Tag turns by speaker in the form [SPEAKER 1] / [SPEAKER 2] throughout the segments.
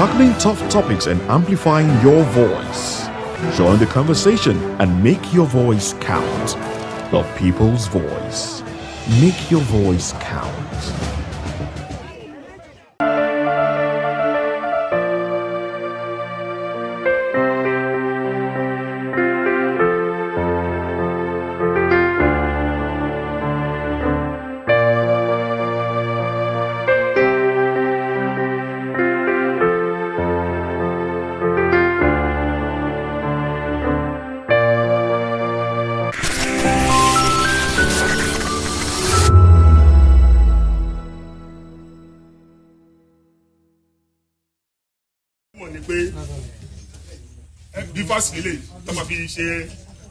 [SPEAKER 1] tackling tough topics and amplifying your voice. Join the conversation and make your voice count. The people's voice. Make your voice count.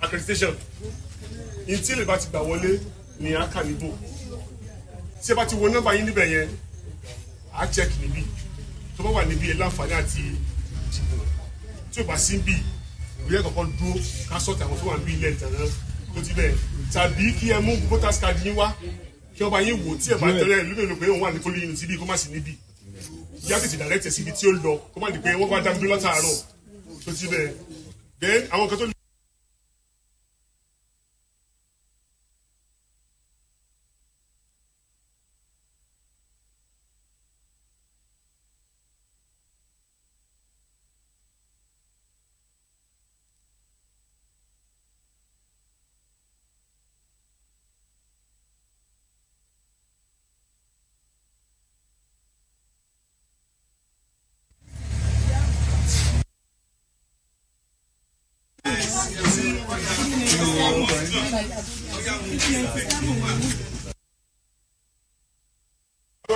[SPEAKER 2] accreditation until lè bá ti gbà wọlé ní aka níbò tí ẹ bá ti wo nọ́mbà yín níbẹ̀ yẹn á check níbí tó bá wà níbí ẹ láǹfààní àti ìdìbò tí ò bá sí bí ìwé kọ̀ọ̀kan dúró ká sọ̀tà àwọn tó wà níbí ilẹ̀ ìtàn náà tó ti bẹ̀ tàbí kí ẹ mú voters card yín wá kí ọba yín wò tí ẹ bá tẹ́lẹ̀ lónìí pé òun wà ní polling unit bí kó má sí níbí yá tètè direct ẹ síbi tí ó lọ kó má di pé wọ́n bá dá dúró látàárọ̀ tó ti bẹ̀ then àwọn kan tó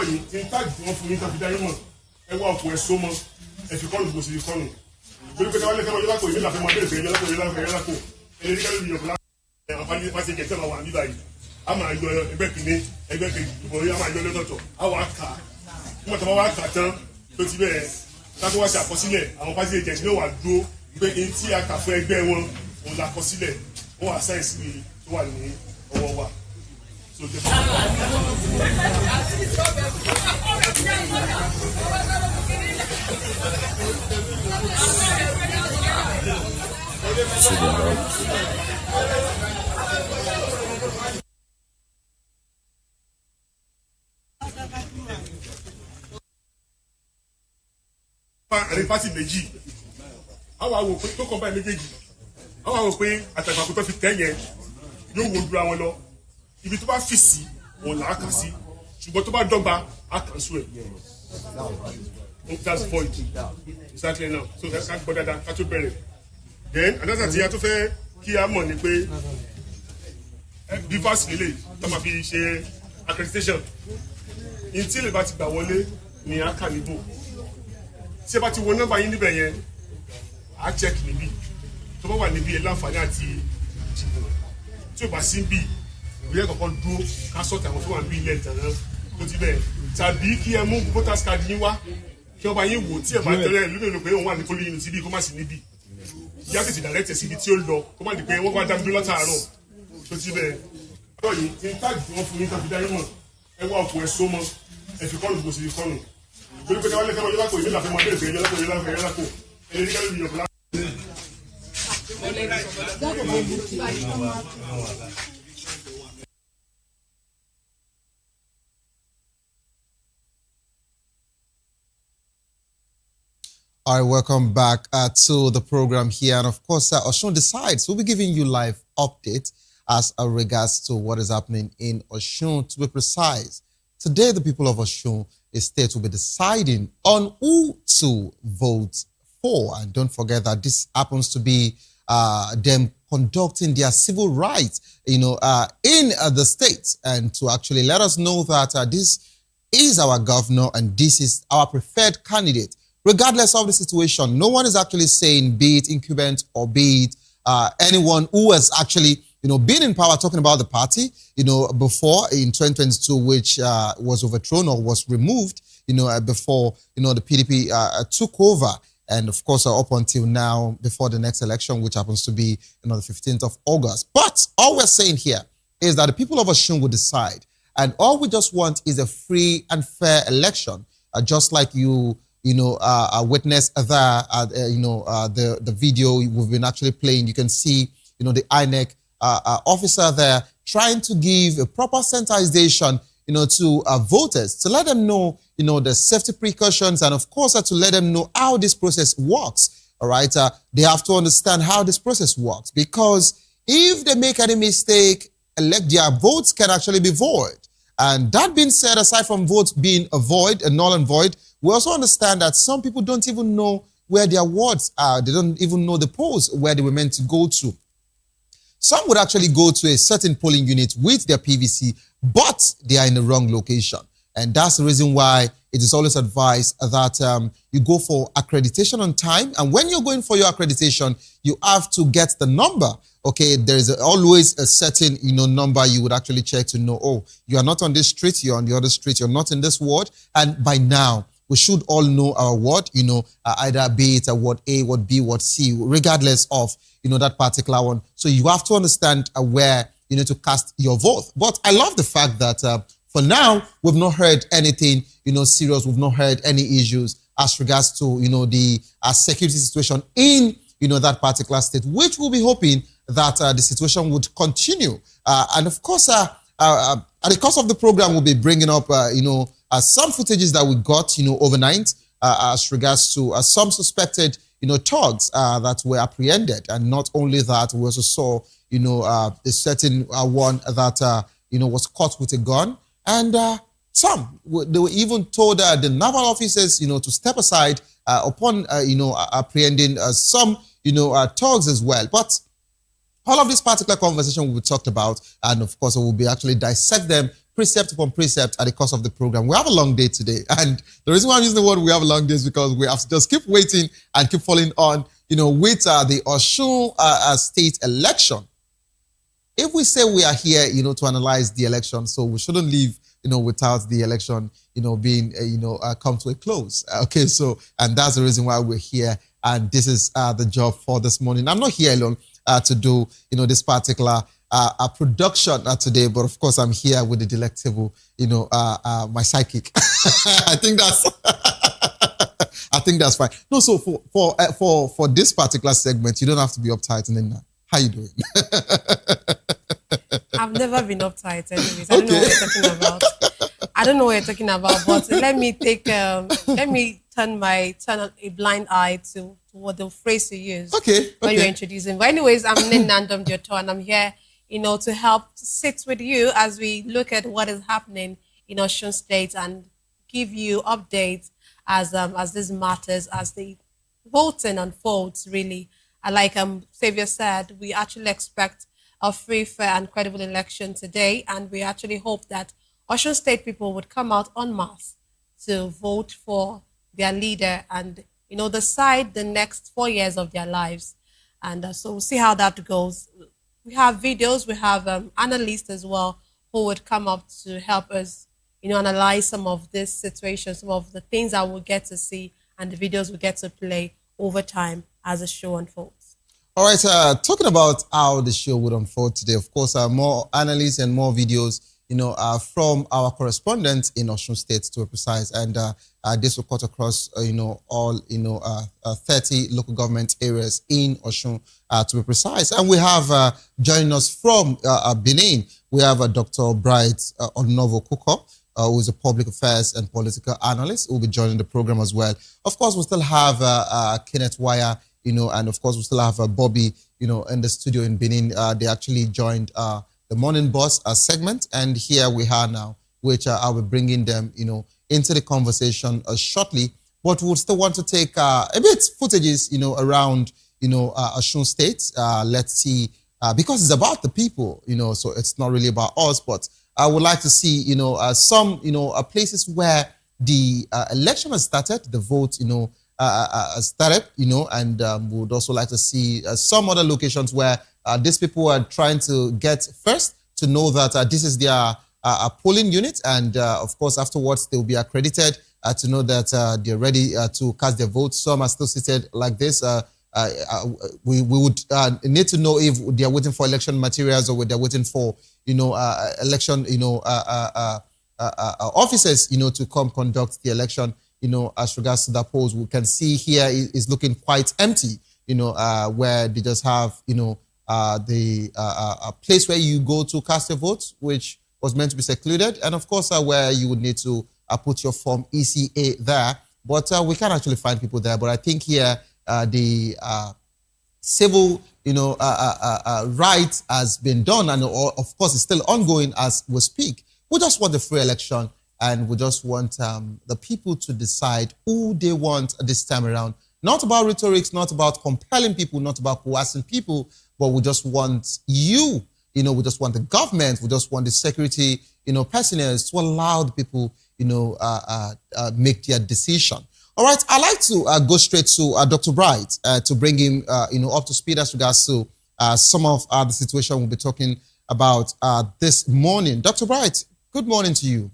[SPEAKER 2] yìí tí n táàgì tí wọ́n fún yín tó fi dá yín mọ̀ ẹ wá òkú ẹ só mọ́ ẹ fi kọ́nù gbòsì kọ́nù torí pé táwọn ẹlẹ́kẹ́ wọn yọlákò yìí láfẹ́ máa bẹ̀rẹ̀ pé yọlákò yọlákò ẹni rí kálí yọ̀kọ̀ láti àǹfààní pàṣẹ kẹ̀kẹ́ máa wà níbà yìí a máa yọ ẹgbẹ́ kìíní ẹgbẹ́ kejì ìbò yìí a máa yọ lọ́tọ̀ọ̀tọ̀ a wà á kà nígbà tí wọ́n wá kà tán tó ti bẹ̀rẹ̀ láti wá ṣe àkọsílẹ̀ àwọn pàṣẹ kẹ̀kẹ́ náà wà dúró pé n tí a kà fún ẹgbẹ́ wọn òun la kọsílẹ̀ wọ́n wà sáyẹ̀nsì tó wà ní ọwọ́ wa. Àrí pátì méjì àwọn àwò pé tó kàn báyìí méjèèjì àwọn àwò pé àtàgbàkú tó fi tẹ́ yẹn yóò wo dúra wọn lọ ibi tó bá fi sí òun là á kà sí ṣùgbọ́n tó bá dọ́gba á kà sí ẹ̀. That's point exactly now so ká gbọ́ dáadáa ká tó bẹ̀rẹ̀ then another thing a tó fẹ́ kí a mọ̀ ni pé bivas lele tó máa fi ṣe accreditation until lè bá ti gbà wọlé ní aka níbò tí ẹ bá ti wo nọ́mbà yín níbẹ̀ yẹn á check níbí tó bá wà níbí ẹ láǹfààní àti ìdìbò tí ò bá sí bí ìwé kọ̀ọ̀kan dúró ká sọ̀tà àwọn tó wà níbí ilẹ̀ ìtàn náà tó ti bẹ̀ tàbí kí ẹ mú voters card yín wá kí ọba yín wò tí ẹ bá tẹ́lẹ̀ lónìí pé òun wà ní polling unit bí kó má sí níbí yá tètè direct ẹ síbi tí ó lọ kó má di pé wọ́n bá dá dúró látàárọ̀ tó ti bẹ̀ ọ̀rọ̀ yìí tí n táàgì tí wọ́n fún yín tó fi dá yín mọ̀ ẹ wá òkú ẹ só mọ́ ẹ fi kọ́nù gbòsì kọ́nù torí pé táwọn ẹlẹ́kẹ́ wọn yọlákò yìí láfẹ́ máa bẹ̀rẹ̀ pé yọlákò ẹni rí kálí yọ̀kọ̀ lá.
[SPEAKER 3] All right, welcome back to the program here. And of course, Osun Decides. We'll be giving you live updates as regards to what is happening in Osun. To be precise, today the people of Osun State will be deciding on who to vote for. And don't forget that this happens to be them conducting their civil rights, in the state. And to actually let us know that this is our governor and this is our preferred candidate. Regardless of the situation, no one is actually saying, be it incumbent or be it anyone who has actually, been in power, talking about the party, before in 2022, which was overthrown or was removed, before, the PDP took over. And of course, up until now, before the next election, which happens to be, the 15th of August. But all we're saying here is that the people of Osun will decide. And all we just want is a free and fair election, just like you witness there, the video we've been actually playing. You can see, the INEC officer there trying to give a proper sensitization, to voters, to let them know, the safety precautions, and of course, to let them know how this process works. All right, they have to understand how this process works, because if they make any mistake, their votes can actually be void. And that being said, aside from votes being a void, a null and void, we also understand that some people don't even know where their wards are. They don't even know the polls where they were meant to go to. Some would actually go to a certain polling unit with their PVC, but they are in the wrong location. And that's the reason why it is always advised that you go for accreditation on time. And when you're going for your accreditation, you have to get the number. Okay, there is always a certain, number you would actually check to know, oh, you are not on this street, you're on the other street, you're not in this ward. And by now, we should all know our ward, either be it a ward A, ward B, ward C, regardless of, that particular one. So you have to understand where you need to cast your vote. But I love the fact that for now, we've not heard anything, serious. We've not heard any issues as regards to, the security situation in, that particular state, which we'll be hoping that the situation would continue. And of course, at the course of the program, we'll be bringing up, some footages that we got, overnight as regards to some suspected, thugs that were apprehended. And not only that, we also saw, a certain one that, was caught with a gun. And they were even told the naval officers, to step aside upon, apprehending some, thugs as well. But all of this particular conversation will be talked about, and of course, we will be actually dissect them precept upon precept at the course of the program. We have a long day today, and the reason why I'm using the word we have a long day is because we have to just keep waiting and keep following on, with the Osun state election. If we say we are here, to analyze the election, so we shouldn't leave, without the election, being, come to a close. Okay, so, and that's the reason why we're here, and this is the job for this morning. I'm not here alone to do, this particular production today, but of course I'm here with the delectable, my sidekick. I think that's, I think that's fine. No, so for this particular segment, you don't have to be uptight. And then, how you doing?
[SPEAKER 4] I've never been uptight, anyways. I don't know what you're talking about. I don't know what you're talking about, but let me turn a blind eye to what the phrase you use when you're introducing. But anyways, I'm Nandom Dioto, and I'm here, to help sit with you as we look at what is happening in Osun State and give you updates as this matters, as the voting unfolds, really. And like Xavier said, we actually expect a free, fair, and credible election today, and we actually hope that Osun State people would come out en masse to vote for their leader and, decide the next 4 years of their lives. And so we'll see how that goes. We have videos, we have analysts as well who would come up to help us, analyze some of this situation, some of the things that we'll get to see and the videos we get to play over time as the show unfolds.
[SPEAKER 3] All right, talking about how the show would unfold today, of course, more analysts and more videos, from our correspondents in Osun State, to be precise, and this will cut across, all, 30 local government areas in Osun, to be precise. And we have joining us from Benin, we have Dr. Bright Onovo Kuko, who is a public affairs and political analyst, who will be joining the program as well. Of course, we still have Kenneth Wire, and of course, we still have Bobby, in the studio in Benin. They actually joined the Morning Boss segment, and here we are now, which I will be bringing them, into the conversation shortly. But we'll still want to take a bit footages, around, Osun State. Let's see, because it's about the people, so it's not really about us, but I would like to see, some, places where the election has started, the vote, started, and we would also like to see some other locations where these people are trying to get first to know that this is their polling unit, and of course afterwards they will be accredited to know that they're ready to cast their vote. Some are still seated like this. We would need to know if they are waiting for election materials or they're waiting for election officers to come conduct the election as regards to that polls. We can see here is looking quite empty, where they just have, a place where you go to cast your vote, which was meant to be secluded, and of course, where you would need to put your form ECA there. But we can't actually find people there. But I think here the civil, right has been done, and of course, it's still ongoing as we speak. We just want the free election, and we just want the people to decide who they want this time around. Not about rhetorics, not about compelling people, not about coercing people, but we just want you. We just want the government, we just want the security, personnel to allow the people, make their decision. All right, I'd like to go straight to Dr. Bright to bring him, up to speed as regards to some of the situation we'll be talking about this morning. Dr. Bright, good morning to you.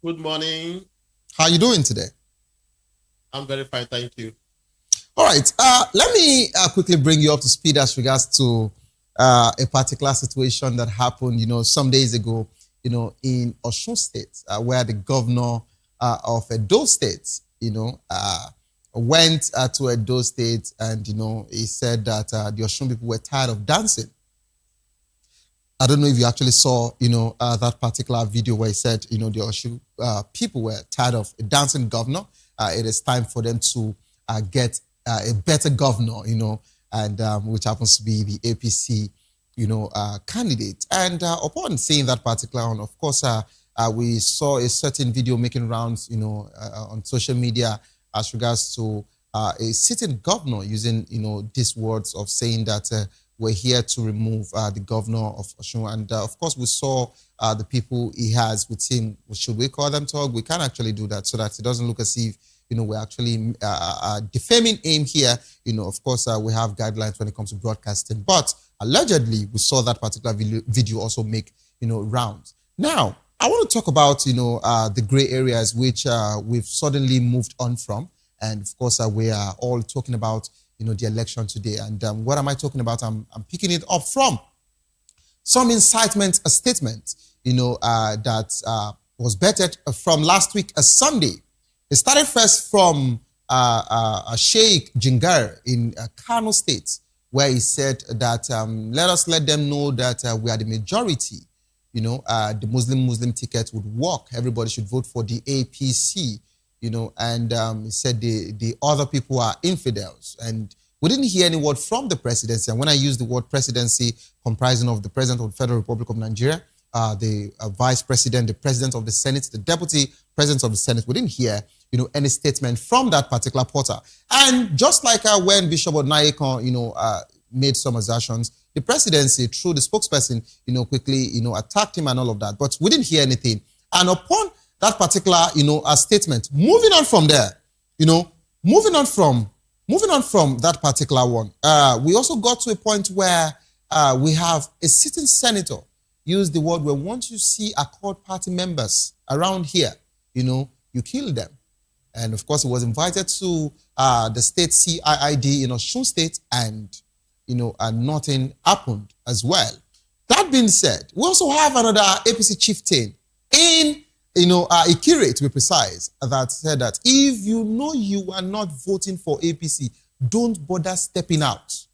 [SPEAKER 5] Good morning.
[SPEAKER 3] How are you doing today?
[SPEAKER 5] I'm very fine, thank you.
[SPEAKER 3] All right, let me quickly bring you up to speed as regards to a particular situation that happened, some days ago, in Osun State, where the governor of Edo State, went to Edo State and, he said that the Osun people were tired of dancing. I don't know if you actually saw, that particular video where he said, the Osun people were tired of a dancing governor. It is time for them to get a better governor, and which happens to be the APC, candidate. And upon seeing that particular one, of course, we saw a certain video making rounds, on social media as regards to a sitting governor using, these words of saying that we're here to remove the governor of Osun. And of course, we saw the people he has with him. Should we call them talk? We can't actually do that so that it doesn't look as if we're actually defaming him here. Of course, we have guidelines when it comes to broadcasting. But allegedly, we saw that particular video also make, rounds. Now, I want to talk about, the gray areas which we've suddenly moved on from. And of course, we are all talking about, the election today. And what am I talking about? I'm picking it up from some incitement statement, that was bettered from last week, a Sunday. It started first from Sheikh Jingar in Kano State, where he said that let them know that we are the majority. The Muslim ticket would work. Everybody should vote for the APC. And he said the other people are infidels. And we didn't hear any word from the presidency. And when I use the word presidency, comprising of the President of the Federal Republic of Nigeria, the Vice President, the President of the Senate, the Deputy President of the Senate, we didn't hear any statement from that particular portal. And just like when Bishop Odnaikon, made some assertions, the presidency, through the spokesperson, quickly, attacked him and all of that. But we didn't hear anything. And upon that particular, statement, moving on from there, moving on from that particular one, we also got to a point where we have a sitting senator use the word, where once you see Accord Party members around here, you kill them. And of course, he was invited to the state CIID in Osun State, and nothing happened as well. That being said, we also have another APC chieftain in Ikire, to be precise, that said that if you know you are not voting for APC, don't bother stepping out.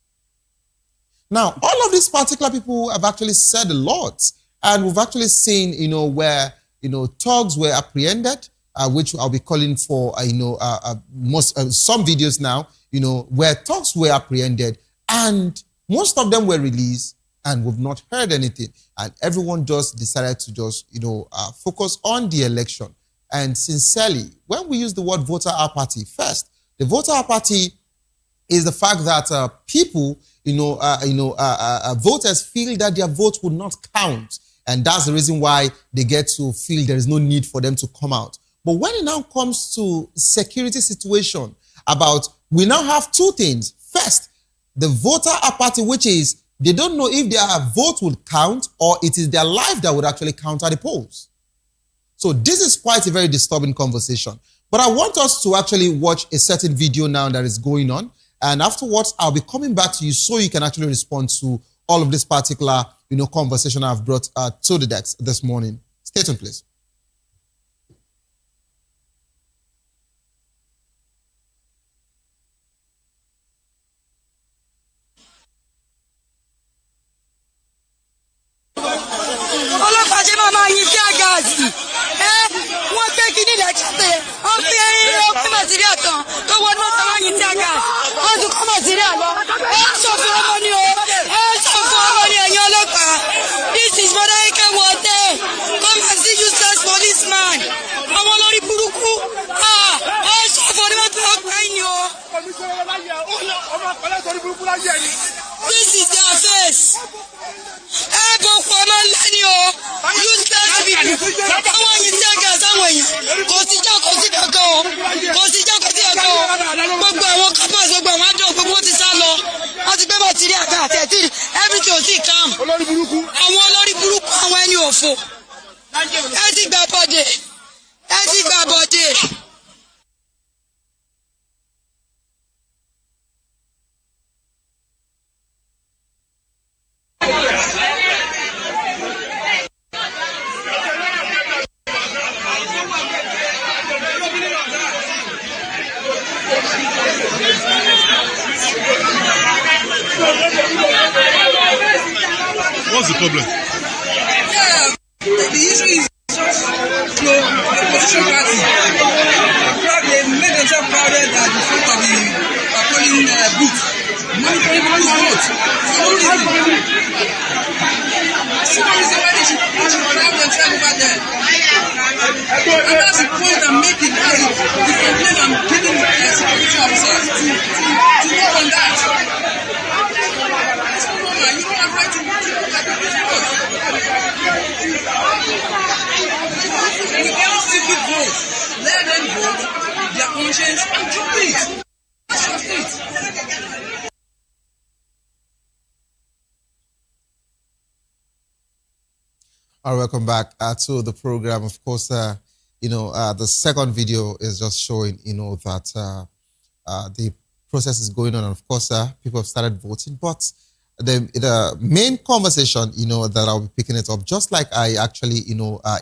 [SPEAKER 3] Now, all of these particular people have actually said a lot, and we've actually seen, where, thugs were apprehended, which I'll be calling for, some videos now, where thugs were apprehended, and most of them were released, and we've not heard anything. And everyone just decided to just, focus on the election. And sincerely, when we use the word voter apathy, first, the voter apathy is the fact that people, voters feel that their vote would not count. And that's the reason why they get to feel there is no need for them to come out. But when it now comes to security situation, we now have two things. First, the voter apathy, which is they don't know if their vote will count or it is their life that would actually count at the polls. So this is quite a very disturbing conversation. But I want us to actually watch a certain video now that is going on. And afterwards, I'll be coming back to you so you can actually respond to all of this particular, conversation I've brought to the decks this morning. Stay tuned, please.
[SPEAKER 6] This is what I can want. Come and see useless policeman. I'm already Buruku. Also for the this is their face. Ego for my lenio. Useless people. Someone is taking someone. Consider. Everything will see come. I want Lori Buruku and when you are full. Everybody.
[SPEAKER 2] What's the problem?
[SPEAKER 6] Yeah, the issue is just the opposition party. They made themselves crowded at the front of the polling booth, monitoring people's votes. For no reason. See no reason why they should crowd themselves over there. And that's the point I'm making. That's the complaint I'm giving the security officers to work on that. You don't have right to look at the people. We cannot simply vote. Let them vote their conscience and complete. That's complete.
[SPEAKER 3] All right, welcome back to the program. Of course, the second video is just showing, that the process is going on. And of course, people have started voting, but the main conversation, that I'll be picking it up, just like I actually,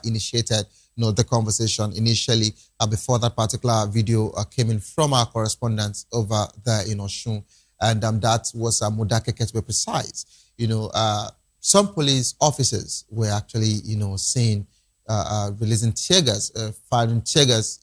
[SPEAKER 3] initiated, the conversation initially before that particular video came in from our correspondents over there in Osun, and that was Modakeke, to be precise. Some police officers were actually, seen releasing tear gas, firing tear gas,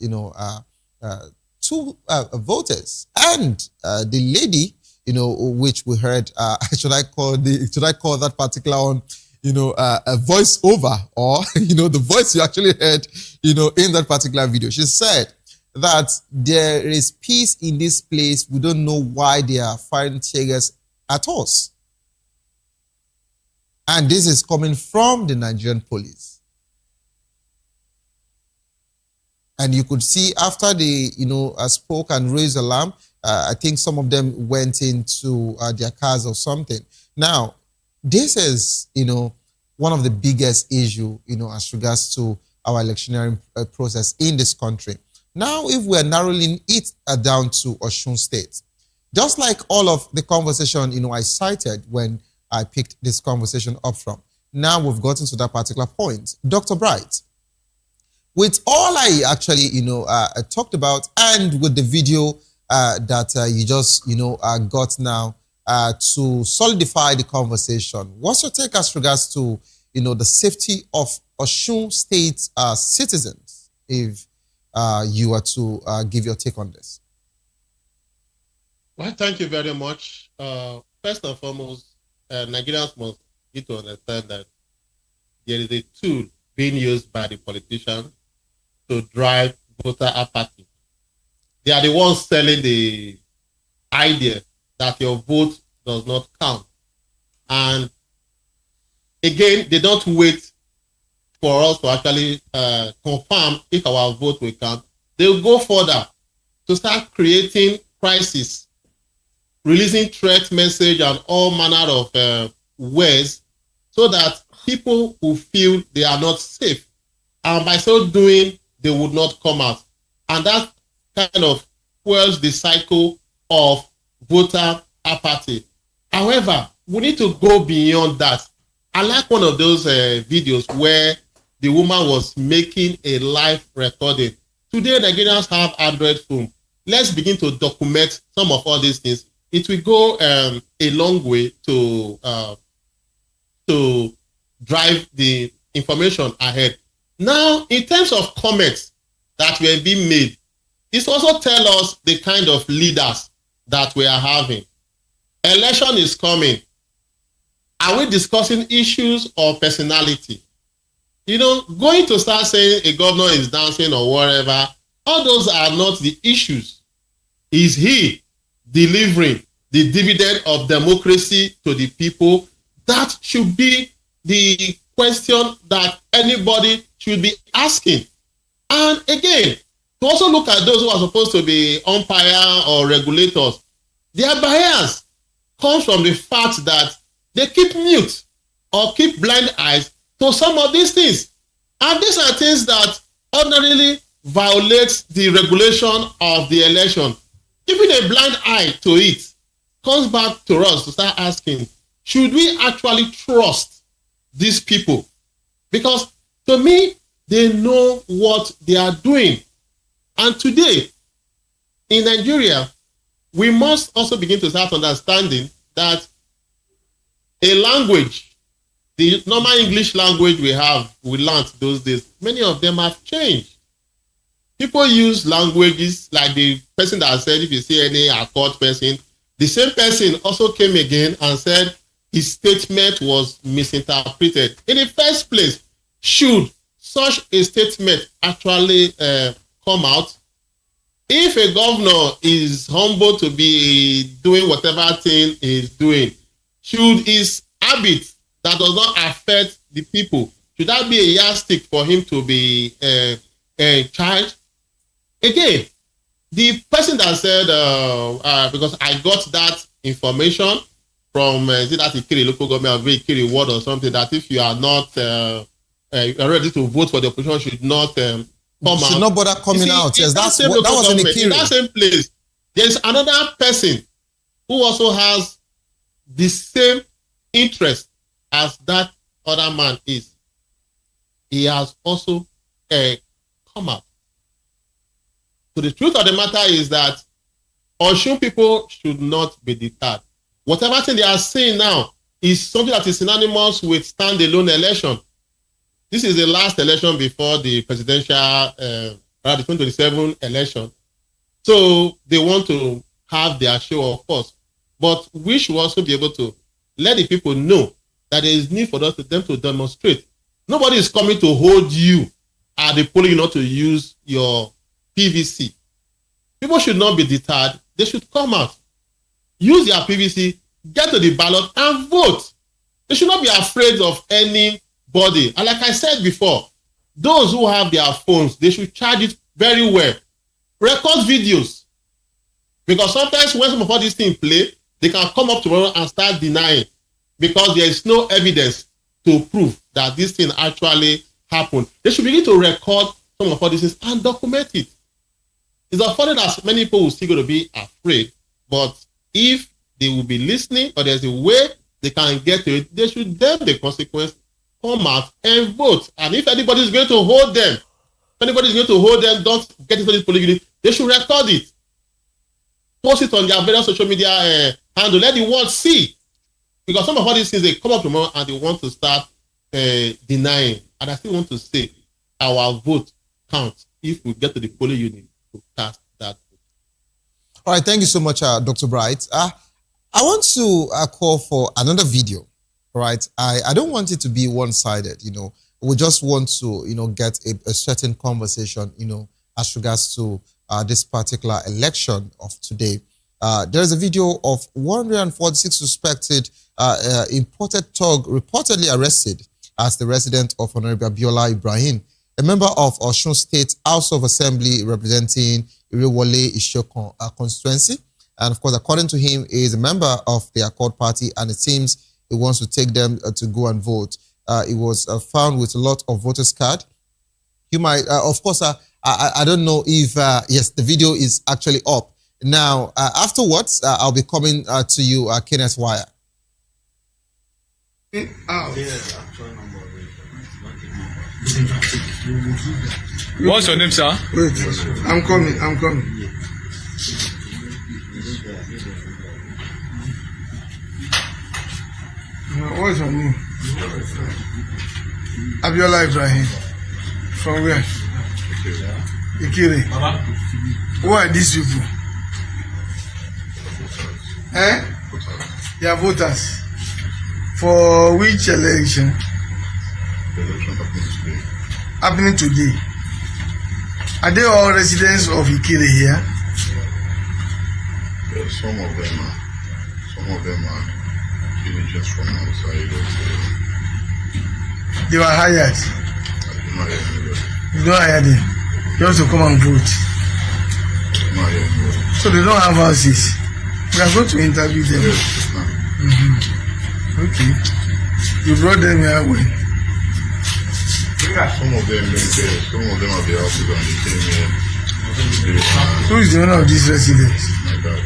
[SPEAKER 3] to voters, and the lady, which we heard, should I call that particular one, a voice over, or, the voice you actually heard, in that particular video. She said that there is peace in this place. We don't know why they are firing tear gas at us. And this is coming from the Nigerian police. And you could see after they, spoke and raised alarm, I think some of them went into their cars or something. Now, this is, one of the biggest issue, as regards to our electioneering process in this country. Now, if we're narrowing it down to Osun State, just like all of the conversation, I cited when I picked this conversation up from, now we've gotten to that particular point. Dr. Bright, with all I actually, talked about, and with the video that you just, got now to solidify the conversation, what's your take as regards to, the safety of Osun State citizens, if you were to give your take on this?
[SPEAKER 5] Well, thank you very much. First and foremost, Nigerians must need to understand that there is a tool being used by the politicians to drive voter apathy. They are the ones selling the idea that your vote does not count. And again, they don't wait for us to actually confirm if our vote will count. They'll go further to start creating crisis, releasing threat message and all manner of ways, so that people will feel they are not safe. And by so doing, they would not come out. And that kind of fuels the cycle of voter apathy. However, we need to go beyond that. I like one of those videos where the woman was making a live recording. Today, Nigerians have Android phone. Let's begin to document some of all these things. It will go a long way to drive the information ahead. Now, in terms of comments that were being made, it also tells us the kind of leaders that we are having. Election is coming. Are we discussing issues or personality? You know, going to start saying a governor is dancing or whatever, all those are not the issues. Is he delivering the dividend of democracy to the people? That should be the question that anybody should be asking. And again, to also look at those who are supposed to be umpire or regulators, their bias comes from the fact that they keep mute or keep blind eyes to some of these things. And these are things that ordinarily violate the regulation of the election. Giving a blind eye to it comes back to us to start asking, should we actually trust these people? Because to me, they know what they are doing. And today, in Nigeria, we must also begin to start understanding that a language, the normal English language we learned those days, many of them have changed. People use languages like the person that said, if you see any accord person, the same person also came again and said his statement was misinterpreted. In the first place, should such a statement actually come out? If a governor is humble to be doing whatever thing he's doing, should his habit that does not affect the people, should that be a yardstick for him to be charged? Again, the person that said, because I got that information from that Ikiri local government or Ikiri ward or something, that if you are not ready to vote for the opposition, should not come out.
[SPEAKER 3] Should not bother coming out. Yes, that was in Ikiri.
[SPEAKER 5] In that same place, there is another person who also has the same interest as that other man is. He has also come out. So the truth of the matter is that Osun people should not be deterred. Whatever thing they are saying now is something that is synonymous with standalone election. This is the last election before the presidential, the 2027 election. So they want to have their show, of course. But we should also be able to let the people know that there is need for them to demonstrate. Nobody is coming to hold you at the polling not to use your PVC. People should not be deterred. They should come out, use their PVC, get to the ballot and vote. They should not be afraid of anybody. And like I said before, those who have their phones, they should charge it very well. Record videos. Because sometimes when some of all these things play, they can come up tomorrow and start denying because there is no evidence to prove that this thing actually happened. They should begin to record some of all these things and document it. It's unfortunate that many people will still going to be afraid, but if they will be listening or there's a way they can get to it, they should bear the consequence, come out and vote. And if anybody is going to hold them, don't get into this polling unit, they should record it. Post it on their various social media handle. Let the world see. Because some of all these things, they come up tomorrow and they want to start denying. And I still want to say, our vote counts if we get to the polling unit to cast that vote.
[SPEAKER 3] All right, thank you so much, Dr. Bright. I want to call for another video. All right, I don't want it to be one-sided. We just want to get a certain conversation as regards to this particular election of today. There is a video of 146 suspected imported thug reportedly arrested as the resident of Honorable Abiola Ibrahim, a member of Osun State House of Assembly representing Irewole Ishokon constituency. And of course, according to him, he is a member of the Accord Party, and it seems he wants to take them to go and vote. He was found with a lot of voters' card. You might, of course, I don't know if, yes, the video is actually up. Now, afterwards, I'll be coming to you, Kenneth Wire.
[SPEAKER 7] What's your name, sir?
[SPEAKER 8] Wait, I'm coming. What's your name? Abiola Ibrahim. From where? Ikire. Who are these people? They are voters. For which election?
[SPEAKER 9] The election
[SPEAKER 8] Happening today. Are they all residents of Ikire here?
[SPEAKER 9] Yes, some of them are villagers from outside.
[SPEAKER 8] They were hired.
[SPEAKER 9] I do not hear anybody.
[SPEAKER 8] You don't hire them. You have to come and vote.
[SPEAKER 9] I do not hear anybody.
[SPEAKER 8] So they don't have houses. We are going to interview them.
[SPEAKER 9] Yes, ma'am.
[SPEAKER 8] Okay. You brought them here when?
[SPEAKER 9] Some of them live there. Some of them have the houses and they came here.
[SPEAKER 8] Who is the owner of these residents?
[SPEAKER 9] My dad.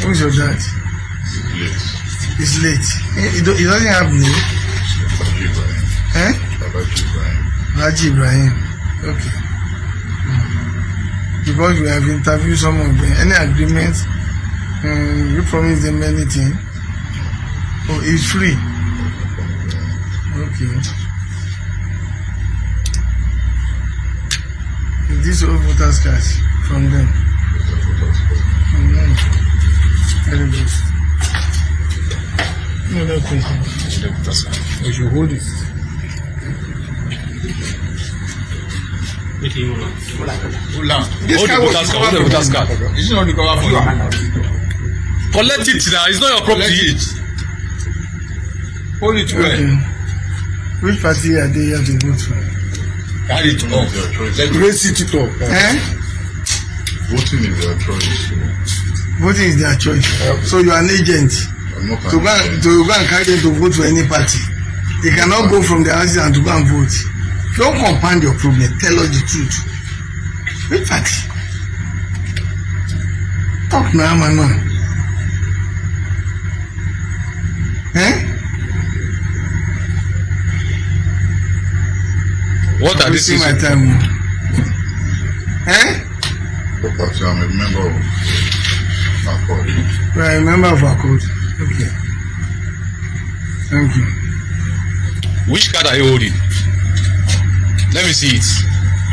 [SPEAKER 8] Who is your dad?
[SPEAKER 9] Late.
[SPEAKER 8] He's late. He doesn't have name.
[SPEAKER 9] Babaji Ibrahim. Babaji Ibrahim.
[SPEAKER 8] Haji Ibrahim. Okay. Because we have interviewed some of them. Any agreement? You promise them anything? Oh, it's free. Okay. These are voters cards from them. Very good. No, no question. We should hold it.
[SPEAKER 7] Hold the voters card.
[SPEAKER 8] It's not the cover for you.
[SPEAKER 7] Collect it now. It's not your property.
[SPEAKER 8] Hold it well. Okay. Which party are they here to vote for?
[SPEAKER 9] Carry it up.
[SPEAKER 8] Raise it up.
[SPEAKER 9] Voting is their choice.
[SPEAKER 8] Voting is their choice. So you are an agent.
[SPEAKER 9] I'm not
[SPEAKER 8] To go and carry them to vote for any party. They cannot go from their houses and to go and vote. Don't compound your problem. Tell us the truth. Which party? Talk now, man.
[SPEAKER 7] What are these?
[SPEAKER 8] My time.
[SPEAKER 9] Property, I'm a member of Accord.
[SPEAKER 8] You are a member of Accord. Okay. Thank you.
[SPEAKER 7] Which card are you holding? Let me see it.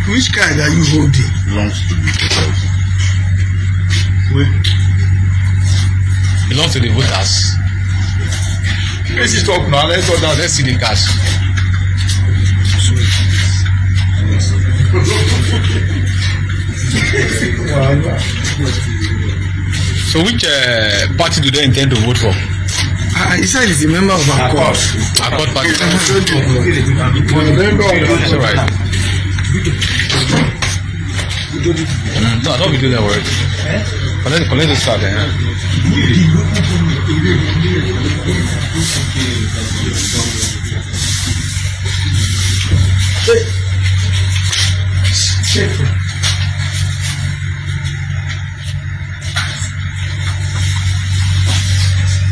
[SPEAKER 8] Which card are you holding?
[SPEAKER 9] Belongs to the voters.
[SPEAKER 7] Belongs to the voters.
[SPEAKER 8] Let's just talk now.
[SPEAKER 7] Let's see the cash. So which party do they intend to vote for?
[SPEAKER 8] He said he's a member of Accord.
[SPEAKER 7] Accord party.
[SPEAKER 8] It's
[SPEAKER 7] alright. No, don't be doing that word. Collect the start.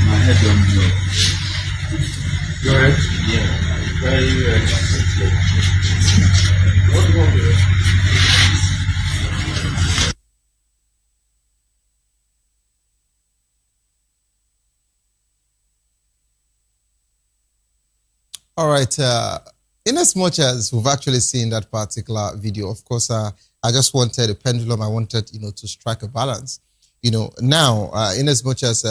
[SPEAKER 9] My head don't blow.
[SPEAKER 8] Your head?
[SPEAKER 9] Yeah. Very
[SPEAKER 8] What do you want to do? All right. In as much as we've actually seen that particular video, of course, I just wanted a pendulum. I wanted, to strike a balance. Now, in as much as,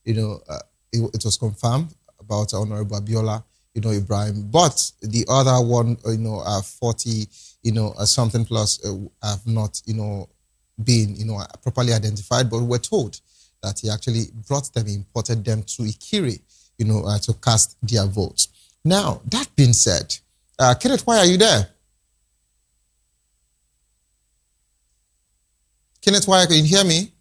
[SPEAKER 8] it was confirmed about Honorable Abiola, Ibrahim, but the other one, 40, something plus have not, been, properly identified, but we're told that he actually brought them, imported them to Ikire, to cast their votes. Now, that being said, Kenneth, why are you there? Kenneth, why can you hear me?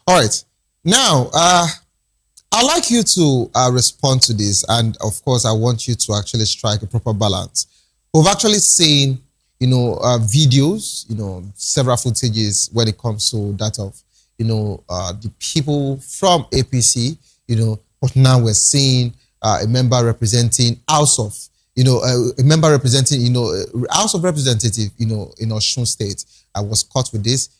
[SPEAKER 8] All right. Now, I'd like you to respond to this. And of course, I want you to actually strike a proper balance. We've actually seen, videos, several footages when it comes to that of, the people from APC, but now we're seeing a member representing House of, a member representing, House of Representative, in Osun State. I was caught with this.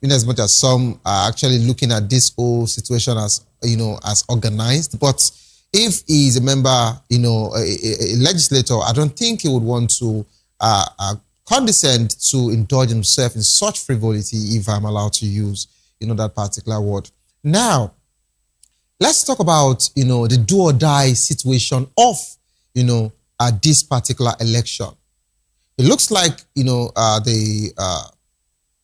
[SPEAKER 8] In as much as some are actually looking at this whole situation as, as organized, but, if he's a member, you know, a legislator, I don't think he would want to condescend to indulge himself in such frivolity, if I'm allowed to use, you know, that particular word. Now, let's talk about, you know, the do or die situation of, you know, this particular election. It looks like, you know, the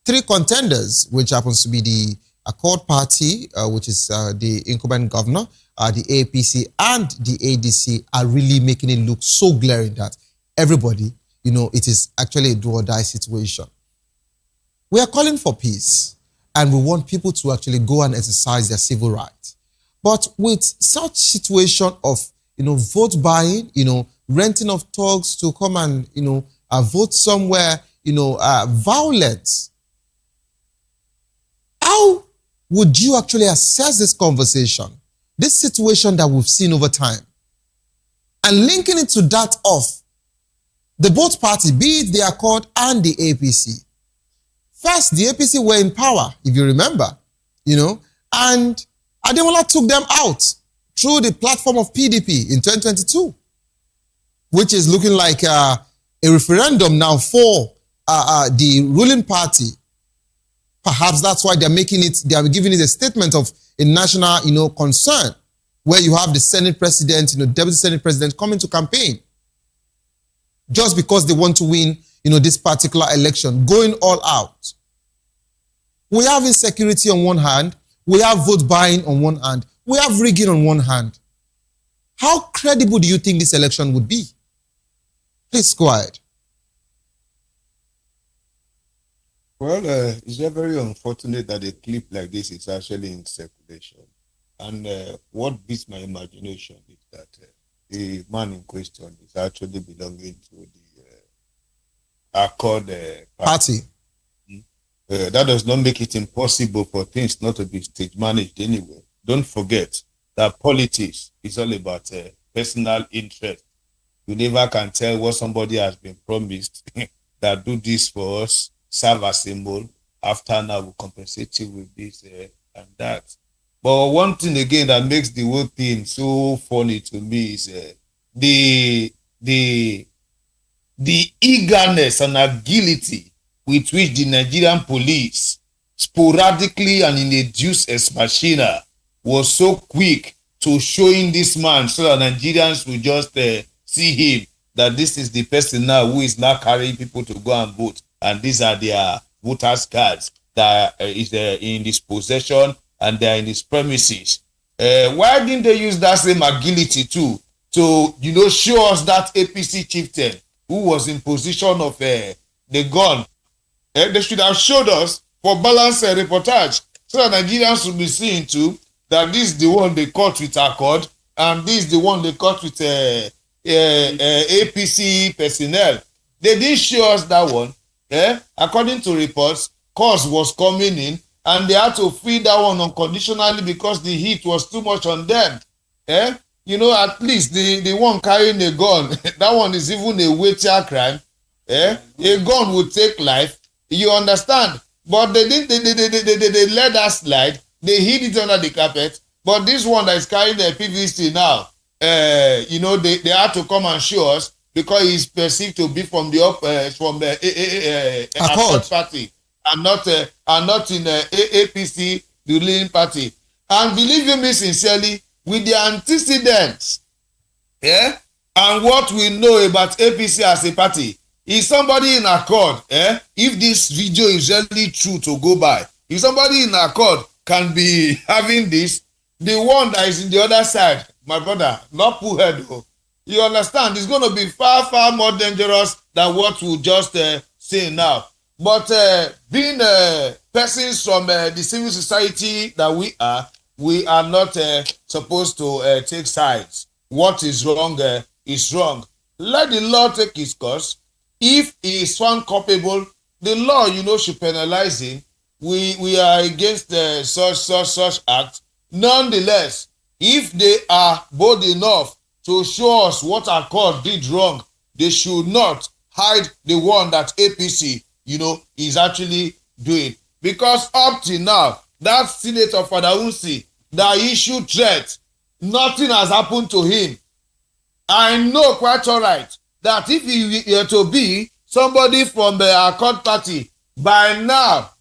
[SPEAKER 8] three contenders, which happens to be the Accord Party, which is the incumbent governor, the APC and the ADC, are really making it look so glaring that everybody, you know, it is actually a do or die situation. We are calling for peace and we want people to actually go and exercise their civil rights. But with such situation of, you know, vote buying, you know, renting of thugs to come and, you know, vote somewhere, you know, violence, how would you actually assess this conversation, this situation that we've seen over time, and linking it to that of the both parties, be it the Accord and the APC? First, the APC were in power, if you remember, you know, and Ademola took them out through the platform of PDP in 2022, which is looking like a referendum now for the ruling party. Perhaps that's why they're making it, they are giving it a statement of a national, you know, concern, where you have the Senate President, you know, Deputy Senate President coming to campaign just because they want to win, you know, this particular election, going all out. We have insecurity on one hand, we have vote buying on one hand, we have rigging on one hand. How credible do you think this election would be? Please go ahead.
[SPEAKER 10] Well, it's very unfortunate that a clip like this is actually in circulation. And what beats my imagination is that the man in question is actually belonging to the Accord Party. That does not make it impossible for things not to be stage managed anyway. Don't forget that politics is all about personal interest. You never can tell what somebody has been promised that do this for us, serve as a symbol. After now, we'll compensate you with this and that. But one thing again that makes the whole thing so funny to me is the eagerness and agility with which the Nigerian police sporadically and in a deus ex machina was so quick to showing this man so that Nigerians will just see him, that this is the person now who is now carrying people to go and vote, and these are their voters' cards that is in his possession and they are in his premises. Why didn't they use that same agility too to, you know, show us that APC chieftain who was in position of the gun? They should have showed us for balanced reportage so that Nigerians will be seeing too that this is the one they caught with Accord and this is the one they caught with APC personnel. They didn't show us that one. According to reports, cause was coming in and they had to free that one unconditionally because the heat was too much on them. You know, at least the one carrying a gun, that one is even a weightier crime. A gun would take life. You understand? But they didn't. They let us slide. They hid it under the carpet. But this one that is carrying the PVC now, you know, they had to come and show us because he's perceived to be from the Accord Party and not in APC, the ruling party. And believe you me sincerely, with the antecedents, and what we know about APC as a party, is somebody in Accord, if this video is really true to go by, if somebody in Accord can be having this, the one that is in the other side, my brother, not poor head, you understand, it's going to be far, far more dangerous than what we just say now. But being persons from the civil society that we are not supposed to take sides. What is wrong is wrong. Let the law take its course. If he is found culpable, the law, you know, should penalize him. We are against such act. Nonetheless, if they are bold enough to show us what Accord did wrong, they should not hide the one that APC, you know, is actually doing. Because up till now, that Senator Fadawunsi that issued threat nothing has happened to him. I know quite all right that if he were to be somebody from the Accord party, by now,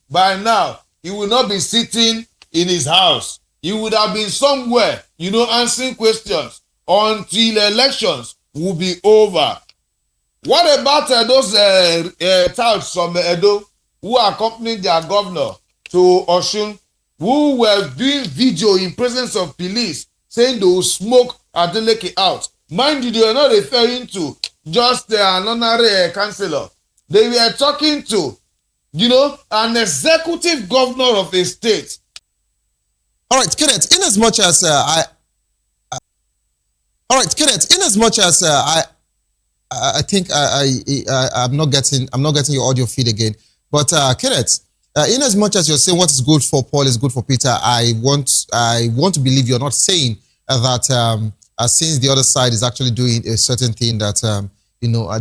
[SPEAKER 10] he will not be sitting in his house. He would have been somewhere, answering questions until elections will be over. What about those touts from Edo who accompanied their governor to Osun, who were doing video in presence of police saying they will smoke Adeleke out? Mind you, they were not referring to just an honorary councillor. They were talking to, an executive governor of a state.
[SPEAKER 8] All right, Kenneth, in as much as I think I'm not getting your audio feed again. But Kenneth, in as much as you're saying what is good for Paul is good for Peter, I want to believe you're not saying that since the other side is actually doing a certain thing that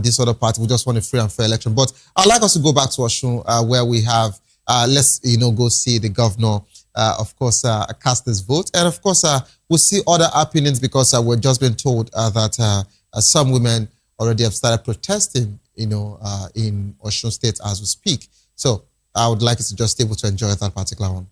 [SPEAKER 8] this other party we just want a free and fair election. But I'd like us to go back to Osun, where we have let's go see the governor. Of course, cast this vote, and of course, we'll see other opinions because we're just been told that some women already have started protesting, in Osun State as we speak. So I would like you to just be able to enjoy that particular one.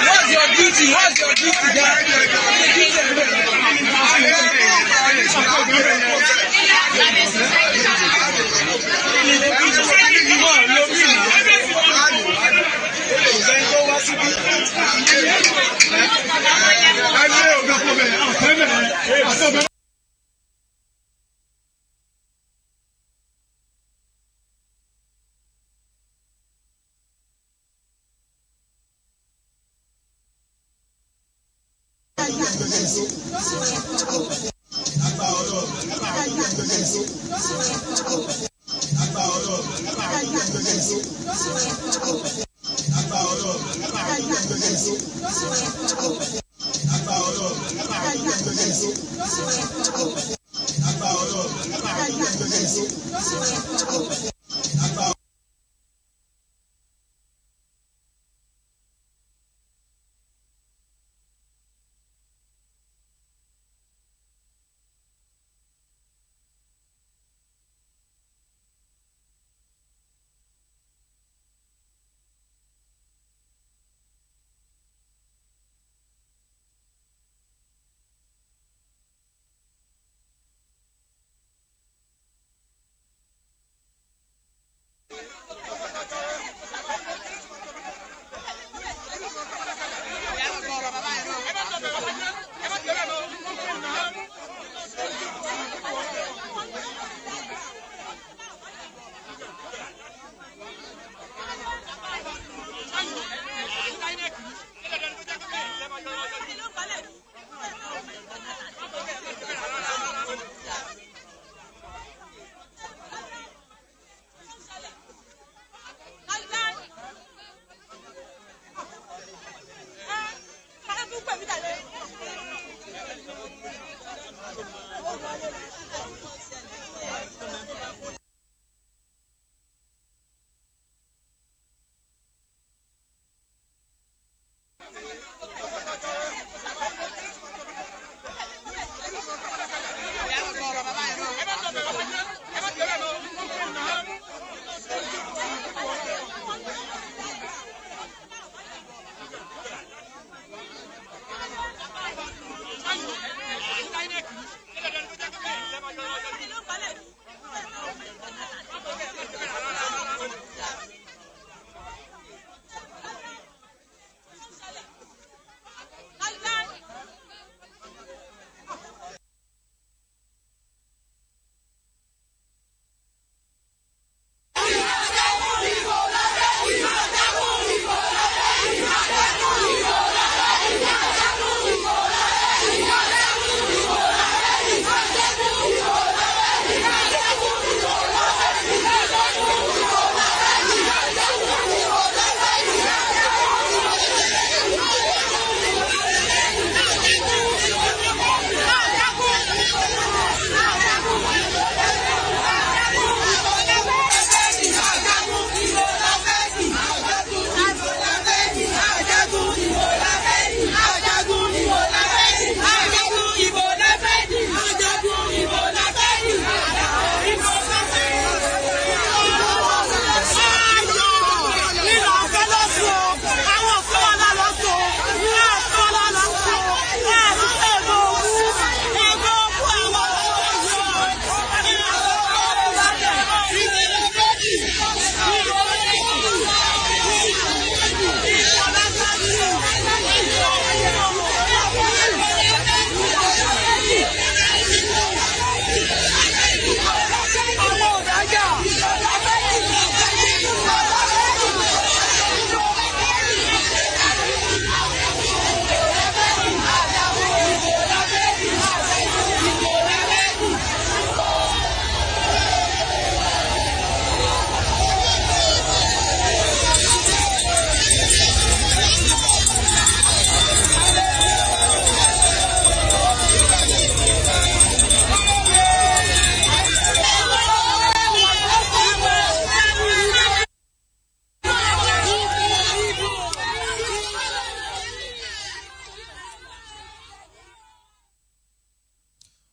[SPEAKER 6] What's your duty?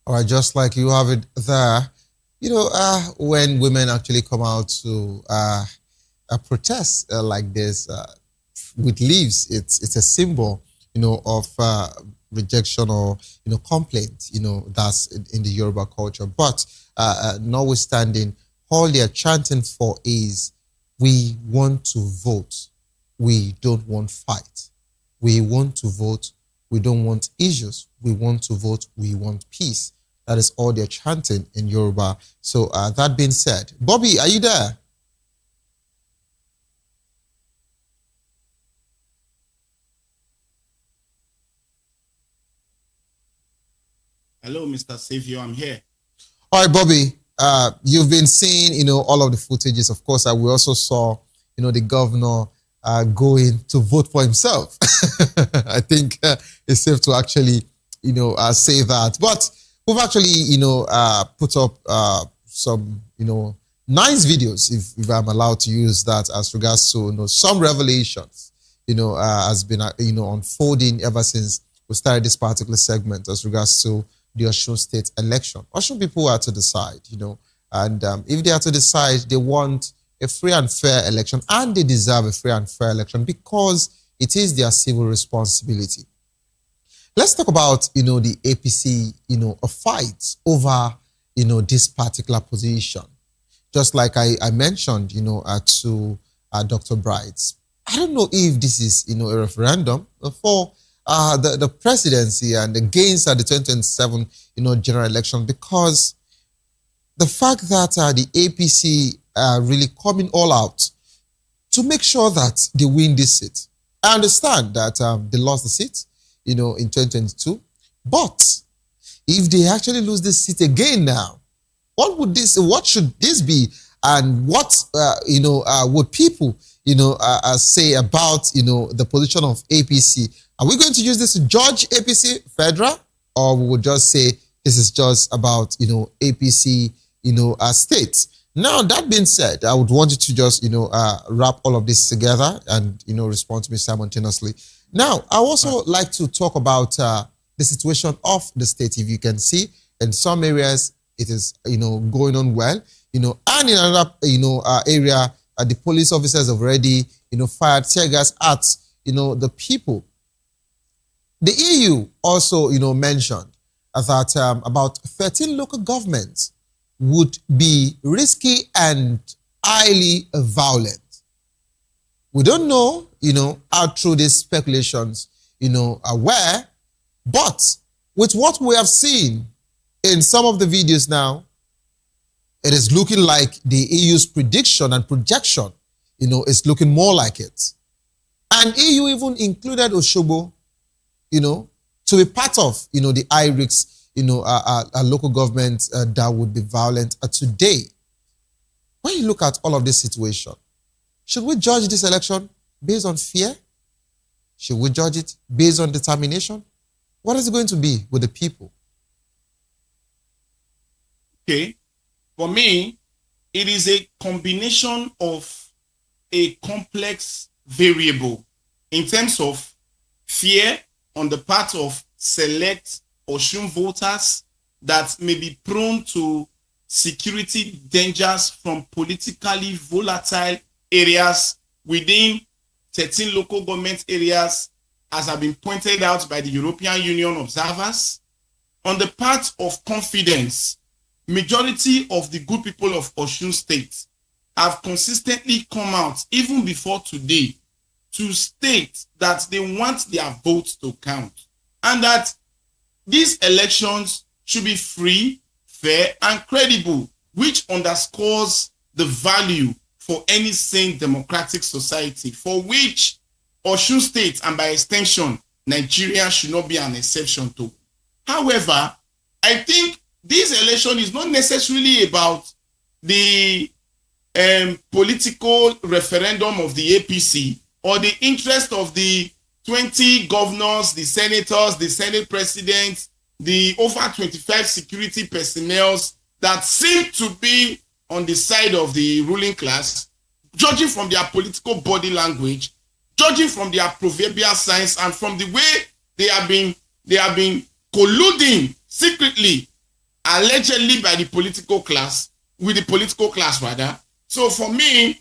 [SPEAKER 3] All right, just like you have it there, when women actually come out to protest like this with leaves, it's a symbol, of rejection or complaint, that's in the Yoruba culture. But notwithstanding, all they are chanting for is, we want to vote, we don't want fight. We want to vote, we don't want issues. We want to vote, we want peace. That is all they're chanting in Yoruba. So that being said, Bobby, are you there?
[SPEAKER 11] Hello, Mr. Savior, I'm here.
[SPEAKER 3] All right, Bobby, you've been seeing, all of the footages. Of course, we also saw, the governor going to vote for himself. I think it's safe to actually, say that. But we've actually, put up some, nice videos, if I'm allowed to use that as regards to, some revelations, has been, unfolding ever since we started this particular segment as regards to the Osun State election. Osun people are to decide, and if they are to decide, they want a free and fair election, and they deserve a free and fair election because it is their civil responsibility. Let's talk about, the APC, a fight over, this particular position. Just like I mentioned, to Dr. Brights. I don't know if this is, a referendum for the presidency and against the 2027, general election, because the fact that the APC are really coming all out to make sure that they win this seat. I understand that they lost the seat, in 2022, but if they actually lose this seat again now, what should this be, and what would people say about the position of APC? Are we going to use this to judge APC federal, or we would just say this is just about APC state? Now, that being said, I would want you to just wrap all of this together and respond to me simultaneously. Now, I also like to talk about the situation of the state. If you can see, in some areas it is going on well, and in another area, the police officers have already fired tear gas at the people. The EU also mentioned that about 13 local governments would be risky and highly violent. We don't know, how true these speculations, are where, but with what we have seen in some of the videos now, it is looking like the EU's prediction and projection, is looking more like it. And EU even included Osogbo, to be part of, the high risk, a local government that would be violent today. When you look at all of this situation, should we judge this election based on fear? Should we judge it based on determination? What is it going to be with the people?
[SPEAKER 11] Okay. For me, it is a combination of a complex variable in terms of fear on the part of select Osun voters that may be prone to security dangers from politically volatile areas within 13 local government areas, as have been pointed out by the European Union observers. On the part of confidence, majority of the good people of Osun State have consistently come out, even before today, to state that they want their votes to count and that these elections should be free, fair, and credible, which underscores the value for any sane democratic society, for which Osun State, and by extension, Nigeria, should not be an exception to. However, I think this election is not necessarily about the political referendum of the APC or the interest of the 20 governors, the senators, the Senate presidents, the over 25 security personnel that seem to be on the side of the ruling class, judging from their political body language, judging from their proverbial signs, and from the way they have been colluding secretly allegedly by the political class, with the political class rather. So for me,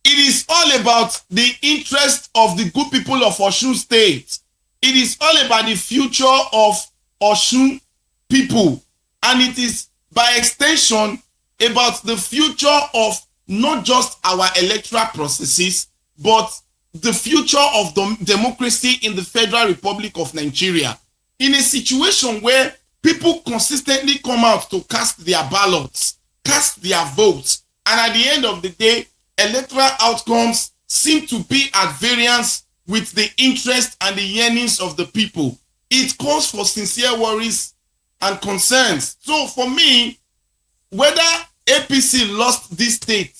[SPEAKER 11] it is all about the interest of the good people of Osun State. It is all about the future of Osun people. And it is by extension about the future of not just our electoral processes, but the future of the democracy in the Federal Republic of Nigeria. In a situation where people consistently come out to cast their ballots, cast their votes, and at the end of the day, electoral outcomes seem to be at variance with the interest and the yearnings of the people. It calls for sincere worries and concerns. So for me, whether APC lost this state,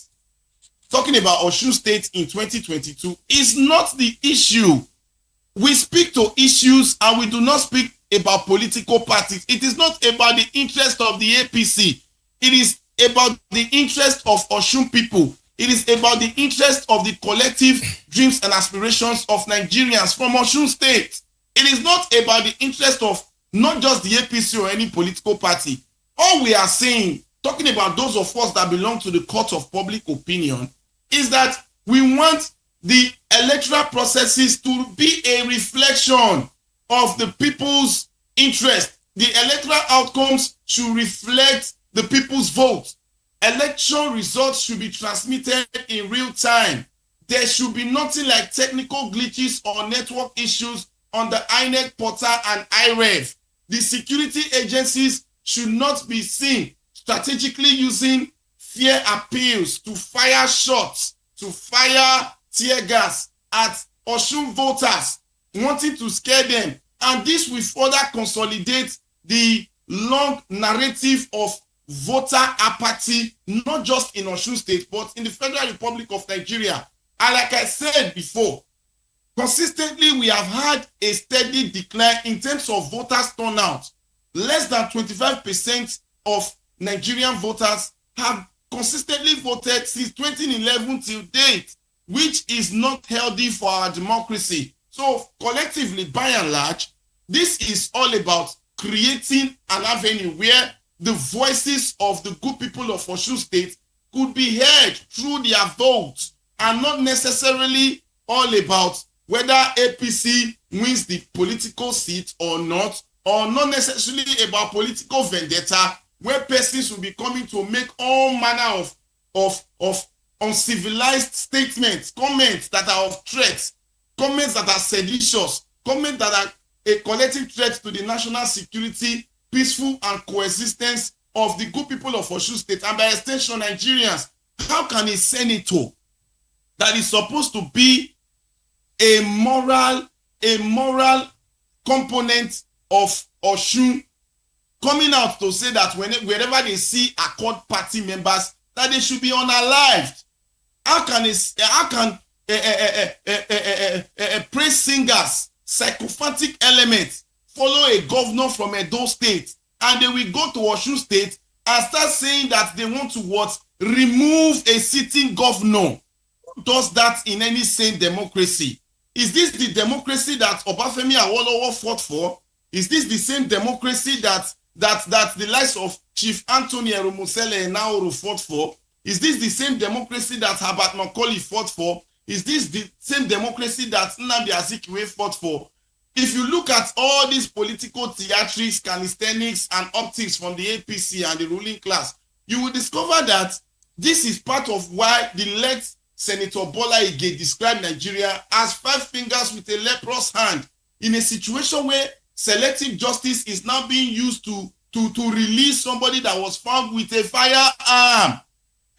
[SPEAKER 11] talking about Osun State in 2022, is not the issue. We speak to issues and we do not speak about political parties. It is not about the interest of the APC. It is about the interest of Osun people. It is about the interest of the collective dreams and aspirations of Nigerians from Osun State. It is not about the interest of not just the APC or any political party. All we are saying, talking about those of us that belong to the court of public opinion, is that we want the electoral processes to be a reflection of the people's interest. The electoral outcomes should reflect the people's vote. Election results should be transmitted in real time. There should be nothing like technical glitches or network issues on the INEC portal and IREV. The security agencies should not be seen strategically using fear appeals to fire shots, to fire tear gas at Osun voters, wanting to scare them. And this will further consolidate the long narrative of voter apathy, not just in Osun State, but in the Federal Republic of Nigeria. And like I said before, consistently we have had a steady decline in terms of voters turnout. Less than 25% of Nigerian voters have consistently voted since 2011 till date, which is not healthy for our democracy. So collectively, by and large, this is all about creating an avenue where the voices of the good people of Osun State could be heard through their votes, and not necessarily all about whether APC wins the political seat or not necessarily about political vendetta, where persons will be coming to make all manner of uncivilized statements, comments that are of threats, comments that are seditious, comments that are a collective threat to the national security, peaceful and coexistence of the good people of Osun State, and by extension Nigerians. How can a senator that is supposed to be a moral component of Osun coming out to say that whenever they see Accord Party members that they should be unalived? How can praise singers, psychopathic elements follow a governor from Edo State, and they will go to Osun State and start saying that they want to remove a sitting governor? Who does that in any sane democracy? Is this the democracy that Obafemi Awolowo fought for? Is this the same democracy that the likes of Chief Anthony Erumusele Enaoru fought for? Is this the same democracy that Herbert Macaulay fought for? Is this the same democracy that Nnamdi Azikiwe fought for? If you look at all these political theatrics, calisthenics, and optics from the APC and the ruling class, you will discover that this is part of why the late Senator Bola Ige described Nigeria as 5 fingers with a leprous hand, in a situation where selective justice is now being used to release somebody that was found with a firearm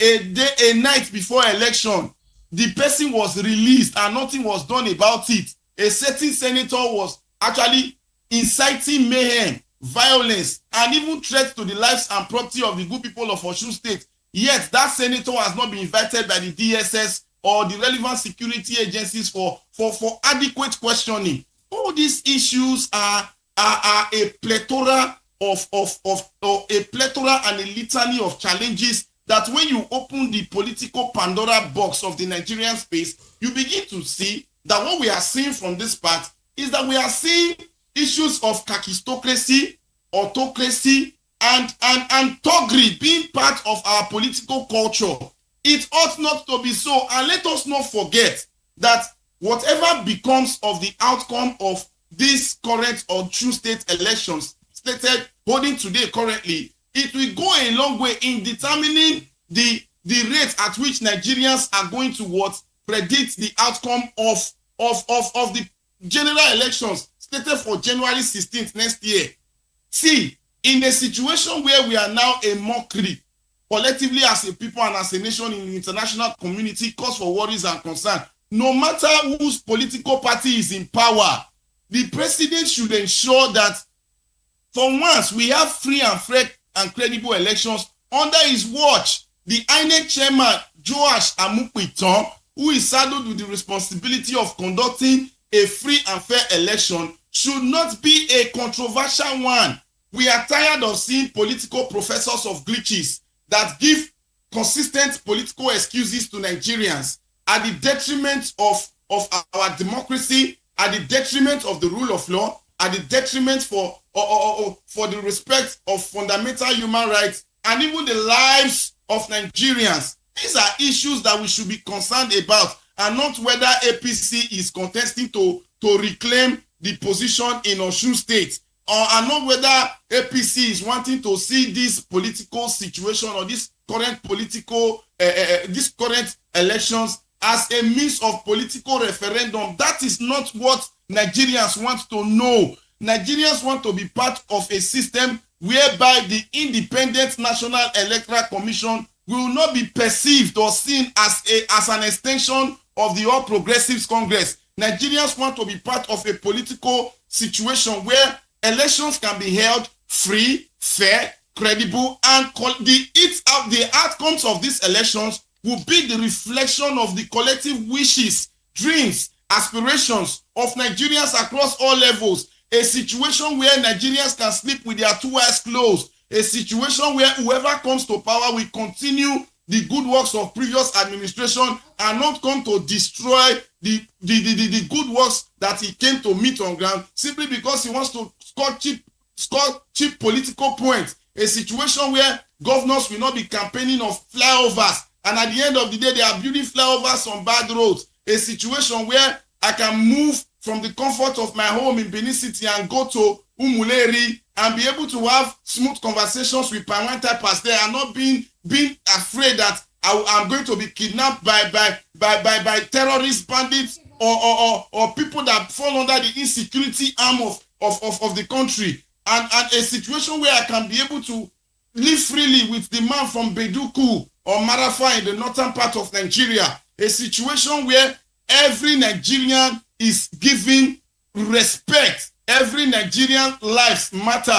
[SPEAKER 11] a night before election. The person was released and nothing was done about it. A certain senator was actually inciting mayhem, violence, and even threats to the lives and property of the good people of Osun State. Yet that senator has not been invited by the DSS or the relevant security agencies for adequate questioning. All these issues are a plethora of a plethora and a litany of challenges that when you open the political Pandora box of the Nigerian space, you begin to see that what we are seeing from this part is that we are seeing issues of kakistocracy, autocracy, and thuggery being part of our political culture. It ought not to be so. And let us not forget that whatever becomes of the outcome of these current or true state elections stated holding today currently, it will go a long way in determining the rate at which Nigerians are going to predict the outcome of the general elections stated for January 16th next year. See, in a situation where we are now a mockery, collectively as a people and as a nation in the international community, cause for worries and concern, no matter whose political party is in power, the president should ensure that for once we have free and fair and credible elections under his watch. The INEC chairman, Joash Amupiton, who is saddled with the responsibility of conducting a free and fair election, should not be a controversial one. We are tired of seeing political professors of glitches that give consistent political excuses to Nigerians at the detriment of our democracy, at the detriment of the rule of law, at the detriment for the respect of fundamental human rights and even the lives of Nigerians. These are issues that we should be concerned about, and not whether APC is contesting to reclaim the position in Osun State, and not whether APC is wanting to see this political situation or this current this current elections as a means of political referendum. That is not what Nigerians want to know. Nigerians want to be part of a system whereby the Independent National Electoral Commission will not be perceived or seen as an extension of the All Progressives Congress. Nigerians want to be part of a political situation where elections can be held free, fair, credible, and the outcomes of these elections will be the reflection of the collective wishes, dreams, aspirations of Nigerians across all levels. A situation where Nigerians can sleep with their two eyes closed. A situation where whoever comes to power will continue the good works of previous administration and not come to destroy the good works that he came to meet on ground simply because he wants to score cheap political points. A situation where governors will not be campaigning of flyovers, and at the end of the day, they are building flyovers on bad roads. A situation where I can move from the comfort of my home in Benin City and go to Umuleri and be able to have smooth conversations with Pawan typers there and not being afraid that I'm going to be kidnapped by terrorist bandits or people that fall under the insecurity arm of the country. And a situation where I can be able to live freely with the man from Beduku or Marafa in the northern part of Nigeria. A situation where every Nigerian is given respect. Every Nigerian lives matter.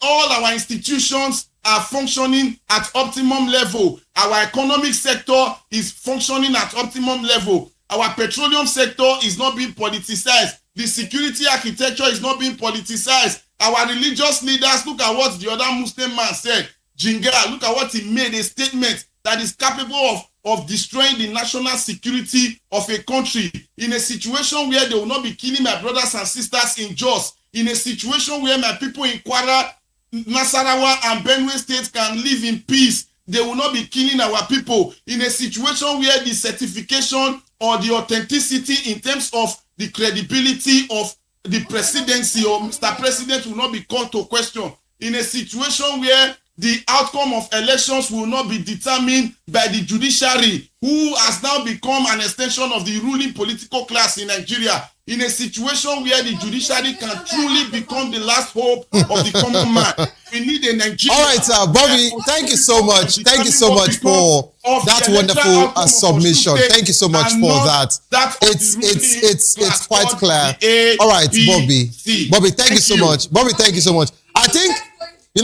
[SPEAKER 11] All our institutions are functioning at optimum level. Our economic sector is functioning at optimum level. Our petroleum sector is not being politicized. The security architecture is not being politicized. Our religious leaders, look at what the other Muslim man said. Jinga, look at what he made, a statement that is capable of destroying the national security of a country. In a situation where they will not be killing my brothers and sisters in Jos. In a situation where my people in Kwara, Nasarawa and Benue states can live in peace. They will not be killing our people. In a situation where the certification or the authenticity in terms of the credibility of the presidency or Mr. President will not be called to question. In a situation where the outcome of elections will not be determined by the judiciary, who has now become an extension of the ruling political class in Nigeria. In a situation where the judiciary can truly become the last hope of the common man. We need a Nigeria.
[SPEAKER 8] All right, Bobby, thank you so much. Thank you so much for that wonderful submission. Thank you so much for that. It's quite clear. All right, Bobby. Bobby, thank you so much. Bobby, thank you so much. I think,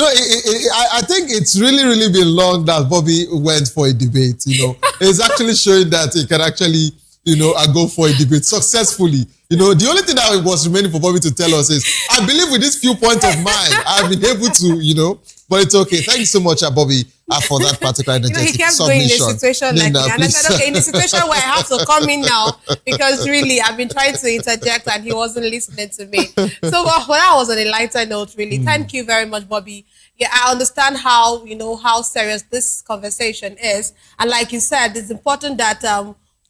[SPEAKER 8] I think it's really been long that Bobby went for a debate. It's actually showing that he can actually, go for a debate successfully. The only thing that was remaining for Bobby to tell us is, I believe with this few points of mine, I've been able to, but it's okay. Thank you so much, Bobby, for that particular energetic
[SPEAKER 4] he kept
[SPEAKER 8] submission.
[SPEAKER 4] going in a situation like that. And I said, okay, in a situation where I have to come in now, because really, I've been trying to interject and he wasn't listening to me. So when I was on a lighter note, really, thank you very much, Bobby. Yeah, I understand how, how serious this conversation is. And like you said, it's important that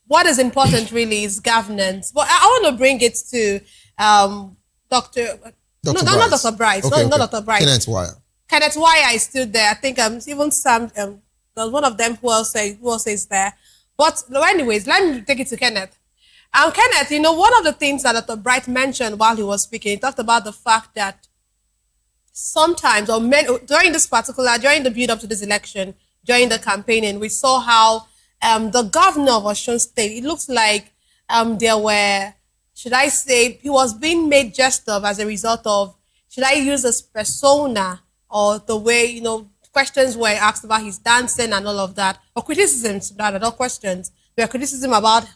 [SPEAKER 4] what is important really is governance. But I want to bring it to Dr.
[SPEAKER 3] Dr.
[SPEAKER 4] No, not Dr. Bright.
[SPEAKER 3] Okay,
[SPEAKER 4] Not Dr. Bright.
[SPEAKER 3] Kenneth Wire.
[SPEAKER 4] Kenneth Wire is still there. I think even Sam, there's one of them who else is there. But anyways, let me take it to Kenneth. Kenneth, one of the things that Dr. Bright mentioned while he was speaking, he talked about the fact that sometimes, or during the build up to this election, during the campaigning, we saw how the governor of Osun State, it looks like there were, should I say, he was being made jest of as a result of, should I use this persona or the way, questions were asked about his dancing and all of that, or criticisms, rather, not questions. There were criticism about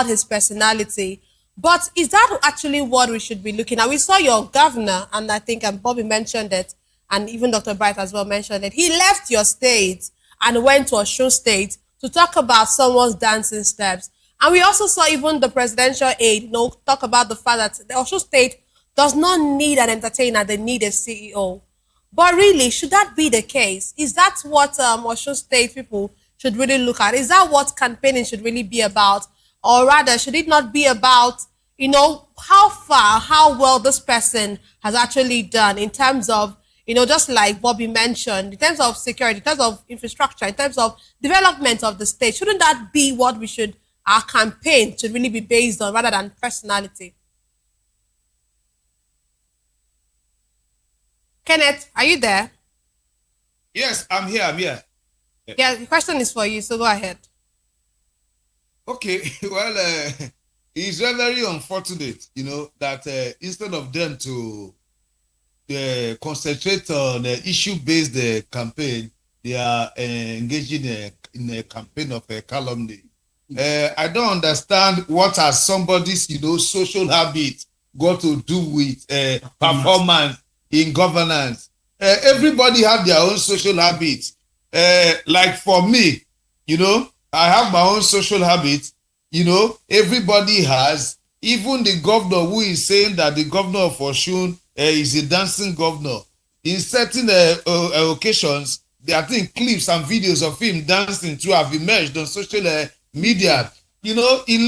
[SPEAKER 4] his personality. But is that actually what we should be looking at? We saw your governor, and I think Bobby mentioned it, and even Dr. Bright as well mentioned it. He left your state and went to Osun State to talk about someone's dancing steps. And we also saw even the presidential aide, talk about the fact that the Osun State does not need an entertainer, they need a CEO. But really, should that be the case? Is that what Osun State people should really look at? Is that what campaigning should really be about? Or rather, should it not be about, how well this person has actually done in terms of, just like Bobby mentioned, in terms of security, in terms of infrastructure, in terms of development of the state? Shouldn't that be what our campaign should really be based on rather than personality? Kenneth, are you there?
[SPEAKER 10] Yes, I'm here.
[SPEAKER 4] Yeah, the question is for you, so go ahead.
[SPEAKER 10] Okay, well, it's very unfortunate, that instead of them to concentrate on issue-based campaign, they are engaging in a campaign of calumny. I don't understand what has somebody's, social habit got to do with performance in governance. Everybody have their own social habits. Like for me, I have my own social habits. Everybody has. Even the governor who is saying that the governor of Osun is a dancing governor. In certain occasions, I think clips and videos of him dancing too have emerged on social media. He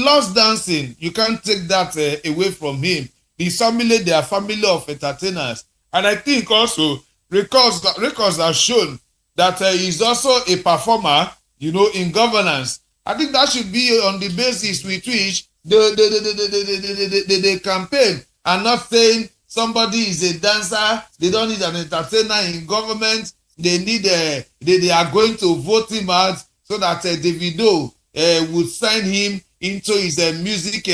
[SPEAKER 10] loves dancing. You can't take that away from him. His family, they are family of entertainers. And I think also records have shown that he's also a performer, in governance. I think that should be on the basis with which the campaign are not saying somebody is a dancer, they don't need an entertainer in government, they are going to vote him out so that Davido would sign him into his music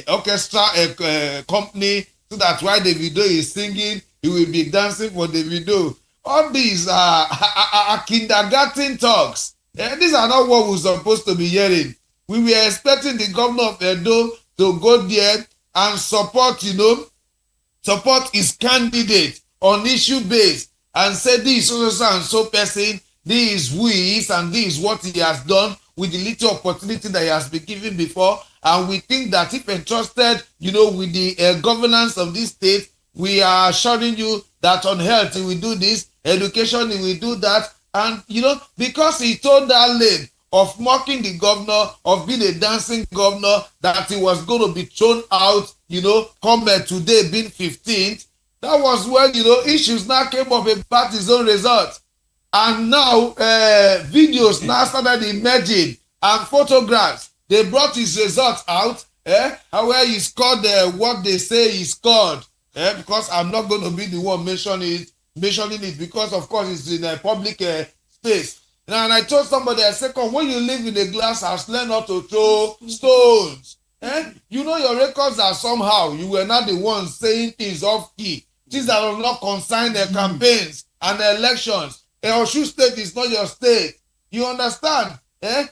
[SPEAKER 10] orchestra company, so that while Davido is singing, he will be dancing for Davido. All these are kindergarten talks. These are not what we're supposed to be hearing. We were expecting the governor of Edo to go there and support his candidate on issue base and say this and so person, this is who he is and this is what he has done with the little opportunity that he has been given before. And we think that if entrusted, with the governance of this state, we are assuring you that on health he will do this, education he will do that. And, because he told that lane of mocking the governor, of being a dancing governor, that he was going to be thrown out, come today being 15th, that was when, issues now came up about his own result. And now, videos now started emerging and photographs. They brought his results out, where he scored what they say he scored. Because I'm not going to be the one mentioning it because, of course, it's in a public space. And I told somebody, I said, come, when you live in a glass house, learn not to throw stones. Your records are somehow, you were not the one saying things off key. Things that are not concerned campaigns and elections. Osun State is not your state. You understand?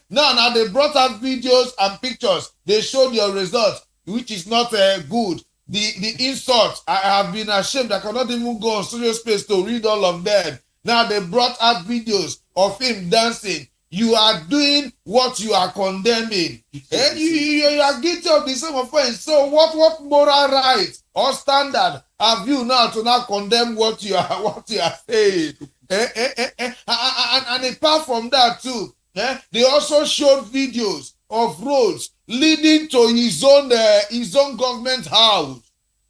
[SPEAKER 10] Now they brought out videos and pictures. They showed your results, which is not good. The insults, I have been ashamed. I cannot even go on studio space to read all of them. Now they brought out videos of him dancing. You are doing what you are condemning. You are guilty of the same offense. So what moral right or standard have you now to now condemn what you are saying? And apart from that too, they also showed videos of roads leading to his own government house.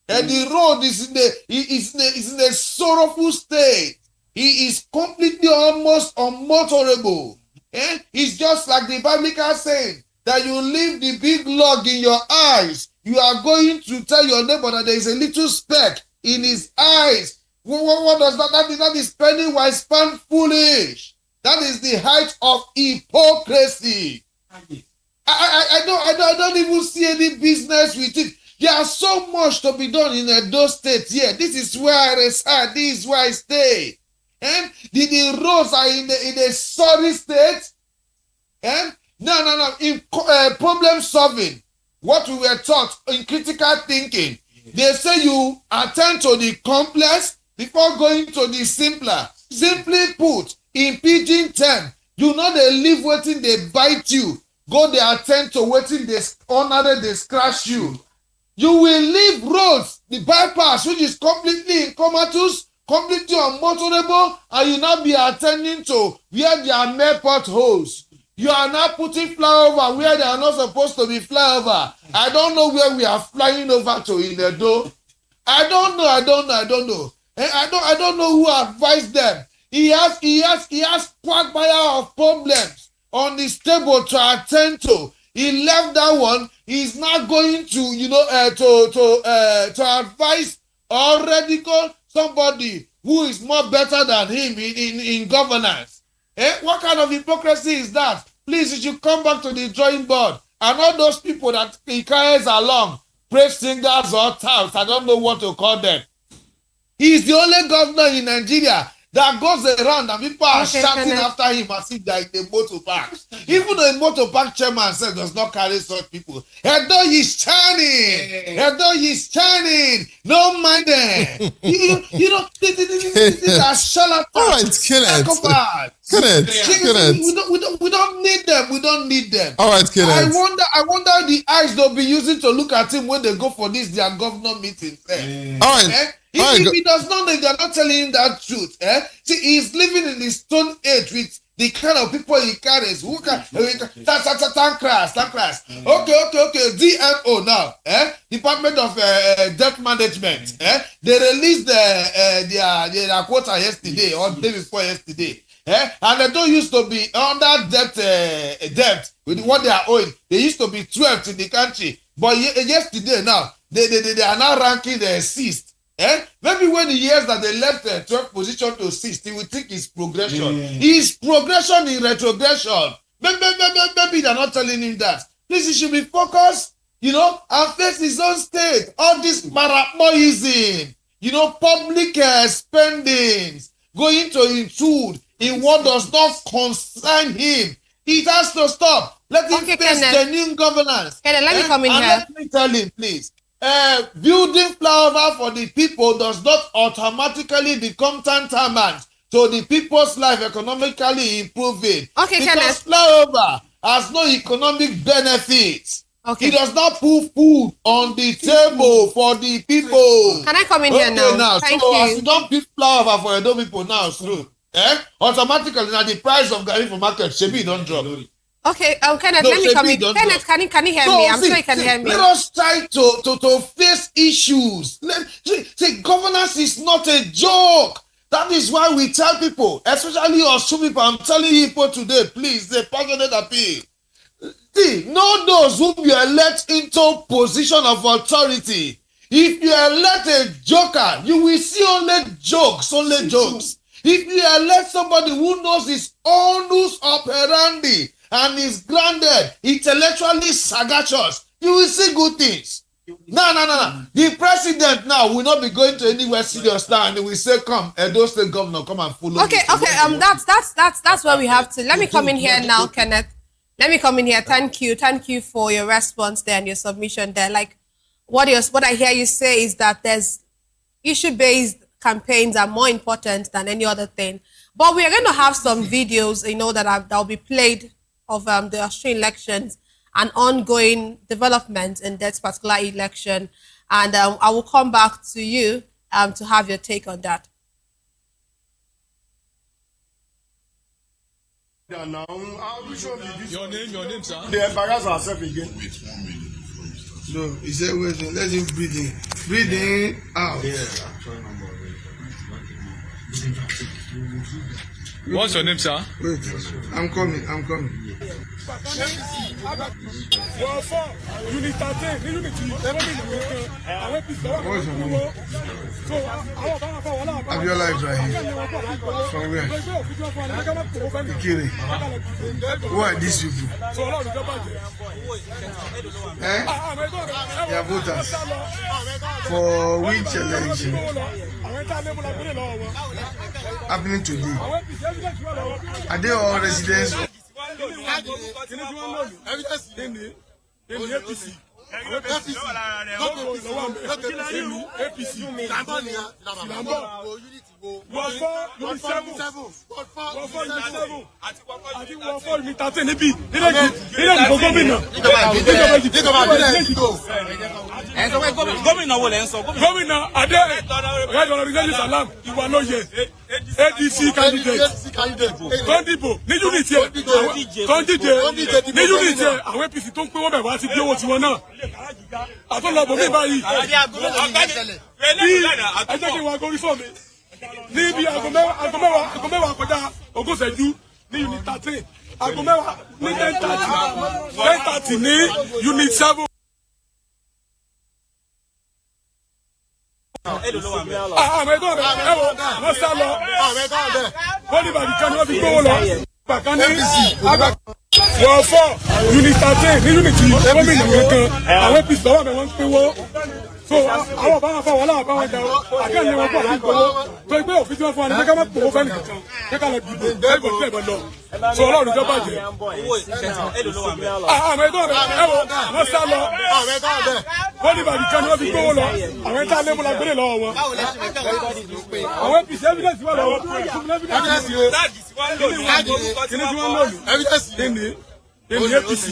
[SPEAKER 10] And the road is in a sorrowful state. He is completely almost unmotorable. It's just like the biblical saying that you leave the big log in your eyes. You are going to tell your neighbor that there is a little speck in his eyes. What does that mean? That is penny-wise pound foolish. That is the height of hypocrisy. I don't even see any business with it. There's so much to be done in Edo State here. This is where I reside. This is where I stay. And the roads are in a sorry state. And no. In problem solving, what we were taught in critical thinking, they say you attend to the complex before going to the simpler. Simply put, in pidgin term, you know they live waiting, they bite you. Go they attend to waiting, they honor, they scratch you. You will leave roads, the bypass, which is completely comatose, completely unmotorable, and you now be attending to where there are mere potholes. You are now putting flyover where they are not supposed to be flyover. I don't know where we are flying over to in Edo. I don't know. I don't know who advised them. He has quagmire of problems on his table to attend to. He left that one. He's not going to to advise or ridicule somebody who is more better than him in governance. What kind of hypocrisy is that? Please, you should come back to the drawing board. And all those people that he carries along, praise singers or touts, I don't know what to call them. He's the only governor in Nigeria that goes around and people are shouting after him as if they're in a motor park. Even though a motor park chairman says does not carry such people. Edo is shining. No mind them. You know, these are charlatans.
[SPEAKER 3] All right, Kenneth.
[SPEAKER 10] We don't need them.
[SPEAKER 3] All right, Kenneth.
[SPEAKER 10] I wonder the eyes they'll be using to look at him when they go for their governor meetings.
[SPEAKER 3] All right.
[SPEAKER 10] If he does not know, they're not telling him that truth. See, he's living in the stone age with the kind of people he carries. Who can class. Okay. DMO now. Department of Debt Management. They released their quota yesterday or the day before yesterday. And they don't used to be under debt with what they are owing. They used to be 12th in the country. But yesterday now, they are now ranking the 6th. Maybe when he hears that they left the 12th position to 6th, he will think it's progression. It's progression in retrogression. Maybe they're not telling him that. Please, he should be focused, and face his own state. All this paranoism, public spendings, going to intrude in what does not concern him. It has to stop. Let him face genuine governance.
[SPEAKER 4] Let me come in here.
[SPEAKER 10] Let me tell him, please. Building flyover for the people does not automatically become tantamount to the people's life economically improving. Because flyover has no economic benefits. It does not put food on the table for the people.
[SPEAKER 4] Can I come in here now? Thank you.
[SPEAKER 10] As you don't build flyover for Edo people now, true. Automatically now the price of garri for market shebi don't drop.
[SPEAKER 4] Okay, Kenneth, let me come in. Kenneth, can you hear me? I'm sure you can hear me.
[SPEAKER 10] Let us try to face issues. See, governance is not a joke. That is why we tell people, especially Osun people, I'm telling people today, please, the passionate appeal. See, know those whom you elect into position of authority. If you elect a joker, you will see only jokes. If you elect somebody who knows his onus operandi, and is grounded, intellectually sagacious, you will see good things. No. The president now will not be going to anywhere serious now, and he will say, "Come, Edo State Governor, come and follow."
[SPEAKER 4] Okay. That's where we have to. Let me come in here now, Kenneth. Let me come in here. Thank you for your response there and your submission there. Like, what I hear you say is that there's issue-based campaigns are more important than any other thing. But we are going to have some videos, that will be played of the Australian elections and ongoing developments in that particular election. And I will come back to you to have your take on that.
[SPEAKER 2] Your name, sir.
[SPEAKER 12] They embarrass ourselves again. No, he said, wait, let him breathe in. Breathe in, out.
[SPEAKER 7] What's your name, sir?
[SPEAKER 12] Wait, I'm coming. Abiola Ibrahim. From where? Ikire. Who are these people? They are voters. For which election? Happening today. Are they all residents?
[SPEAKER 13] Gómìnà wo lẹ ń sọ?
[SPEAKER 2] Gómìnà Adé Ọ̀yájọ́ Salam ìwà lóye ADC candidate tó ń dìbò ní unity tó ń díje ní unity àwọn APC tó ń pín wọ́n bẹ̀ wá sí bí owó tiwọn náà àtúnlọ́bù mi báyìí bí ẹ jẹ́ kí n wá gorí fún mi ní bí aago mẹ́wàá kọjá ogún ìṣẹ́jú ní unit 13 aago mẹ́wàá ní 10:30 ní unit 7. Àwọn ẹgbẹ́ rẹ̀ ẹ̀wọ̀ wọ́n sá lọ. Wọ́n ní bàbíkan ni wọ́n fi gbówó lọ. Bàkan ní àgbà. Wọ́n fọ́ unit 13 ní unit gómìnà kankan. Àwọn APC lọ́wọ́ mi wọ́n ń pínwó. So àwọn bá wọn fọ wọn láwọn bá wọn jà ó. Àkẹ́yìn wọn pọ̀ sí gbowó. So ẹgbẹ́ òfin tí wọ́n fún wa ní kẹ́kẹ́ máa pòwó fẹ́ẹ́ nìkan. Kẹ́kẹ́ lọ dìbò ẹgbẹ́ tí ẹ̀bọ̀ lọ. So ọlọ́run jọ bàjẹ́. Àwọn ẹgbẹ́ rẹ̀ ẹ̀wọ̀ wọ́n sá lọ. Wọ́n ní bàbíkan ni wọ́n fi gbówó lọ. Àwọn ẹ̀ta lé múlá gbélé lọ́wọ́ wọn. Àwọn APC evidence wà lọ́wọ́. Evidence APC. APC.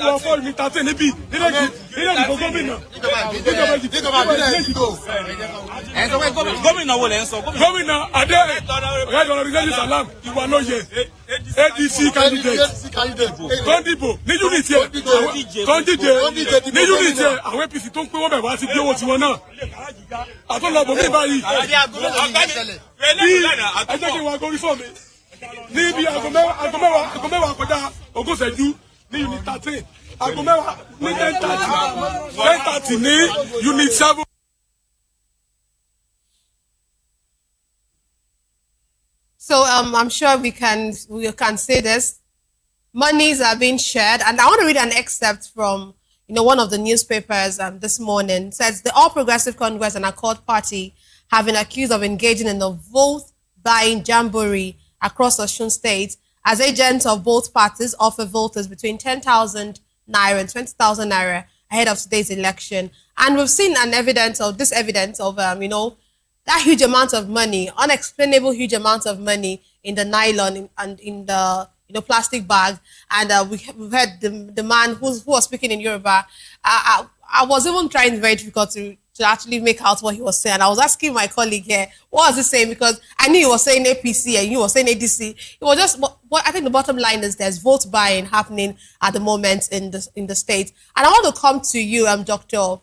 [SPEAKER 2] Wọ́n fọ́ unit 13 níbí nílẹ̀ ìdìbò gómìnà.
[SPEAKER 13] Gómìnà wo lẹ ń sọ?
[SPEAKER 2] Gómìnà Adé Ọ̀yájọ́ Salam ìwà lóye ADC candidate tó ń dìbò ní unity tó ń díje ní unity àwọn APC tó ń pín wọ́n bẹ̀ wá sí bí owó tiwọn náà àtúnlọ́bù mi báyìí bí ẹ jẹ́ kí n wá gorí fún mi ní bí aago mẹ́wàá kọjá ogún ìṣẹ́jú ní unit 13 aago mẹ́wàá ní 10:30 ní unit 7.
[SPEAKER 4] So I'm sure we can say this. Monies are being shared, and I want to read an excerpt from one of the newspapers this morning. It says the All Progressive Congress and Accord Party have been accused of engaging in a vote buying jamboree across Osun State as agents of both parties offer voters between 10,000 naira and 20,000 naira ahead of today's election. And we've seen evidence of that huge amount of money, unexplainable huge amount of money in the nylon and in the plastic bag. And we've heard the man who was speaking in Yoruba. I was even trying very difficult to actually make out what he was saying. I was asking my colleague here, what was he saying? Because I knew he was saying APC and you were saying ADC. It was just, what I think the bottom line is there's vote buying happening at the moment in the state. And I want to come to you, Dr.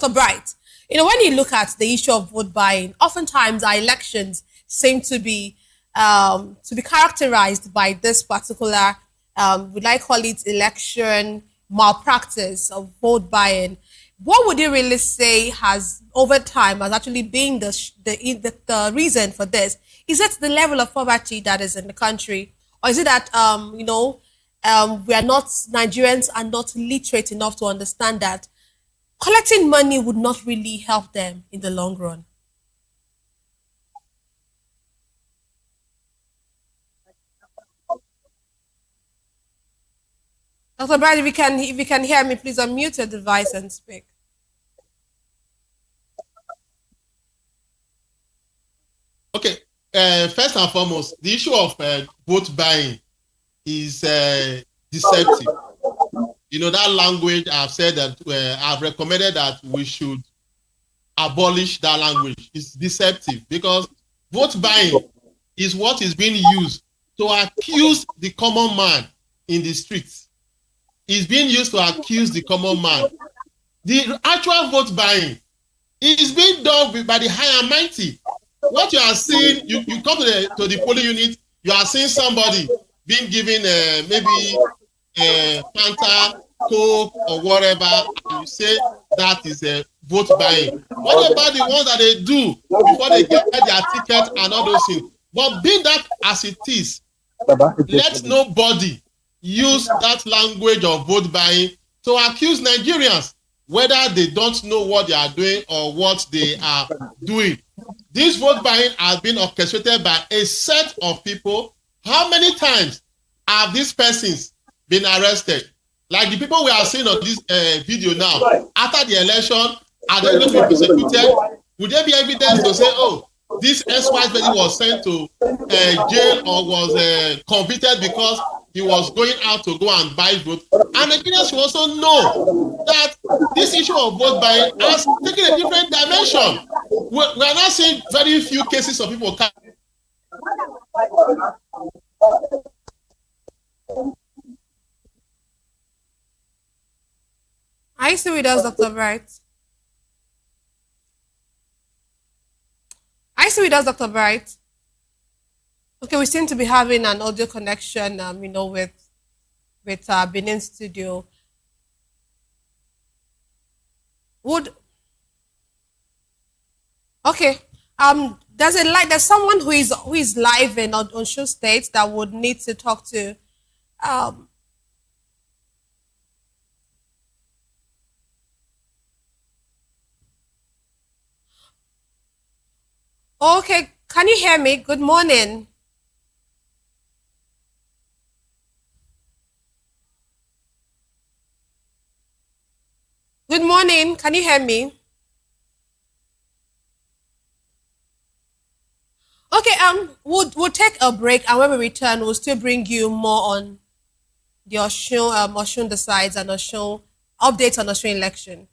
[SPEAKER 4] Bright. When you look at the issue of vote buying, oftentimes our elections seem to be characterized by this particular, would I call it election malpractice of vote buying. What would you really say has, over time, has actually been the reason for this? Is it the level of poverty that is in the country? Or is it that, Nigerians are not literate enough to understand that collecting money would not really help them in the long run? Dr. Brad, if you can hear me, please unmute your device and speak.
[SPEAKER 10] Okay.
[SPEAKER 5] first and foremost, the issue of vote buying is deceptive. You know, that language, I've said that I've recommended that we should abolish that language. It's deceptive because vote buying is what is being used to accuse the common man in the streets. It's being used to accuse the common man. The actual vote buying is being done by the high and mighty. What you are seeing, you come to the polling unit, you are seeing somebody being given maybe Fanta, Coke, or whatever. You say that is a vote buying. What about the ones that they do before they get their ticket and all those things? But being that as it is, let nobody use that language of vote buying to accuse Nigerians, whether they don't know what they are doing or what they are doing. This vote buying has been orchestrated by a set of people. How many times have these persons been arrested? Like the people we are seeing on this video now, after the election, are they going to be prosecuted? Would there be evidence to say, oh, this XY person was sent to jail or was convicted because he was going out to go and buy vote? And Nigerians should also know that this issue of vote buying has taken a different dimension. We are not seeing very few cases of people.
[SPEAKER 4] Are you still with us, Dr. Bright? Are you still with us, Dr. Bright? Okay, we seem to be having an audio connection, you know, with Benin studio. There's someone who is live in Osun State that would need to talk to. Okay, can you hear me? Good morning. Good morning. Can you hear me? Okay, we'll take a break, and when we return, we'll still bring you more on the Osun decides and Osun updates on Osun election.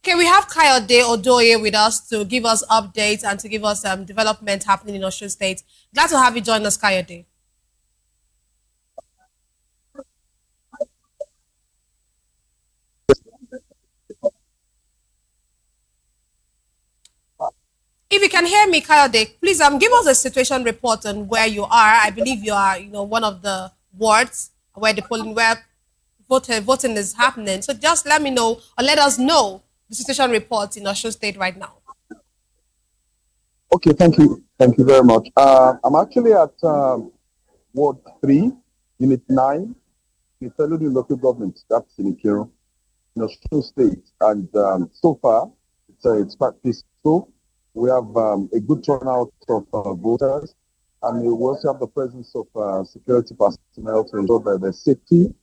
[SPEAKER 4] Okay, we have Kayode Odoye with us to give us updates and to give us development happening in Osun State. Glad to have you join us, Kayode. If you can hear me, Kayode, please give us a situation report on where you are. I believe you are, one of the wards where the polling, where voting is happening. So just let me know or let us know the situation report in Osun State right now.
[SPEAKER 13] Okay, thank you. Thank you very much. I'm actually at Ward 3, Unit 9, the Feludi local government. That's in Ikero, in Osun State. And so far, it's quite peaceful. We have a good turnout of voters, and we also have the presence of security personnel to ensure that there's safety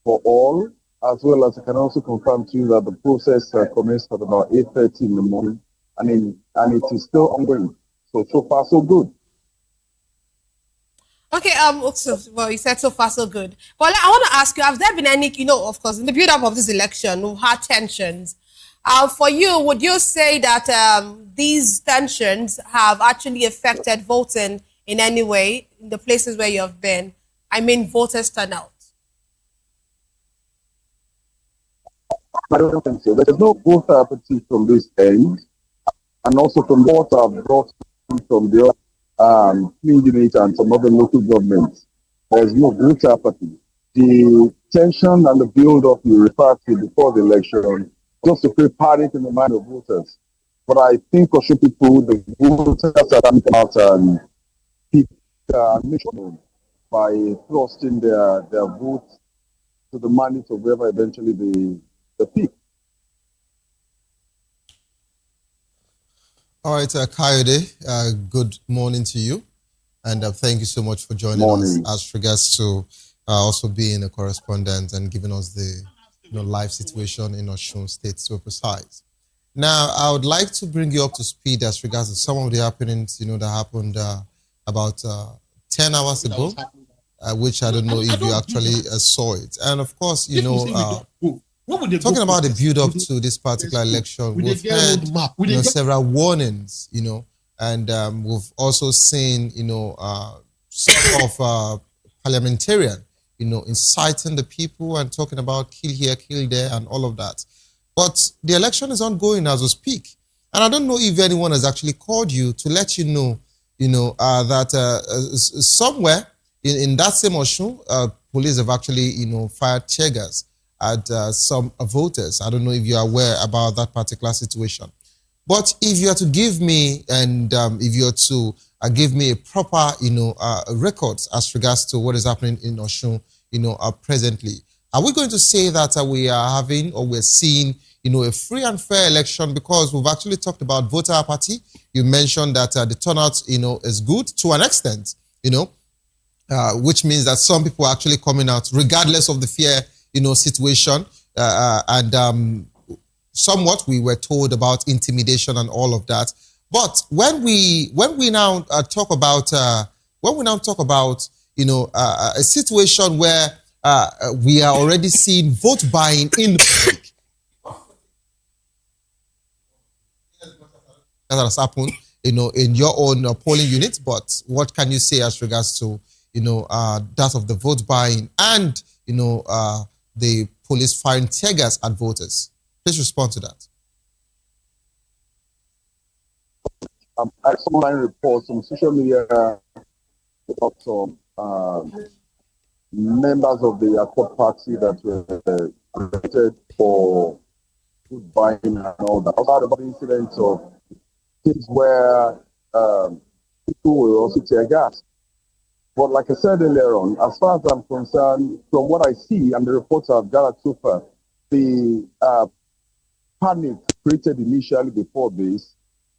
[SPEAKER 13] for all, as well as I can also confirm to you that the process commenced at about 8:30 in the morning, and it is still ongoing. So far, so good.
[SPEAKER 4] Okay, so, well, you said so far so good. But I want to ask you, have there been any, of course, in the build-up of this election, we've had tensions. For you, would you say that these tensions have actually affected voting in any way in the places where you have been? I mean, voters turnout.
[SPEAKER 13] I don't think so. There's no voter apathy from this end, and also from what I've brought from the unit and some other local governments. There's no voter apathy. The tension and the build-up you referred to before the election just to create panic in the mind of voters. But I think Osun people, the voters are coming out and keep nation by thrusting their vote to the mandate of wherever eventually they pick.
[SPEAKER 3] All right, Kayode, good morning to you. And thank you so much for joining us as regards to also being a correspondent and giving us the live situation in Osun State, to be precise. Now, I would like to bring you up to speed as regards to some of the happenings, that happened about 10 hours ago, which I don't know if you actually saw it. And of course, talking about the build-up to this particular election, we've heard several warnings, and we've also seen, some of parliamentarian, inciting the people and talking about kill here, kill there, and all of that. But the election is ongoing as we speak. And I don't know if anyone has actually called you to let you know, that somewhere in that same Osun, police have actually, fired tear gas at some voters. I don't know if you're aware about that particular situation. But if you are to give me, and if you are to give me a proper, records as regards to what is happening in Osun, presently, are we going to say that we are having, or we're seeing, a free and fair election? Because we've actually talked about voter apathy. You mentioned that the turnout, is good to an extent, which means that some people are actually coming out regardless of the fear, situation, and somewhat we were told about intimidation and all of that. But when we now talk about a situation where we are already seeing vote buying in the public, that has happened, in your own polling unit. But what can you say as regards to that of the vote buying and the police firing tear gas at voters? Please respond to that.
[SPEAKER 13] I saw online reports on social media about some members of the Accord Party that were arrested for food buying and all that. I heard about incidents of things where people were also tear gas. But like I said earlier on, as far as I'm concerned, from what I see and the reports I've gathered so far, the panic created initially before this,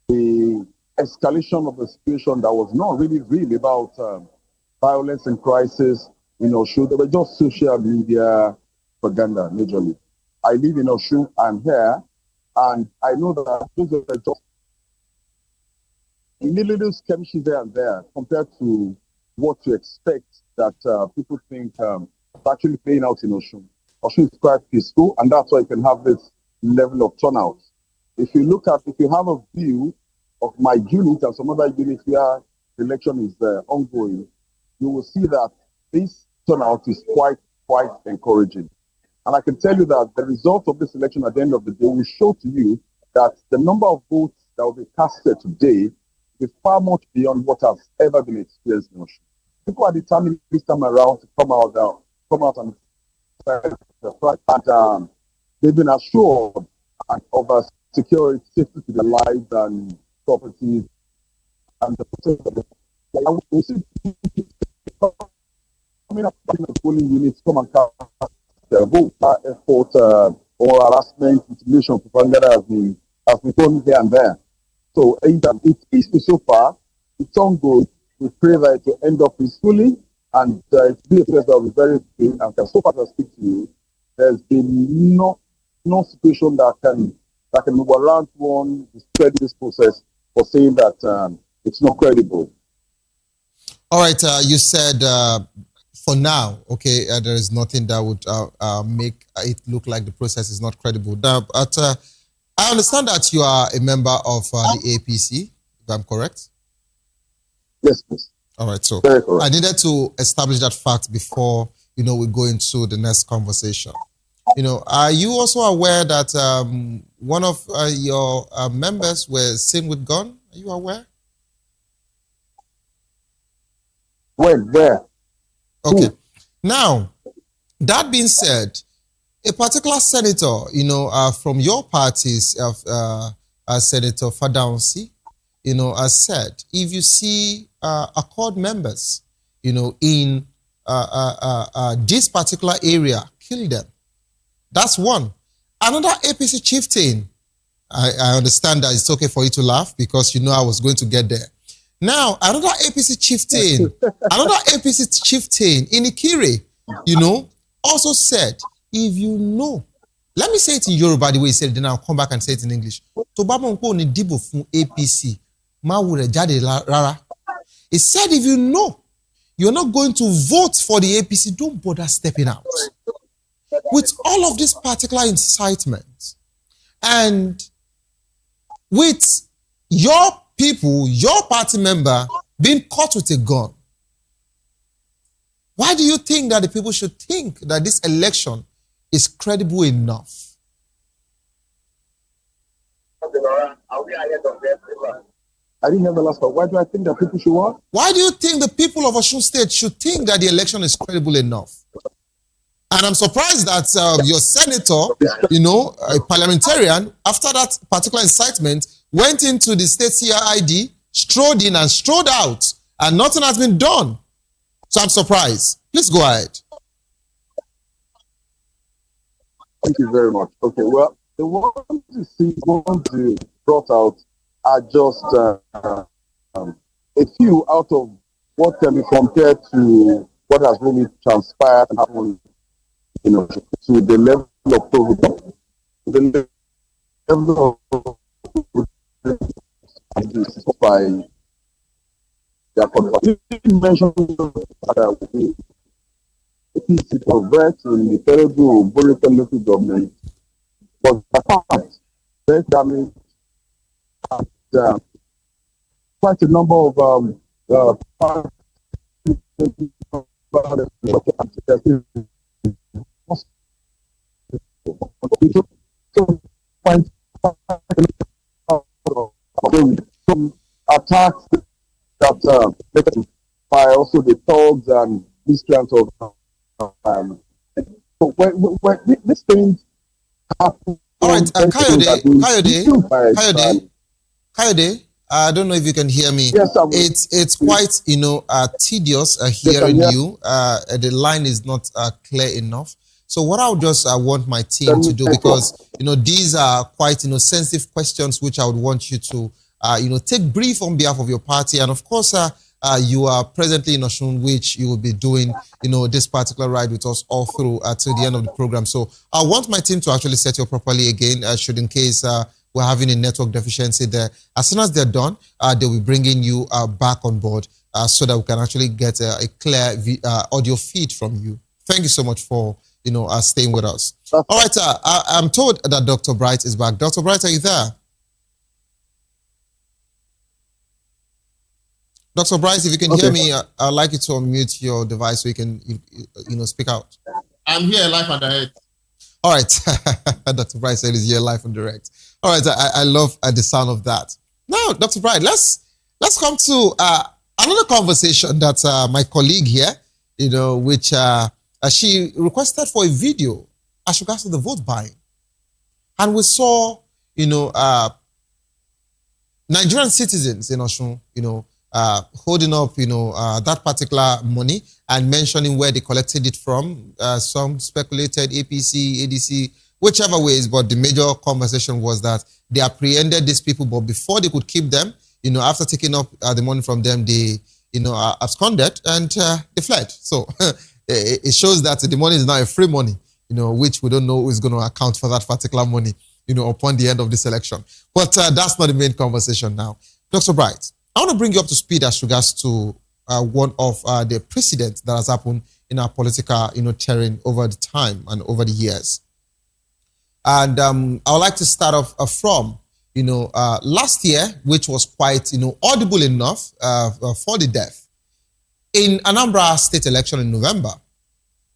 [SPEAKER 13] the escalation of the situation that was not really about violence and crisis, they were just social media propaganda, majorly. I live in Osun, I'm here, and I know that those are just little skirmishes there and there compared to what to expect that people think is actually playing out in Osun. Osun is quite peaceful, and that's why you can have this level of turnout. If you have a view of my unit and some other units where the election is ongoing, you will see that this turnout is quite encouraging. And I can tell you that the result of this election at the end of the day will show to you that the number of votes that will be casted today is far much beyond what has ever been experienced in Osun. People are determined this time around to come out and and they've been assured of security, safety to their lives and properties, and the protection of the we see coming up in the polling units come and cast their vote. Effort or harassment, intimidation, propaganda has been done here and there. So it's peaceful so far. It's ongoing. We pray that it will end up peacefully, and it's been a place that will be very good. And so far as I speak to you, there's been no situation that can warrant one discredit this process for saying that it's not credible.
[SPEAKER 3] All right, you said for now, okay, there is nothing that would make it look like the process is not credible. Now, but I understand that you are a member of the APC, if I'm correct?
[SPEAKER 13] Yes, please.
[SPEAKER 3] All right, so
[SPEAKER 13] Very correct.
[SPEAKER 3] I needed to establish that fact before, we go into the next conversation. Are you also aware that one of your members were seen with gun? Are you aware?
[SPEAKER 13] When? Where?
[SPEAKER 3] Okay. Now, that being said, a particular senator, from your parties, Senator Fadaunsi, has said, if you see Accord members, in this particular area, kill them. That's one. Another APC chieftain, I understand that it's okay for you to laugh because I was going to get there. Now, another APC chieftain in Ikire, also said, if you know, let me say it in Yoruba the way he said it, then I'll come back and say it in English. APC, he said, if you know you're not going to vote for the APC, don't bother stepping out. With all of this particular incitement, and with your people, your party member being caught with a gun, why do you think that the people should think that this election is credible enough?
[SPEAKER 13] I didn't hear the last part. Why do I think that people should what?
[SPEAKER 3] Why do you think the people of Osun State should think that the election is credible enough? And I'm surprised that your senator, a parliamentarian, after that particular incitement, went into the state CID, strode in and strode out, and nothing has been done. So I'm surprised. Please go ahead.
[SPEAKER 13] Thank you very much. Okay, well, the ones you brought out are just a few out of what can be compared to what has really transpired and happened, to the level of program, the level of by their contribution. You mentioned that APC progress in the Telugu Borican local government was apart. Very damaged and quite a number of some attacks that by also the thugs and these kinds of so when these things happen.
[SPEAKER 3] All right, Kayode, I don't know if you can hear me.
[SPEAKER 13] Yes,
[SPEAKER 3] it's quite tedious hearing you. The line is not clear enough. So what I would just want my team to do, because these are quite sensitive questions which I would want you to take brief on behalf of your party, and of course you are presently in Osun, which you will be doing this particular ride with us all through till the end of the program. So I want my team to actually set you up properly again, should in case we're having a network deficiency there. As soon as they're done, they will be bringing you back on board so that we can actually get a clear audio feed from you. Thank you so much for staying with us. All right, I'm told that Dr. Bright is back. Dr. Bright, are you there? Dr. Bright, if you can hear me, I'd like you to unmute your device so you can speak out.
[SPEAKER 5] I'm here live and direct.
[SPEAKER 3] All right. Dr. Bright said he's here live and direct. All right, I love the sound of that. Now, Dr. Bright, let's come to another conversation that my colleague here, which she requested for a video as regards to the vote buying. And we saw, Nigerian citizens in Osun, holding up, that particular money and mentioning where they collected it from. Some speculated APC, ADC, whichever ways, but the major conversation was that they apprehended these people, but before they could keep them, after taking up the money from them, they, absconded and they fled. So it shows that the money is now a free money, which we don't know who is going to account for that particular money, upon the end of this election. But that's not the main conversation now. Dr. Bright, I want to bring you up to speed as regards to
[SPEAKER 8] one of the precedents that has happened in our political, terrain over the time and over the years. And I would like to start off from, last year, which was quite, audible enough for the deaf. In Anambra state election in November,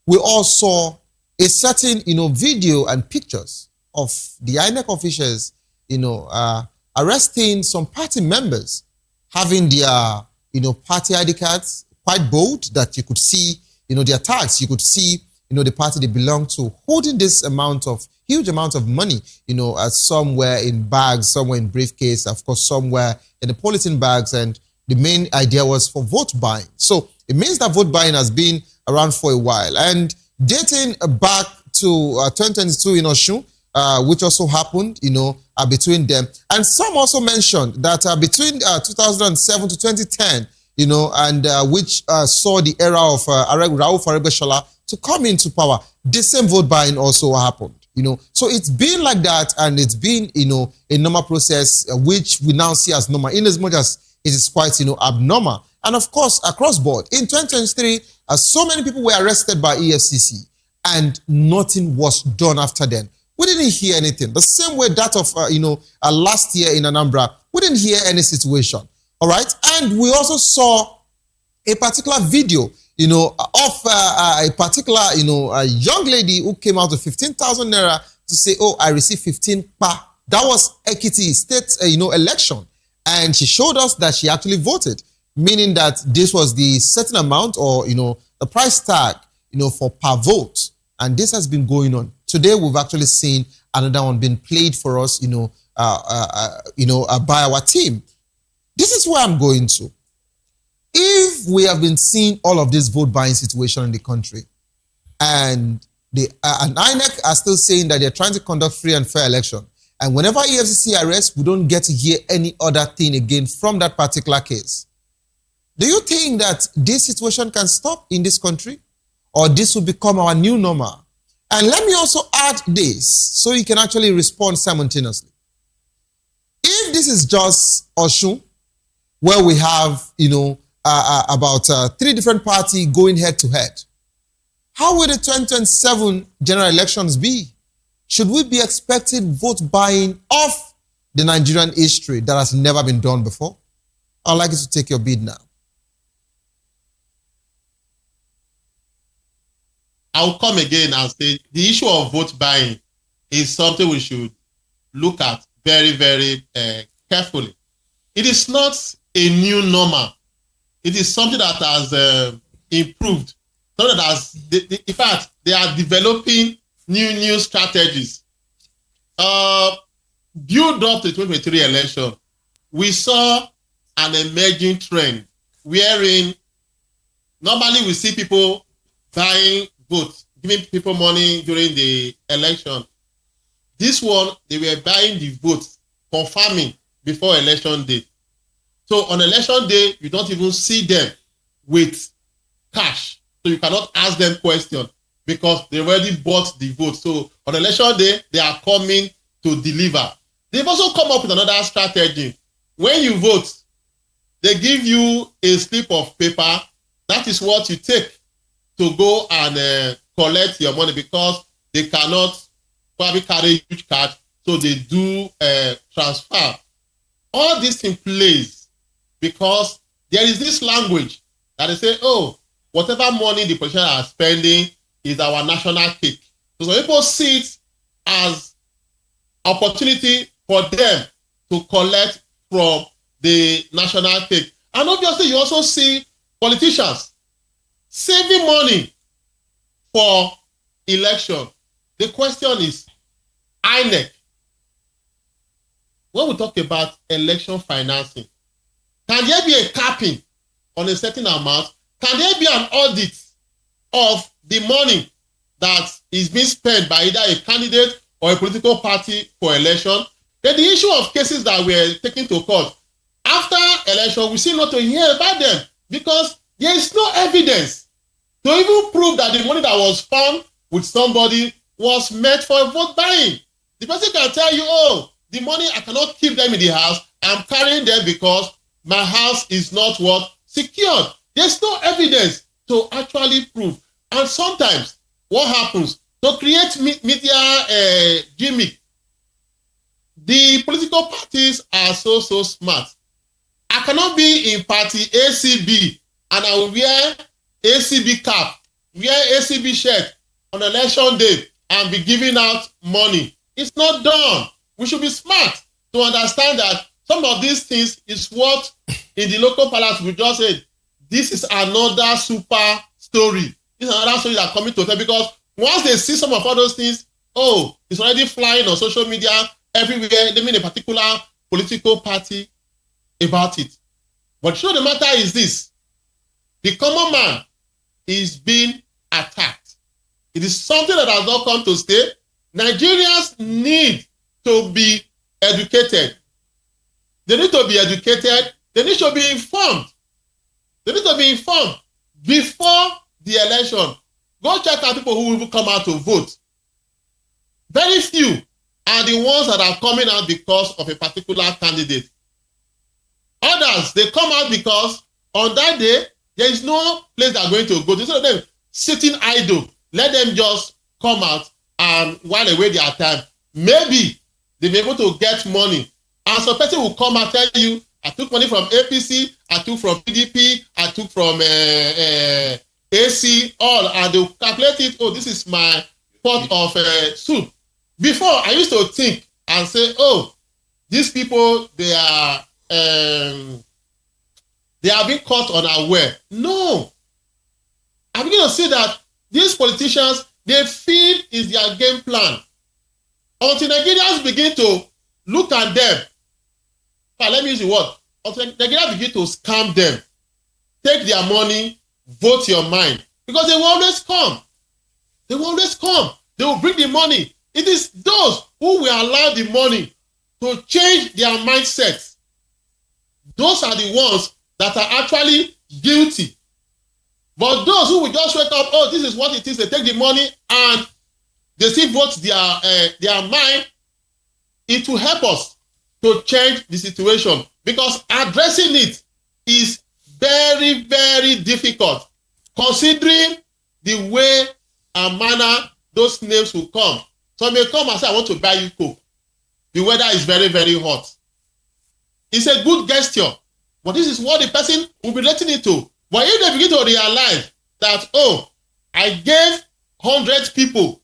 [SPEAKER 8] we all saw a certain, video and pictures of the INEC officials, arresting some party members, having their, party ID cards quite bold that you could see, their tags. You could see, the party they belong to, holding this huge amount of money, somewhere in bags, somewhere in briefcase, of course, somewhere in the polythene bags. And the main idea was for vote buying. So it means that vote buying has been around for a while. And dating back to 2022 in Osun, which also happened, between them. And some also mentioned that between 2007 to 2010, and which saw the era of Rauf Aregbesola to come into power, the same vote buying also happened. So it's been like that, and it's been, a normal process, which we now see as normal, in as much as it is quite, abnormal. And of course, across board, in 2023, so many people were arrested by EFCC, and nothing was done after then. We didn't hear anything. The same way that of, last year in Anambra, we didn't hear any situation. All right. And we also saw a particular video, of a particular, a young lady who came out with 15,000 naira to say, oh, I received 15 pa. That was Ekiti State, election. And she showed us that she actually voted, meaning that this was the certain amount or, the price tag, for per vote. And this has been going on. Today, we've actually seen another one being played for us, by our team. This is where I'm going to. If we have been seeing all of this vote buying situation in the country, and and INEC are still saying that they're trying to conduct free and fair election, and whenever EFCC arrests, we don't get to hear any other thing again from that particular case. Do you think that this situation can stop in this country, or this will become our new normal? And let me also add this, so you can actually respond simultaneously. If this is just Osun, where we have, about 3 different parties going head to head, how will the 2027 general elections be? Should we be expecting vote buying of the Nigerian history that has never been done before? I'd like you to take your bid now.
[SPEAKER 5] I'll come again and say the issue of vote buying is something we should look at very, very carefully. It is not a new normal. It is something that has improved. Something that has, in fact, they are developing new strategies. Build up to the 2023 election, we saw an emerging trend wherein normally we see people buying votes, giving people money during the election. This one, they were buying the votes, confirming before election day. So on election day, you don't even see them with cash. So you cannot ask them questions because they already bought the vote. So on election day, they are coming to deliver. They've also come up with another strategy. When you vote, they give you a slip of paper. That is what you take to go and collect your money because they cannot probably carry a huge card. So they do transfer. All this in place because there is this language that they say, oh, whatever money the politicians are spending is our national cake. So some people see it as opportunity for them to collect from the national cake. And obviously, you also see politicians saving money for election. The question is, INEC, when we talk about election financing, can there be a capping on a certain amount? Can there be an audit of the money that is being spent by either a candidate or a political party for election? Then the issue of cases that were taken to court, after election, we seem not to hear about them because there is no evidence to even prove that the money that was found with somebody was meant for vote buying. The person can tell you, oh, the money, I cannot keep them in the house. I'm carrying them because my house is not what secured. There's no evidence to actually prove. And sometimes what happens to create media gimmick, the political parties are so smart. I cannot be in party ACB and I will wear ACB cap, wear ACB shirt on election day and be giving out money. It's not done. We should be smart to understand that some of these things is what in the local palace we just said, this is another super story. This is another story that coming to tell, because once they see some of all those things, oh, it's already flying on social media everywhere. They mean a particular political party about it. But the matter is this: the common man is being attacked. It is something that has not come to stay. Nigerians need to be educated. They need to be educated. They need to be informed. They need to be informed before the election. Go check out people who will come out to vote. Very few are the ones that are coming out because of a particular candidate. Others, they come out because on that day, there is no place they are going to go. Instead of them sitting idle, let them just come out and while away their time. Maybe they'll be able to get money. And some person will come and tell you, I took money from APC, I took from PDP, I took from AC, all, and they'll calculate it, oh, this is my pot of soup. Before, I used to think and say, oh, these people, they are being caught unaware. No. I'm going to say that these politicians, they feel is their game plan. Until Nigerians begin to look at them, let me use the word, until Nigerians begin to scam them, take their money, vote your mind. Because they will always come. They will always come. They will bring the money. It is those who will allow the money to change their mindsets. Those are the ones that are actually guilty. But those who will just wake up, oh, this is what it is, they take the money and they still vote their mind, it will help us to change the situation, because addressing it is very, very difficult, considering the way and manner those names will come. So may come and say, I want to buy you Coke. The weather is very, very hot. It's a good gesture, but this is what the person will be letting it to. But if they begin to realize that, oh, I gave 100 people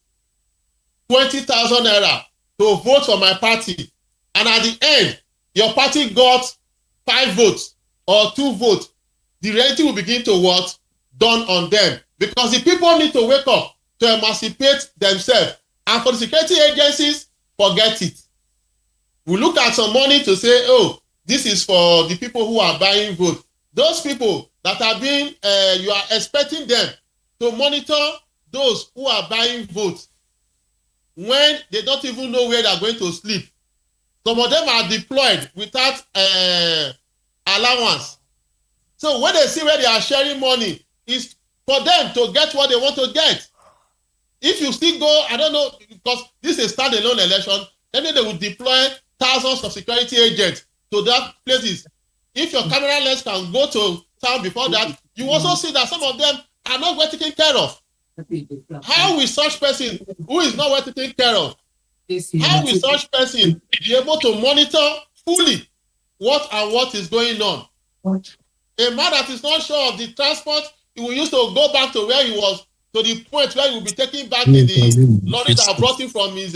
[SPEAKER 5] 20,000 naira to vote for my party, and at the end, your party got 5 votes or 2 votes, the reality will begin to what? Dawn on them. Because the people need to wake up to emancipate themselves. And for the security agencies, forget it. We look at some money to say, oh, this is for the people who are buying votes. Those people that are being, you are expecting them to monitor those who are buying votes when they don't even know where they are going to sleep. Some of them are deployed without allowance. So when they see where they are sharing money, it's for them to get what they want to get. If you still go, I don't know, because this is a standalone election, then they will deploy thousands of security agents to that places. If your camera lens can go to town before that, you also see that some of them are not well taken care of. How will such person who is not well taken care of, how will such person be able to monitor fully what is going on? A man that is not sure of the transport, he will use to go back to where he was, to the point where he will be taken back in the lorry that brought him from his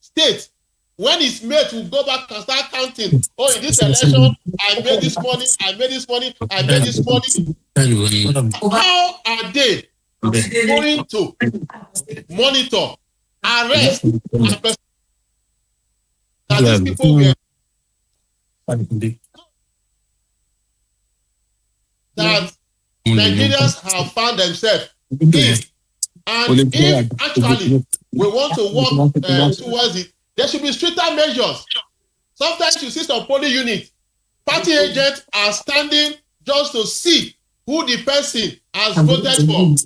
[SPEAKER 5] state. When his mate will go back and start counting, oh, in this election, I made this money, I made this money, I made this money. How are they going to monitor, arrest, and that these people were that Nigerians have found themselves in? And if actually we want to work towards it, there should be stricter measures. Sometimes you see some polling units, party agents are standing just to see who the person has voted for.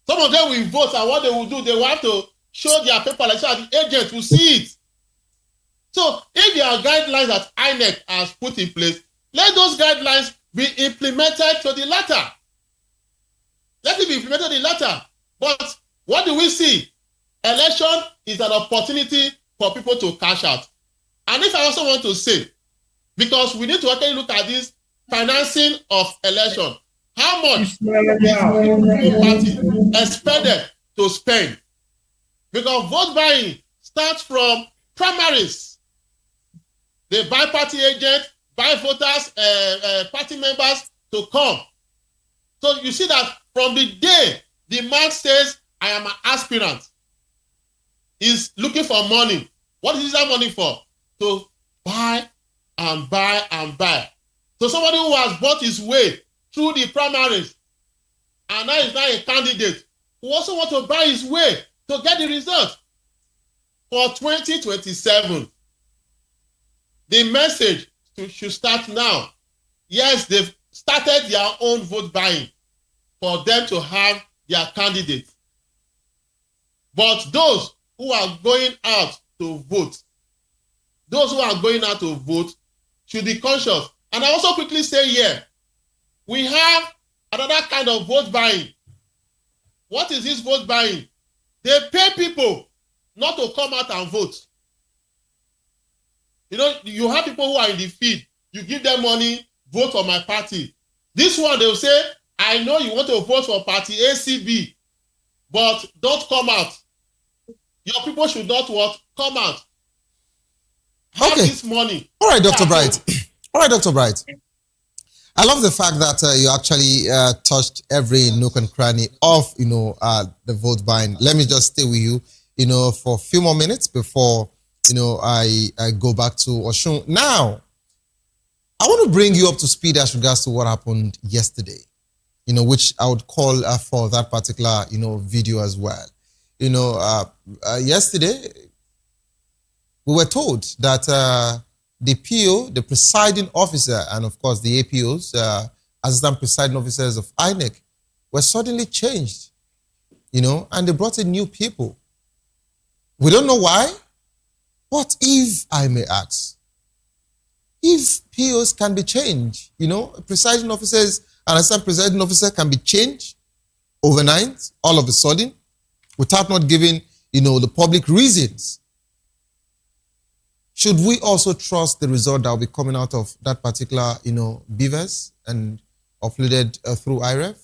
[SPEAKER 5] Some of them will vote, and what they will do, they will have to show their paper like so that the agent will see it. So if there are guidelines that INEC has put in place, let those guidelines be implemented to the latter. Let it be implemented in latter. But what do we see? Election is an opportunity for people to cash out. And if I also want to say, because we need to actually look at this financing of election, how much is the party expected to spend? Because vote buying starts from primaries. They buy party agents, buy voters, party members to come. So you see that from the day the man says, I am an aspirant, he's looking for money. What is that money for? To buy and buy and buy. So somebody who has bought his way through the primaries and now is now a candidate who also want to buy his way to get the result. For 2027, the message should start now. Yes, they've started their own vote buying for them to have their candidate. But those who are going out to vote, should be conscious. And I also quickly say here, we have another kind of vote buying. What is this vote buying? They pay people not to come out and vote. You know, you have people who are in the field. You give them money, vote for my party. This one, they will say, I know you want to vote for party ACB, but don't come out. Your people should not come out. Have this money.
[SPEAKER 3] All right, Dr. Bright. All right, Dr. Bright. I love the fact that you actually touched every nook and cranny of, the vote buying. Let me just stay with you, for a few more minutes before, I go back to Osun. Now, I want to bring you up to speed as regards to what happened yesterday, which I would call for that particular, video as well. Yesterday, we were told that the PO, the presiding officer, and of course the APOs, assistant presiding officers of INEC, were suddenly changed, and they brought in new people. We don't know why, but if I may ask, if POs can be changed, presiding officers and assistant presiding officer can be changed overnight, all of a sudden, without not giving, the public reasons. Should we also trust the result that will be coming out of that particular, beavers and uploaded through IREF?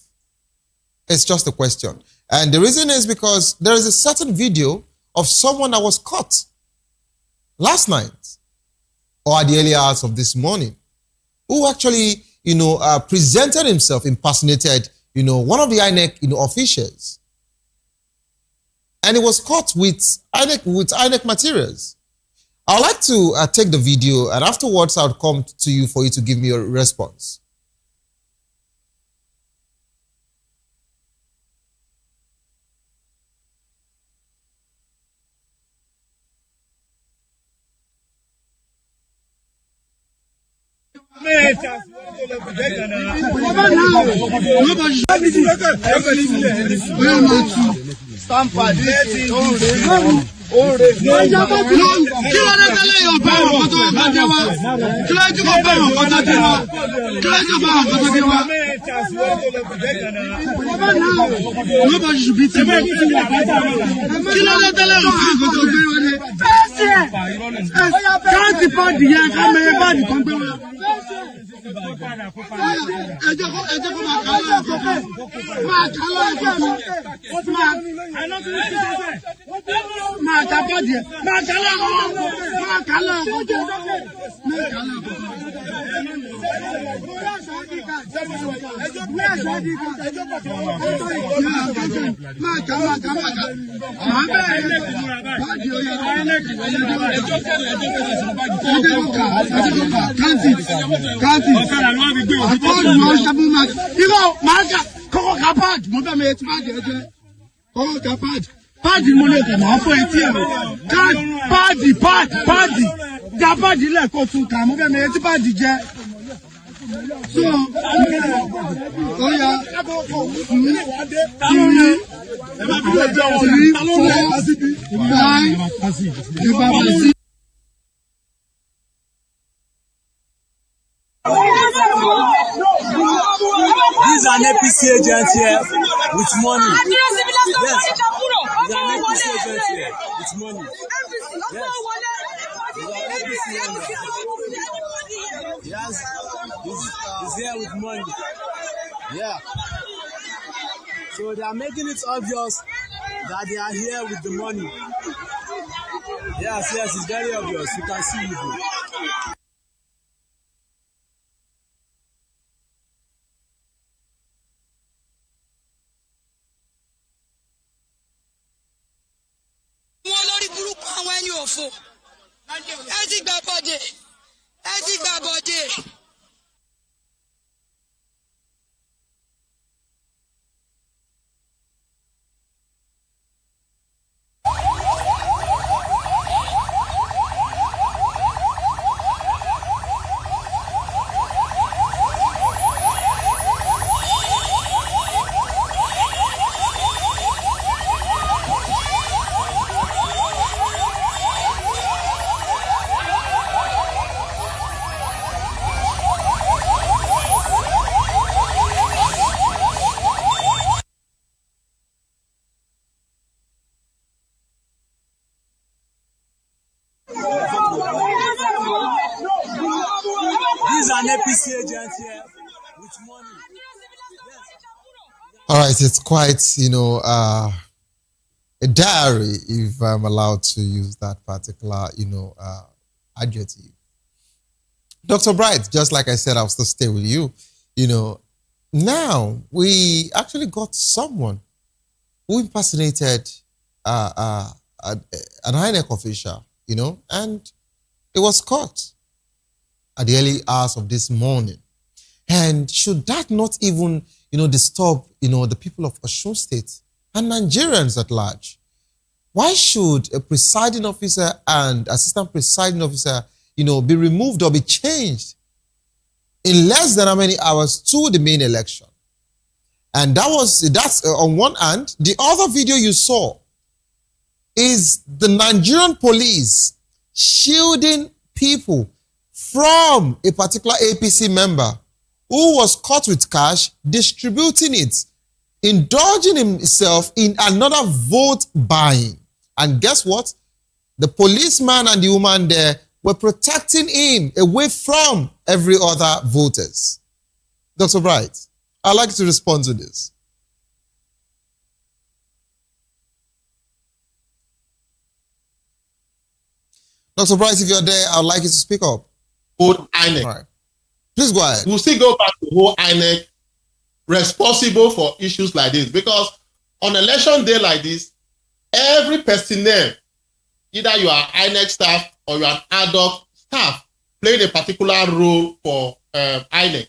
[SPEAKER 3] It's just a question. And the reason is because there is a certain video of someone that was caught last night or at the early hours of this morning who actually, presented himself, impersonated, one of the INEC, officials. And he was caught with INEC materials. I'd like to take the video, and afterwards I'll come to you for you to give me a response.
[SPEAKER 14] Padi money kan ma fo eti e padi ja padi le ko tun ka mo be me eti padi je so oya
[SPEAKER 15] This is an APC agent here
[SPEAKER 14] with money. Yes. With money. Yes. He's here with money. Yeah. So they are making it obvious that they are here with the money. Yes, it's very obvious. You can see it.
[SPEAKER 3] All right, it's quite, a diary, if I'm allowed to use that particular, adjective. Dr. Bright, just like I said, I'll still stay with you. Now we actually got someone who impersonated an INEC official, and it was caught at the early hours of this morning. And should that not even, disturb, the people of Osun State and Nigerians at large? Why should a presiding officer and assistant presiding officer, be removed or be changed in less than how many hours to the main election? And that's on one hand. The other video you saw is the Nigerian police shielding people from a particular APC member who was caught with cash, distributing it, indulging himself in another vote buying. And guess what? The policeman and the woman there were protecting him away from every other voters. Dr. Bright, I'd like to respond to this. Dr. Bright, if you're there, I'd like you to speak up.
[SPEAKER 5] Whole INEC.
[SPEAKER 3] All right. Please go ahead.
[SPEAKER 5] We'll still go back to whole INEC responsible for issues like this, because on election day like this, every personnel, either you are INEC staff or you are ad hoc staff, playing a particular role for INEC.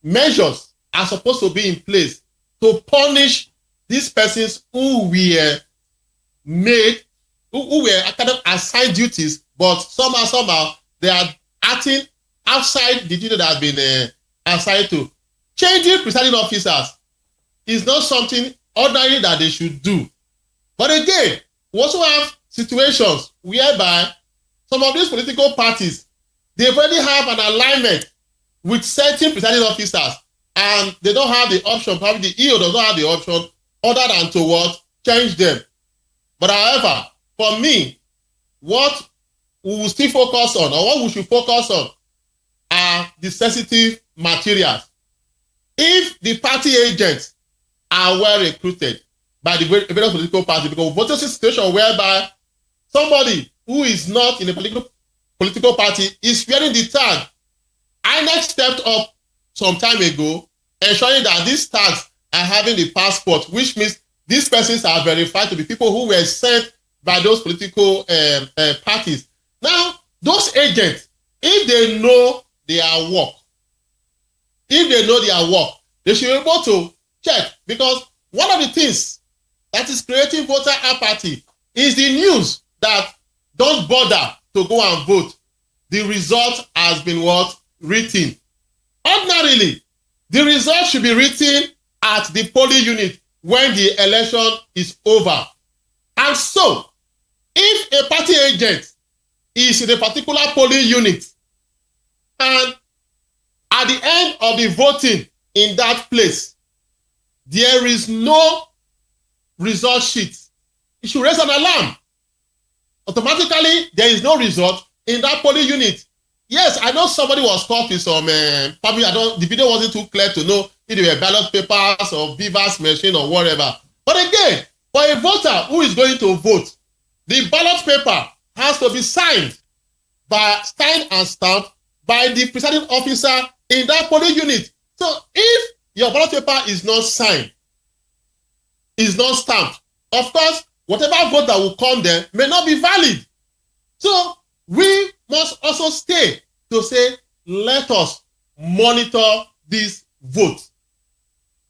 [SPEAKER 5] Measures are supposed to be in place to punish these persons who were made, who were kind of assigned duties, but somehow they are acting outside the duty that has been assigned to. Changing presiding officers is not something ordinary that they should do. But again, we also have situations whereby some of these political parties, they already have an alignment with certain presiding officers, and they don't have the option, probably the EO does not have the option other than to what? Change them. But however, for me, what we will still focus on, or what we should focus on, are the sensitive materials. If the party agents are well recruited by the various political parties, because we've got a situation whereby somebody who is not in a political party is wearing the tag. INEC stepped up some time ago, ensuring that these tags are having the passport, which means these persons are verified to be people who were sent by those political parties. Now, those agents, if they know their work, they should be able to check, because one of the things that is creating voter apathy is the news that don't bother to go and vote. The result has been what? Written. Ordinarily, the result should be written at the polling unit when the election is over. And so, if a party agent is in a particular polling unit, and at the end of the voting in that place, there is no result sheet, it should raise an alarm. Automatically, there is no result in that polling unit. Yes, I know somebody was caught with some, probably the video wasn't too clear to know if they were ballot papers or beavers machine or whatever. But again, for a voter who is going to vote, the ballot paper has to be signed and stamped by the presiding officer in that polling unit. So if your ballot paper is not signed, is not stamped, of course, whatever vote that will come there may not be valid. So we must also stay to say, let us monitor this vote.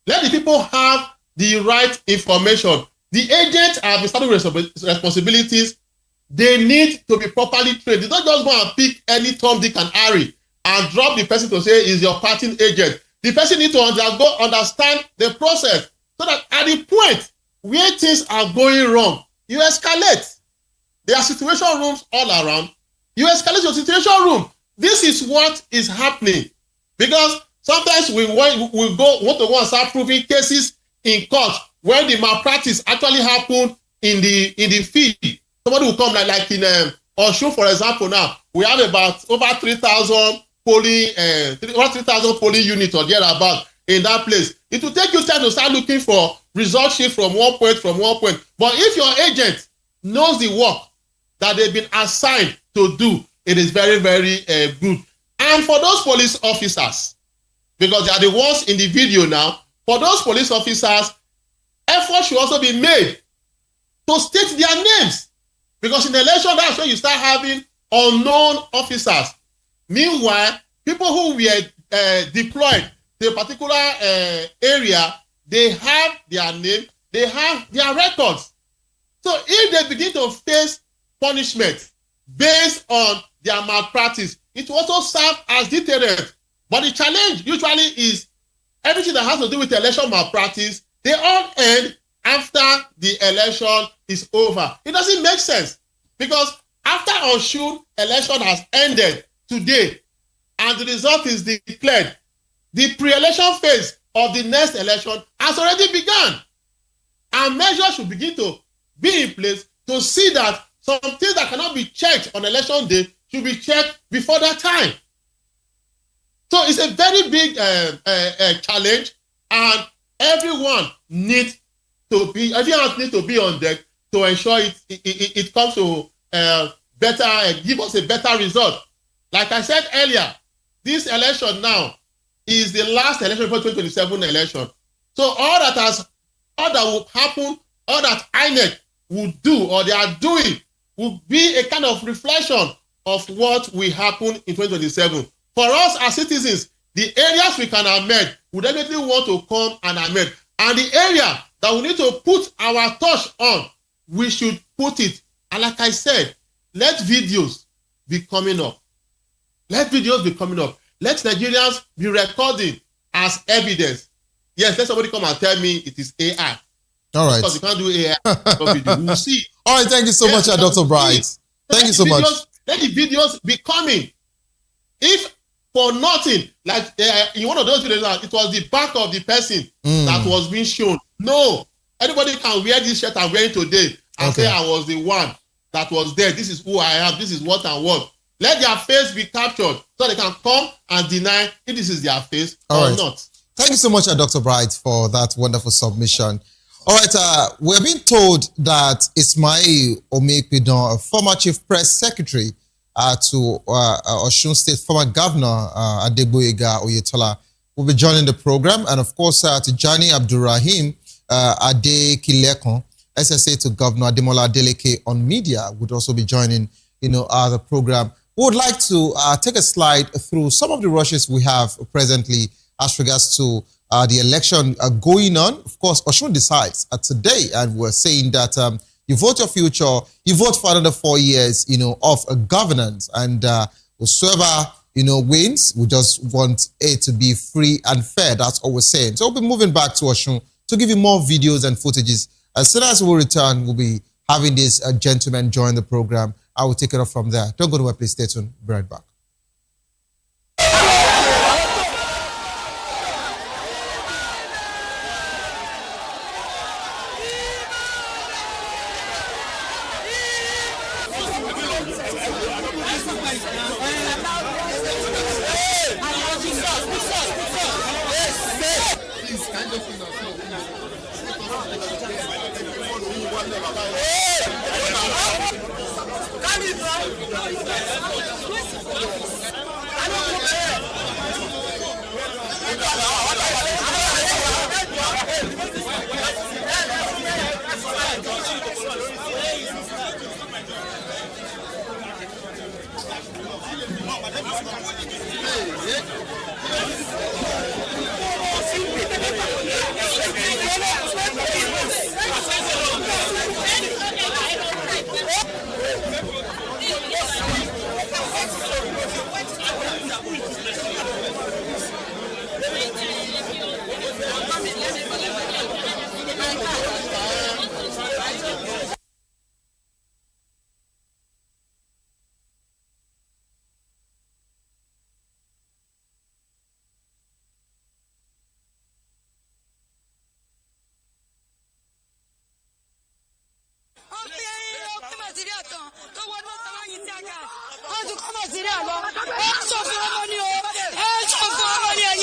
[SPEAKER 5] Let the people have the right information. The agents have started responsibilities. They need to be properly trained. They don't just go and pick any Tom, Dick, and Harry and drop the person to say is your party agent. The person needs to understand the process so that at the point where things are going wrong, you escalate. There are situation rooms all around. You escalate your situation room. This is what is happening. Because sometimes we want to go and start proving cases in court when the malpractice actually happened in the field. Somebody will come like in Osun, for example. Now we have about over 3,000 polling units or thereabout in that place. It will take you time to start looking for result sheet from one point. But if your agent knows the work that they've been assigned to do, it is very, very good. And for those police officers, because they are the ones in the video now, for those police officers, effort should also be made to state their names. Because in the election, that's when you start having unknown officers. Meanwhile, people who were deployed to a particular area, they have their name, they have their records. So if they begin to face punishment based on their malpractice, it will also serve as deterrent. But the challenge usually is everything that has to do with election malpractice, they all end after the election is over. It doesn't make sense because after Osun election has ended today and the result is declared, the pre-election phase of the next election has already begun. And measures should begin to be in place to see that some things that cannot be checked on election day should be checked before that time. So it's a very big challenge, and everyone needs to be on deck to ensure it comes to give us a better result. Like I said earlier, this election now is the last election for 2027 election. So all that will happen, all that INEC will do or they are doing will be a kind of reflection of what will happen in 2027. For us as citizens, the areas we can amend, we definitely want to come and amend. And the area that we need to put our touch on, we should put it. And like I said, let videos be coming up. Let videos be coming up. Let Nigerians be recording as evidence. Yes, let somebody come and tell me it is AI.
[SPEAKER 8] All right.
[SPEAKER 5] Because you can't do AI. We'll see.
[SPEAKER 8] All right, thank you so much, Dr. Bright. Thank you so much.
[SPEAKER 5] Let the videos be coming. If for nothing, like in one of those videos, it was the back of the person that was being shown. No, anybody can wear this shirt I'm wearing today and say I was the one that was there. This is who I am. This is what I want. Let their face be captured so they can come and deny if this is their face or not.
[SPEAKER 8] Thank you so much, Dr. Bright, for that wonderful submission. All right, we're being told that Ismail Omekpidon, a former chief press secretary to Osun State, former governor Adegboyega Oyetola, will be joining the program. And of course, Tijani Abdurrahim Adekilekon, SSA to Governor Ademola Adeleke on media, would also be joining, the program. We would like to take a slide through some of the rushes we have presently as regards to the election going on. Of course, Osun decides today, and we're saying that you vote your future, you vote for another 4 years, of governance, and whosoever, wins, we just want it to be free and fair. That's all we're saying. So we'll be moving back to Osun to give you more videos and footages. As soon as we return, we'll be having this gentleman join the program. I will take it off from there. Don't go nowhere, please stay tuned. Be right back.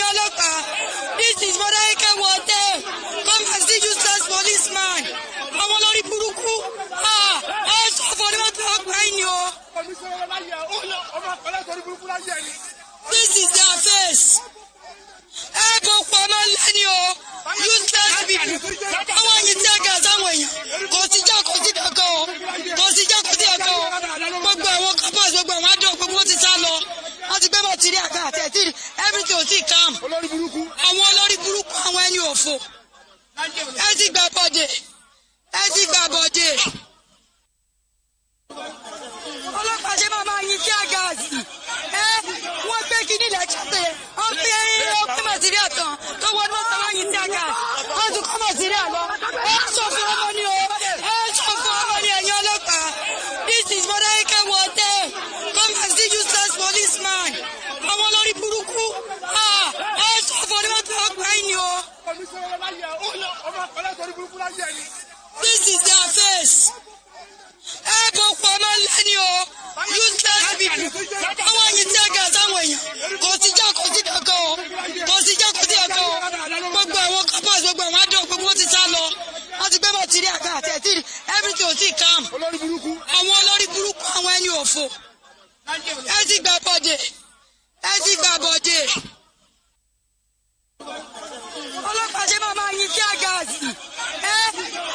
[SPEAKER 15] This is what I can want there. Come and see useless policeman. Àwọn olórí burúkú. Sọ fún ọdún mọ́tò ọgbà yín o. This is their face. Bò pọ̀ mọ́ lẹ́ni o. Useless people. Àwọn yìí tẹ́ gà sáwọn èèyàn. Kò sí já kò sí kankan o. Kò sí já kò sí kankan o. Gbogbo àwọn campus gbogbo àwọn adó gbogbo wọn ti sá lọ. Wọ́n ti gbé mọ̀ tìrí àga àtẹ̀tìrì. Everything ò tí ì calm. Àwọn olórí burúkú àwọn ẹni òfò. Ẹ ti gbà bọ̀dẹ̀. Ẹ ti gbà bọ̀dẹ̀. Ọlọ́pàá ṣe máa yin sí àgáàsì. Wọ́n gbé kíní lẹ́kṣọ̀ tẹ̀. Wọ́n fi ọkùnrin màtíríà tán tó wọ́n ní wọ́n sọ wọ́n yin sí àgáàsì. Wọ́n tún kọ́ màtíríà lọ. Sọ fún ọmọ ní o. Sọ fún ọmọ ní ẹ̀yìn ọlọ́pàá. This is what I can want there. Come and see useless policeman. Àwọn olórí burúkú. Sọ fún ọdún mọ́tò ọgbà yín o. This is their face. Bò pọ̀ mọ́ lẹ́ni o. Useless people. Àwọn yìí tẹ́ gà sáwọn èèyàn. Kò sí já kò sí kankan o. Kò sí já kò sí kankan o. Gbogbo àwọn campus gbogbo àwọn adó gbogbo wọn ti sá lọ. Wọ́n ti gbé mọ̀ tìrí àga àtẹ̀tìrì. Everything ò tí ì calm. Àwọn olórí burúkú àwọn ẹni òfò. Ẹ ti gbà bọ̀dẹ̀. Ẹ ti gbà bọ̀dẹ̀. Ọlọ́pàá ṣe máa yin sí àgáàsì.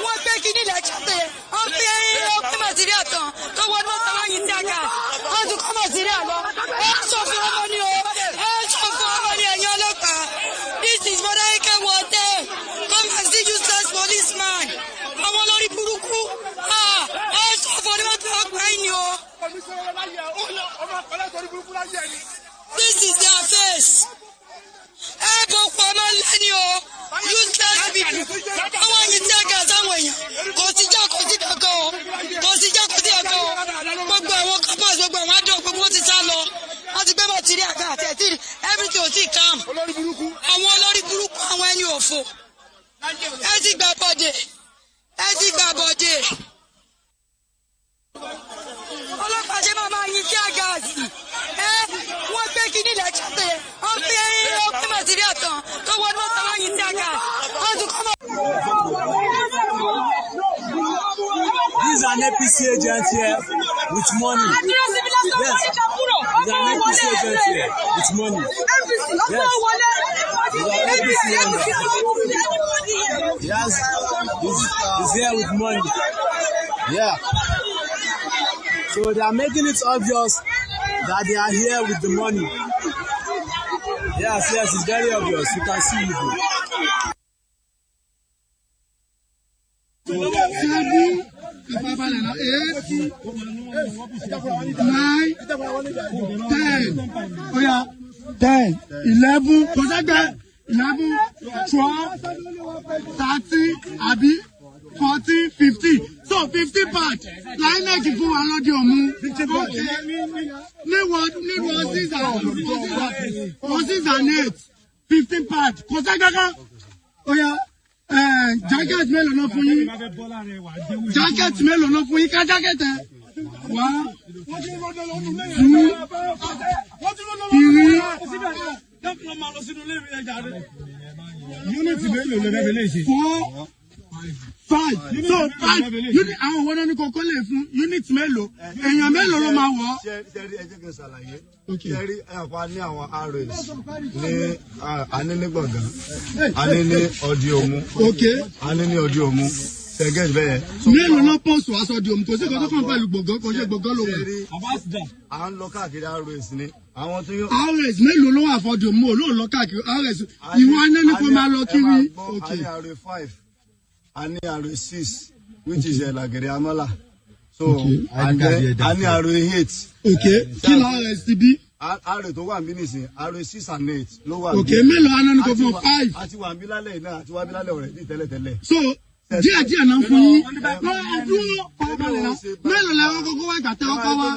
[SPEAKER 15] Wọ́n gbé kíní lẹ́kṣọ̀ tẹ̀. Wọ́n fi ọkùnrin màtíríà tán tó wọ́n ní wọ́n sọ wọ́n yin sí àgáàsì. Wọ́n tún kọ́ màtíríà lọ. Sọ fún ọmọ ní o. Sọ fún ọmọ ní ẹ̀yìn ọlọ́pàá. This is what I can want there. Come and see useless policeman. Àwọn olórí burúkú. Sọ fún ọdún mọ́tò ọgbà yín o. This is their face. Bò pọ̀ mọ́ lẹ́ni o. Useless people. Àwọn yìí tẹ́ gà sáwọn èèyàn. Kò sí já kò sí kankan o. Kò sí já kò sí kankan o. Gbogbo àwọn campus gbogbo àwọn adó gbogbo wọn ti sá lọ. Wọ́n ti gbé mọ̀ tìrí àga àtẹ̀tìrì. Everything ò tí ì calm. Àwọn olórí burúkú àwọn ẹni òfò. Ẹ ti gbà bọ̀dẹ̀. Ẹ ti gbà bọ̀dẹ̀. Ọlọ́pàá ṣe máa yin sí àgáàsì. Wọ́n gbé kíní lẹ́kṣọ̀ tẹ̀. Wọ́n fi ọkùnrin màtíríà tán tó wọ́n ní wọ́n sọ wọ́n yin sí àgáàsì. Wọ́n tún kọ́ mọ̀.
[SPEAKER 14] This is an APC agent here with money. Yes, he's an APC agent here with money. Yes, he's an APC agent. Yes, he's here with money. Yeah. So they are making it obvious that they are here with the money. Yes, it's very obvious. You can see it.
[SPEAKER 12] 7, 8, 9, 10. Oh yeah, 10, 11, 11, 12, 13, Abi, 14, 15. So 15 parts. Line next fún wa lọ́dí ọ̀mú. Ní wọ́n 6 and 8. 15 parts. Kò sẹ́ kankan. Oh yeah.
[SPEAKER 14] Jacket mélòó náà fún yín? Jacket mélòó náà fún yín? Ká jacket ẹ. 1, 2, 3, 4, 5. So 5 unit àwọn wọn ní kókó lè fún unit mélòó? Èèyàn mélòó ló máa wọ̀?
[SPEAKER 16] Ṣẹ́rí ẹ jẹ́ kí n ṣàlàyé. Ṣẹ́rí ẹ̀fà ní àwọn RS ní àní ní gbọ̀ngàn, àní ní ọdí òmu, àní ní ọdí òmu. Ṣẹ́gẹ́sì bẹ́ẹ̀.
[SPEAKER 14] Mélòó ló pọ̀sù aṣọ di òmu? Kò sí kò tó kàn pẹ̀lú gbọ̀ngàn, kò ṣe gbọ̀ngàn ló wọ̀.
[SPEAKER 16] À ń lọ káàkiri RS ni. Àwọn tó yọ.
[SPEAKER 14] RS mélòó ló wà fọ́dí òmu? Olóò lọ káàkiri RS. Ìwọ aná ní kó máa lọ kiri.
[SPEAKER 16] Àní RS 5. Ani RS 6, which is Lagere Amala. So, and then Ani RS 8.
[SPEAKER 14] Okay. Kill RS TB.
[SPEAKER 16] RS tó wà níbí nísìn, RS 6 and 8 ló wà.
[SPEAKER 14] Okay, mélòó aná ní kó fún 5.
[SPEAKER 16] Àti wà níbí lálẹ́ náà, àti wà níbí lálẹ́ ọ̀rẹ́ ní tẹ́lẹ̀tẹ́lẹ̀.
[SPEAKER 14] So, díẹ̀ náà fún yín. Mélòó lẹ́wọ́ kọ́kọ́ wá ìgbà tẹ́wọ́ kọ́ wá?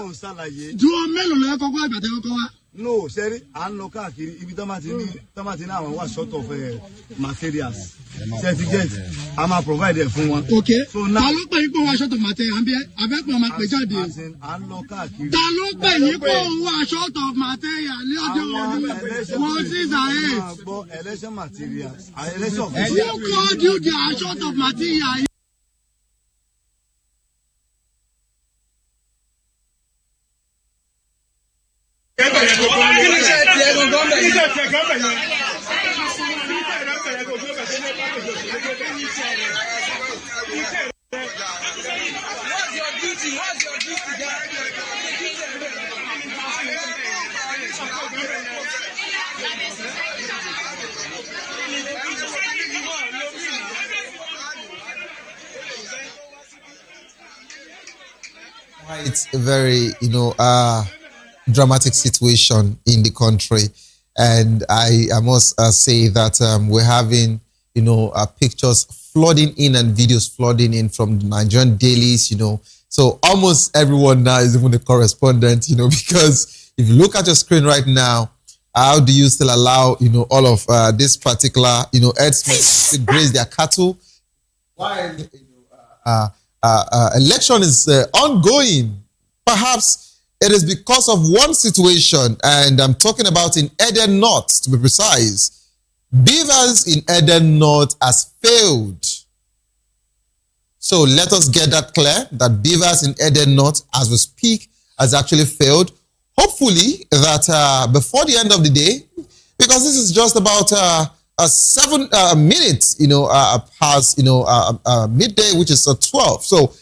[SPEAKER 14] Dúró mélòó lẹ́wọ́ kọ́kọ́ wá ìgbà tẹ́wọ́ kọ́ wá?
[SPEAKER 16] No, sẹ́rí, à ń lọ káàkiri ibi tó máa ti ní àwọn wà short of materials. Ṣẹ́tí get, a máa provide ẹ̀ fún wọn.
[SPEAKER 14] Okay. So now. Ta ló pè yín pé wá short of material? Àbẹ́pọ̀ máa pè jáde.
[SPEAKER 16] À ń lọ káàkiri.
[SPEAKER 14] Ta ló pè yín pé wá short of material ní ọjọ́ òní? Wọ́n sì sàárè.
[SPEAKER 16] Election materials. Election.
[SPEAKER 14] Who called you they are short of material?
[SPEAKER 3] It's a very, dramatic situation in the country. And I must say that we're having, pictures flooding in and videos flooding in from the Nigerian dailies, So almost everyone now is even a correspondent, because if you look at your screen right now, how do you still allow, all of this particular, herdsmen to graze their cattle while, election is ongoing? Perhaps it is because of one situation, and I'm talking about in Eden North, to be precise. Beavers in Eden North has failed. So let us get that clear, that Beavers in Eden North, as we speak, has actually failed. Hopefully that before the end of the day, because this is just about 7 minutes, past, midday, which is 12. So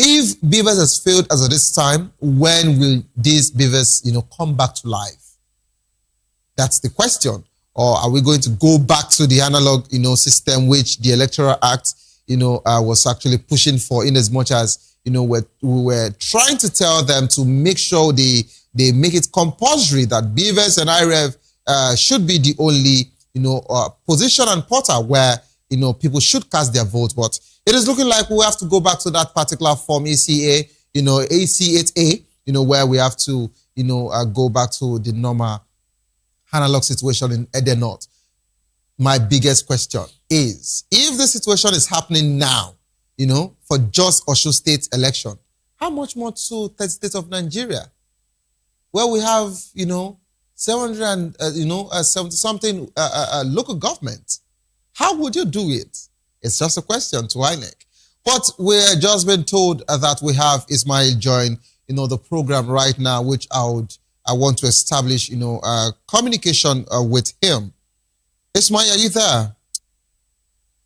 [SPEAKER 3] if Beavers has failed as of this time, when will these Beavers, come back to life? That's the question. Or are we going to go back to the analog, system which the Electoral Act, was actually pushing for, in as much as, we were trying to tell them to make sure they make it compulsory that Beavers and IREV should be the only, position and portal where, people should cast their vote. But it is looking like we have to go back to that particular form, ACA, AC8A, where we have to, go back to the normal analog situation in Eden North. My biggest question is, if the situation is happening now, for just Osun State election, how much more to 30 states of Nigeria, where we have, 700 and, 70-something local government? How would you do it? It's just a question to INEC. But we're just been told that we have Ismail join, the program right now, which I want to establish, communication with him. Ismail, are you there?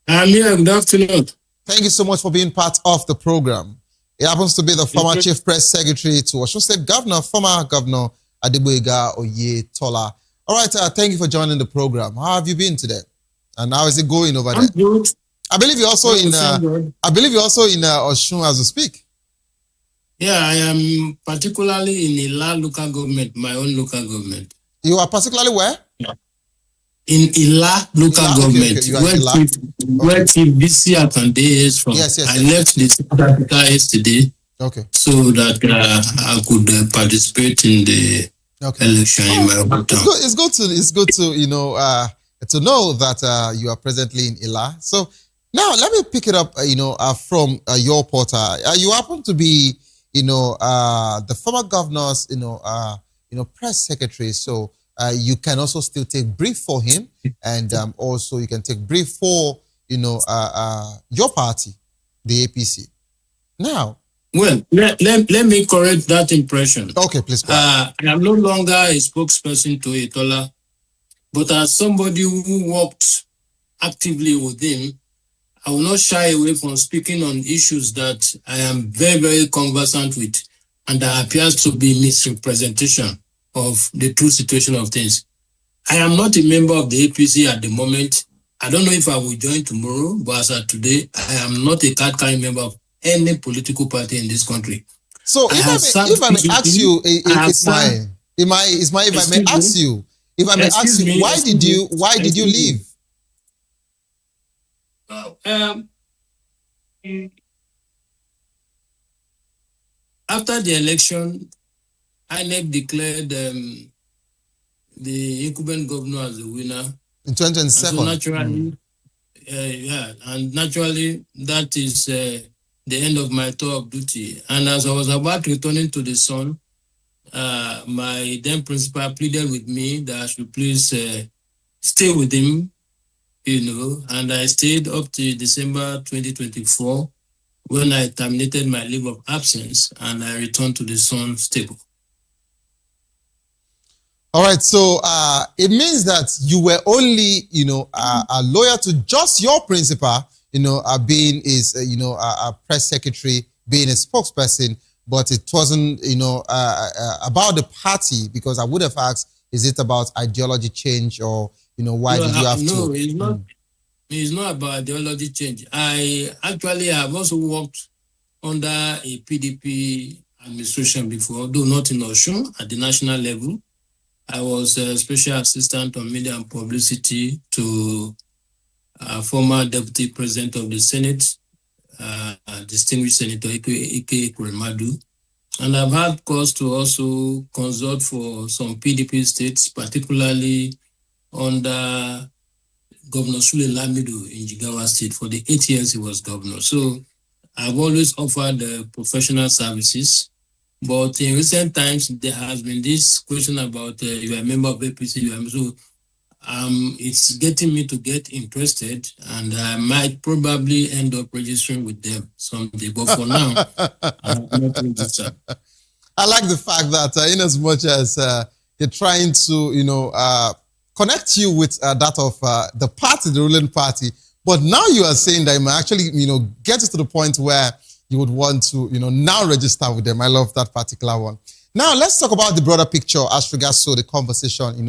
[SPEAKER 17] I'm here. Good afternoon.
[SPEAKER 3] Thank you so much for being part of the program. He happens to be the former Chief Press Secretary to Osun State Governor, former Governor Adeboyega Oyetola. All right, thank you for joining the program. How have you been today? And how is it going over there?
[SPEAKER 17] Good.
[SPEAKER 3] I believe you're also in. Osun as we speak.
[SPEAKER 17] Yeah, I am particularly in Ila local government, my own local government.
[SPEAKER 3] You are particularly where?
[SPEAKER 17] In Ila local government, where Chief BC Akande is from.
[SPEAKER 3] Yes.
[SPEAKER 17] I left the South Africa yesterday, so that I could participate in the election in my hometown.
[SPEAKER 3] It's good to to know that you are presently in Ila. So Now, let me pick it up, from your portal. You happen to be, the former governor's, press secretary. So you can also still take brief for him, and also you can take brief for, your party, the APC. Now,
[SPEAKER 17] well, let me correct that impression.
[SPEAKER 3] Okay, please go ahead.
[SPEAKER 17] I am no longer a spokesperson to Etola, but as somebody who worked actively with him, I will not shy away from speaking on issues that I am very, very conversant with, and that appears to be misrepresentation of the true situation of things. I am not a member of the APC at the moment. I don't know if I will join tomorrow, but as of today, I am not a card-carrying member of any political party in this country.
[SPEAKER 3] So if I may ask you, why did you leave?
[SPEAKER 17] After the election, INEC declared the incumbent governor as the winner
[SPEAKER 3] in 2007.
[SPEAKER 17] So naturally, and naturally that is the end of my tour of duty. And as I was about returning to the sun, my then principal pleaded with me that I should please stay with him, and I stayed up to December 2024 when I terminated my leave of absence and I returned to the Sun stable.
[SPEAKER 3] All right, so it means that you were only, a lawyer to just your principal, being his, a press secretary, being a spokesperson, but it wasn't, about the party, because I would have asked, is it about ideology change or, why did you have to?
[SPEAKER 17] No, it's not. It's not about ideology change. I actually have also worked under a PDP administration before, though not in Osun, at the national level. I was a special assistant on media and publicity to former deputy president of the Senate, distinguished Senator Ike Kuremadu. And I've had cause to also consult for some PDP states, particularly under Governor Sule Lamido in Jigawa State. For the 8 years he was governor. So I've always offered professional services. But in recent times, there has been this question about you are a member of APC. So it's getting me to get interested, and I might probably end up registering with them someday. But for now, I'm not registered.
[SPEAKER 3] I like the fact that in as much as you're trying to, connect you with that of the party, the ruling party, but now you are saying that you might actually, get it to the point where you would want to, now register with them. I love that particular one. Now, let's talk about the broader picture as regards to the conversation,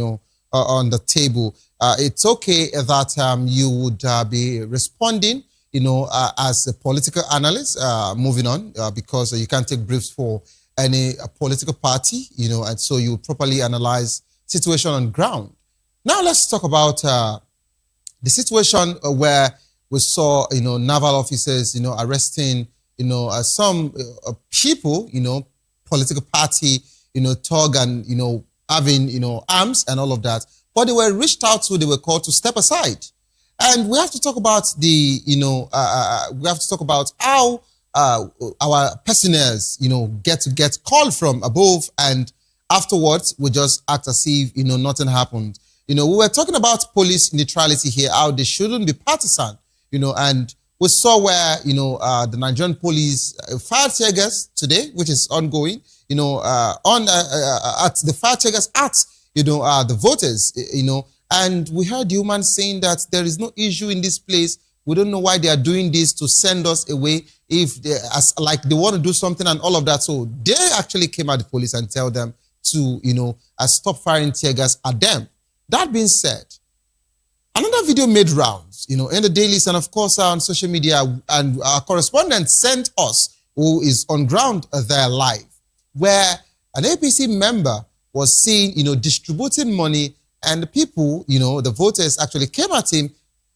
[SPEAKER 3] on the table. It's okay that you would be responding, as a political analyst, moving on, because you can't take briefs for any political party, and so you properly analyze situation on ground. Now, let's talk about the situation where we saw, naval officers, arresting, some people, political party, thug and, having, arms and all of that. But they were reached out to, they were called to step aside. And we have to talk about the, we have to talk about how our personnel, get called from above, and afterwards we just act as if, nothing happened. We were talking about police neutrality here, how they shouldn't be partisan, and we saw where, the Nigerian police fired tear gas today, which is ongoing, at the fire tear gas at, the voters, and we heard the woman saying that there is no issue in this place. We don't know why they are doing this to send us away if they, they want to do something and all of that. So they actually came at the police and tell them to, stop firing tear gas at them. That being said, another video made rounds, in the dailies and of course on social media, and our correspondent sent us, who is on ground there live, where an APC member was seen, distributing money, and the people, the voters actually came at him.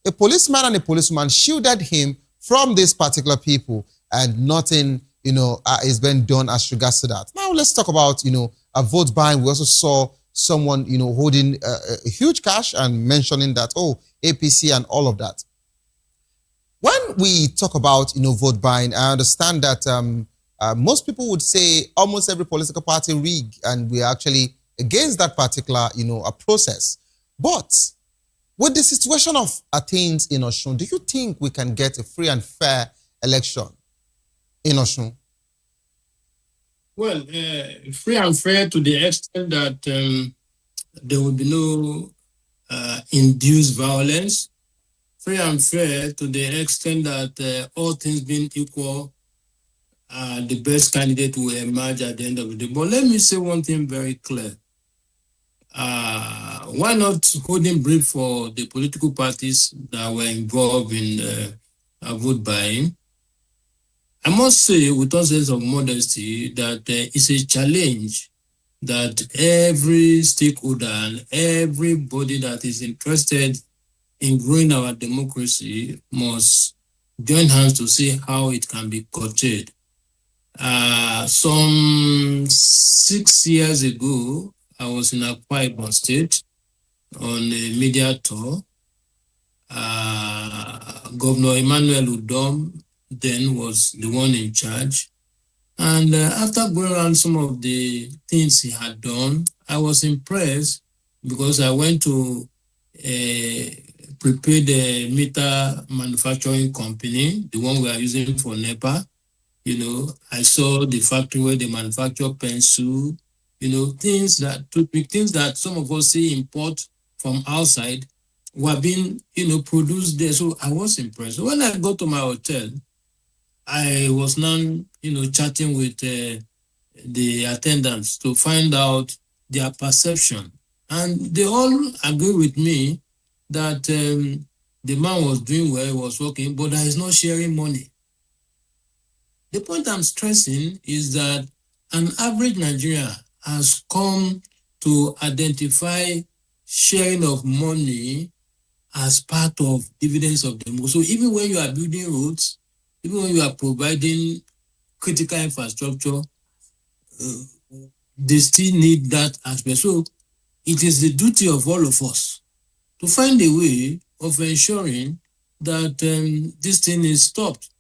[SPEAKER 3] A policeman and a policewoman shielded him from these particular people, and nothing, is being done as regards to that. Now let's talk about, a vote buying. We also saw someone, holding a huge cash and mentioning that, APC and all of that. When we talk about, vote buying, I understand that most people would say almost every political party rig, and we are actually against that particular, a process. But with the situation of Athens in Osun, do you think we can get a free and fair election in Osun?
[SPEAKER 17] Well, free and fair to the extent that there will be no induced violence. Free and fair to the extent that all things being equal, the best candidate will emerge at the end of the day. But let me say one thing very clear. Why not holding brief for the political parties that were involved in vote buying? I must say, with all sense of modesty, that it's a challenge that every stakeholder and everybody that is interested in growing our democracy must join hands to see how it can be curtailed. Some 6 years ago, I was in Akwa Ibom State on a media tour. Governor Emmanuel Udom then was the one in charge. And after going around some of the things he had done, I was impressed because I went to prepare the meter manufacturing company, the one we are using for NEPA. I saw the factory where they manufacture pencil, things that some of us see import from outside were being, produced there. So I was impressed. So when I got to my hotel, I was now, chatting with the attendants to find out their perception. And they all agree with me that the man was doing well, he was working, but that he's not sharing money. The point I'm stressing is that an average Nigerian has come to identify sharing of money as part of dividends of democracy. So even when you are building roads, even when you are providing critical infrastructure, they still need that aspect. So it is the duty of all of us to find a way of ensuring that this thing is stopped.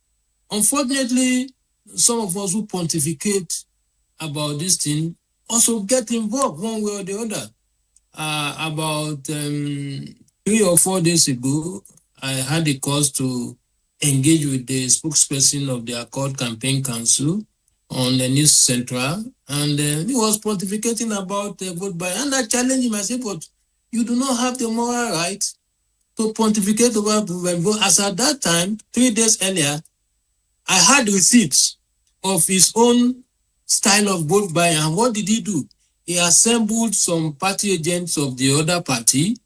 [SPEAKER 17] Unfortunately, some of us who pontificate about this thing also get involved one way or the other. About 3 or 4 days ago, I had a cause to engage with the spokesperson of the Accord Campaign Council on the News Central, and he was pontificating about the vote buy. And I challenged him, I said, but you do not have the moral right to pontificate about vote. As at that time, 3 days earlier, I had receipts of his own style of vote buying. And what did he do? He assembled some party agents of the other party.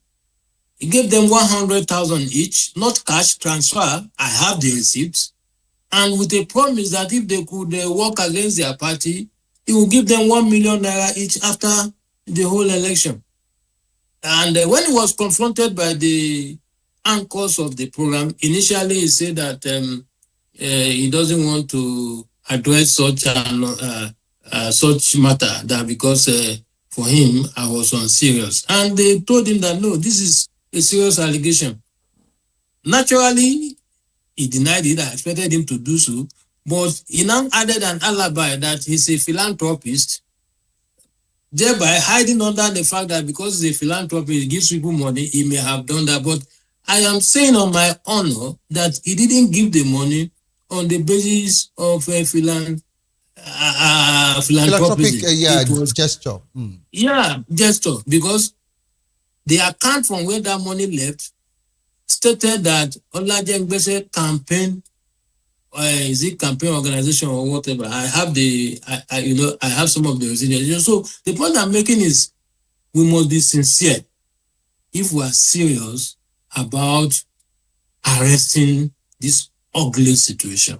[SPEAKER 17] He gave them 100,000 each, not cash transfer. I have the receipts. And with a promise that if they could work against their party, he will give them 1 million naira each after the whole election. And when he was confronted by the anchors of the program, initially he said that he doesn't want to address such matter, that because for him, I was unserious. And they told him that, no, this is a serious allegation. Naturally, he denied it. I expected him to do so. But he now added an alibi that he's a philanthropist, thereby hiding under the fact that because he's a philanthropist, he gives people money, he may have done that. But I am saying on my honor that he didn't give the money on the basis of a philanthropic
[SPEAKER 3] gesture.
[SPEAKER 17] Yeah, gesture. Because the account from where that money left stated that Olaje Ngbese campaign, is it campaign organization or whatever? I have I have some of the receipts. So the point I'm making is we must be sincere if we are serious about arresting this ugly situation.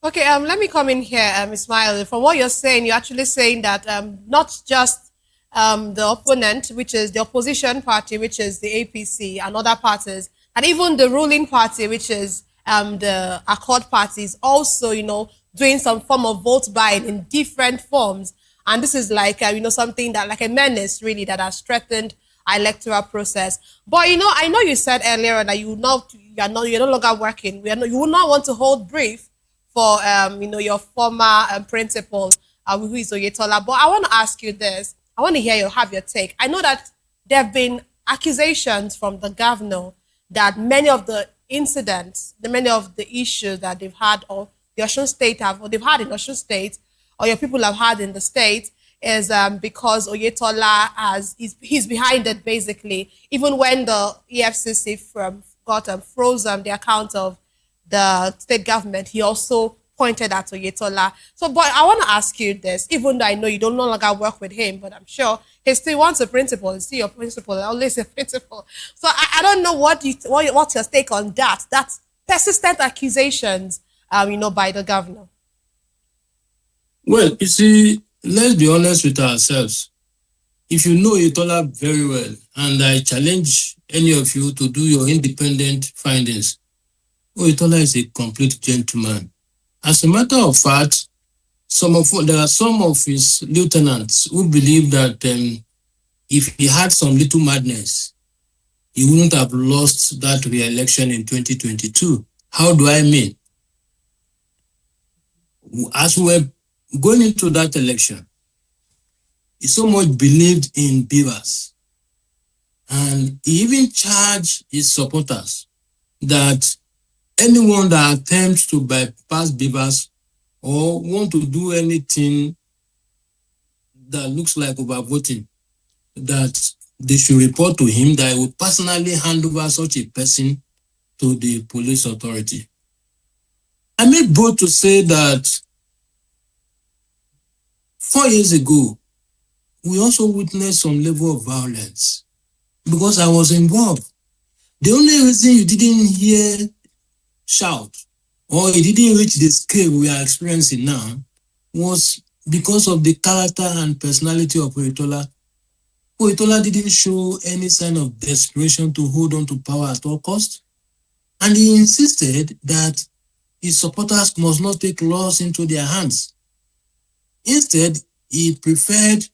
[SPEAKER 4] Okay, let me come in here, Ismail. From what you're saying, you're actually saying that not just the opponent, which is the opposition party, which is the APC and other parties, and even the ruling party, which is the Accord party, is also, doing some form of vote buying in different forms. And this is like, something that, like a menace, really, that has threatened electoral process. But I know you said earlier that you're no longer working. You will not want to hold brief for your former principal, who is Oyetola. But I want to ask you this. I want to have your take. I know that there have been accusations from the governor that many of the incidents, many of the issues that they've had, or the Osun State they've had in Osun State, or your people have had in the state, is because Oyetola he's behind it, basically. Even when the EFCC got frozen the account of the state government, he also pointed at Oyetola. So, but I want to ask you this, even though I know you don't no longer work with him, but I'm sure he still wants a principal. He's still your principal, always a principal. So I don't know what's your take on that. That's persistent accusations, by the governor.
[SPEAKER 17] Well, you see, let's be honest with ourselves. If you know Oyetola very well, and I challenge any of you to do your independent findings, Oyetola is a complete gentleman. As a matter of fact, there are some of his lieutenants who believe that if he had some little madness, he wouldn't have lost that re-election in 2022. How do I mean? As we were going into that election, he so much believed in beavers. And he even charged his supporters that anyone that attempts to bypass beavers or want to do anything that looks like overvoting, that they should report to him, that he would personally hand over such a person to the police authority. I made bold to say that 4 years ago, we also witnessed some level of violence because I was involved. The only reason you didn't hear shout or it didn't reach the scale we are experiencing now was because of the character and personality of Oyetola. Oyetola didn't show any sign of desperation to hold on to power at all costs, and he insisted that his supporters must not take laws into their hands. Instead, he preferred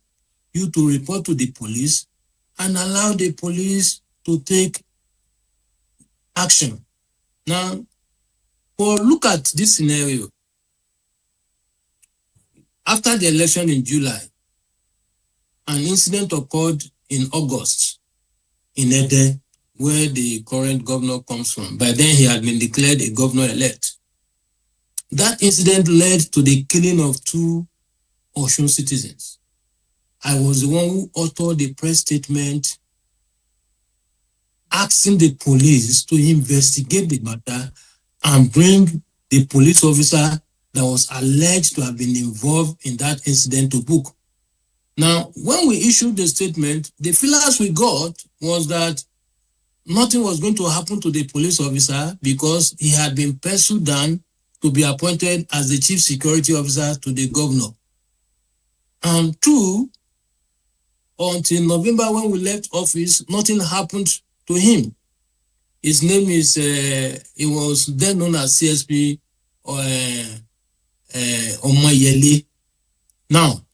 [SPEAKER 17] you to report to the police and allow the police to take action. Now, look at this scenario. After the election in July, an incident occurred in August in Ede, where the current governor comes from. By then, he had been declared a governor-elect. That incident led to the killing of 2 Osun citizens. I was the one who authored the press statement asking the police to investigate the matter and bring the police officer that was alleged to have been involved in that incident to book. Now, when we issued the statement, the feelers we got was that nothing was going to happen to the police officer because he had been penciled down to be appointed as the chief security officer to the governor. And 2, until November when we left office, nothing happened to him. His name is, he was then known as CSP Omayele. Now,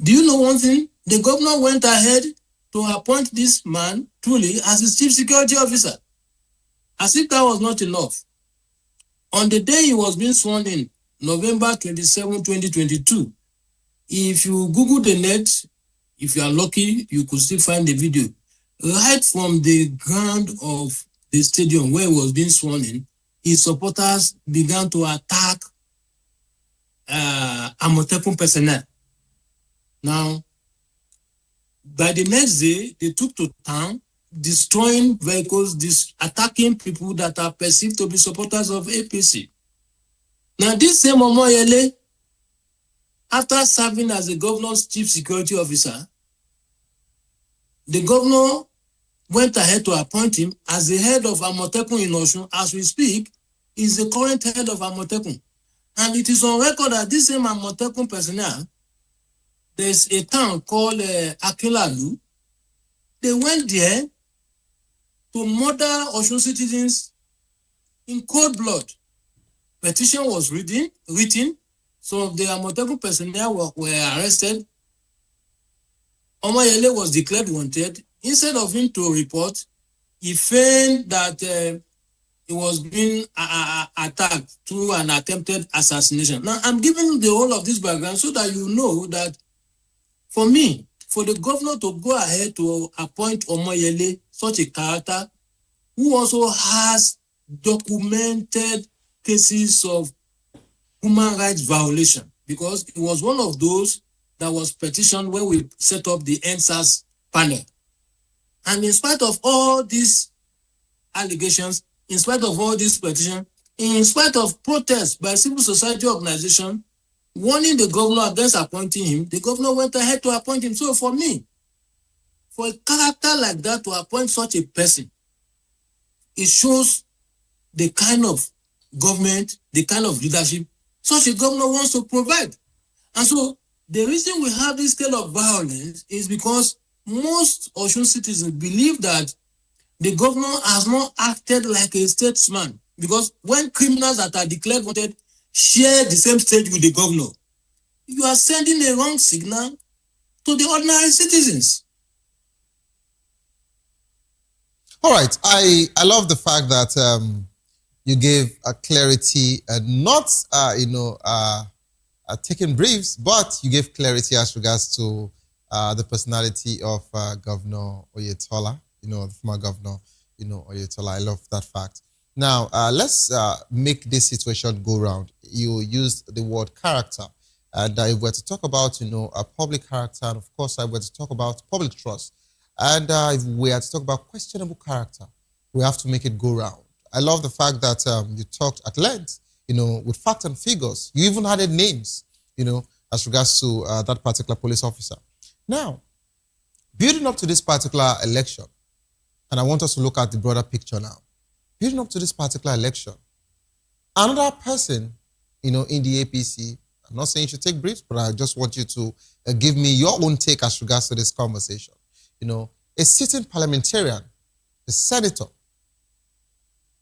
[SPEAKER 17] do you know one thing? The governor went ahead to appoint this man truly as his chief security officer. As if that was not enough. On the day he was being sworn in, November 27, 2022, if you Google the net, if you are lucky, you could still find the video. Right from the ground of the stadium where he was being sworn in, his supporters began to attack Amotekun personnel. Now, by the next day, they took to town, destroying vehicles, attacking people that are perceived to be supporters of APC. Now, this same Omoyele, after serving as the governor's chief security officer, the governor went ahead to appoint him as the head of Amotekun in Osun. As we speak, is the current head of Amotekun. And it is on record that this same Amotekun personnel, there's a town called Akinlalu. They went there to murder Osun citizens in cold blood. Petition was written. Some of the Amotekun personnel were arrested. Omoyele was declared wanted. instead of him to report, he feigned that he was being attacked through an attempted assassination. Now, I'm giving the whole of this background so that you know that for me, for the governor to go ahead to appoint Omoyele, such a character, who also has documented cases of human rights violation, because it was one of those that was petitioned when we set up the NSAS panel. And in spite of all these allegations, in spite of all these petitions, in spite of protests by civil society organizations warning the governor against appointing him, the governor went ahead to appoint him. So for me, for a character like that to appoint such a person, it shows the kind of government, the kind of leadership such a governor wants to provide. And so the reason we have this scale of violence is because most Osun citizens believe that the governor has not acted like a statesman. Because when criminals that are declared wanted share the same stage with the governor, you are sending a wrong signal to the ordinary citizens.
[SPEAKER 8] All right. I love the fact that you gave a clarity and not, taking briefs, but you gave clarity as regards to the personality of Governor Oyetola, the former governor, Oyetola. I love that fact. Now, let's make this situation go round. You used the word character. And if we're to talk about, a public character, and of course, if we're to talk about public trust, and if we are to talk about questionable character, we have to make it go round. I love the fact that you talked at length, with facts and figures. You even added names, as regards to that particular police officer. Now, building up to this particular election, and I want us to look at the broader picture now. Building up to this particular election, another person, in the APC, I'm not saying you should take briefs, but I just want you to give me your own take as regards to this conversation. A sitting parliamentarian, a senator,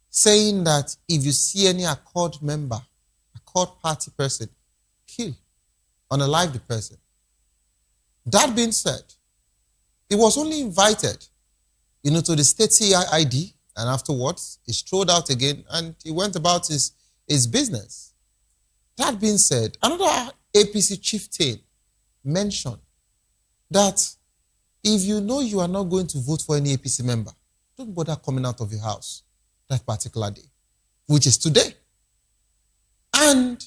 [SPEAKER 8] saying that if you see any Accord member, Accord party person, kill, unalive the person. That being said, he was only invited, to the state CID, and afterwards, he strolled out again and he went about his business. That being said, another APC chieftain mentioned that if you know you are not going to vote for any APC member, don't bother coming out of your house that particular day, which is today. And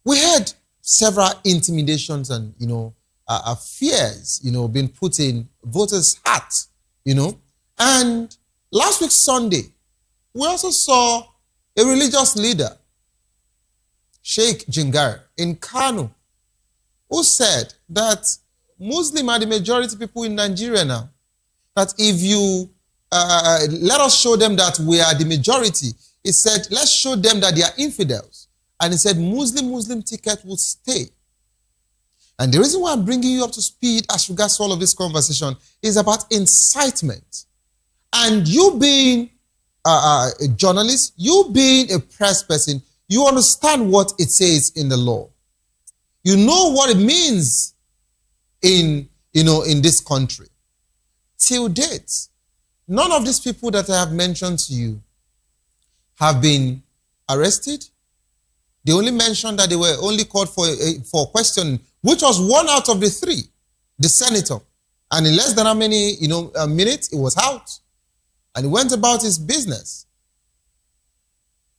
[SPEAKER 8] we had several intimidations and, fears, being put in voters' hearts, And last week, Sunday, we also saw a religious leader, Sheikh Jingar in Kano, who said that Muslims are the majority people in Nigeria now. That if you let us show them that we are the majority, he said, let's show them that they are infidels. And he said, Muslim ticket will stay. And the reason why I'm bringing you up to speed as regards to all of this conversation is about incitement. And you being a journalist, you being a press person, you understand what it says in the law. You know what it means in this country. Till date, none of these people that I have mentioned to you have been arrested. They only mentioned that they were only called for questioning, which was one out of the three, the senator. And in less than how many minutes, it was out. And he went about his business.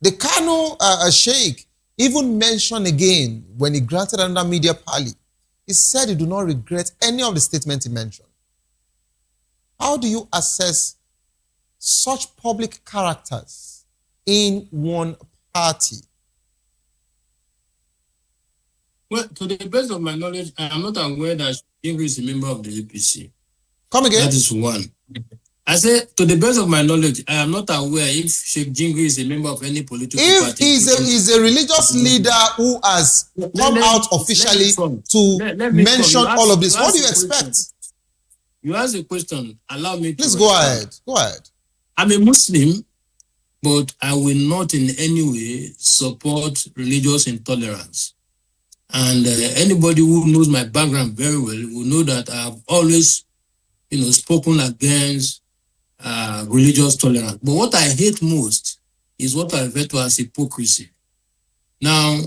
[SPEAKER 8] The Kano Sheikh even mentioned again when he granted another media parley. He said he do not regret any of the statements he mentioned. How do you assess such public characters in one party?
[SPEAKER 17] Well, to the best of my knowledge, I am not aware that Jingu is a member of the APC.
[SPEAKER 8] Come again?
[SPEAKER 17] That is one. I say, to the best of my knowledge, I am not aware if Sheikh Jingu is a member of any political party.
[SPEAKER 8] If he's a religious leader who has come out officially to mention all of this, what do you expect?
[SPEAKER 17] You ask a question. Allow me to
[SPEAKER 8] Please go ahead. Go ahead.
[SPEAKER 17] I'm a Muslim, but I will not in any way support religious intolerance. And anybody who knows my background very well will know that I've always, spoken against religious tolerance. But what I hate most is what I refer to as hypocrisy. Now,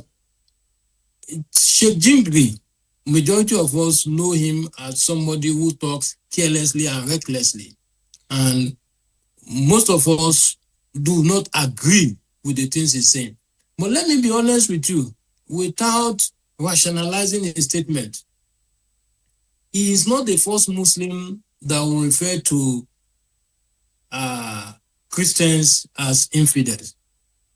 [SPEAKER 17] Sheikh Jimbri, majority of us know him as somebody who talks carelessly and recklessly. And most of us do not agree with the things he's saying. But let me be honest with you, without rationalizing his statement, he is not the first Muslim that will refer to Christians as infidels.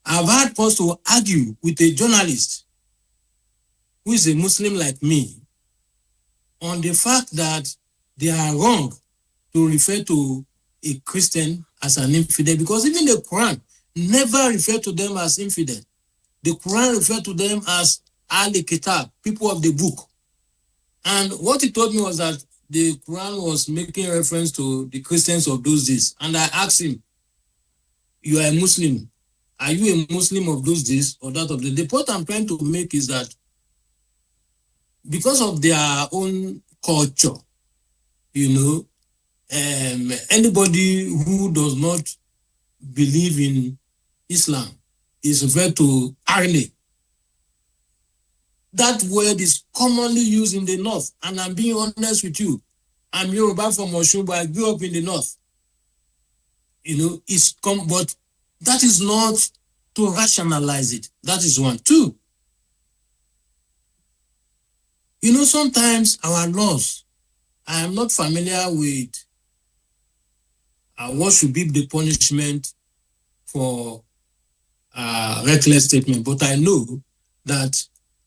[SPEAKER 17] I've had cause to argue with a journalist who is a Muslim like me on the fact that they are wrong to refer to a Christian as an infidel, because even the Quran never referred to them as infidel. The Quran referred to them as Al-Kitab, people of the book. And what he told me was that the Quran was making reference to the Christians of those days. And I asked him, you are a Muslim. Are you a Muslim of those days or that of the point I'm trying to make is that because of their own culture, anybody who does not believe in Islam is referred to Arne. That word is commonly used in the north, and I'm being honest with you. I'm Yoruba from Osun, but I grew up in the north. But that is not to rationalize it. That is one. Two, sometimes our laws, I am not familiar with what should be the punishment for reckless statement, but I know that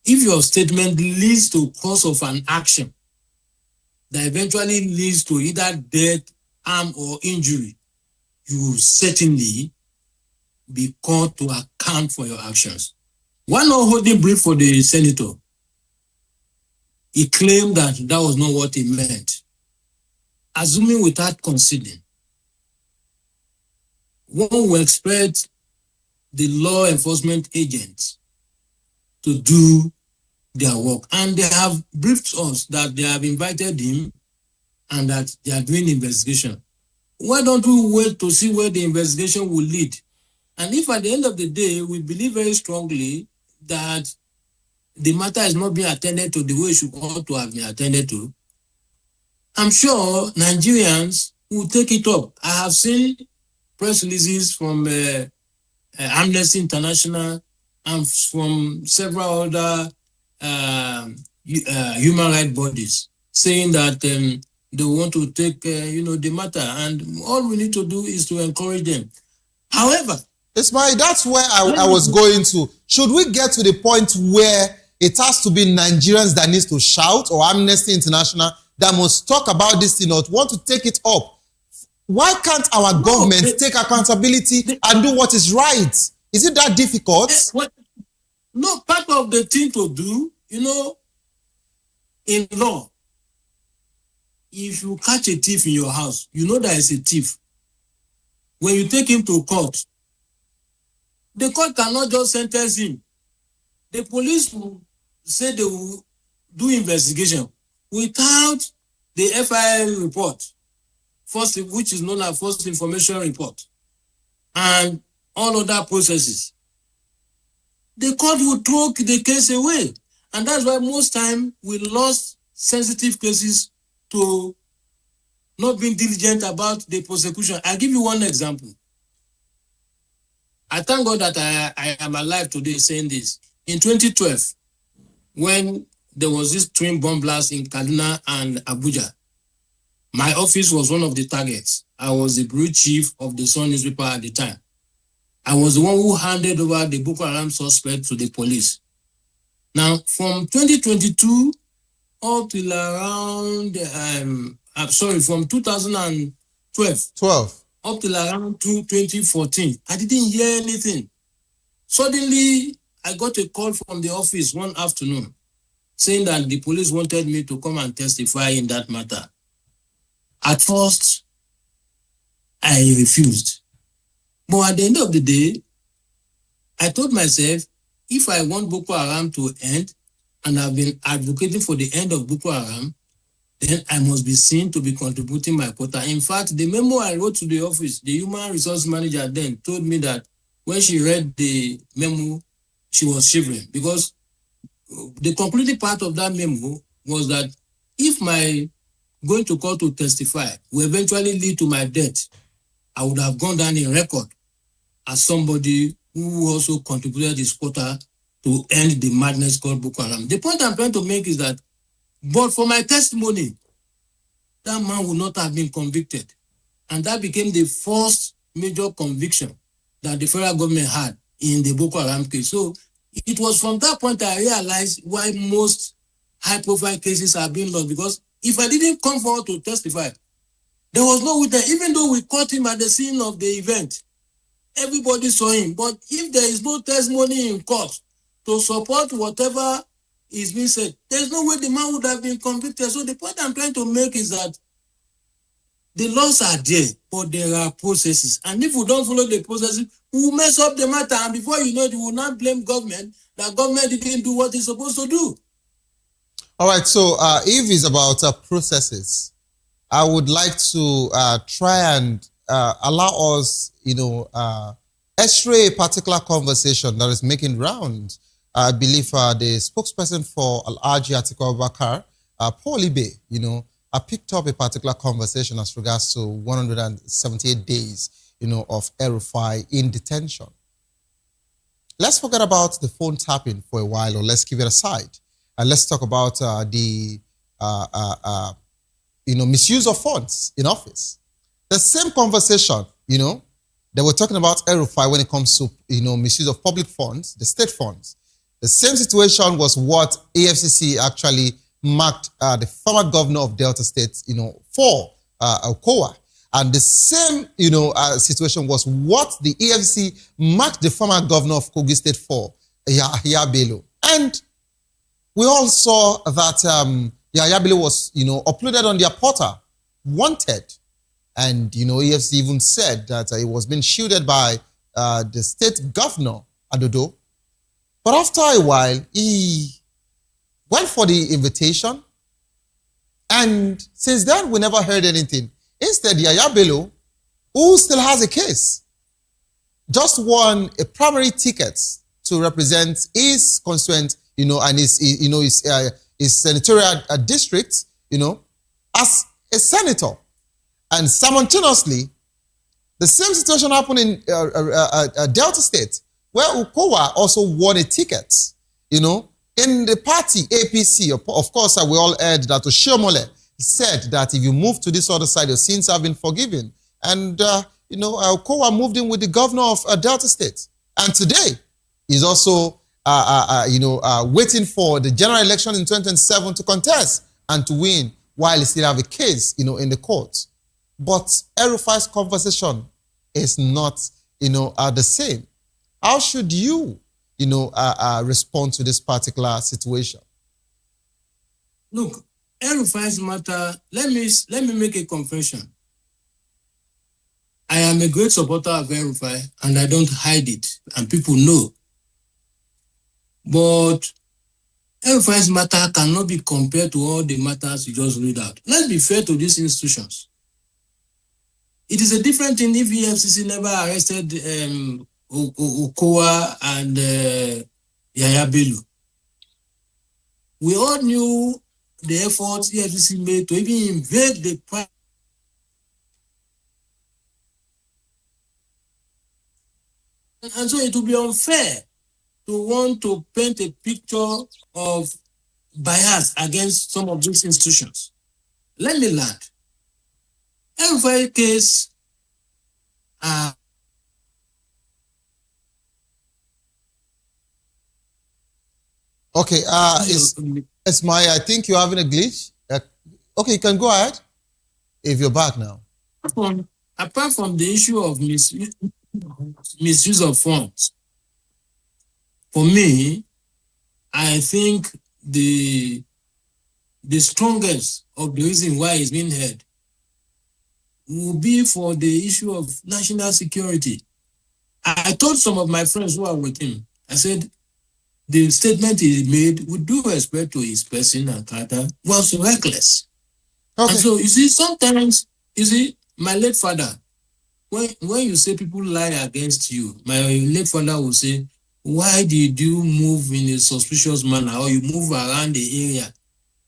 [SPEAKER 17] if your statement leads to cause of an action that eventually leads to either death, harm, or injury, you will certainly be called to account for your actions. One holding brief for the senator, he claimed that that was not what he meant. Assuming without conceding, one will expect the law enforcement agents to do their work. And they have briefed us that they have invited him and that they are doing investigation. Why don't we wait to see where the investigation will lead? And if at the end of the day, we believe very strongly that the matter is not being attended to the way it should ought to have been attended to, I'm sure Nigerians will take it up. I have seen press releases from Amnesty International and from several other human rights bodies saying that they want to take the matter, and all we need to do is to encourage them. However,
[SPEAKER 8] Ismail, that's where I was going to. Should we get to the point where it has to be Nigerians that needs to shout, or Amnesty International that must talk about this thing or want to take it up? Why can't our government take accountability and do what is right? Is it that difficult?
[SPEAKER 17] No, part of the thing to do, in law, if you catch a thief in your house, you know there is a thief. When you take him to court, the court cannot just sentence him. The police will say they will do investigation without the FIA report, which is known as First Information Report, and all other processes. The court will throw the case away. And that's why most time we lost sensitive cases to not being diligent about the prosecution. I'll give you one example. I thank God that I am alive today saying this. In 2012, when there was this twin bomb blast in Kaduna and Abuja, my office was one of the targets. I was the bureau chief of the Sun newspaper at the time. I was the one who handed over the Boko Haram suspect to the police. Now, from 2022 up till around, from 2012 up till around 2014, I didn't hear anything. Suddenly, I got a call from the office one afternoon saying that the police wanted me to come and testify in that matter. At first, I refused. But at the end of the day, I told myself, if I want Boko Haram to end, and I've been advocating for the end of Boko Haram, then I must be seen to be contributing my quota. In fact, the memo I wrote to the office, the human resource manager then told me that when she read the memo, she was shivering because the concluding part of that memo was that if my going to court to testify will eventually lead to my death, I would have gone down in record as somebody who also contributed his quota to end the madness called Boko Haram. The point I'm trying to make is that, but for my testimony, that man would not have been convicted. And that became the first major conviction that the federal government had in the Boko Haram case. So it was from that point I realized why most high-profile cases are being lost, because if I didn't come forward to testify, there was no witness. Even though we caught him at the scene of the event, everybody saw him. But if there is no testimony in court to support whatever is being said, there's no way the man would have been convicted. So the point I'm trying to make is that the laws are there, but there are processes. And if we don't follow the processes, we will mess up the matter. And before you know it, we will not blame government that government didn't do what it's supposed to do.
[SPEAKER 8] All right, so if it's about processes, I would like to try and allow us, x-ray a particular conversation that is making rounds. I believe the spokesperson for Al-Aji Atiku Abubakar, Paul Ibe, I picked up a particular conversation as regards to 178 days, of El-Rufai in detention. Let's forget about the phone tapping for a while, or let's keep it aside. And let's talk about the misuse of funds in office. The same conversation, they were talking about El-Rufai when it comes to, misuse of public funds, the state funds. The same situation was what AFCC actually marked the former governor of Delta State, for Okowa. And the same, situation was what the AFCC marked the former governor of Kogi State for, Yahya Bello. And we all saw that Yahya Bello was, uploaded on their portal, wanted. And, AFC even said that it was being shielded by the state governor, Adodo. But after a while, he went for the invitation. And since then, we never heard anything. Instead, Yahya Bello, who still has a case, just won a primary ticket to represent his constituent, and his senatorial district, as a senator. And simultaneously, the same situation happened in Delta State, where Okowa also won a ticket, in the party APC. Of course, we all heard that Oshiomhole said that if you move to this other side, your sins have been forgiven. And, Okowa moved in with the governor of Delta State. And today, he's also, waiting for the general election in 2027 to contest and to win while he still have a case, in the court. But El-Rufai's conversation is not, the same. How should you, respond to this particular situation?
[SPEAKER 17] Look, El-Rufai's matter, let me make a confession. I am a great supporter of El-Rufai, and I don't hide it, and people know. But El-Rufai's matter cannot be compared to all the matters you just read out. Let's be fair to these institutions. It is a different thing if EFCC never arrested Okowa and Yahya Bello. We all knew the efforts EFCC made to even invade the private. And so it would be unfair to want to paint a picture of bias against some of these institutions. Let me land. El-Rufai case
[SPEAKER 8] okay, Ismail, I think you're having a glitch. Okay, you can go ahead if you're back now.
[SPEAKER 17] Apart from the issue of misuse of funds, for me, I think the strongest of the reason why it's being heard will be for the issue of national security. I told some of my friends who are with him, I said, the statement he made, with due respect to his person and character, was reckless. Okay. And so you see, sometimes my late father, when you say people lie against you, my late father will say, why did you move in a suspicious manner, or you move around the area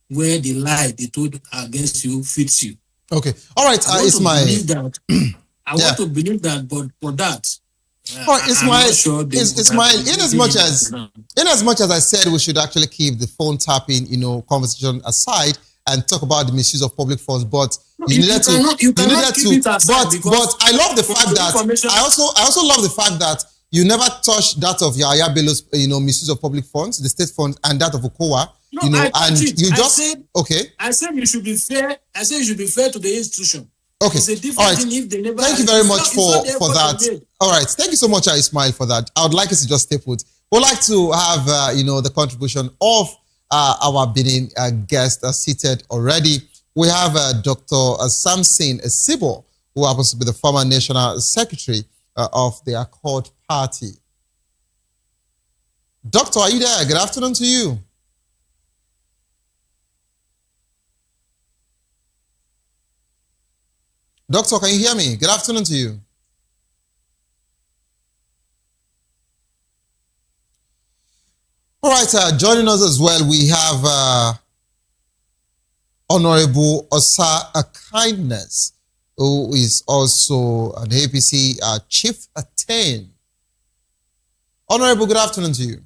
[SPEAKER 17] where the lie they told against you fits you?
[SPEAKER 8] Okay. All right.
[SPEAKER 17] It's my. I want to believe that, but for that, I'm not sure.
[SPEAKER 8] Ismail, in as much as I said we should actually keep the phone tapping, conversation aside and talk about the misuse of public funds, but you needed to. But I love the fact that I also love the fact that you never touched that of Yahaya Bello's, misuse of public funds, the state funds, and that of Okowa. I
[SPEAKER 17] said you should be fair. I said you should be fair to the institution.
[SPEAKER 8] Okay. All right. Thank you very much for that. All right. Thank you so much, Ismail, for that. I would like us to just stay put. We'd like to have, the contribution of our Benin guest seated already. We have Dr. Samson Sibo, who happens to be the former National Secretary of the Accord Party. Doctor, are you there? Good afternoon to you. Doctor, can you hear me? Good afternoon to you. All right, joining us as well, we have Honorable Osa Kindness, who is also an APC Chief 10. Honorable, good afternoon to you.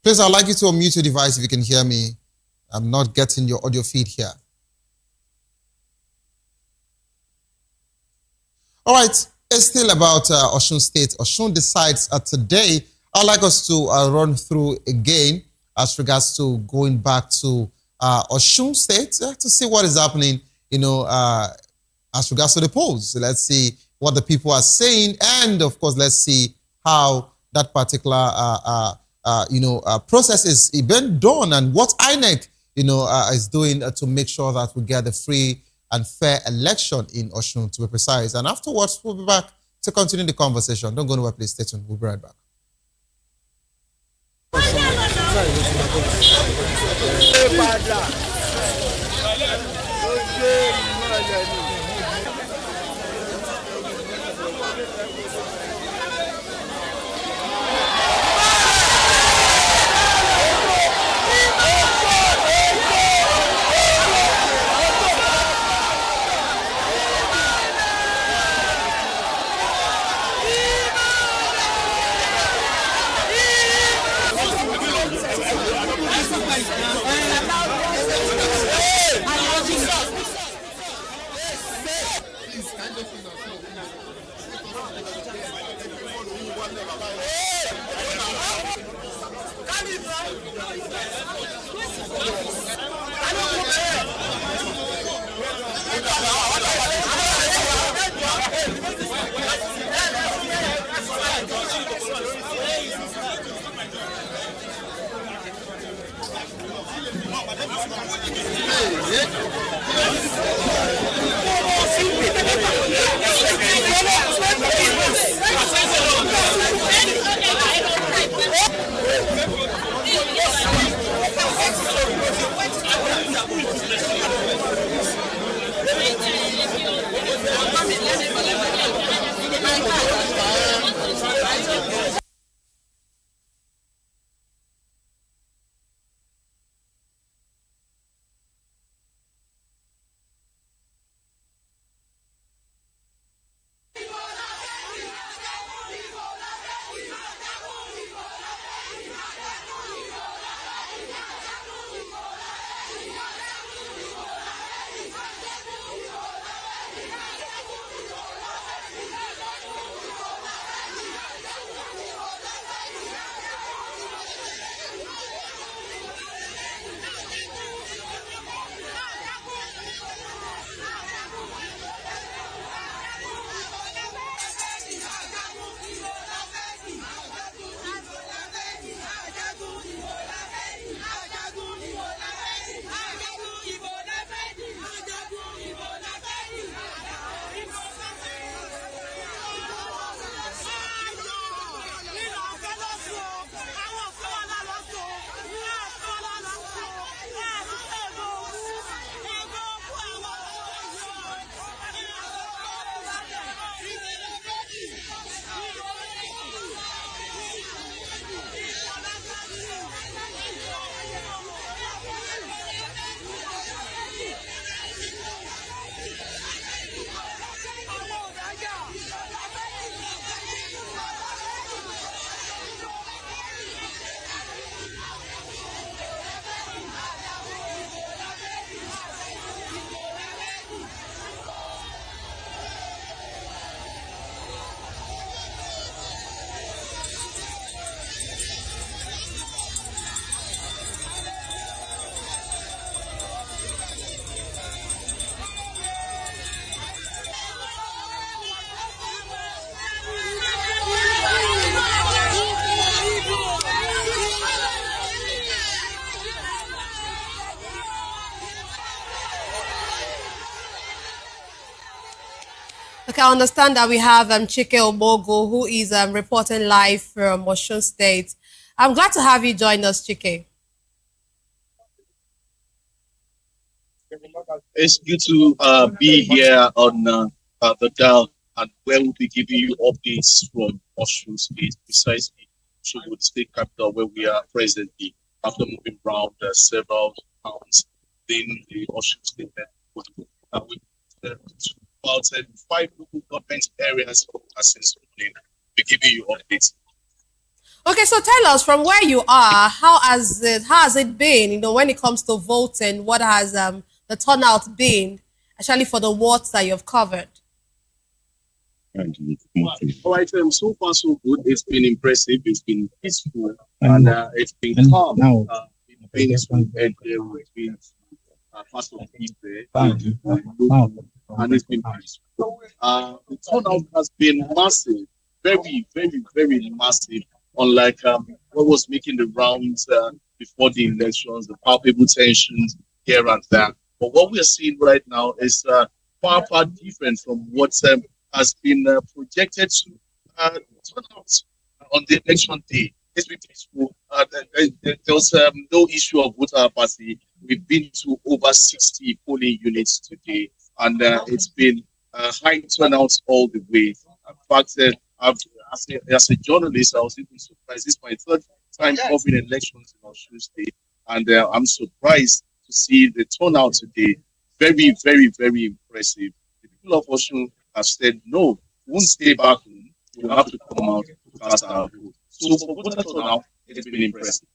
[SPEAKER 8] Please, I'd like you to unmute your device if you can hear me. I'm not getting your audio feed here. All right, it's still about Osun State. Osun decides today. I'd like us to run through again as regards to going back to Osun State to see what is happening, as regards to the polls. So let's see what the people are saying, and of course, let's see how that particular process is even done, and what INEC is doing to make sure that we get a free and fair election in Osun, to be precise. And afterwards, we'll be back to continue the conversation. Don't go nowhere, please. Stay tuned. We'll be right back.
[SPEAKER 4] Okay, I understand that we have Chike Omogo, who is reporting live from Osun State. I'm glad to have you join us, Chike.
[SPEAKER 18] It's good to be here on the dial, and where we'll be giving you updates from Osun State, precisely Osun, the state capital where we are presently, after moving around several towns in the Osun State. With about 5 local government areas since morning. We're giving you updates.
[SPEAKER 4] Okay, so tell us from where you are, how has it been? You know, when it comes to voting, what has the turnout been, actually for the wards that you've covered?
[SPEAKER 18] All right, so far so good. It's been impressive. It's been peaceful, and it's been calm. It's been first of peace there, and it's been peaceful. The turnout has been massive, very, very, very massive. Unlike what was making the rounds before the elections, the palpable tensions here and there. But what we are seeing right now is far, far different from what has been projected to turn out on the election day. It's been peaceful. There was no issue of voter apathy. We've been to over 60 polling units today, and it's been high turnout all the way. In fact, as a journalist, I was even surprised. This is my third time covering elections in Osun State, and I'm surprised to see the turnout today. Very, very, very impressive. The people of Osun have said, no, we won't stay back home. We'll have to come out to cast our vote. So for voter turnout, it's been impressive.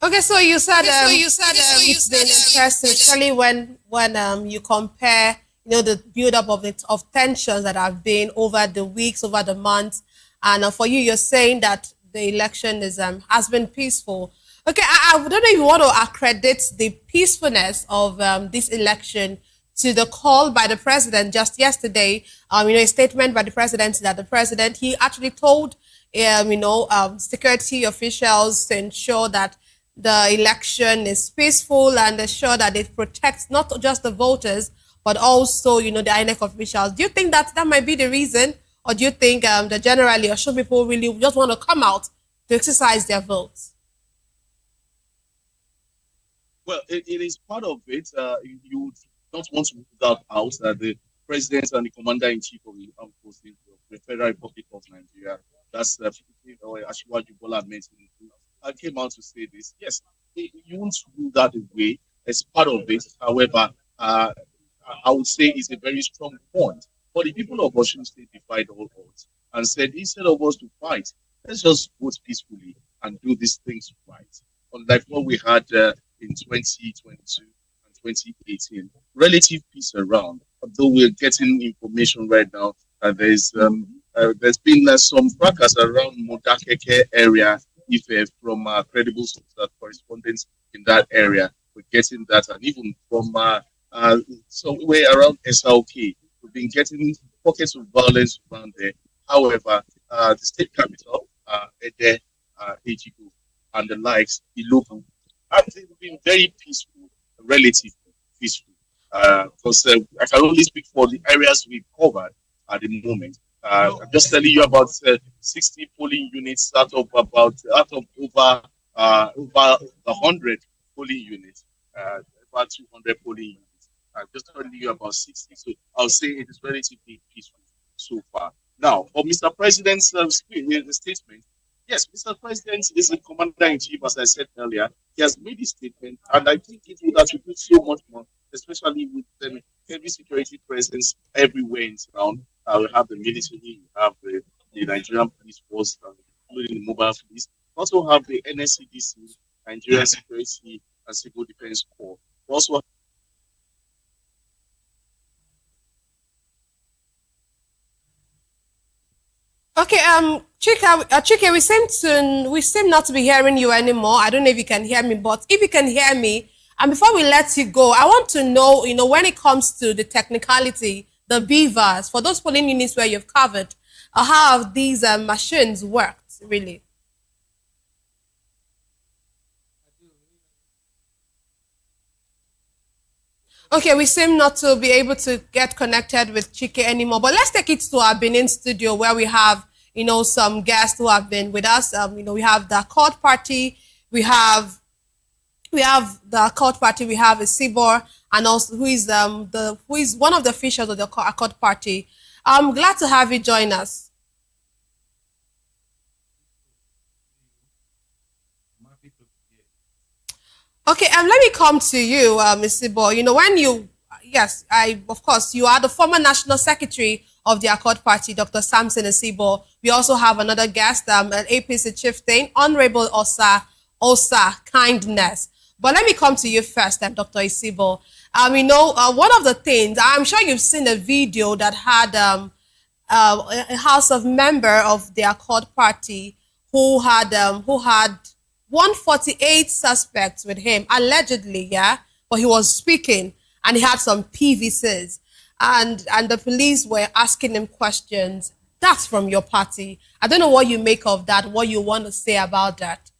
[SPEAKER 4] Okay, so you said it's been impressive, especially when you compare, you know, the build-up of tensions that have been over the weeks, over the months, and for you're saying that the election has been peaceful. Okay, I don't know if you want to accredit the peacefulness of this election to the call by the president just yesterday. A statement by the president that he actually told security officials to ensure that the election is peaceful and ensure that it protects not just the voters but also the INEC officials. Do you think that might be the reason, or do you think that generally Osun people really just want to come out to exercise their votes?
[SPEAKER 18] Well, it is part of it. You don't want to put that out that the president and the commander-in-chief of the armed forces of the Federal Republic of Nigeria, that's Asiwaju Bola Ahmed Tinubu, I came out to say this. Yes, you won't do that away. It's part of it. However, I would say it's a very strong point. But the people of Osun State defied all odds and said, instead of us to fight, let's just vote peacefully and do these things right. Unlike what we had in 2022 and 2018, relative peace around. Although we're getting information right now that there's been some fracas around Modakeke area, if from credible sources, correspondents in that area, we're getting that, and even from somewhere around SLK, we've been getting pockets of violence around there. However, the state capital, Ede, Ejigo, and the likes, Ilobu, have been very peaceful, relatively peaceful. Because I can only speak for the areas we've covered at the moment. I'm just telling you about 60 polling units out of over 100 polling units, about 200 polling units. I'm just telling you about 60. So I'll say it is relatively peaceful so far. Now, for Mr. President's statement, yes, Mr. President is the commander-in-chief, as I said earlier. He has made his statement, and I think it would attribute so much more, especially with the heavy security presence everywhere in town. We have the military, we have the Nigerian police force, including the mobile police. We also have the NSCDC, Nigerian Security and Civil Defense Corps. We also
[SPEAKER 4] Okay, Chike, we seem not to be hearing you anymore. I don't know if you can hear me, but if you can hear me, and before we let you go, I want to know, when it comes to the technicality, the beavers, for those polling units where you've covered, how have these machines worked, really? Okay, we seem not to be able to get connected with Chike anymore, but let's take it to our Benin studio where we have, some guests who have been with us. We have the Accord Party, we have the Accord Party, we have Isibor, and also who is one of the officials of the Accord Party. I'm glad to have you join us. Okay, let me come to you, Mr. Bo. Of course, you are the former National Secretary of the Accord Party, Dr. Samson Isibo. We also have another guest, an APC chieftain, Honorable Osa Kindness. But let me come to you first, Dr. Isibo. One of the things, I'm sure you've seen a video that had a House of member of the Accord Party who had 148 suspects with him, allegedly, yeah? But he was speaking and he had some PVCs. And the police were asking him questions. That's from your party. I don't know what you make of that, what you want to say about that.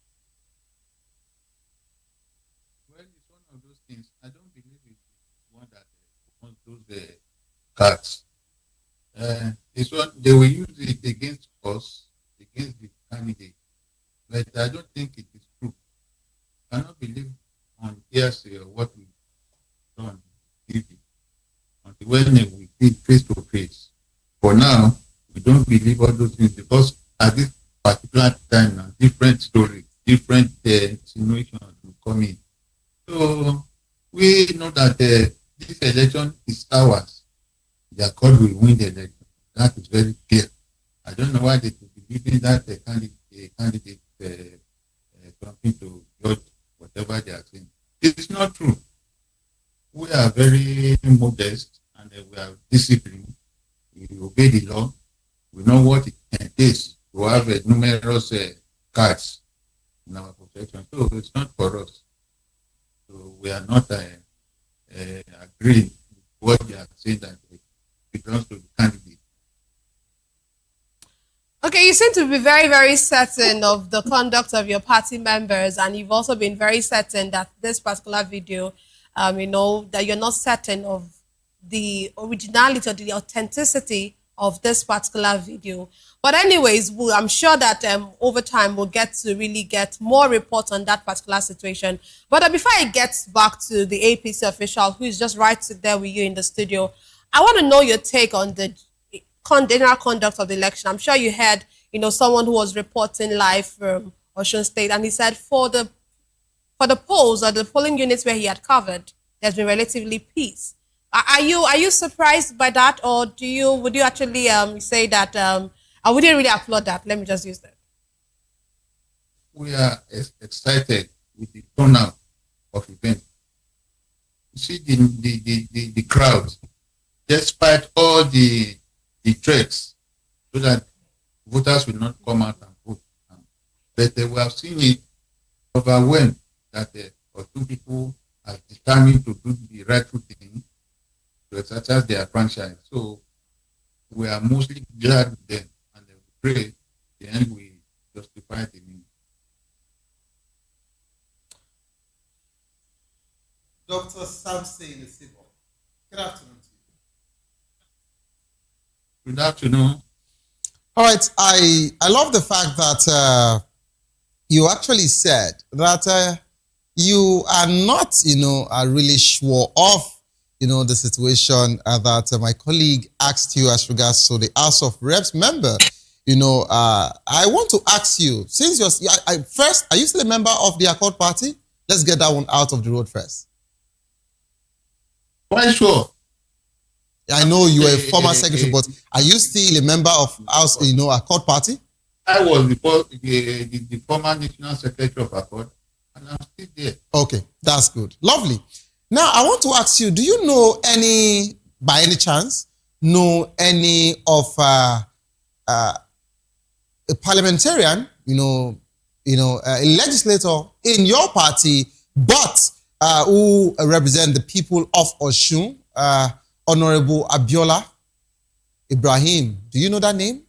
[SPEAKER 10] Well, it's one of those things. I don't believe it's one that wants those cards. It's one, they will use it against us, against the candidate. But I don't think it is true. I cannot believe on hearsay or what we've done until when we meet face to face. For now, we don't believe all those things because at this particular time now, different stories, different insinuations will come in. So we know that this election is ours. The Accord will win the election. That is very clear. I don't know why they could be giving that candidate something to judge whatever they are saying. It's not true. We are very modest and we are disciplined. We obey the law. We know what it takes to have numerous cards in our possession. So it's not for us. So we are not agreeing with what they are saying that it belongs to the candidate.
[SPEAKER 4] Okay, you seem to be very, very certain of the conduct of your party members, and you've also been very certain that this particular video, that you're not certain of the originality or the authenticity of this particular video. But anyways, I'm sure that over time we'll get to really get more reports on that particular situation. But before I get back to the APC official who is just right there with you in the studio, I want to know your take on the general conduct of the election. I'm sure you heard, someone who was reporting live from Osun State, and he said for the polls or the polling units where he had covered, there's been relatively peace. Are you surprised by that, or would you actually say that I wouldn't really applaud that? Let me just use that.
[SPEAKER 10] We are excited with the turnout of events. You see the crowd, despite all the threats, so that voters will not come out and vote. But we have seen it overwhelmed that two people are determined to do the right thing to exercise their franchise. So we are mostly glad with them, and we pray the end we justify the means.
[SPEAKER 8] Dr. Samson Isibo, good afternoon to you.
[SPEAKER 10] Good afternoon.
[SPEAKER 8] All right, I love the fact that you actually said that you are not, really sure of, the situation that my colleague asked you as regards to the House of Reps member. I want to ask you, since you're first, are you still a member of the Accord Party? Let's get that one out of the road first.
[SPEAKER 10] Why sure?
[SPEAKER 8] I know you are a former secretary, but are you still a member of House, Accord Party?
[SPEAKER 10] I was the former national secretary of Accord, and I'm still there.
[SPEAKER 8] Okay, that's good. Lovely. Now, I want to ask you, do you know by any chance, any of a parliamentarian, a legislator in your party, but who represent the people of Osun, Honorable Abiola Ibrahim? Do you know that name?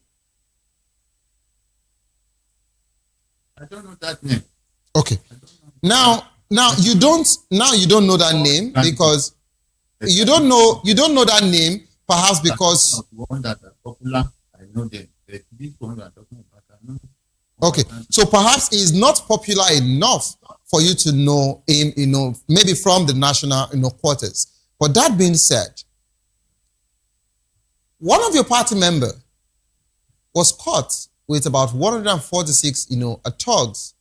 [SPEAKER 10] I don't know that name.
[SPEAKER 8] Okay. Now you don't know that name because You don't know that name, perhaps because
[SPEAKER 10] the one that are popular. I know them. These ones are talking about. I know.
[SPEAKER 8] Okay, so perhaps he's not popular enough for you to know him, maybe from the national, quarters. But that being said, one of your party member was caught with about 146, thugs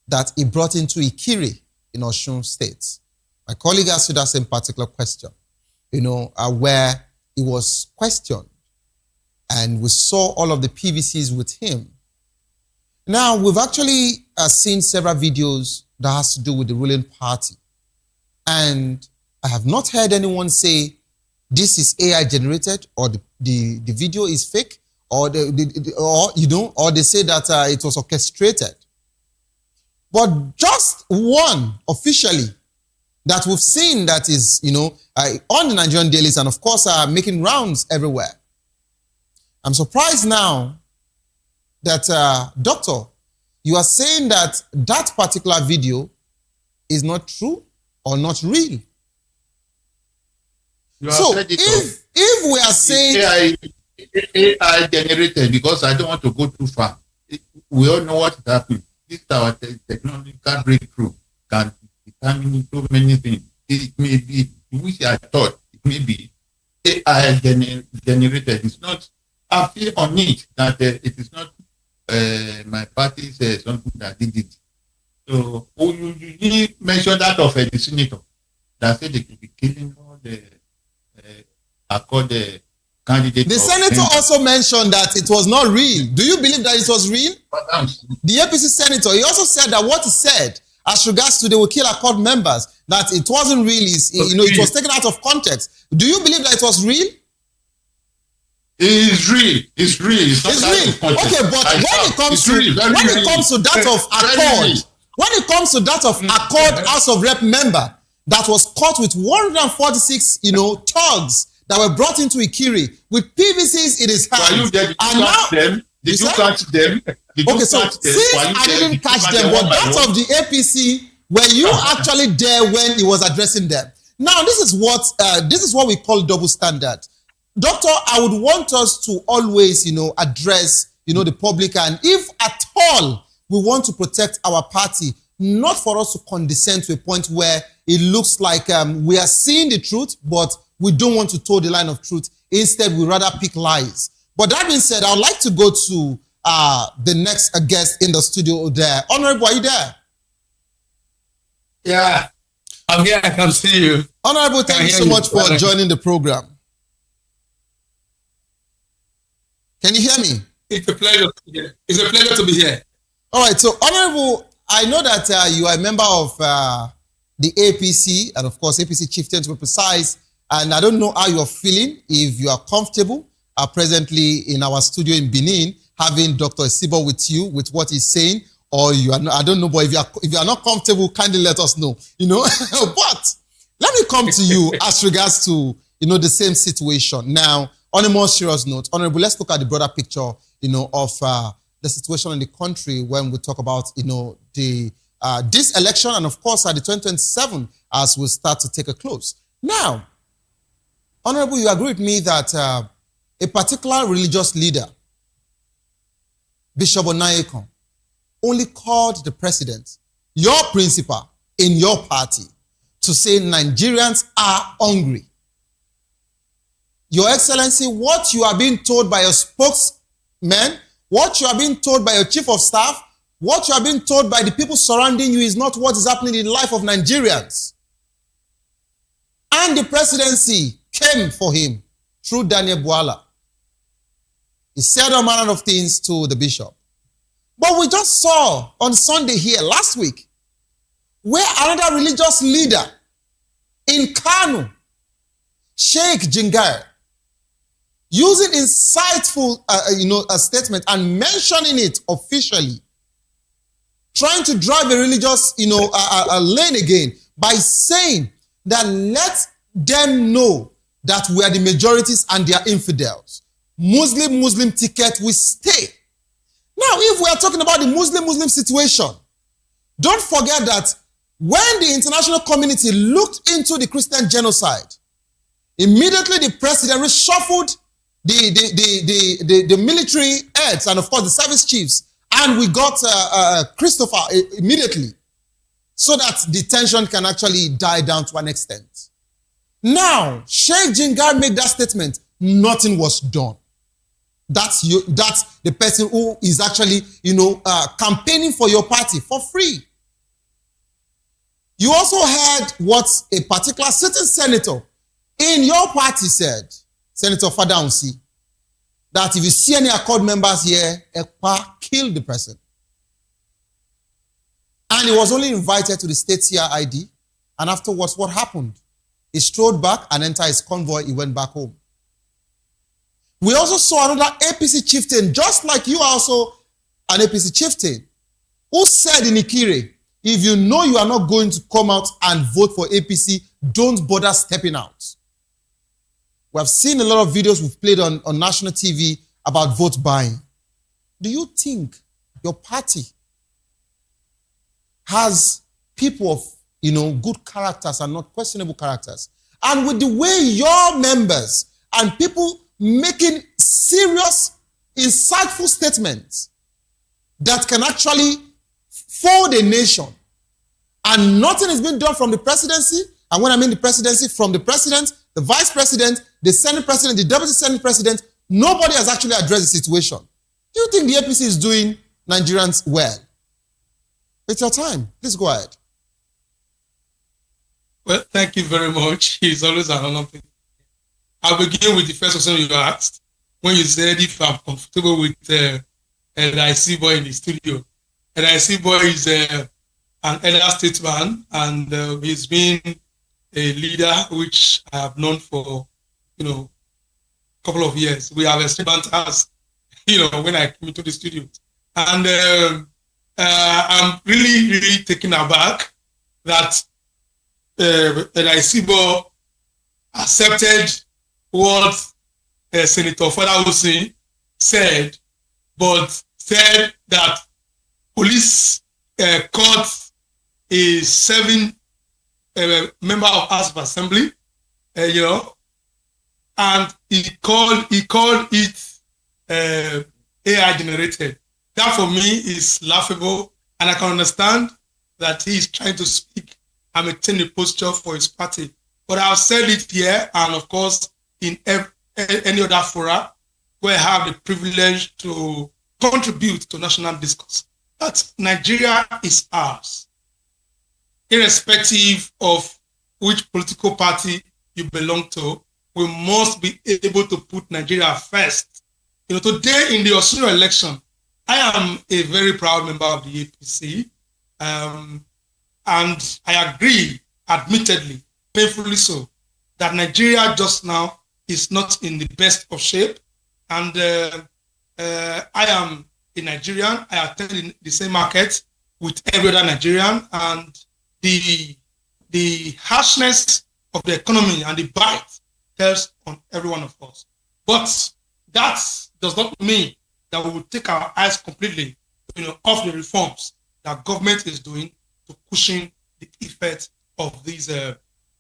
[SPEAKER 8] that he brought into Ikiri in Osun State. My colleague asked you that same particular question, where he was questioned, and we saw all of the PVCs with him. Now, we've actually seen several videos that has to do with the ruling party. And I have not heard anyone say this is AI generated or the video is fake or they say that it was orchestrated. But just one officially that we've seen that is, on the Nigerian dailies and of course making rounds everywhere. I'm surprised now that, doctor, you are saying that that particular video is not true or not real. So if we are saying
[SPEAKER 10] AI generated, because I don't want to go too far. We all know what happened. This our technological breakthrough can determine so many things. It may be, which I thought it may be AI generated. It's not. I feel on it that it is not my party says something that did it. So you didn't mention that of the senator that said they could be killing all the candidates.
[SPEAKER 8] The senator also mentioned that it was not real. Do you believe that it was real? The APC senator, he also said that what he said as regards to they will kill accord members, that it wasn't real, it was taken out of context. Do you believe that it was real?
[SPEAKER 10] It's real. It's real. It's real.
[SPEAKER 8] Okay, but when it comes to that of accord, when it comes to that of accord House of Rep member that was caught with 146, thugs that were brought into Ikiri with PVCs in his hands.
[SPEAKER 10] Did you catch them?
[SPEAKER 8] Okay, so since I didn't catch them, but that of the APC, were you actually there when he was addressing them? Now, this is what we call double standard. Doctor, I would want us to always, address, the public, and if at all we want to protect our party, not for us to condescend to a point where it looks like we are seeing the truth, but we don't want to toe the line of truth. Instead, we rather pick lies. But that being said, I would like to go to the next guest in the studio there. Honorable, are you there?
[SPEAKER 7] Yeah, I'm here. I can see you.
[SPEAKER 8] Honorable, thank you so much for joining the program. Can you hear me?
[SPEAKER 7] It's a pleasure to be here. It's a pleasure to be here.
[SPEAKER 8] All right. So, Honorable, I know that you are a member of the APC, and of course, APC chieftain to be precise. And I don't know how you're feeling, if you are comfortable presently in our studio in Benin, having Dr. Isibo with you, with what he's saying, or you are not, I don't know, but if you are not comfortable, kindly let us know, But let me come to you as regards to, the same situation. Now, on a more serious note, Honorable, let's look at the broader picture, of the situation in the country when we talk about, this election and, of course, at the 2027 as we start to take a close. Now, Honorable, you agree with me that a particular religious leader, Bishop Onayekon, only called the president, your principal in your party, to say Nigerians are hungry. Your Excellency, what you are being told by your spokesman, what you are being told by your chief of staff, what you are being told by the people surrounding you is not what is happening in the life of Nigerians. And the presidency came for him through Daniel Bwala. He said all manner of things to the bishop. But we just saw on Sunday here last week where another religious leader in Kano, Sheikh Jingar, using insightful a statement and mentioning it officially, trying to drive a religious a lane again by saying that let them know that we are the majorities and they are infidels. Muslim ticket will stay. Now, if we are talking about the Muslim situation, don't forget that when the international community looked into the Christian genocide, Immediately, the president reshuffled the military heads and, of course, the service chiefs. And we got Christopher immediately so that the tension can actually die down to an extent. Now, Sheikh Jingar made that statement. Nothing was done. That's the person who is actually, campaigning for your party for free. You also heard what a particular sitting senator in your party said, Senator Fadaunsi, that if you see any Accord members here, Ekpa kill the person. And he was only invited to the state CID. And afterwards, what happened? He strode back and entered his convoy. He went back home. We also saw another APC chieftain, just like you are also an APC chieftain, who said in Ikire, if you know you are not going to come out and vote for APC, don't bother stepping out. We have seen a lot of videos we've played on national TV about vote buying. Do you think your party has people of, good characters and not questionable characters? And with the way your members and people making serious, insightful statements that can actually fold a nation, and nothing is being done from the presidency, and when I mean the presidency, from the president, the vice president, the senate president, the deputy senate president, nobody has actually addressed the situation. Do you think the APC is doing Nigerians well? It's your time. Please go ahead.
[SPEAKER 7] Well, thank you very much. It's always an honor. I'll begin with the first question you asked. When you said if I'm comfortable with an IC boy in the studio. An IC boy is an elder statesman, and he's been a leader which I have known for, a couple of years. We have experienced as, when I came into the studio. And I'm really, really taken aback that IC boy accepted what Senator Osun said, but said that police caught a serving member of House of Assembly, and he called it AI generated. That for me is laughable, and I can understand that he is trying to speak and maintain a posture for his party. But I've said it here, and of course, in any other fora where I have the privilege to contribute to national discourse, that Nigeria is ours, irrespective of which political party you belong to. We must be able to put Nigeria first. Today in the Osun election, I am a very proud member of the APC, and I agree, admittedly, painfully so, that Nigeria just now is not in the best of shape. And I am a Nigerian. I attend the same market with every other Nigerian, and the harshness of the economy and the bite tells on every one of us. But that does not mean that we will take our eyes completely, off the reforms that government is doing to cushion the effect of these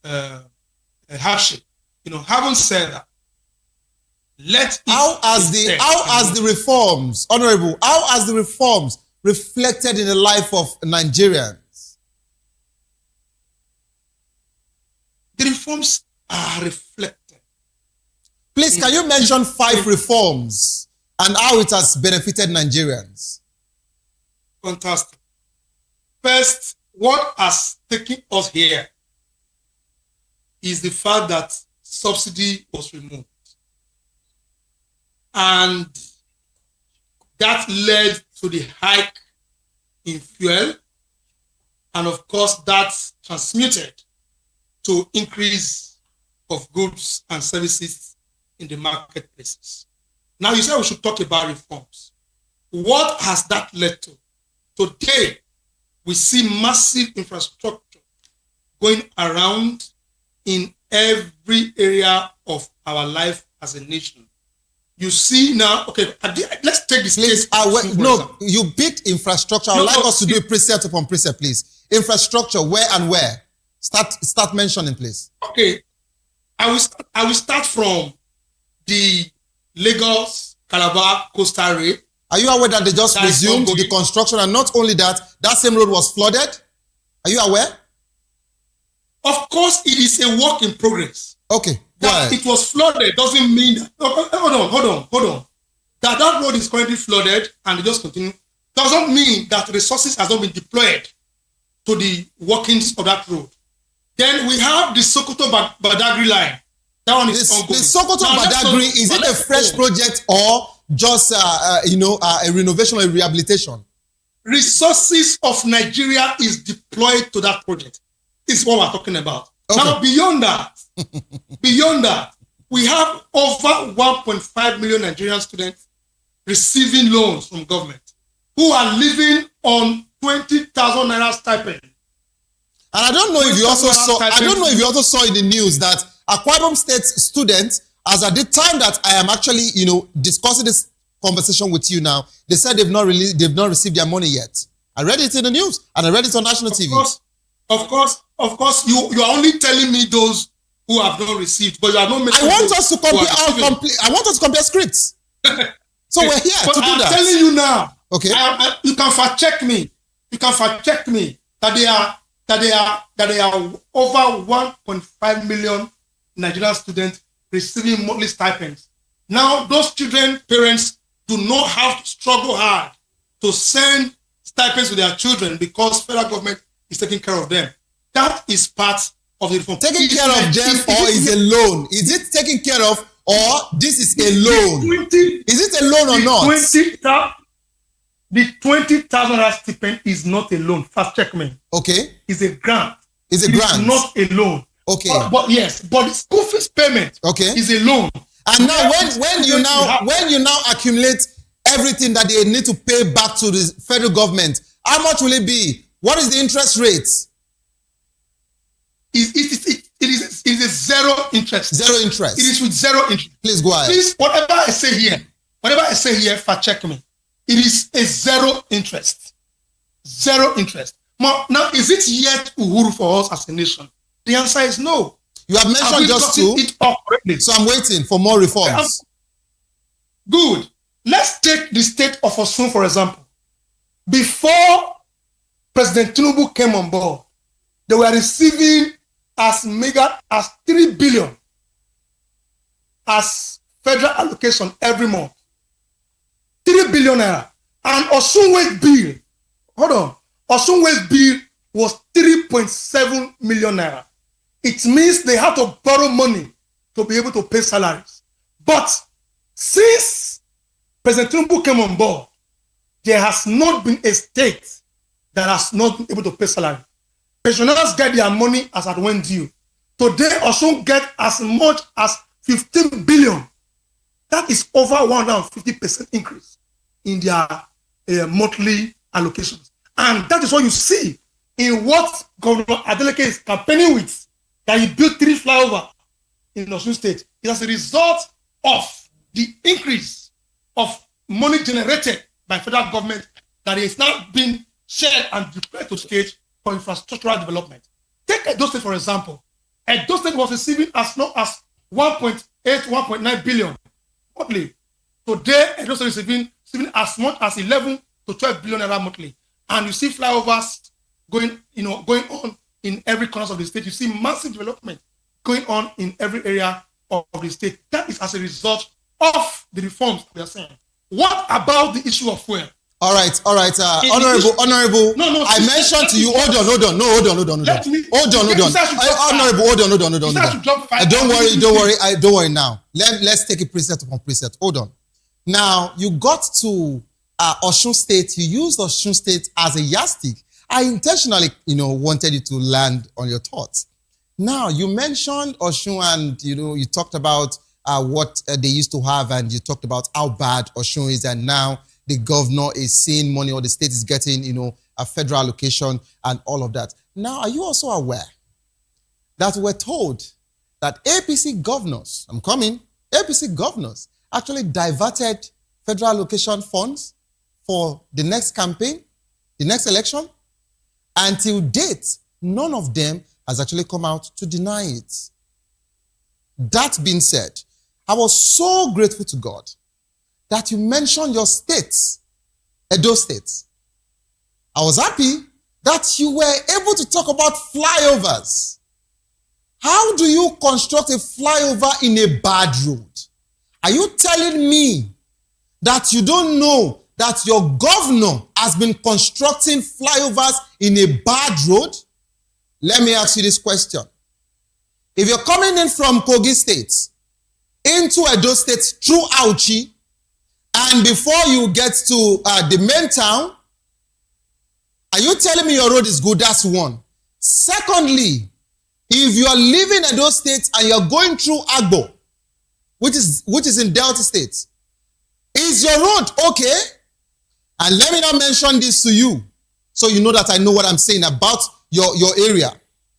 [SPEAKER 7] hardship. Having said that, how has the reforms, Honorable, how has the reforms reflected in the life of Nigerians? The reforms are reflected.
[SPEAKER 8] Please, can you mention 5 reforms and how it has benefited Nigerians?
[SPEAKER 7] Fantastic. First, what has taken us here is the fact that subsidy was removed. And that led to the hike in fuel. And of course, that's transmuted to increase of goods and services in the marketplaces. Now, you said we should talk about reforms. What has that led to? Today, we see massive infrastructure going around in every area of our life as a nation. You see now, okay, let's take this case.
[SPEAKER 8] No, you picked infrastructure. I would like us to do precept upon precept, please. Infrastructure, where and where? Start mentioning, please.
[SPEAKER 7] Okay. I will start from the Lagos Calabar coastal rail.
[SPEAKER 3] Are you aware that they just resumed the construction, and not only that, that same road was flooded? Are you aware?
[SPEAKER 7] Of course, it is a work in progress.
[SPEAKER 3] Okay.
[SPEAKER 7] That it was flooded doesn't mean that. Hold on. That road is currently flooded and it just continue doesn't mean that resources has not been deployed to the workings of that road. Then we have the Sokoto Badagry line. That one is ongoing.
[SPEAKER 3] The Sokoto Badagry, is it a fresh project or just a renovation or a rehabilitation?
[SPEAKER 7] Resources of Nigeria is deployed to that project. This is what we're talking about. Okay. Now, beyond that, we have over 1.5 million Nigerian students receiving loans from government who are living on 20,000 naira stipend. And
[SPEAKER 3] I don't know if you also saw in the news that Akwa Ibom State students, as at the time that I am actually, discussing this conversation with you now, they said they've not received their money yet. I read it in the news and I read it on national TV.
[SPEAKER 7] Of course, you are only telling me those who have not received, but you are not making.
[SPEAKER 3] I want us to compare. I want us to compare scripts. So we're here to do that.
[SPEAKER 7] I'm telling you now.
[SPEAKER 3] Okay.
[SPEAKER 7] You can fact check me. You can fact check me that they are over 1.5 million Nigerian students receiving monthly stipends. Now, those children, parents do not have to struggle hard to send stipends to their children because federal government is taking care of them. That is part of the reform.
[SPEAKER 3] Taking care of them or is a loan? Is it taken care of or this is a loan? Is it a loan or not?
[SPEAKER 7] The 20,000 stipend is not a loan. Fast check me.
[SPEAKER 3] Okay.
[SPEAKER 7] It's a grant.
[SPEAKER 3] It's a grant.
[SPEAKER 7] It's not a loan.
[SPEAKER 3] Okay.
[SPEAKER 7] But the school fees payment is a loan.
[SPEAKER 3] And now when you now accumulate everything that they need to pay back to the federal government, how much will it be? What is the interest rate?
[SPEAKER 7] It is a zero interest.
[SPEAKER 3] Zero interest.
[SPEAKER 7] It is with zero interest.
[SPEAKER 3] Please go ahead.
[SPEAKER 7] Please, whatever I say here, fact check me. It is a zero interest. Zero interest. Now, is it yet uhuru for us as a nation? The answer is no.
[SPEAKER 3] You have mentioned just two. So I'm waiting for more reforms.
[SPEAKER 7] Good. Let's take the state of Osun, for example. Before President Tinubu came on board, they were receiving as mega as 3 billion as federal allocation every month. 3 billion naira. And Osun Waste bill, Osun Waste bill was 3.7 million naira. It means they have to borrow money to be able to pay salaries. But since President Tinubu came on board, there has not been a state that has not been able to pay salary. Pensioners get their money as at when due. Today, Osun get as much as 15 billion. That is over 150% increase in their monthly allocations. And that is what you see in what Governor Adeleke is campaigning with, that he built 3 flyovers in Osun State. It is a result of the increase of money generated by federal government that is now being shared and deployed to state for infrastructural development. Take Edo State, for example. Edo State was receiving as low as 1.8, 1.9 billion monthly. Today, Edo State is receiving as much as 11 to 12 billion naira monthly. And you see flyovers going on in every corner of the state. You see massive development going on in every area of the state. That is as a result of the reforms we are saying. What about the issue of fuel?
[SPEAKER 3] All right. Honorable.
[SPEAKER 7] No.
[SPEAKER 3] I mentioned to you. Hold on. Hold on. Honorable, hold on. Don't worry now. Let's take it precept upon precept. Hold on. Now, you got to Osun State. You used Osun State as a yardstick. I intentionally, wanted you to land on your thoughts. Now, you mentioned Osun and, you talked about what they used to have, and you talked about how bad Osun is, and now the governor is seeing money, or the state is getting, a federal allocation and all of that. Now, are you also aware that we're told that APC governors actually diverted federal allocation funds for the next campaign, the next election? Until date, none of them has actually come out to deny it.
[SPEAKER 8] That being said, I was so grateful to God that you mentioned your state, Edo State. I was happy that you were able to talk about flyovers. How do you construct a flyover in a bad road? Are you telling me that you don't know that your governor has been constructing flyovers in a bad road? Let me ask you this question. If you're coming in from Kogi State into Edo State through Auchi, and before you get to the main town, are you telling me your road is good? That's one. Secondly, if you are leaving Edo State and you're going through Agbo, which is in Delta State, is your road okay? And let me not mention this to you, so you know that I know what I'm saying about your area,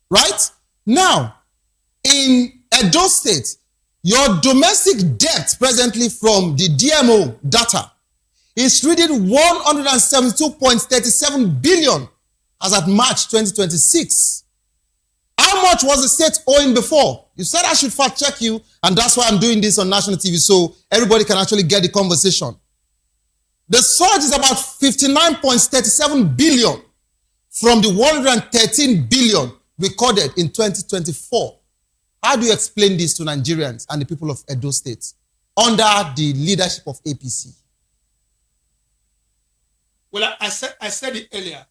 [SPEAKER 8] right? Now, in Edo State, your domestic debt presently from the DMO data is reading 172.37 billion as at March 2026. How much was the state owing before? You said I should fact check you, and that's why I'm doing this on national TV, so everybody can actually get the conversation. The surge is about 59.37 billion from the 113 billion recorded in 2024. How do you explain this to Nigerians and the people of Edo State under the leadership of APC?
[SPEAKER 7] Well, I said it earlier,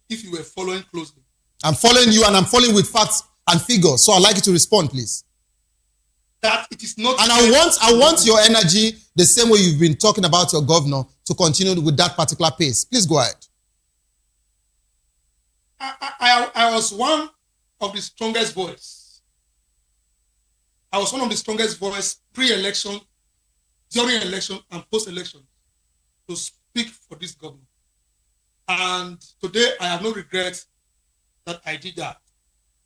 [SPEAKER 7] if you were following closely.
[SPEAKER 8] I'm following you, and I'm following with facts and figures, so I'd like you to respond, please.
[SPEAKER 7] That it is not...
[SPEAKER 8] And I want your energy, the same way you've been talking about your governor, to continue with that particular pace. Please go ahead.
[SPEAKER 7] I was one of the strongest voice. I was one of the strongest voice pre-election, during election, and post-election to speak for this government. And today, I have no regret that I did that.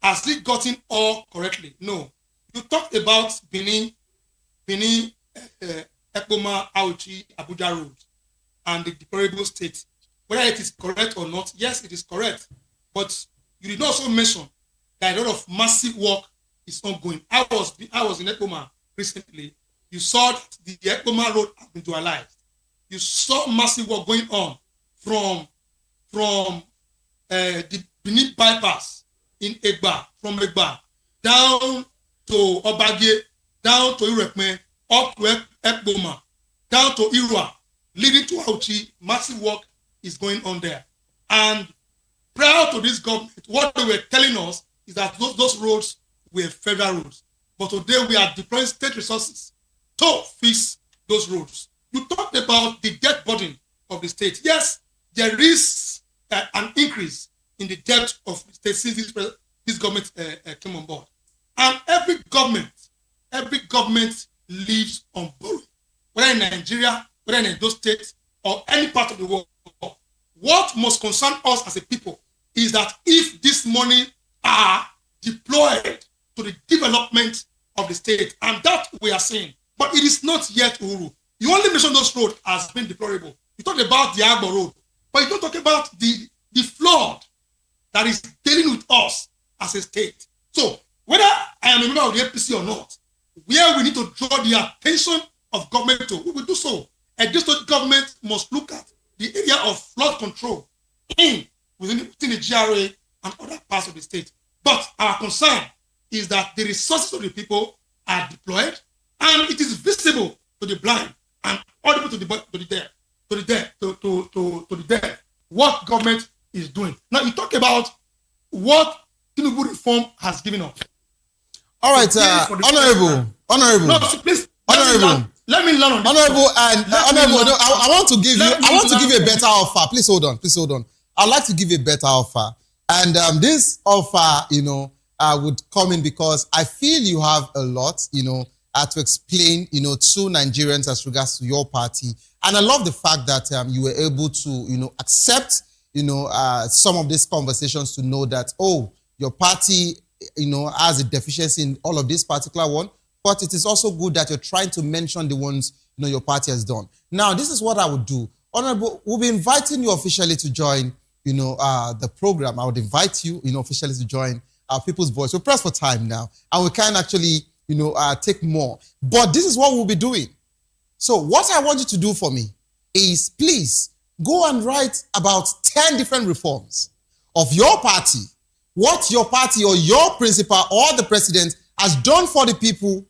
[SPEAKER 7] Has it gotten all correctly? No. You talked about Benin, Ekpoma, Auchi, Abuja Road, and the deplorable state. Whether it is correct or not, yes, it is correct. But you did also mention that a lot of massive work is ongoing. I was in Ekpoma recently. You saw that the Ekpoma Road has been dualized. You saw massive work going on from the Benin bypass in Egba, from Egba down to Obage, down to Irekme, up to Ekpoma, down to Irua, leading to Auchi. Massive work is going on there. And prior to this government, what they were telling us is that those roads were federal roads. But today we are deploying state resources to fix those roads. You talked about the debt burden of the state. Yes, there is an increase in the debt of the state since this government came on board. And every government lives on borrowing, whether in Nigeria, whether in those states, or any part of the world. What must concern us as a people is that if this money are deployed to the development of the state, and that we are seeing, but it is not yet Uhuru. You only mention those roads as being deplorable. You talk about the Agbo Road, but you don't talk about the flood that is dealing with us as a state. So whether I am a member of the APC or not, where we need to draw the attention of government to, we will do so. And this government must look at the area of flood control within the GRA and other parts of the state. But our concern is that the resources of the people are deployed and it is visible to the blind and audible to the deaf what government is doing. Now you talk about what Tinubu reform has given us.
[SPEAKER 8] All right, honorable.
[SPEAKER 7] No, so please,
[SPEAKER 8] honorable.
[SPEAKER 7] Let me learn on this.
[SPEAKER 8] Honorable and honorable. No, I want to give you a better offer. Please hold on. I'd like to give you a better offer, and this offer, would come in because I feel you have a lot, to explain, to Nigerians as regards to your party, and I love the fact that you were able to, accept, some of these conversations to know that, your party, has a deficiency in all of this particular one, but it is also good that you're trying to mention the ones, your party has done. Now, this is what I would do. Honorable, we'll be inviting you officially to join, the program. I would invite you, officially to join our People's Voice. We're pressed for time now, and we can actually,
[SPEAKER 3] take more. But this is what we'll be doing. So what I want you to do for me is please go and write about 10 different reforms of your party, what your party or your principal or the president has done for the people,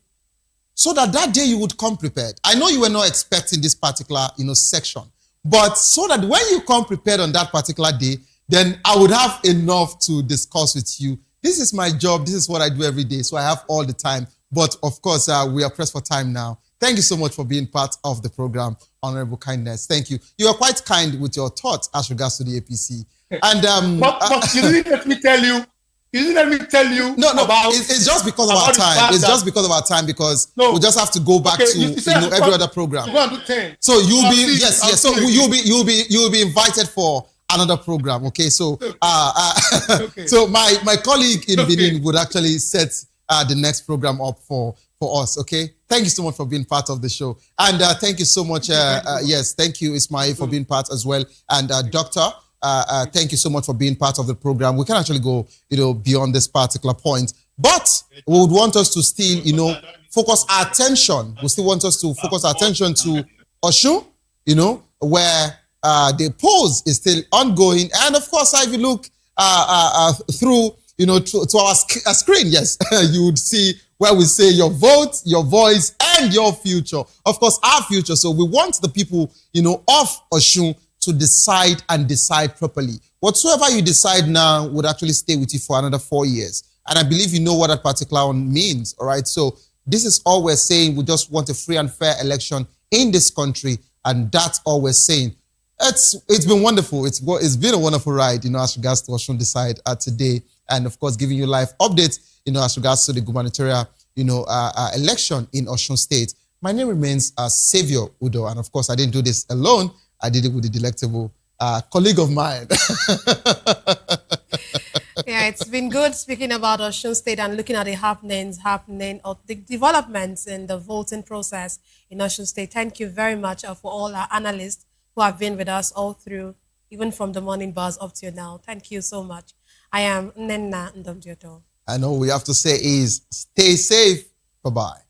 [SPEAKER 3] so that day you would come prepared. I know you were not expecting this particular, section, but so that when you come prepared on that particular day, then I would have enough to discuss with you. This is my job. This is what I do every day, so I have all the time. But of course, we are pressed for time now. Thank you so much for being part of the program, Honorable Kindness. Thank you. You are quite kind with your thoughts as regards to the APC. And
[SPEAKER 10] but you didn't let me tell you. You didn't let me tell you.
[SPEAKER 3] No. It's just because of our time. It's just because of our time, because we just have to go back to every other program.
[SPEAKER 10] Go and do 10.
[SPEAKER 3] So you'll be yes. So you'll be invited for another program. Okay. So so my colleague in Benin would actually set the next program up for us. Okay. Thank you so much for being part of the show, and thank you so much. Yes, thank you, Ismail, for being part as well, and Doctor. Thank you so much for being part of the program. We can actually go, beyond this particular point, but we would want us to still, focus our attention. We still want us to focus our attention to Osun, where the polls is still ongoing. And of course, if you look through, to our screen, yes, you would see where we say your vote, your voice, and your future. Of course, our future. So we want the people, of Osun to decide and decide properly. Whatsoever you decide now would actually stay with you for another 4 years. And I believe you know what that particular one means, all right? So this is all we're saying. We just want a free and fair election in this country, and that's all we're saying. It's been wonderful. It's been a wonderful ride, as regards to Osun Decide today, and of course giving you live updates, as regards to the gubernatorial, election in Osun State. My name remains Savior Udo, and of course I didn't do this alone. I did it with a delectable colleague of mine.
[SPEAKER 4] Yeah, it's been good speaking about Osun State and looking at the happening of the developments in the voting process in Osun State. Thank you very much for all our analysts who have been with us all through, even from the morning buzz up to now. Thank you so much. I am Nenna Ndomdioto.
[SPEAKER 3] And all we have to say is stay safe. Bye-bye.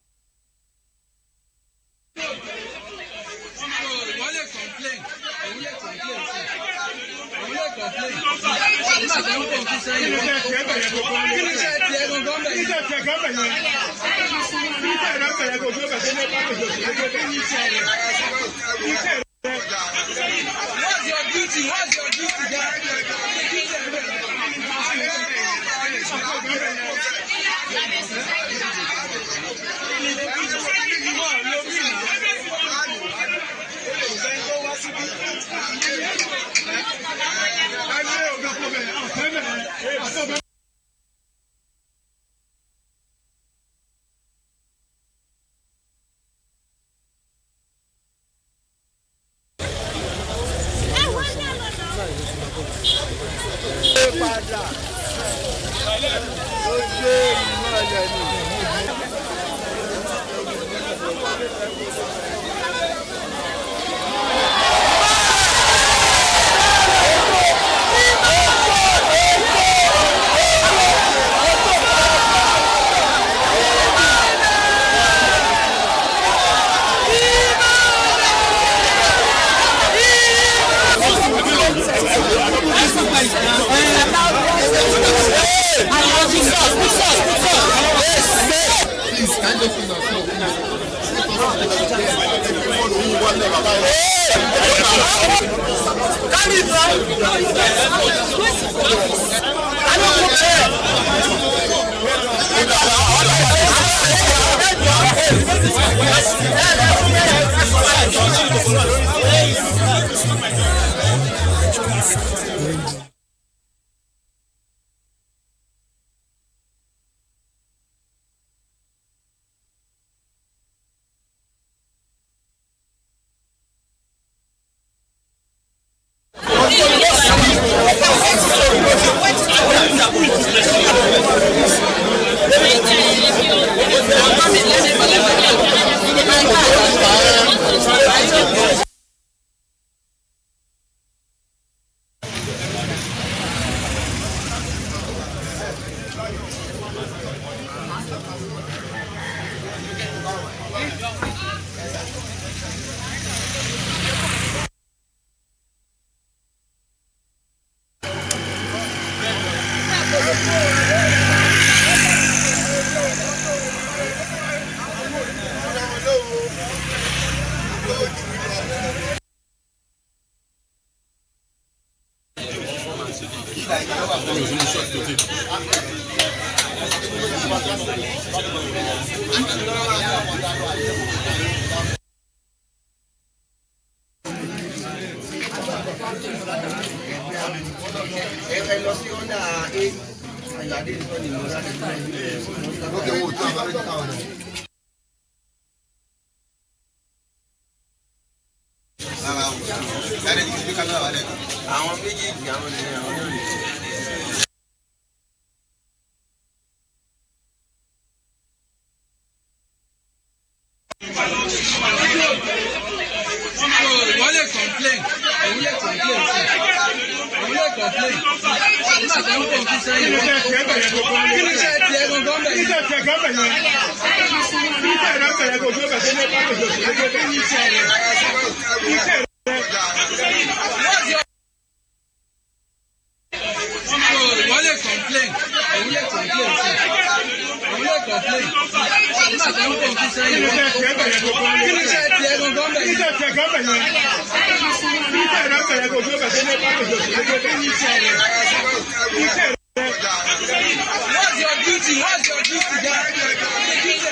[SPEAKER 6] What's your duty?
[SPEAKER 15] Thank you.
[SPEAKER 19] àwọn méjèèjì àwọn ènìyàn àwọn náà.
[SPEAKER 6] Wọ́n lè complain, òun lè complain sí, òun lè complain. Nígbà tó ń pọ̀ kí sẹ́yìn wọ́n kí ni iṣẹ́ tiẹ̀ gangan bẹ̀ yẹn. Iṣẹ́ tiẹ̀ gangan bẹ̀ yẹn. Iṣẹ́ rẹ̀ bẹ̀rẹ̀ kò tó bẹ̀ tó ní ẹ̀ka kejì òṣèlú tó ní iṣẹ́ rẹ̀. Iṣẹ́ rẹ̀. Wọ́n lè complain, òun lè complain sí, òun lè complain. Nígbà tó ń pọ̀ kí sẹ́yìn wọ́n kí ni iṣẹ́ tiẹ̀ gangan bẹ̀ yẹn. Iṣẹ́ tiẹ̀ gangan bẹ̀ yẹn. Iṣẹ́ rẹ̀ bẹ̀rẹ̀ kò tó bẹ̀ tó ní ẹ̀ka kejì òṣèlú tó ní iṣẹ́ rẹ̀. Iṣẹ́ rẹ̀. What's your duty? What's your duty there?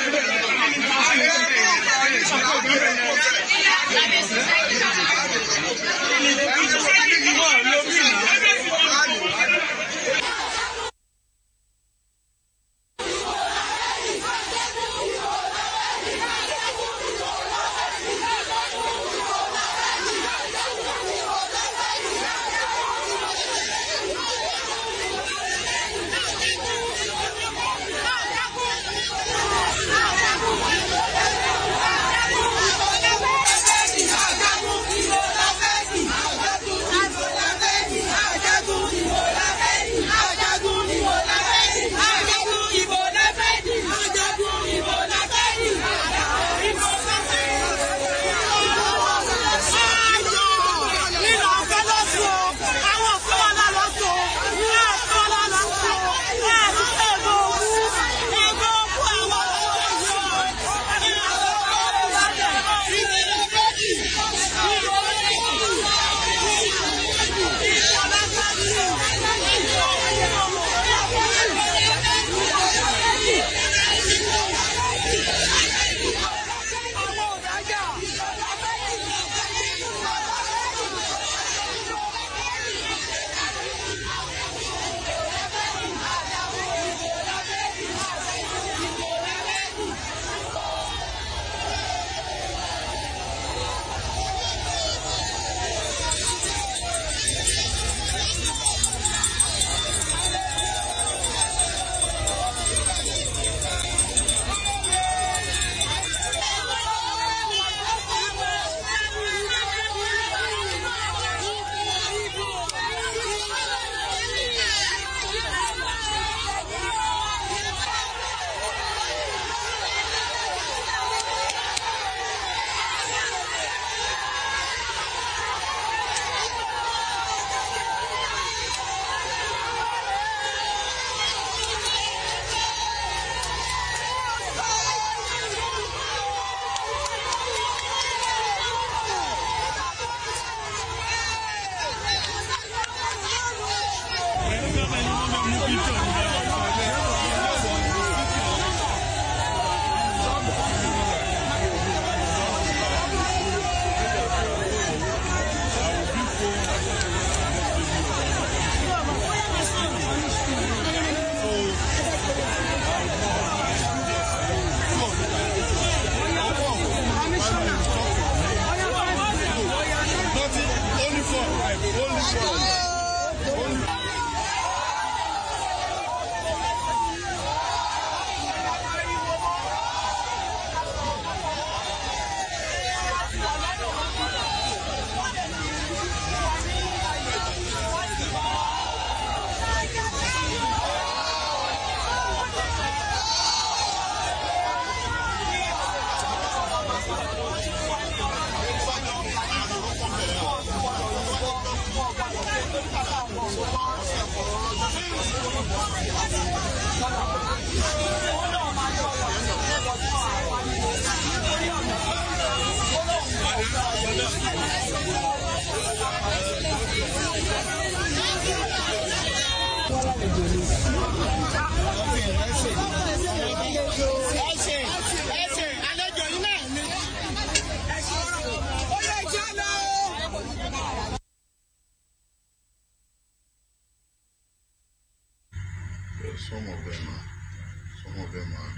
[SPEAKER 9] of them are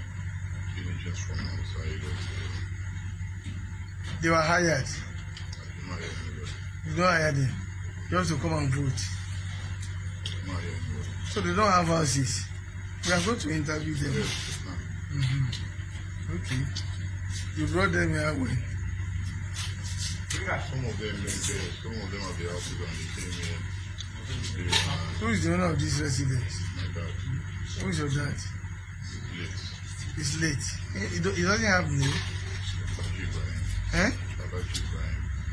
[SPEAKER 9] teenagers from outside.
[SPEAKER 12] They were hired. You don't hire them. You have to come and vote. So they don't have houses. We are going to interview them. Okay. You brought them here when?
[SPEAKER 9] Some of them are the houses and they came here.
[SPEAKER 12] Who is the owner of this residence?
[SPEAKER 9] My dad.
[SPEAKER 12] Who is your dad?
[SPEAKER 9] He's
[SPEAKER 12] late. He doesn't have name.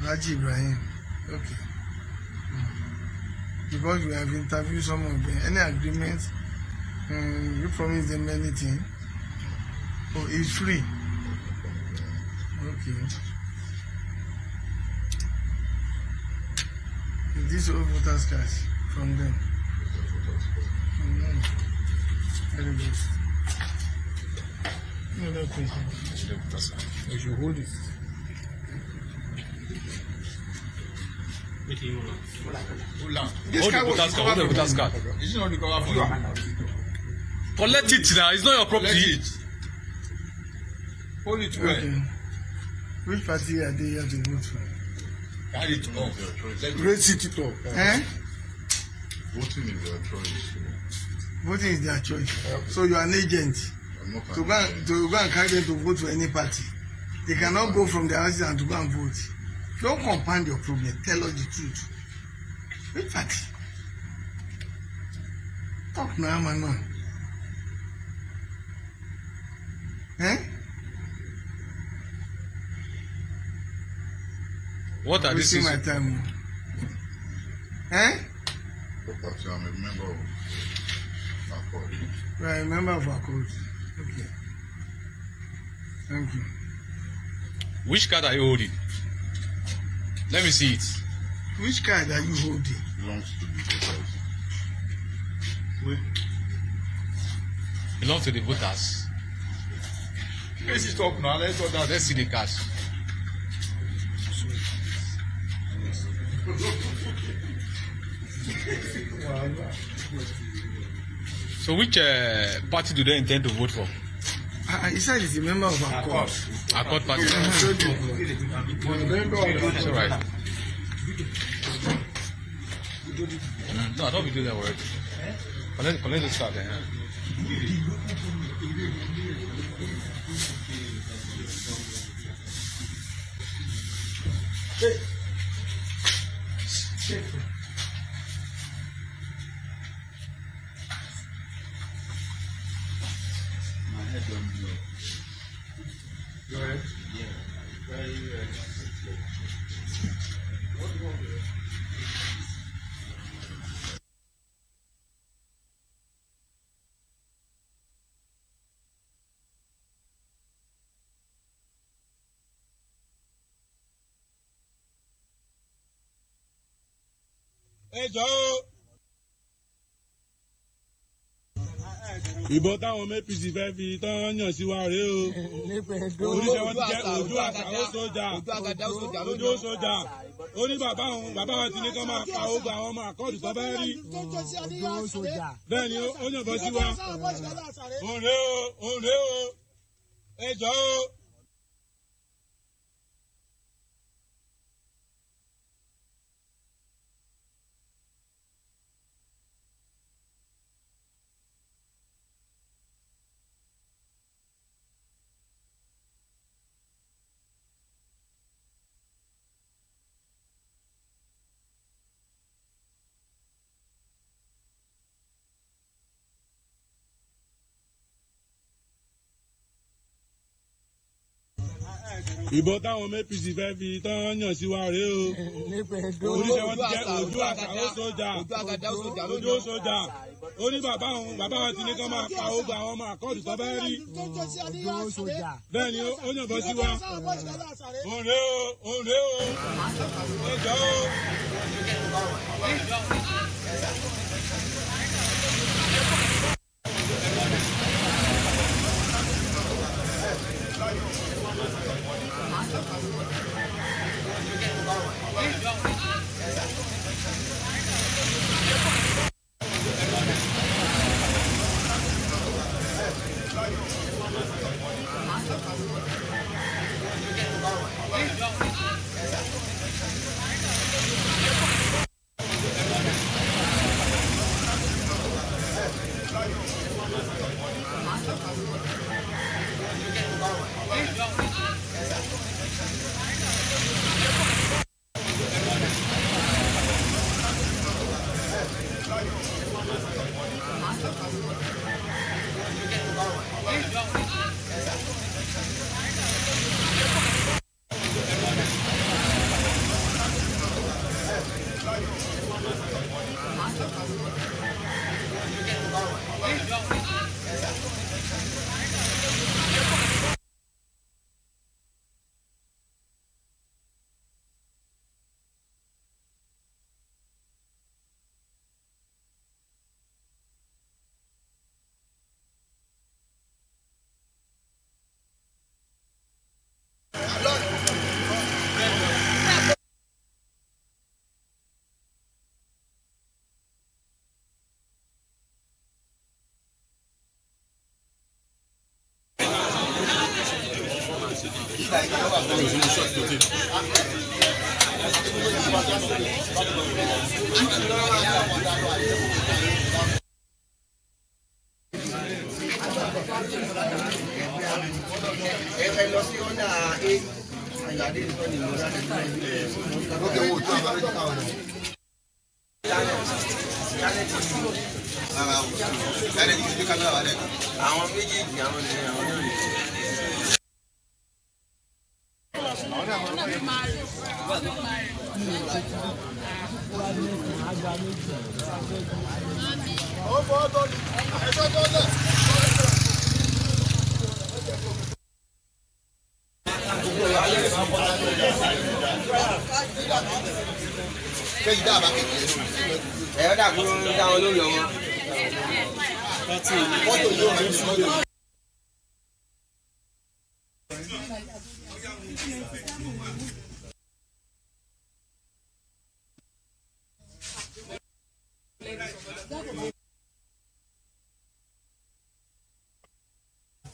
[SPEAKER 12] Raji Ibrahim. Okay. Because we have interviewed some of them. Any agreement? You promise them anything? Oh, it's free. Okay. Is this all voters' cards from them? Very good. No, no question. You should hold it.
[SPEAKER 20] Hold the voters card.
[SPEAKER 12] It's not recovered for you.
[SPEAKER 20] Collect it now. It's not your property.
[SPEAKER 12] Hold it well. Okay. Which party are they here to vote for?
[SPEAKER 9] Carry it up.
[SPEAKER 12] Raise it up.
[SPEAKER 9] Voting is their choice.
[SPEAKER 12] Voting is their choice. So you are an agent. To go and carry them to vote for any party. They cannot go from their houses and to go and vote. Don't compound your problem. Tell us the truth. Which party? Talk now, man.
[SPEAKER 20] What are these?
[SPEAKER 12] My time.
[SPEAKER 9] I'm a member of our court.
[SPEAKER 12] You are a member of our court. Okay. Thank you.
[SPEAKER 20] Which card are you holding? Let me see it.
[SPEAKER 12] Which card are you holding?
[SPEAKER 9] Belongs to the voters.
[SPEAKER 20] Belongs to the voters.
[SPEAKER 12] Let's stop now.
[SPEAKER 20] Let's see the cards. So which party do they intend to vote for?
[SPEAKER 12] He said he's a member of our court.
[SPEAKER 20] Our court party. It's all right. No, I don't be doing that word. Collect the start there.
[SPEAKER 21] My head don't blow.
[SPEAKER 12] Go ahead.
[SPEAKER 21] Yeah. Very
[SPEAKER 22] ẹ jọ̀ọ́ ìbọn táwọn APC fẹ́ fi tán yàn sí wa rèé o oníṣẹ́ wọn ti jẹ́ ojú àtàwọn sójà ó ní bàbá wọn ti ní kán máa pa ogun àwọn ọmọ àkọọ́dù tó bẹ́ẹ̀ rí bẹ́ẹ̀ ni ó yànbọn sí wa òun rèé o ẹ jọ̀ọ́. ìbọn táwọn APC fẹ́ fi tán yàn sí wa rèé o oníṣẹ́ wọn ti jẹ́ ojú àtàwọn sójà ó ní bàbá wọn ti ní kán máa pa ogun àwọn ọmọ àkọọ́dù tó bẹ́ẹ̀ rí bẹ́ẹ̀ ni ó yànbọn sí wa òun rèé o ẹ jọ̀ọ́.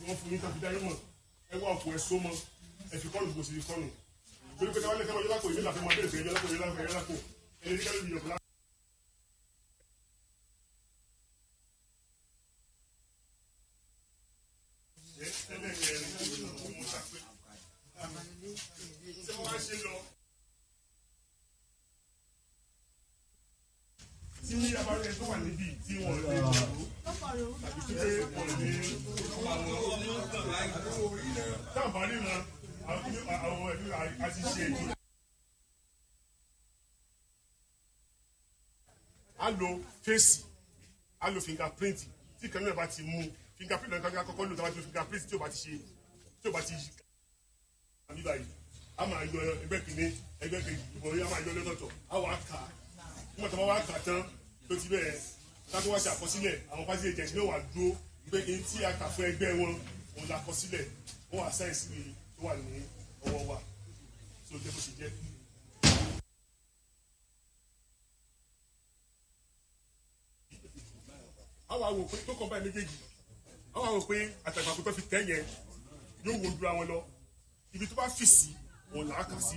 [SPEAKER 2] wọ́n fún yín tàbí dáyé mọ̀ ẹ wá ọkọ̀ ẹ só mọ́ ẹ fi kọ́nù bó sì fi kọ́nù torí pé táwọn ẹlẹ́kẹ́ ọjọ́ lápò ìlú làfẹ́ máa bẹ̀rẹ̀ sí ẹjọ́ lápò ìlú lápò ìlú lápò ẹni ní kẹ́lẹ́ ìyọ̀kọ̀ lápò. Tí abáyé tó wà níbí tí wọ́n lè lò tàbí tí wọ́n lè táàbà nínú àwọn ẹ̀mí àti ṣe ètò. A lo fèsì, a lo fingerprint tí kan náà bá ti mú fingerprint náà kankan kọ́kọ́ lò tí a bá ti lo fingerprint tí o bá ti ṣe tí o bá ti yí àmì báyìí a máa yọ ẹgbẹ́ kìíní ẹgbẹ́ kejì ìbọn yìí a máa yọ lọ́tọ̀ a wà á kà nígbà tí wọ́n wá kà tán tó ti bẹ́ẹ̀ káàkiri wá ṣe àkọsílẹ̀ àwọn pàṣẹ agent náà wà dúró pé èyí tí a kà fún ẹgbẹ́ wọn òun la kọsílẹ̀ wọ́n wà sáyẹ̀nsì mi tó wà ní ọwọ́ wa tó jẹ́ bó ṣe jẹ́. àwọn àwò pé tó kọ́ báyìí méjèèjì àwọn àwò pé àtàgbàkú tó fi tẹ́ yẹn yóò wo dúra wọn lọ ibi tó bá fì sí òun là á kà sí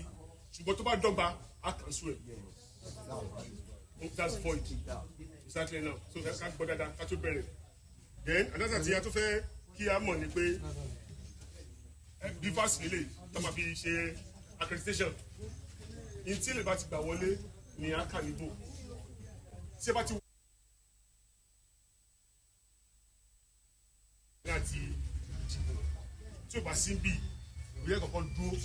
[SPEAKER 2] ṣùgbọ́n tó bá dọ́gba á kà ń sún ẹ̀. That's point exactly now so ká gbọ́ dáadáa ká tó bẹ̀rẹ̀ then another thing a tó fẹ́ kí a mọ̀ ni pé bivas nílé tó máa fi ṣe accreditation ní tí ilé bá ti gbà wọlé ni a kà níbò tí ẹ bá ti ní àti ìdìbò tí o bá sí bí ìwé kọ̀ọ̀kan dúró.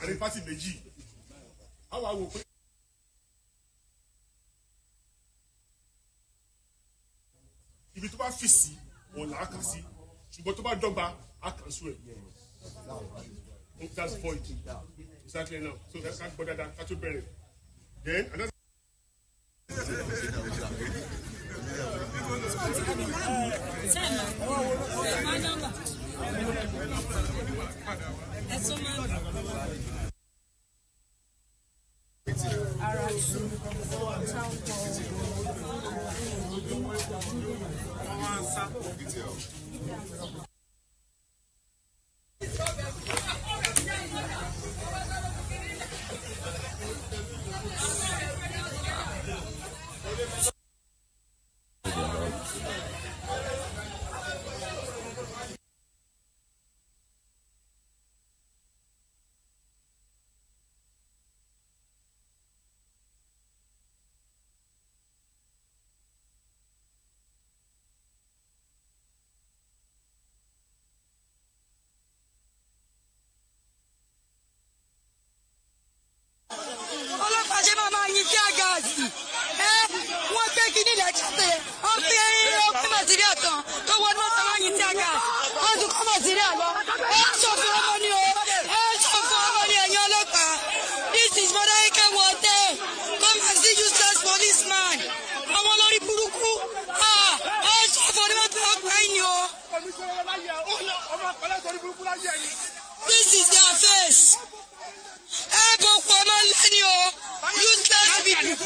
[SPEAKER 2] Àrí pátì méjì àwọn àwò pé ibi tó bá fì sí òun là á kà sí ṣùgbọ́n tó bá dọ́gba á kà ń sún ẹ̀. That's void. Exactly now. So that's better than cattle bearing. Then another.
[SPEAKER 15] Wọ́n gbé kí nílẹ̀ jáde, wọ́n fi ọkọ̀ màtíríà kan tó wọ́n náà tọ́wọ́ yìí tí a ga, wọ́n tún kọ́ màtíríà lọ. Ẹ sọ fún ọmọ ni o, ẹ sọ fún ọmọ ni ẹ̀yin ọlọ́pàá. This is Mọdákẹ́kẹ́ Wọ́tẹ́, come and see useless policeman. Àwọn olórí burúkú, ẹ sọ fún ọdún mọ́tò ọgbà yìí o. This is their face. Ẹ bọ̀ pọ̀ ọmọ lẹ́ni o, useless people.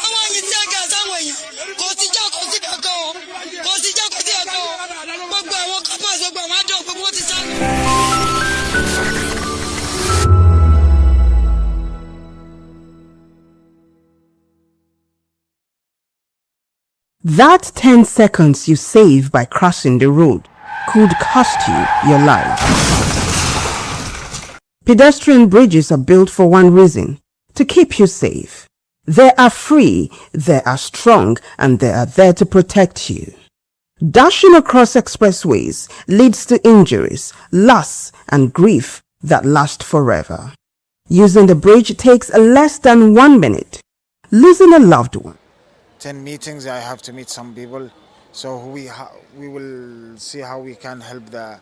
[SPEAKER 15] Àwọn yìí tí a ga sáwọn èèyàn, kò sí jọ́ kò sí kankan o, kò sí jọ́ kò sí kankan o. Gbogbo àwọn kọ́pọ̀s gbogbo àwọn àjọ gbogbo ti sá.
[SPEAKER 1] That 10 seconds you save by crossing the road could cost you your life. Pedestrian bridges are built for one reason: to keep you safe. They are free, they are strong, and they are there to protect you. Dashing across expressways leads to injuries, loss, and grief that last forever. Using the bridge takes less than 1 minute. Losing a loved one.
[SPEAKER 11] 10 meetings, I have to meet some people, so we will see how we can help the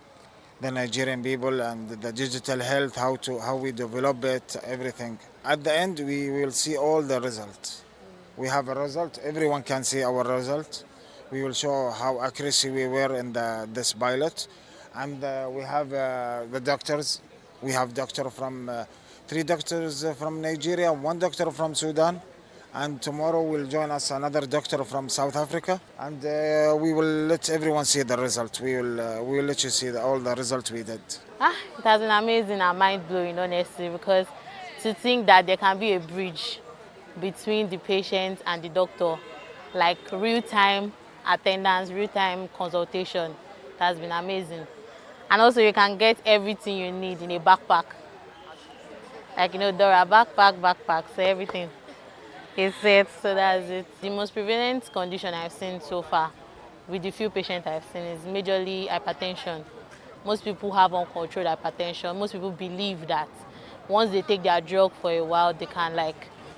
[SPEAKER 11] Nigerian people and the digital health, how we develop it, everything. At the end, we will see all the results. We have a result. Everyone can see our result. We will show how accuracy we were in this pilot, and we have the doctors. We have three doctors from Nigeria, one doctor from Sudan, and tomorrow will join us another doctor from South Africa, and we will let everyone see the result. We will let you see all the results we did.
[SPEAKER 23] It has been amazing and mind-blowing, honestly, because to think that there can be a bridge between the patient and the doctor, like real-time attendance, real-time consultation, it has been amazing. And also you can get everything you need in a backpack. Like, Dora, backpack, so everything. It's it, so that's it. The most prevalent condition I've seen so far with the few patients I've seen is majorly hypertension. Most people have uncontrolled hypertension. Most people believe that once they take their drug for a while, they can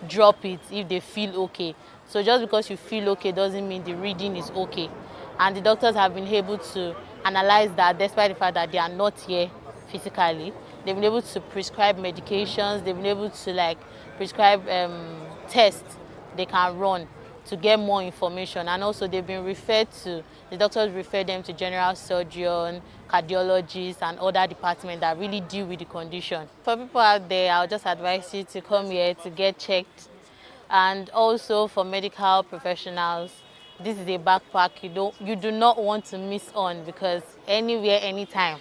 [SPEAKER 23] drop it if they feel okay. So just because you feel okay doesn't mean the reading is okay. And the doctors have been able to analyze that despite the fact that they are not here physically. They've been able to prescribe medications. They've been able to prescribe tests they can run to get more information. And also they've been the doctors refer them to general surgeon, cardiologists, and other departments that really deal with the condition. For people out there, I'll just advise you to come here to get checked. And also for medical professionals, this is a backpack you do not want to miss on, because anywhere, anytime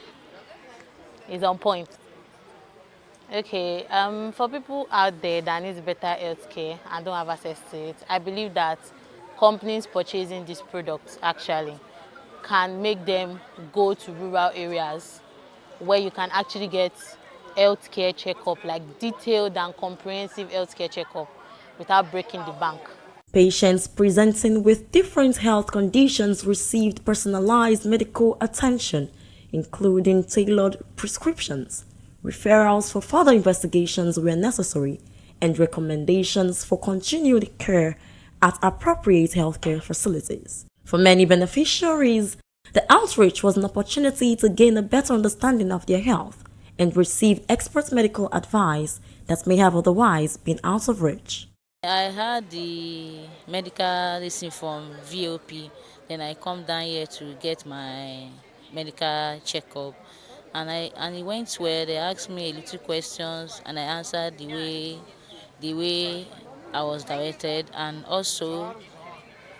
[SPEAKER 23] is on point. Okay, for people out there that need better healthcare and don't have access to it, I believe that companies purchasing these products actually can make them go to rural areas where you can actually get healthcare checkup, like detailed and comprehensive healthcare checkup without breaking the bank.
[SPEAKER 24] Patients presenting with different health conditions received personalized medical attention, including tailored prescriptions. Referrals for further investigations were necessary, and recommendations for continued care at appropriate healthcare facilities. For many beneficiaries, the outreach was an opportunity to gain a better understanding of their health and receive expert medical advice that may have otherwise been out of reach.
[SPEAKER 5] I had the medical listing from VOP, then I come down here to get my medical checkup, and it went well. They asked me a little questions, and I answered the way I was directed, and also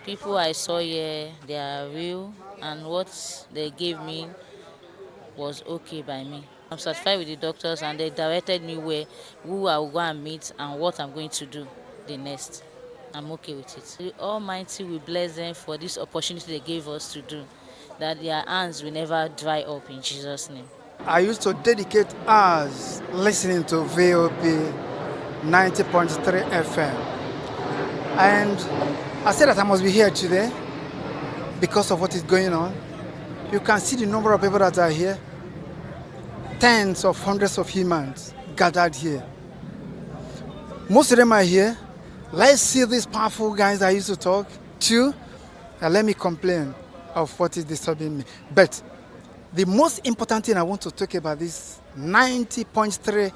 [SPEAKER 5] people I saw here, they are real, and what they gave me was okay by me. I'm satisfied with the doctors, and they directed me who I will go and meet and what I'm going to do the next. I'm okay with it. The Almighty will bless them for this opportunity they gave us to do, that their hands will never dry up in Jesus' name.
[SPEAKER 13] I used to dedicate hours listening to VOP 90.3 FM. And I said that I must be here today because of what is going on. You can see the number of people that are here. Tens of hundreds of humans gathered here. Most of them are here. Let's see these powerful guys I used to talk to, and let me complain of what is disturbing me. But the most important thing I want to talk about this 90.3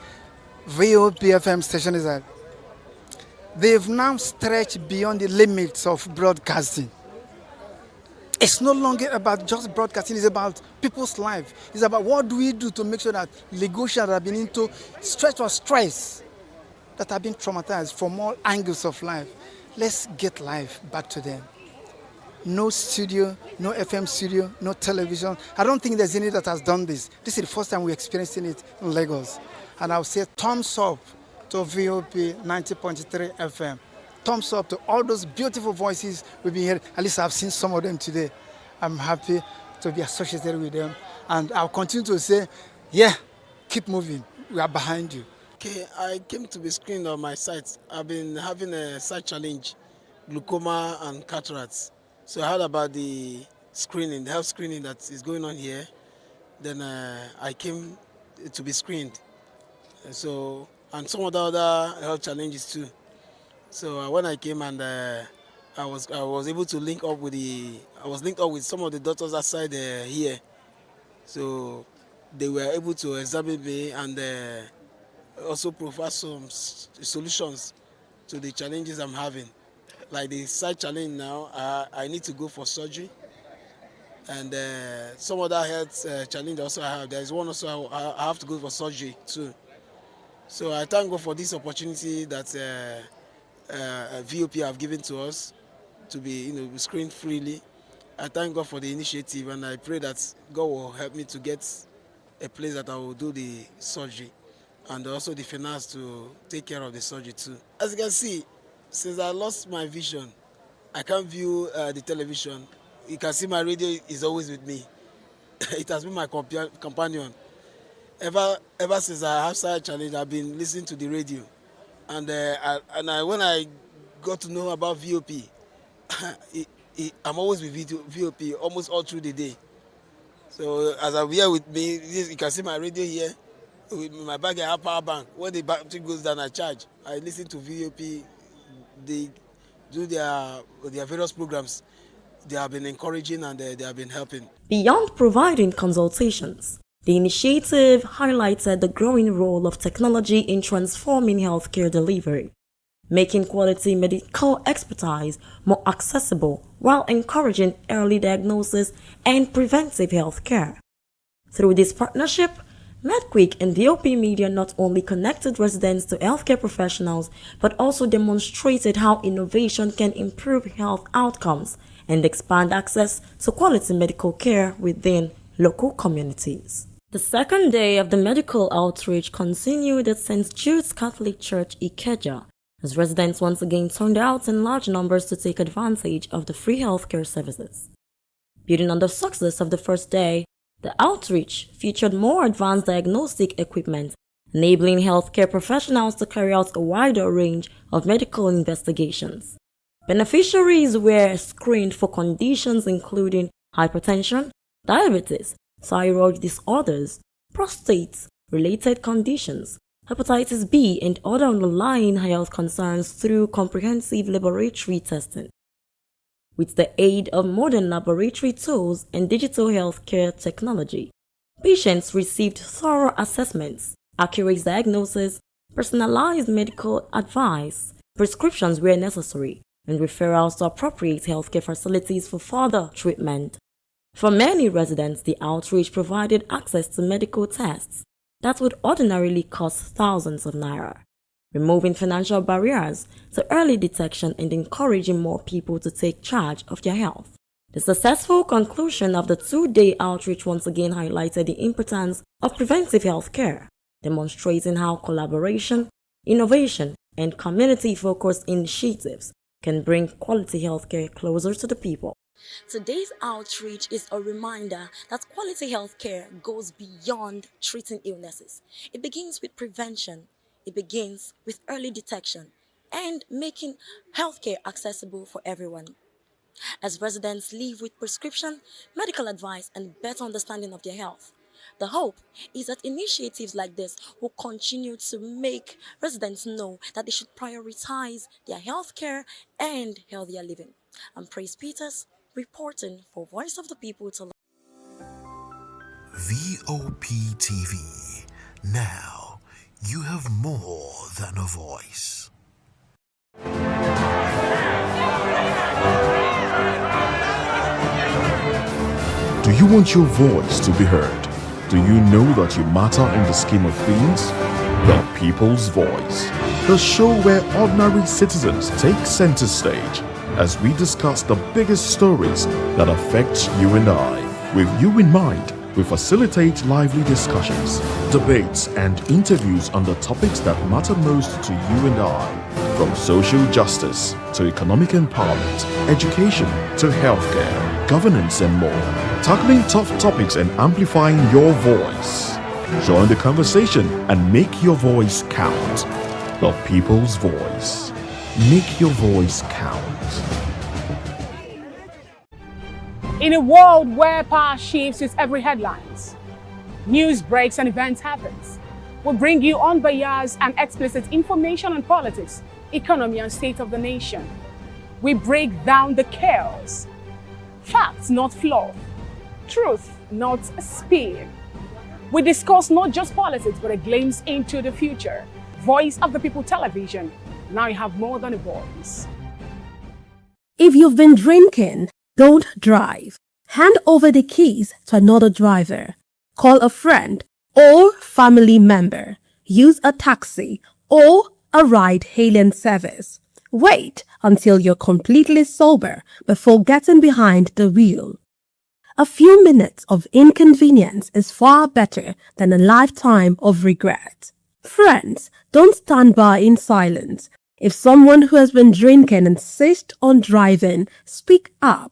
[SPEAKER 13] VOP FM station is that they've now stretched beyond the limits of broadcasting. It's no longer about just broadcasting, it's about people's life. It's about what do we do to make sure that Lagosians that have been into stress or stress, that have been traumatized from all angles of life. Let's get life back to them. No studio, no FM studio, no television. I don't think there's any that has done this. This is the first time we're experiencing it in Lagos. And I'll say thumbs up to VOP 90.3 FM. Thumbs up to all those beautiful voices we've been hearing. At least I've seen some of them today. I'm happy to be associated with them. And I'll continue to say, yeah, keep moving. We are behind you.
[SPEAKER 14] Okay, I came to be screened on my site. I've been having a sight challenge, glaucoma and cataracts. So I heard about the screening, the health screening that is going on here. Then I came to be screened. And some of the other health challenges too. So when I came and I was able to link up with some of the doctors outside here. So they were able to examine me and also provide some solutions to the challenges I'm having. Like the sight challenge now, I need to go for surgery. And some other health challenge also I have. There is one also I have to go for surgery too. So I thank God for this opportunity that VOP have given to us to be screened freely. I thank God for the initiative, and I pray that God will help me to get a place that I will do the surgery and also the finance to take care of the surgery too. As you can see, since I lost my vision, I can't view the television. You can see my radio is always with me. It has been my companion. Ever since I have sight challenge, I've been listening to the radio. And when I got to know about VOP, I'm always with VOP almost all through the day. So as I'm here with me, you can see my radio here. With my bag, I have power bank. When the battery goes down, I charge. I listen to VOP. They do their various programs. They have been encouraging and they have been helping.
[SPEAKER 24] Beyond providing consultations, the initiative highlighted the growing role of technology in transforming healthcare delivery, making quality medical expertise more accessible while encouraging early diagnosis and preventive health care. Through this partnership, MedQuick and VOP Media not only connected residents to healthcare professionals, but also demonstrated how innovation can improve health outcomes and expand access to quality medical care within local communities. The second day of the medical outreach continued at St. Jude's Catholic Church, Ikeja, as residents once again turned out in large numbers to take advantage of the free healthcare services. Building on the success of the first day, the outreach featured more advanced diagnostic equipment, enabling healthcare professionals to carry out a wider range of medical investigations. Beneficiaries were screened for conditions including hypertension, diabetes, thyroid disorders, prostate-related conditions, hepatitis B, and other underlying health concerns through comprehensive laboratory testing. With the aid of modern laboratory tools and digital healthcare technology, Patients received thorough assessments, accurate diagnosis, personalized medical advice, prescriptions where necessary, and referrals to appropriate healthcare facilities for further treatment. For many residents, the outreach provided access to medical tests that would ordinarily cost thousands of naira, removing financial barriers to early detection and encouraging more people to take charge of their health. The successful conclusion of the two-day outreach once again highlighted the importance of preventive health care, demonstrating how collaboration, innovation, and community-focused initiatives can bring quality healthcare closer to the people. Today's outreach is a reminder that quality healthcare goes beyond treating illnesses. It begins with prevention, it begins with early detection, and making healthcare accessible for everyone. As residents live with prescription, medical advice, and better understanding of their health, the hope is that initiatives like this will continue to make residents know that they should prioritize their health care and healthier living. I'm Praise Peters, reporting for Voice of the People to
[SPEAKER 7] VOP TV. Now, you have more than a voice.
[SPEAKER 16] Do you want your voice to be heard? Do you know that you matter in the scheme of things? The People's Voice, the show where ordinary citizens take center stage as we discuss the biggest stories that affect you and I. With you in mind, we facilitate lively discussions, debates, and interviews on the topics that matter most to you and I. From social justice to economic empowerment, education to healthcare, governance, and more. Tackling tough topics and amplifying your voice. Join the conversation and make your voice count. The People's Voice. Make your voice count.
[SPEAKER 17] In a world where power shifts with every headlines, news breaks and events happens, we bring you unbiased and explicit information on politics, economy, and state of the nation. We break down the chaos. Facts, not fluff. Truth, not spin. We discuss not just politics, but a glimpse into the future. Voice of the People Television. Now you have more than a voice.
[SPEAKER 18] If you've been drinking, don't drive. Hand over the keys to another driver. Call a friend or family member. Use a taxi or a ride-hailing service. Wait until you're completely sober before getting behind the wheel. A few minutes of inconvenience is far better than a lifetime of regret. Friends, don't stand by in silence. If someone who has been drinking insists on driving, speak up.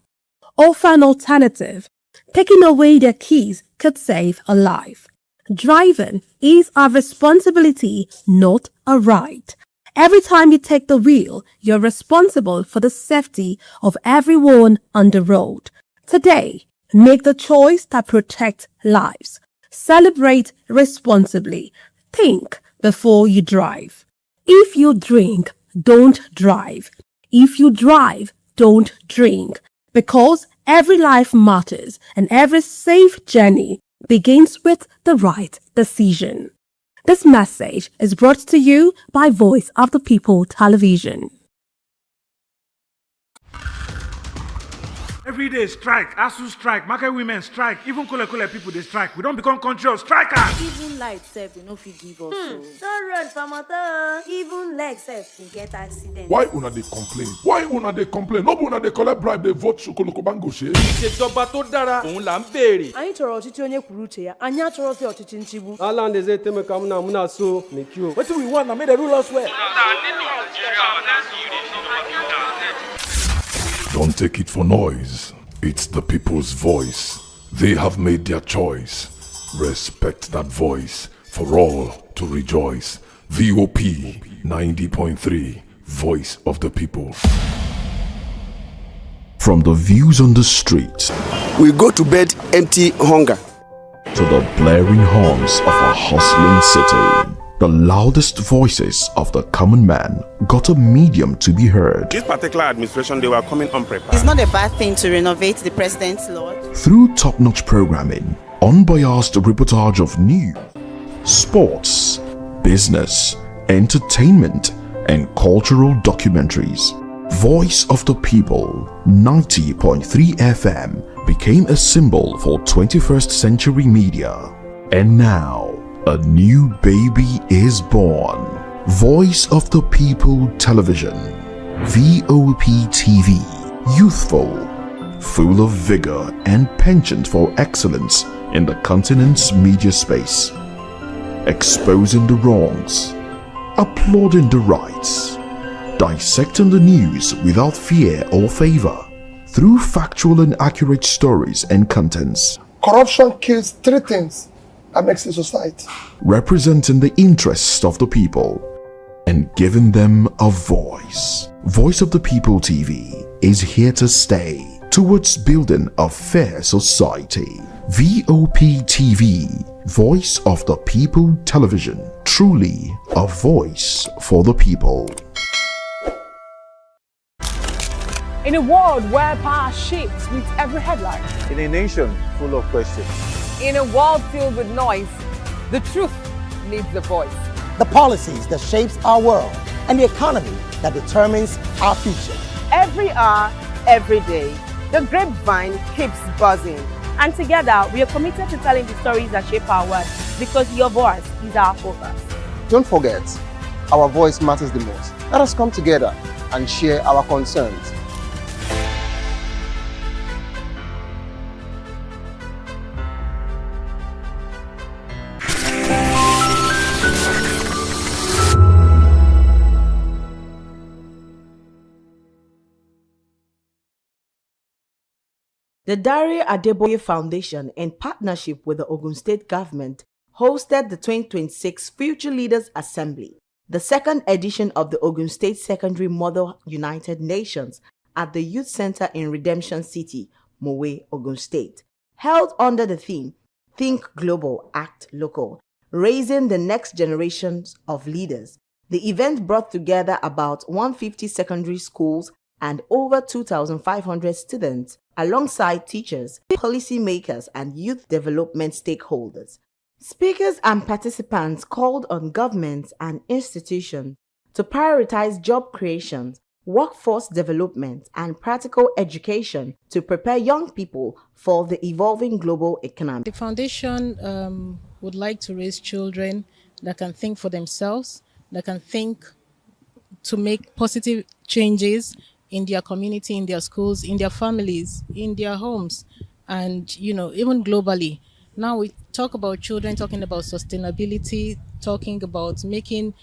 [SPEAKER 18] Offer an alternative. Taking away their keys could save a life. Driving is a responsibility, not a right. Every time you take the wheel, you're responsible for the safety of everyone on the road. Today, make the choice that protects lives. Celebrate responsibly. Think before you drive. If you drink, don't drive. If you drive, don't drink. Because every life matters and every safe journey begins with the right decision. This message is brought to you by Voice of the People Television.
[SPEAKER 25] Every day strike, ASU strike, market women strike, even Kole people they strike. We don't become country of strikers.
[SPEAKER 26] Even light self, they no fit give us. Don't run for motor. Even leg self, they get accident.
[SPEAKER 27] Why una they complain? Why una they complain? No una they collect bribe, they vote Sokoloko Bango she.
[SPEAKER 28] Ìṣèjọba tó dára, òun là ń béèrè.
[SPEAKER 29] Anyị chọrọ ọchịchị onye kwuru uche ya. Anyị achọrọzi ọchịchị nchigbu.
[SPEAKER 28] Ala ndeze temeka muna so mekio.
[SPEAKER 27] Wetin we want na make the rule us well. Don't take it for noise. It's the people's voice. They have made their choice. Respect that voice for all to rejoice. VOP 90.3, Voice of the People. From the views on the street,
[SPEAKER 30] we go to bed empty hunger,
[SPEAKER 16] to the blaring horns of a hustling city. The loudest voices of the common man got a medium to be heard.
[SPEAKER 31] This particular administration, they were coming unprepared.
[SPEAKER 32] It's not a bad thing to renovate the president's lodge.
[SPEAKER 16] Through top-notch programming, Unbiased reportage of news, sports, business, entertainment, and cultural documentaries. Voice of the People 90.3 FM became a symbol for 21st century media. And now, a new baby is born. Voice of the People Television, VOP TV, youthful, full of vigor and penchant for excellence in the continent's media space, exposing the wrongs, applauding the rights, dissecting the news without fear or favor, through factual and accurate stories and contents.
[SPEAKER 3] Corruption kills three things that makes a society.
[SPEAKER 16] Representing the interests of the people and giving them a voice. Voice of the People TV is here to stay towards building a fair society. VOP TV, Voice of the People Television, truly a voice for the people.
[SPEAKER 17] In a world where power shifts with every headline.
[SPEAKER 4] In a nation full of questions.
[SPEAKER 6] In a world filled with noise, the truth needs a voice.
[SPEAKER 8] The policies that shapes our world and the economy that determines our future.
[SPEAKER 6] Every hour, every day, the grapevine keeps buzzing.
[SPEAKER 9] And together, we are committed to telling the stories that shape our world because your voice is our focus.
[SPEAKER 3] Don't forget, our voice matters the most. Let us come together and share our concerns.
[SPEAKER 10] The Dare Adeboye Foundation, in partnership with the Ogun State government, hosted the 2026 Future Leaders Assembly, the second edition of the Ogun State Secondary Mother United Nations at the Youth Center in Redemption City, Mowe, Ogun State, held under the theme, Think Global, Act Local, raising the next generations of leaders. The event brought together about 150 secondary schools and over 2,500 students, alongside teachers, policymakers, and youth development stakeholders. Speakers and participants called on governments and institutions to prioritize job creation, workforce development, and practical education to prepare young people for the evolving global economy.
[SPEAKER 12] The foundation would like to raise children that can think for themselves, that can think to make positive changes in their community, in their schools, in their families, in their homes, and even globally. Now we talk about children, talking about sustainability, talking about making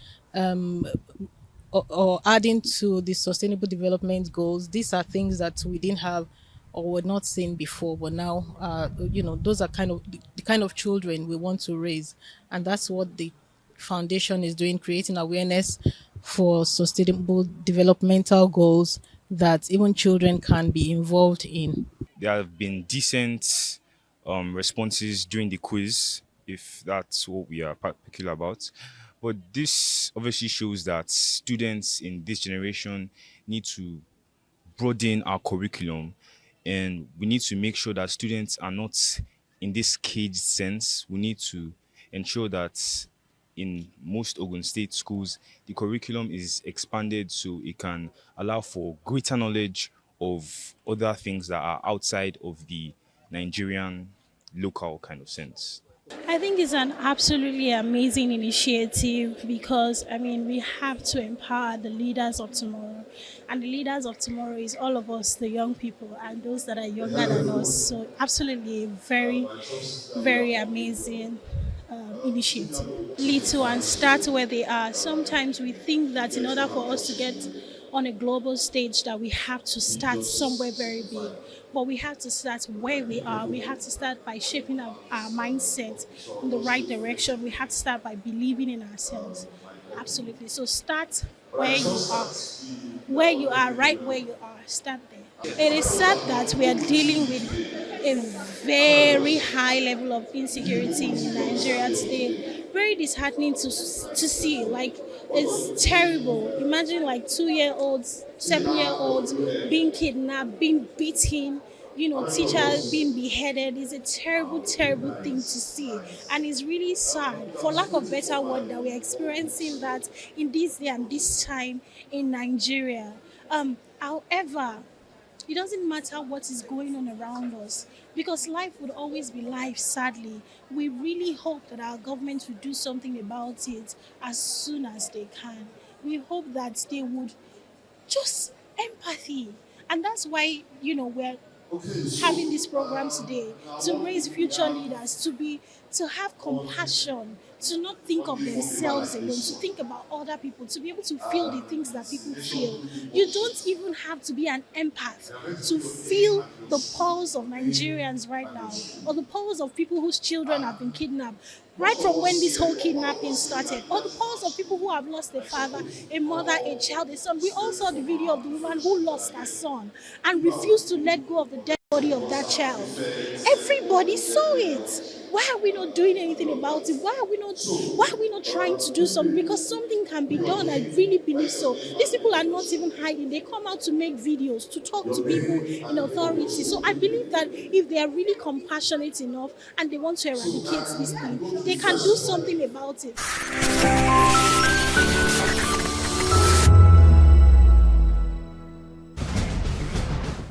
[SPEAKER 12] or adding to the sustainable development goals. These are things that we didn't have or were not seen before, but now those are the kind of children we want to raise, and that's what the foundation is doing, creating awareness for sustainable developmental goals that even children can be involved in.
[SPEAKER 19] There have been decent responses during the quiz, if that's what we are particular about. But this obviously shows that students in this generation need to broaden our curriculum, and we need to make sure that students are not in this caged sense. We need to ensure that in most Ogun State schools, the curriculum is expanded so it can allow for greater knowledge of other things that are outside of the Nigerian local kind of sense.
[SPEAKER 20] I think it's an absolutely amazing initiative because, we have to empower the leaders of tomorrow. And the leaders of tomorrow is all of us, the young people, and those that are younger than us. So absolutely very, very amazing initiative. Little and start where they are. Sometimes we think that in order for us to get on a global stage that we have to start somewhere very big. But we have to start where we are. We have to start by shaping our mindset in the right direction. We have to start by believing in ourselves. Absolutely. So start where you are. Where you are, right where you are. Start there. It is sad that we are dealing with a very high level of insecurity in Nigeria today. Very disheartening to see. Like, it's terrible. Imagine 2-year-olds, 7-year-olds being kidnapped, being beaten, teachers being beheaded is a terrible, terrible thing to see. And it's really sad, for lack of better word, that we're experiencing that in this day and this time in Nigeria. However, it doesn't matter what is going on around us because life would always be life, sadly. We really hope that our government will do something about it as soon as they can. We hope that they would just empathy. And that's why, we're having this program today to raise future leaders to have compassion, to not think of themselves alone, to think about other people, to be able to feel the things that people feel. You don't even have to be an empath to feel the pulse of Nigerians right now, or the pulse of people whose children have been kidnapped, right from when this whole kidnapping started, or the pulse of people who have lost a father, a mother, a child, a son. We all saw the video of the woman who lost her son and refused to let go of the dead body of that child. Everybody saw it. Why are we not doing anything about it? Why are we not trying to do something? Because something can be done. I really believe so. These people are not even hiding. They come out to make videos, to talk to people in authority. So I believe that if they are really compassionate enough and they want to eradicate this thing, they can do something about it.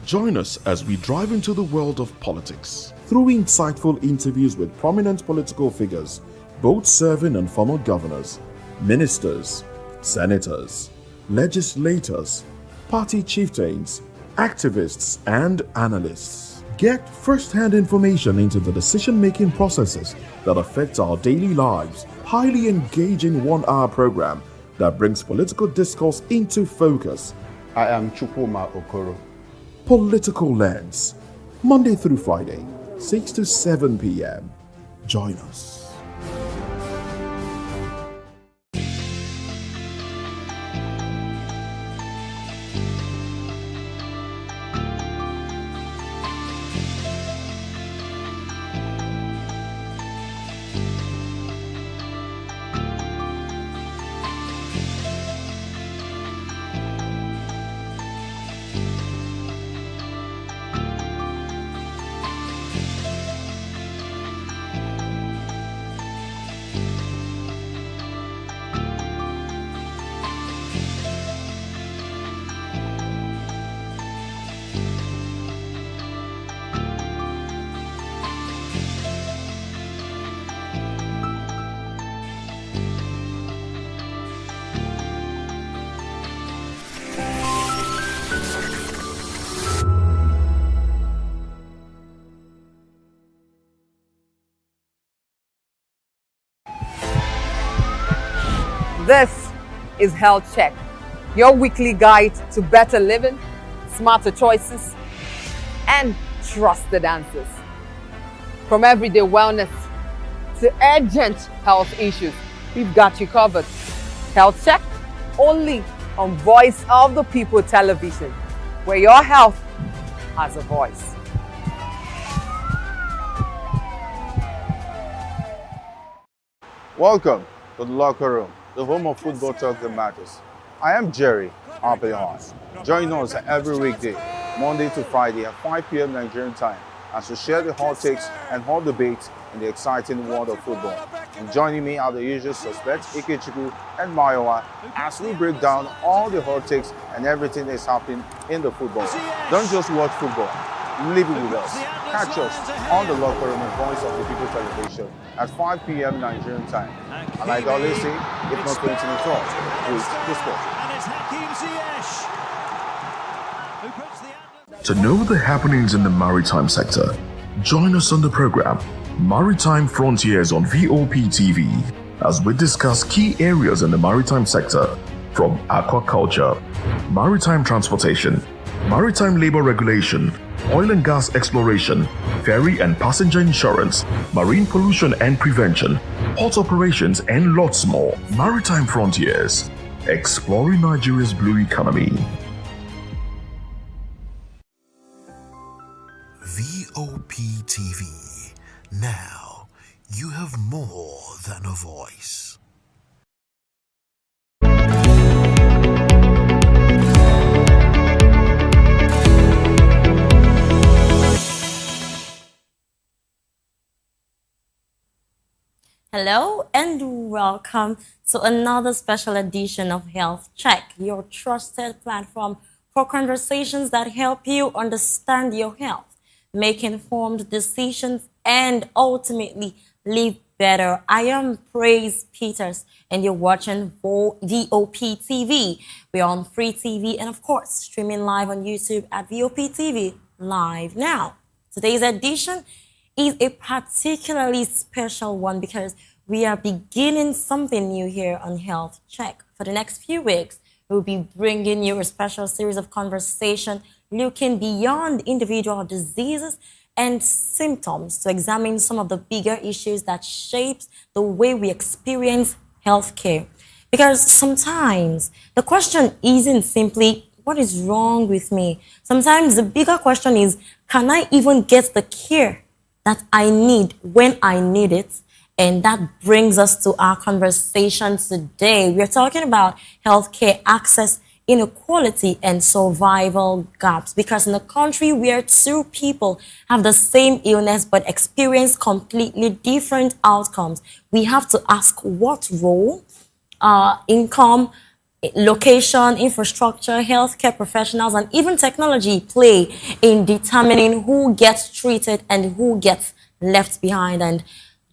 [SPEAKER 16] Join us as we drive into the world of politics through insightful interviews with prominent political figures, both serving and former governors, ministers, senators, legislators, party chieftains, activists, and analysts. Get first-hand information into the decision-making processes that affect our daily lives. Highly engaging one-hour program that brings political discourse into focus.
[SPEAKER 3] I am Chukwuma Okoro.
[SPEAKER 16] Political Lens, Monday through Friday, 6 to 7 p.m. Join us.
[SPEAKER 6] This is Health Check, your weekly guide to better living, smarter choices, and trusted answers. From everyday wellness to urgent health issues, we've got you covered. Health Check, only on Voice of the People television, where your health has a voice.
[SPEAKER 4] Welcome to the locker room, the home of football talk that matters. I am Jerry Apelhon. Join us every weekday, Monday to Friday at 5 p.m. Nigerian time, as we share the hot takes and hot debates in the exciting world of football. And joining me are the usual suspects, Ikechukwu and Mayowa, as we break down all the hot takes and everything that's happening in the football. Don't just watch football, live it with us. Catch us on the locker room and Voice of the People television at 5 p.m. Nigerian time. And like I always say, if not 20 minutes off, please discuss.
[SPEAKER 16] To know the happenings in the maritime sector, join us on the program Maritime Frontiers on VOP TV as we discuss key areas in the maritime sector, from aquaculture, maritime transportation, maritime labor regulation, oil and gas exploration, ferry and passenger insurance, marine pollution and prevention, port operations, and lots more. Maritime Frontiers, exploring Nigeria's blue economy.
[SPEAKER 7] VOP TV. Now you have more than a voice.
[SPEAKER 24] Hello and welcome to another special edition of Health Check, your trusted platform for conversations that help you understand your health, make informed decisions, and ultimately live better. I am Praise Peters, and you're watching VOP TV. We're on free TV and, of course, streaming live on YouTube at VOP TV Live Now. Today's edition is a particularly special one because we are beginning something new here on Health Check. For the next few weeks, we'll be bringing you a special series of conversation looking beyond individual diseases and symptoms to examine some of the bigger issues that shapes the way we experience healthcare. Because sometimes the question isn't simply, what is wrong with me? Sometimes the bigger question is, can I even get the care that I need when I need it? And that brings us to our conversation today. We're talking about healthcare access, inequality, and survival gaps. Because in a country where two people have the same illness but experience completely different outcomes, we have to ask what role income, location, infrastructure, healthcare professionals, and even technology play in determining who gets treated and who gets left behind. And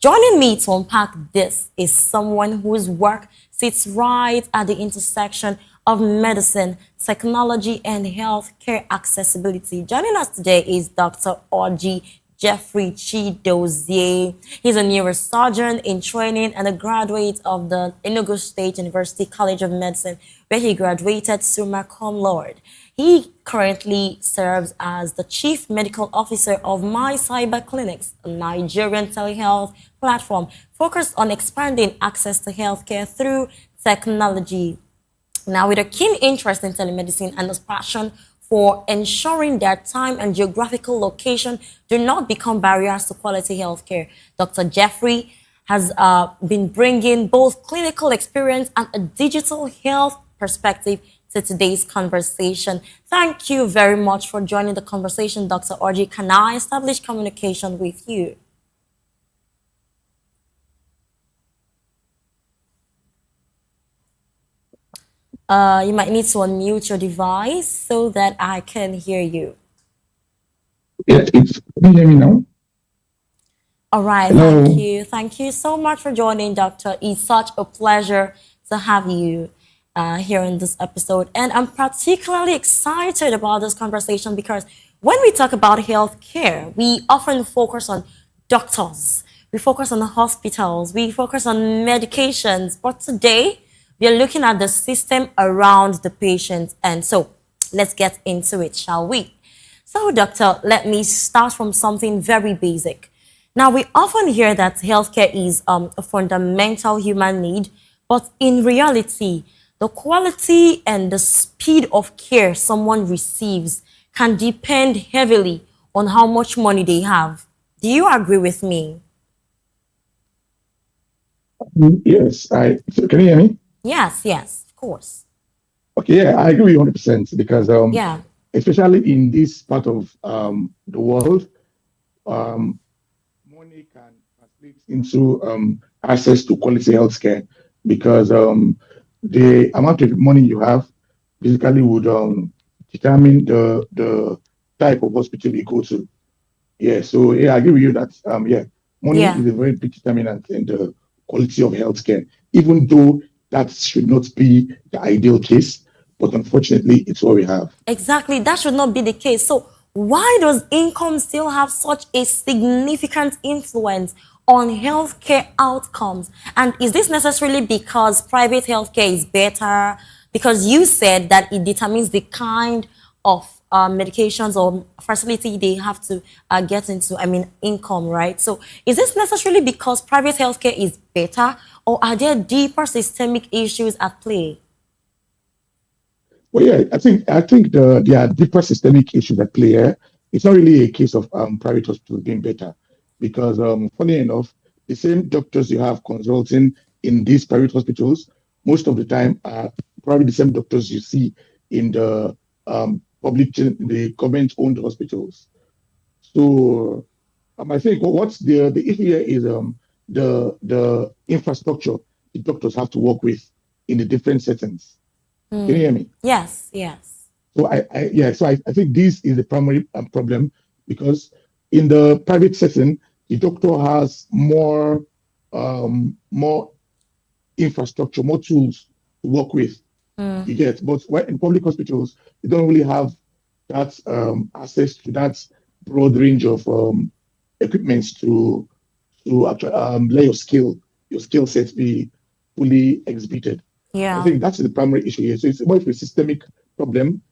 [SPEAKER 24] joining me to unpack this is someone whose work sits right at the intersection of medicine, technology, and healthcare accessibility. Joining us today is Dr. Orji Jeffrey Chidozie. He's a neurosurgeon in training and a graduate of the Enugu State University College of Medicine, where he graduated summa cum laude. He currently serves as the Chief Medical Officer of My Cyber Clinics, a Nigerian telehealth platform focused on expanding access to healthcare through technology. Now, with a keen interest in telemedicine and a passion for ensuring that time and geographical location do not become barriers to quality healthcare, Dr. Jeffrey has been bringing both clinical experience and a digital health perspective to today's conversation. Thank you very much for joining the conversation, Dr. Orji. Can I establish communication with you? You might need to unmute your device so that I can hear you.
[SPEAKER 1] Yeah, can you hear me now?
[SPEAKER 24] All right,
[SPEAKER 1] Hello.
[SPEAKER 24] thank you. Thank you so much for joining, Doctor. It's such a pleasure to have you here in this episode. And I'm particularly excited about this conversation because when we talk about healthcare, we often focus on doctors, we focus on hospitals, we focus on medications. But today, we are looking at the system around the patient. And so let's get into it, shall we? So, doctor, let me start from something very basic. Now, we often hear that healthcare is a fundamental human need, but in reality, the quality and the speed of care someone receives can depend heavily on how much money they have. Do you agree with me?
[SPEAKER 1] Yes, so can you hear me?
[SPEAKER 24] Yes, yes, of course.
[SPEAKER 1] Okay, yeah, I agree with you 100% because
[SPEAKER 24] Yeah.
[SPEAKER 1] especially in this part of the world, money can translate into access to quality healthcare because the amount of money you have basically would determine the type of hospital you go to. Yeah, so yeah, I agree with you that money
[SPEAKER 24] Yeah.
[SPEAKER 1] is a very big determinant in the quality of healthcare, even though that should not be the ideal case, but unfortunately, it's what we have.
[SPEAKER 24] Exactly. That should not be the case. So why does income still have such a significant influence on healthcare outcomes? And is this necessarily because private healthcare is better? Because you said that it determines the kind of medications or facility they have to get into, I mean, income, right? So is this necessarily because private healthcare is better, or are there deeper systemic issues at play?
[SPEAKER 1] Well, yeah, I think there are deeper systemic issues at play here. It's not really a case of private hospitals being better, because funny enough, the same doctors you have consulting in these private hospitals most of the time are probably the same doctors you see in the the government-owned hospitals. So I think what's the issue here is the infrastructure the doctors have to work with in the different settings. Can you hear me?
[SPEAKER 24] Yes, yes.
[SPEAKER 1] So I think this is the primary problem, because in the private setting, the doctor has more infrastructure, more tools to work with. You get, but in public hospitals, you don't really have that access to that broad range of equipments to actually let your skill set be fully exhibited. I
[SPEAKER 24] Yeah.
[SPEAKER 1] think that's the primary issue here. So it's more of a systemic problem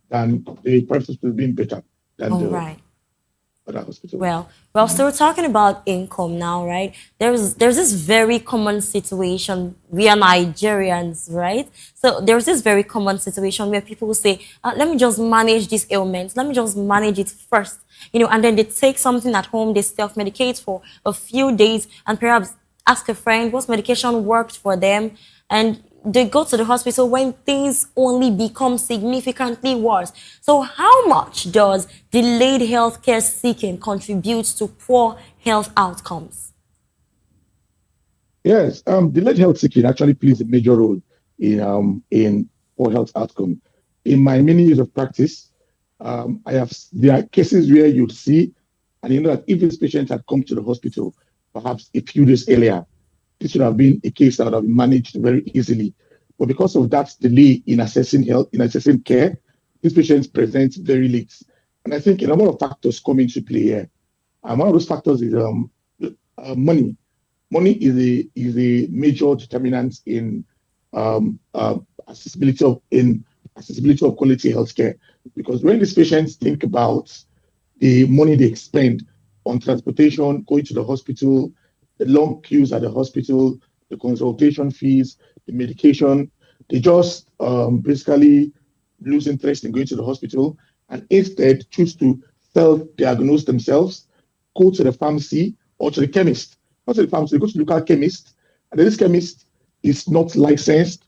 [SPEAKER 1] than the private hospital being better than
[SPEAKER 24] All
[SPEAKER 1] the
[SPEAKER 24] right.
[SPEAKER 1] other hospital.
[SPEAKER 24] Well, so we're talking about income now, right? There's this very common situation. We are Nigerians, right? So there's this very common situation where people will say, "Let me just manage these ailments. Let me just manage it first," and then they take something at home, they self-medicate for a few days, and perhaps ask a friend what medication worked for them, and they go to the hospital when things only become significantly worse. So how much does delayed healthcare seeking contribute to poor health outcomes?
[SPEAKER 1] Yes, delayed health seeking actually plays a major role in poor health outcome. In my many years of practice, there are cases where you'd see, and you know that if this patient had come to the hospital perhaps a few days earlier, this should have been a case that would have been managed very easily. But because of that delay in assessing health, in assessing care, these patients present very late. And I think a number of factors come into play here. And one of those factors is money. Money is a major determinant in um, uh, accessibility of quality healthcare. Because when these patients think about the money they expend on transportation, going to the hospital, the long queues at the hospital, the consultation fees, the medication, they just basically lose interest in going to the hospital and instead choose to self-diagnose themselves, go to the pharmacy or to the chemist. Not to the pharmacy, they go to the local chemist, and then this chemist is not licensed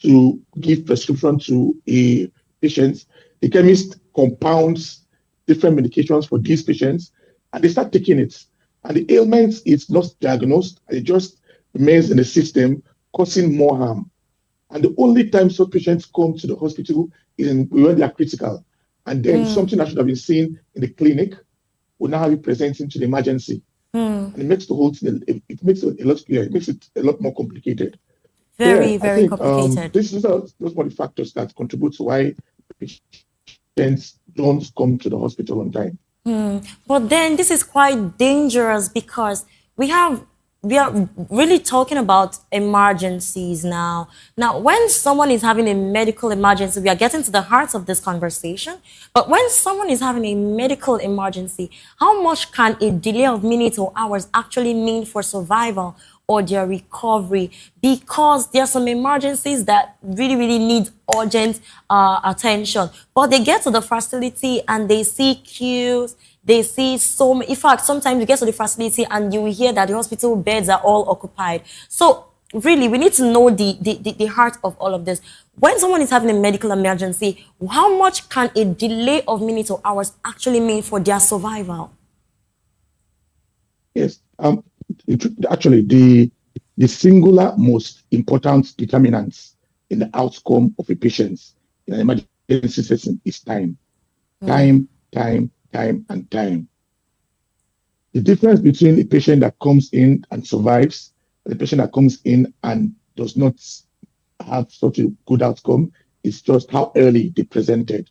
[SPEAKER 1] to give prescription to a patient. The chemist compounds different medications for these patients, and they start taking it. And the ailment is not diagnosed, and it just remains in the system, causing more harm. And the only time such patients come to the hospital is when they are critical. And then something that should have been seen in the clinic will now be presenting to the emergency. And it makes the whole thing, it makes it a lot clearer, it makes it a lot more complicated.
[SPEAKER 24] Very,
[SPEAKER 1] I
[SPEAKER 24] very
[SPEAKER 1] think
[SPEAKER 24] complicated.
[SPEAKER 1] these are those one of the factors that contribute to why patients don't come to the hospital on time.
[SPEAKER 24] But then this is quite dangerous because we are really talking about emergencies now. Now, when someone is having a medical emergency, we are getting to the heart of this conversation. But when someone is having a medical emergency, how much can a delay of minutes or hours actually mean for survival or their recovery? Because there are some emergencies that really, really need urgent attention. But they get to the facility and they see queues, they see in fact, sometimes you get to the facility and you will hear that the hospital beds are all occupied. So really, we need to know the heart of all of this. When someone is having a medical emergency, how much can a delay of minutes or hours actually mean for their survival?
[SPEAKER 1] Yes. Actually, the singular most important determinants in the outcome of a patient in an emergency setting is time. Time, and time. The difference between a patient that comes in and survives and the patient that comes in and does not have such a good outcome is just how early they presented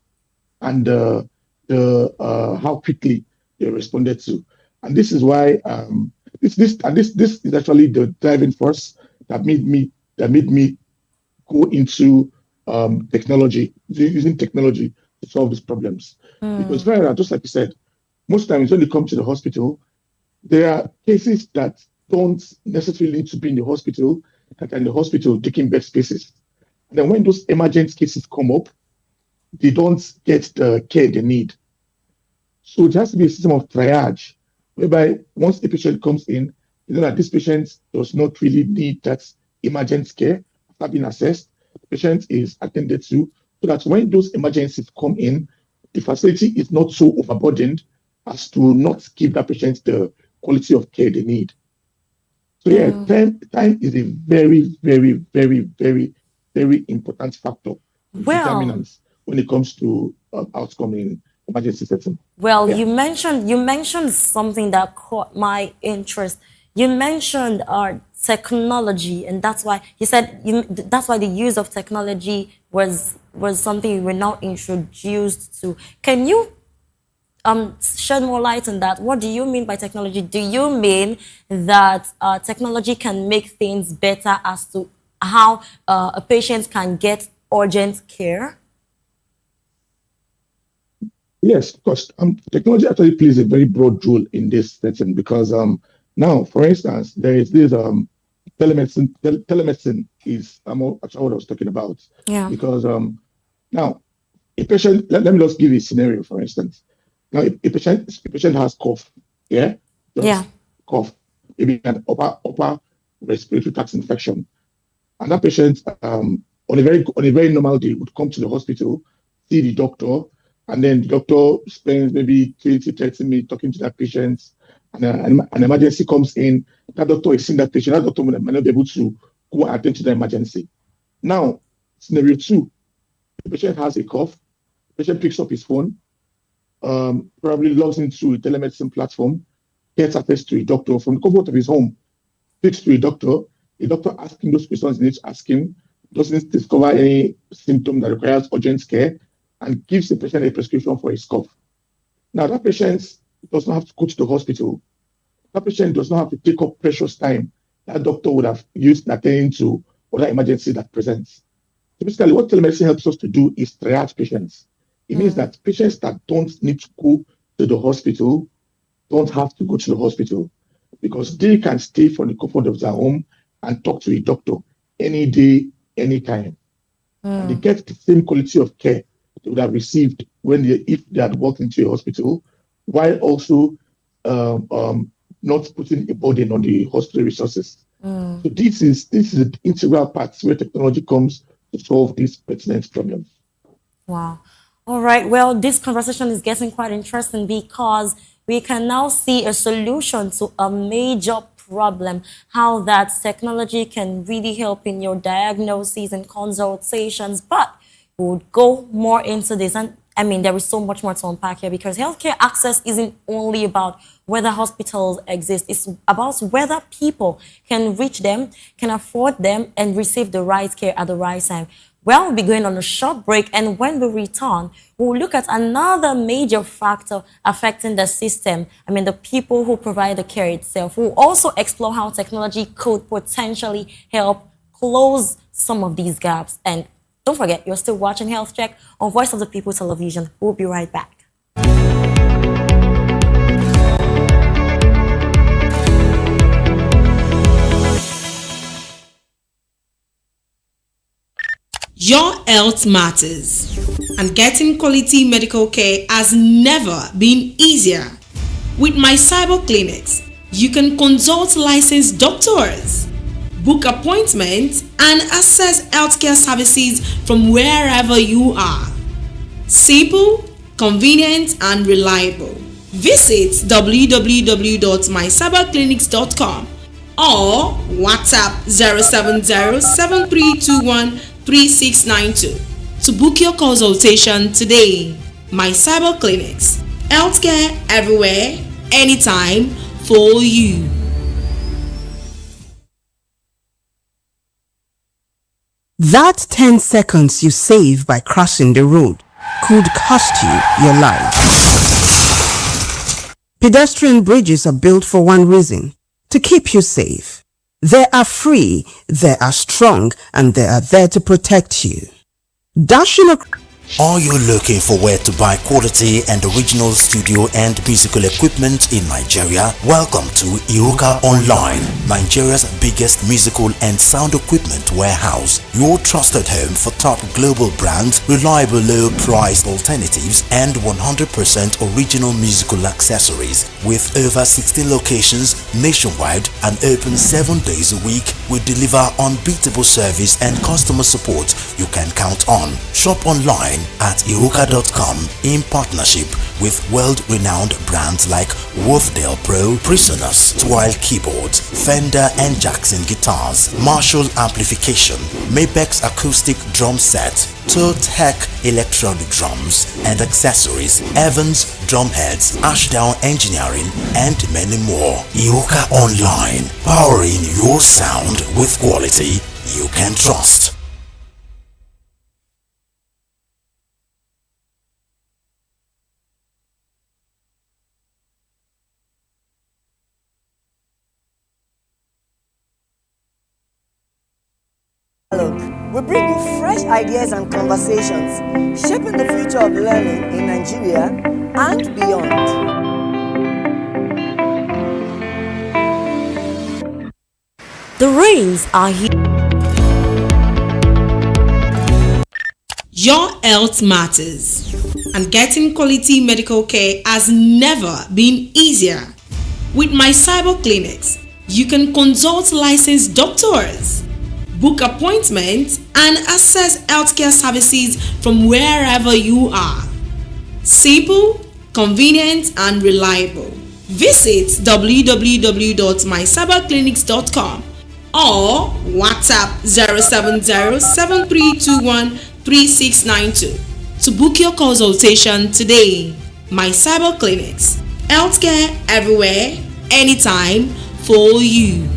[SPEAKER 1] and how quickly they responded to. And this is why this is actually the driving force that made me go into technology, using technology to solve these problems. Because just like you said, most times when you come to the hospital, there are cases that don't necessarily need to be in the hospital, that are in the hospital taking bed spaces. And then when those emergent cases come up, they don't get the care they need. So it has to be a system of triage, whereby once a patient comes in, you know that this patient does not really need that emergent care after being assessed. The patient is attended to, so that when those emergencies come in, the facility is not so overburdened as to not give that patient the quality of care they need. So yeah, time is a very, very, very, very, very important factor,
[SPEAKER 24] Well,
[SPEAKER 1] determinants when it comes to outcome in emergency setting.
[SPEAKER 24] Well,
[SPEAKER 1] Yeah.
[SPEAKER 24] you mentioned something that caught my interest. You mentioned technology, and that's why you said that's why the use of technology was something we were not introduced to. Can you shed more light on that? What do you mean by technology? Do you mean that technology can make things better as to how a patient can get urgent care?
[SPEAKER 1] Yes, because technology actually plays a very broad role in this setting because now, for instance, there is this telemedicine. Telemedicine is actually what I was talking about.
[SPEAKER 24] Yeah.
[SPEAKER 1] Because now a patient. Let me just give you a scenario. For instance, now a patient has cough. Yeah. Just
[SPEAKER 24] Yeah.
[SPEAKER 1] cough. Maybe an upper respiratory tract infection, and that patient on a very normal day would come to the hospital, see the doctor, and then the doctor spends maybe 20, 30 minutes talking to that patient, and an emergency comes in. That doctor is seeing that patient. That doctor might not be able to go and attend to the emergency. Now, scenario two, the patient has a cough. The patient picks up his phone, probably logs into a telemedicine platform, gets access to a doctor from the comfort of his home, speaks to a doctor. The doctor asks him those questions he needs to ask him, doesn't discover any symptom that requires urgent care, and gives the patient a prescription for his cough. Now, that patient does not have to go to the hospital. That patient does not have to take up precious time that doctor would have used in attending to other emergency that presents. So basically, what telemedicine helps us to do is triage patients. It means that patients that don't need to go to the hospital don't have to go to the hospital because they can stay from the comfort of their home and talk to a doctor any day, anytime. And they get the same quality of care they would have received if they had walked into a hospital, while also not putting a burden on the hospital resources. So this is the integral part where technology comes to solve these pertinent problems.
[SPEAKER 24] Wow. All right. Well, this conversation is getting quite interesting because we can now see a solution to a major problem, how that technology can really help in your diagnoses and consultations. But we would go more into this. And I mean, there is so much more to unpack here because healthcare access isn't only about whether hospitals exist. It's about whether people can reach them, can afford them, and receive the right care at the right time. Well, we'll be going on a short break, and when we return, we'll look at another major factor affecting the system. I mean, the people who provide the care itself. We'll also explore how technology could potentially help close some of these gaps. And don't forget, you're still watching Health Check on Voice of the People Television. We'll be right back.
[SPEAKER 2] Your health matters, and getting quality medical care has never been easier. With my cyber clinics, you can consult licensed doctors, book appointments, and access healthcare services from wherever you are. Simple, convenient, and reliable. Visit www.mycyberclinics.com or WhatsApp 070-7321-3692 to book your consultation today. My Cyber Clinics. Healthcare everywhere, anytime, for you.
[SPEAKER 5] That 10 seconds you save by crossing the road could cost you your life. Pedestrian bridges are built for one reason: to keep you safe. They are free, they are strong, and they are there to protect you. Dashing
[SPEAKER 11] Are you looking for where to buy quality and original studio and musical equipment in Nigeria? Welcome to Iruka Online, Nigeria's biggest musical and sound equipment warehouse. Your trusted home for top global brands, reliable low-priced alternatives, and 100% original musical accessories. With over 60 locations nationwide and open 7 days a week, we deliver unbeatable service and customer support you can count on. Shop online online at iruka.com in partnership with world-renowned brands like Wolfdale Pro, Prisoners, Twile Keyboards, Fender and Jackson Guitars, Marshall Amplification, Mapex Acoustic Drum Set, Tech Electronic Drums and Accessories, Evans Drumheads, Ashdown Engineering, and many more. Iruka Online, powering your sound with quality you can trust.
[SPEAKER 8] We bring you fresh ideas and conversations, shaping the future of learning in Nigeria and beyond.
[SPEAKER 24] The rains are here.
[SPEAKER 2] Your health matters, and getting quality medical care has never been easier. With my cyber clinics, you can consult licensed doctors, book appointments, and access healthcare services from wherever you are. Simple, convenient, and reliable. Visit www.mycyberclinics.com or WhatsApp 070-7321-3692 to book your consultation today. My Cyber Clinics. Healthcare everywhere, anytime, for you.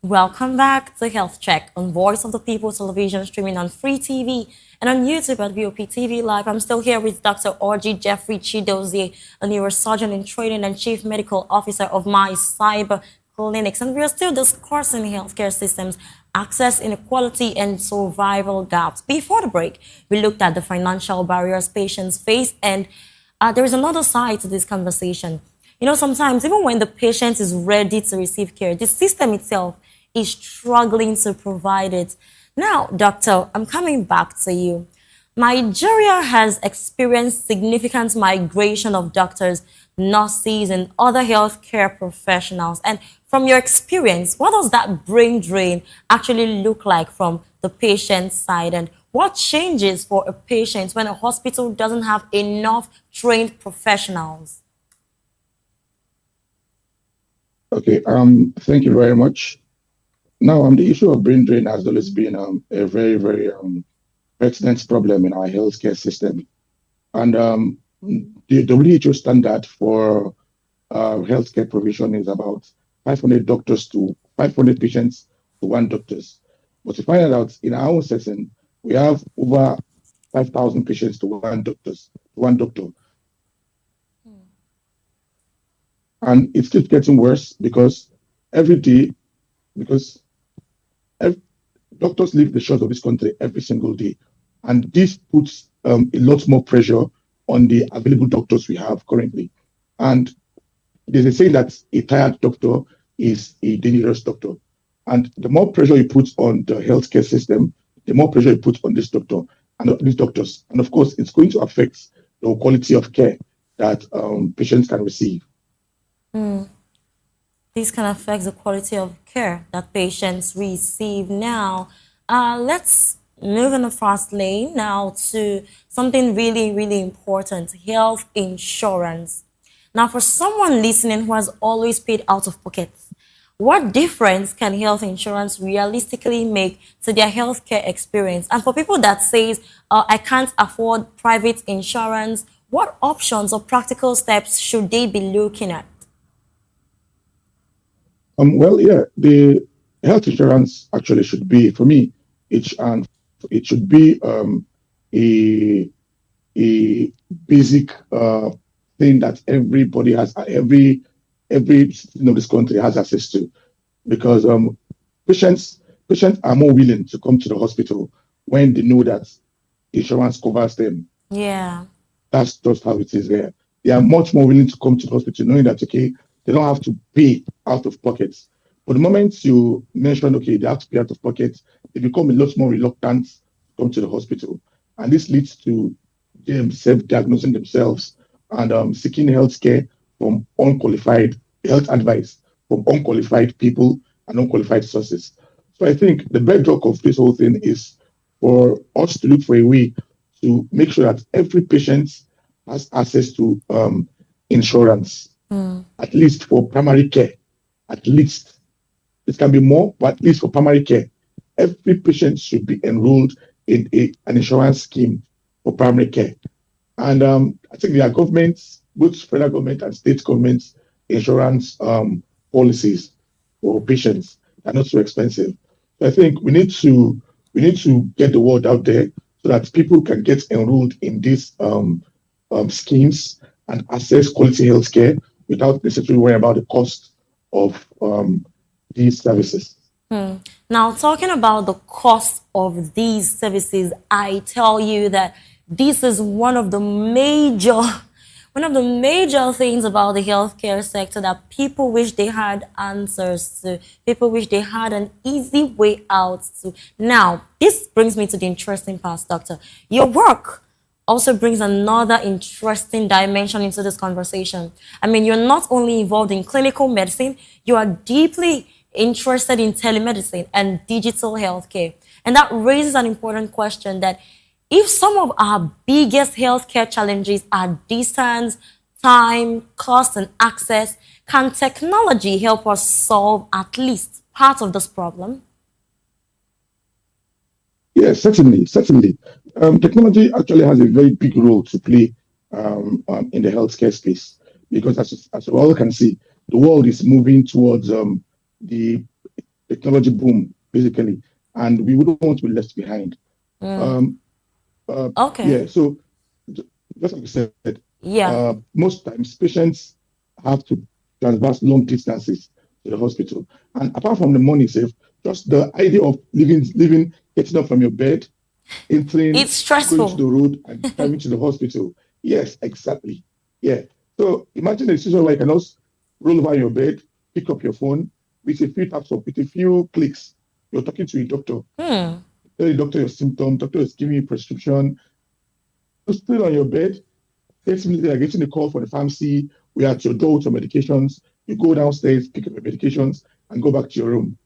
[SPEAKER 24] Welcome back to Health Check on Voice of the People Television, streaming on Free TV and on YouTube at VOP TV Live. I'm still here with Dr. Orji Jeffrey Chidozie, a neurosurgeon in training and chief medical officer of My Cyber Clinics. And we are still discussing healthcare systems, access inequality, and survival gaps. Before the break, we looked at the financial barriers patients face, and there is another side to this conversation. You know, sometimes even when the patient is ready to receive care, the system itself is struggling to provide it. Now, doctor, I'm coming back to you. Nigeria has experienced significant migration of doctors, nurses, and other healthcare professionals. And from your experience, what does that brain drain actually look like from the patient's side? And what changes for a patient when a hospital doesn't have enough trained professionals?
[SPEAKER 1] Okay, thank you very much. Now, the issue of brain drain has always been a very, very pertinent problem in our healthcare system. And the WHO standard for healthcare provision is about 500 patients to one doctors. But to find out in our own setting, we have over 5,000 patients to one doctor. And it keeps getting worse because every day, doctors leave the shores of this country every single day. And this puts a lot more pressure on the available doctors we have currently. And there's a saying that a tired doctor is a dangerous doctor. And the more pressure you put on the healthcare system, the more pressure you put on this doctor and these doctors. And of course, it's going to affect the quality of care that patients can receive.
[SPEAKER 24] This can affect the quality of care that patients receive. Now, let's move in the fast lane now to something really, really important, health insurance. Now, for someone listening who has always paid out of pocket, what difference can health insurance realistically make to their healthcare experience? And for people that says, I can't afford private insurance, what options or practical steps should they be looking at?
[SPEAKER 1] The health insurance actually should be, for me, it should be a basic thing that everybody has, every citizen of this country has access to, because patients are more willing to come to the hospital when they know that insurance covers them.
[SPEAKER 24] Yeah,
[SPEAKER 1] that's just how it is there. They are much more willing to come to the hospital knowing that, okay, they don't have to pay out of pockets But the moment you mention, okay, they have to pay out of pocket, they become a lot more reluctant to come to the hospital. And this leads to them self-diagnosing themselves and seeking health care from unqualified health advice from unqualified people and unqualified sources. So I think the bedrock of this whole thing is for us to look for a way to make sure that every patient has access to insurance, at least for primary care, at least. It can be more, but at least for primary care, every patient should be enrolled in an insurance scheme for primary care. And I think there are governments, both federal government and state governments, insurance policies for patients that are not so expensive. So I think we need to get the word out there so that people can get enrolled in these schemes and access quality healthcare without necessarily worrying about the cost of these services.
[SPEAKER 24] Now, talking about the cost of these services, I tell you that this is one of the major things about the healthcare sector that people wish they had answers to. People wish they had an easy way out to. Now, this brings me to the interesting part, Doctor. Your work also brings another interesting dimension into this conversation. I mean, you're not only involved in clinical medicine, you are deeply interested in telemedicine and digital healthcare. And that raises an important question that if some of our biggest healthcare challenges are distance, time, cost, and access, can technology help us solve at least part of this problem?
[SPEAKER 1] Yes, certainly, certainly. Technology actually has a very big role to play in the healthcare space because, as we all can see, the world is moving towards the technology boom, basically, and we wouldn't want to be left behind. Um,
[SPEAKER 24] Okay.
[SPEAKER 1] yeah, so just like you said,
[SPEAKER 24] Yeah.
[SPEAKER 1] most times patients have to traverse long distances to the hospital, and apart from the money saved, just the idea of living, getting up from your bed, entering,
[SPEAKER 24] It's
[SPEAKER 1] going to
[SPEAKER 24] stressful.
[SPEAKER 1] the road, and driving to the hospital. Yes, exactly. Yeah. So imagine a situation where you can just roll over your bed, pick up your phone with a few clicks. You're talking to a doctor. Tell the doctor your symptom. Doctor is giving you a prescription. You're still on your bed. 30 minutes later, getting a call from the pharmacy. We're at your door with your medications. You go downstairs, pick up your medications, and go back to your room.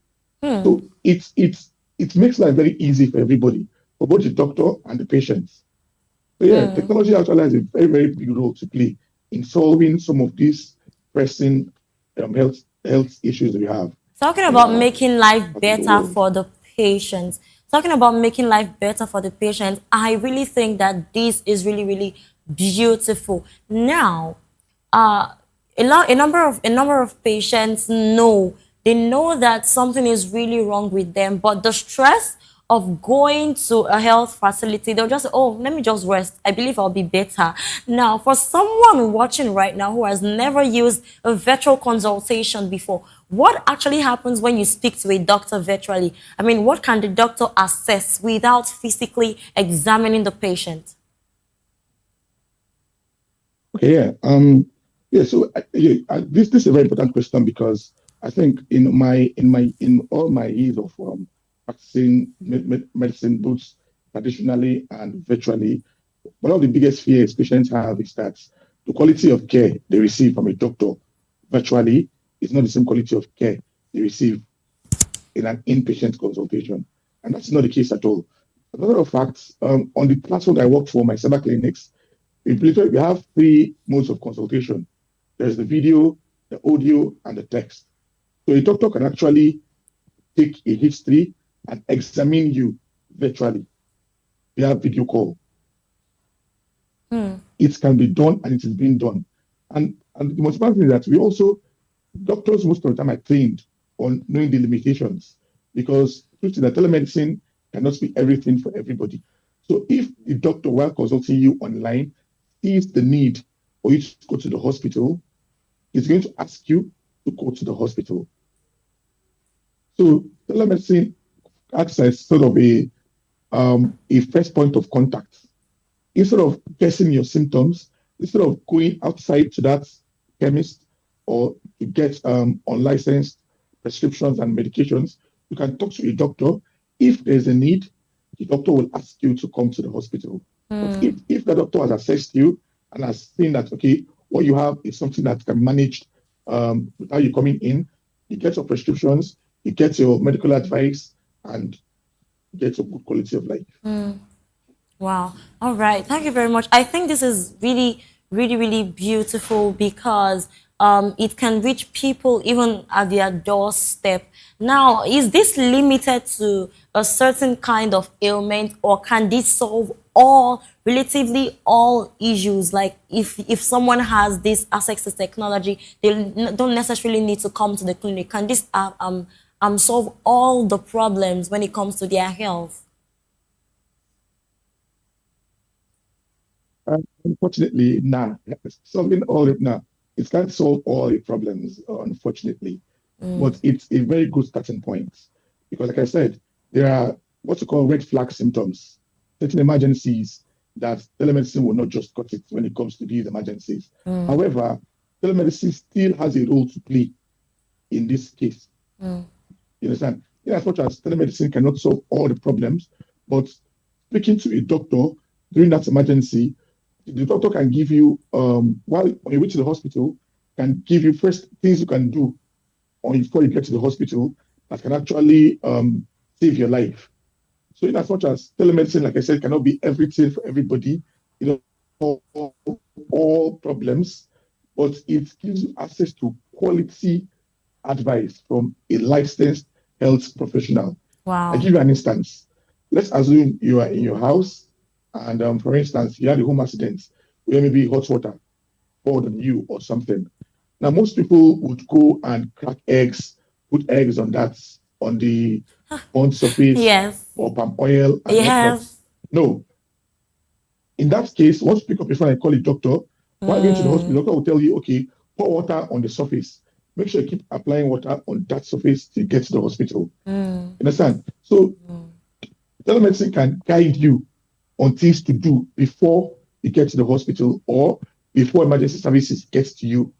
[SPEAKER 1] So it makes life very easy for everybody, for both the doctor and the patients. So yeah, technology actually has a very, very big role to play in solving some of these pressing health issues we have
[SPEAKER 24] Talking
[SPEAKER 1] in
[SPEAKER 24] about making life
[SPEAKER 1] the
[SPEAKER 24] better
[SPEAKER 1] world.
[SPEAKER 24] for the patients. Talking about making life better for the patients, I really think that this is really, really beautiful. Now, uh, a number of patients know they know that something is really wrong with them, but the stress of going to a health facility, they'll just, oh, let me just rest. I believe I'll be better. Now, for someone watching right now who has never used a virtual consultation before, what actually happens when you speak to a doctor virtually? I mean, what can the doctor assess without physically examining the patient?
[SPEAKER 1] Okay, yeah. Yeah. So this is a very important question because I think in all my years of practicing medicine, both traditionally and virtually, one of the biggest fears patients have is that the quality of care they receive from a doctor virtually is not the same quality of care they receive in an inpatient consultation, and that's not the case at all. As a matter of fact, on the platform I work for, my cyber clinics, we have three modes of consultation. There's the video, the audio, and the text. So a doctor can actually take a history and examine you virtually via video call. It can be done and it is being done. And the most important thing is that doctors most of the time are trained on knowing the limitations because truth is that telemedicine cannot be everything for everybody. So if the doctor, while consulting you online, sees the need for you to go to the hospital, he's going to ask you to go to the hospital. So telemedicine acts as sort of a first point of contact. Instead of guessing your symptoms, instead of going outside to that chemist or to get unlicensed prescriptions and medications, you can talk to a doctor. If there's a need, the doctor will ask you to come to the hospital. But if the doctor has assessed you and has seen that, okay, what you have is something that can be managed without you coming in, you get your prescriptions, you get your medical advice, and get a good quality of life.
[SPEAKER 24] Wow. All right. Thank you very much. I think this is really, really, really beautiful because it can reach people even at their doorstep. Now, is this limited to a certain kind of ailment, or can this solve relatively all issues? Like if someone has this access to technology, they don't necessarily need to come to the clinic. Can this solve all the problems when it comes to their health?
[SPEAKER 1] Unfortunately, solving all it now, it can't solve all the problems, unfortunately. But it's a very good starting point. Because like I said, there are what you call red flag symptoms, certain emergencies that telemedicine will not just cut it when it comes to these emergencies. However, telemedicine still has a role to play in this case. You understand? Yeah, as much as telemedicine cannot solve all the problems, but speaking to a doctor during that emergency, the doctor can give you, while on your way to the hospital, can give you first things you can do before you get to the hospital that can actually save your life. So in as much as telemedicine, like I said, cannot be everything for everybody, all problems, but it gives you access to quality advice from a licensed health professional.
[SPEAKER 24] Wow.
[SPEAKER 1] I give you an instance. Let's assume you are in your house and, for instance, you had a home accident where maybe hot water poured on you or something. Now, most people would go and crack eggs, put eggs on the burnt surface,
[SPEAKER 24] yes,
[SPEAKER 1] or palm oil. And
[SPEAKER 24] yes.
[SPEAKER 1] No. In that case, once you pick up your phone and call a doctor, while going to the hospital, the doctor will tell you, okay, pour water on the surface. Make sure you keep applying water on that surface to get to the hospital. Understand? So, telemedicine can guide you on things to do before you get to the hospital or before emergency services gets to you.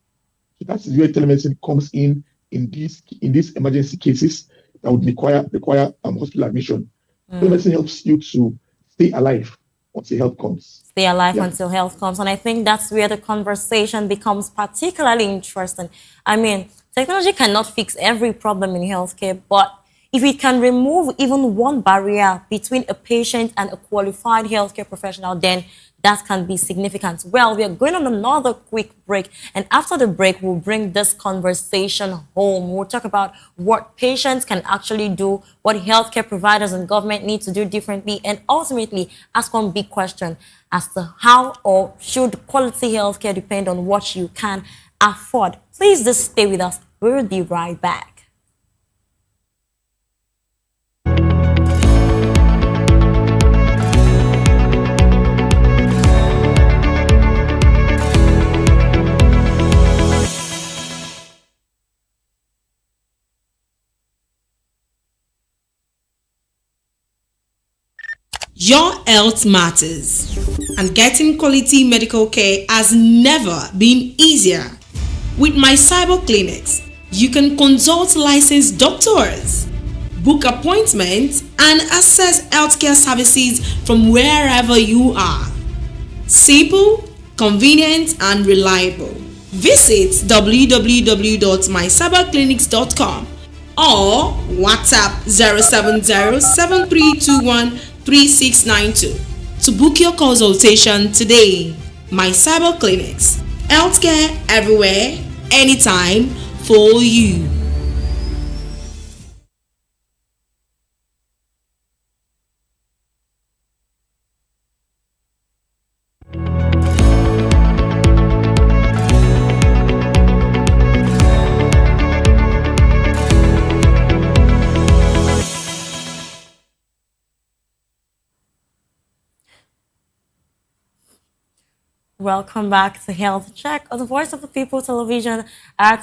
[SPEAKER 1] So that's where telemedicine comes in these emergency cases that would require hospital admission. Telemedicine helps you to stay alive until help comes.
[SPEAKER 24] Stay alive until health comes. And I think that's where the conversation becomes particularly interesting. I mean, technology cannot fix every problem in healthcare, but if it can remove even one barrier between a patient and a qualified healthcare professional, then that can be significant. Well, we are going on another quick break. And after the break, we'll bring this conversation home. We'll talk about what patients can actually do, what healthcare providers and government need to do differently, and ultimately ask one big question as to how or should quality healthcare depend on what you can afford. Please just stay with us. We'll be right back.
[SPEAKER 2] Your health matters, and getting quality medical care has never been easier. With my cyber clinics, you can consult licensed doctors, book appointments, and access healthcare services from wherever you are. Simple, convenient, and reliable. Visit www.mycyberclinics.com or WhatsApp 070-7321-3692 to book your consultation today. My Cyber Clinics. Healthcare everywhere, anytime, for you.
[SPEAKER 24] Welcome back to Health Check on the Voice of the People television.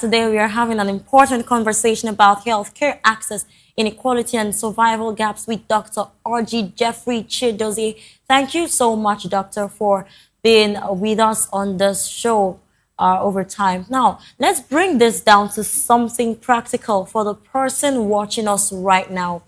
[SPEAKER 24] Today we are having an important conversation about healthcare access, inequality, and survival gaps with Dr. R.G. Jeffrey Chidozie. Thank you so much, Doctor, for being with us on this show. over time. Now, let's bring this down to something practical for the person watching us right now.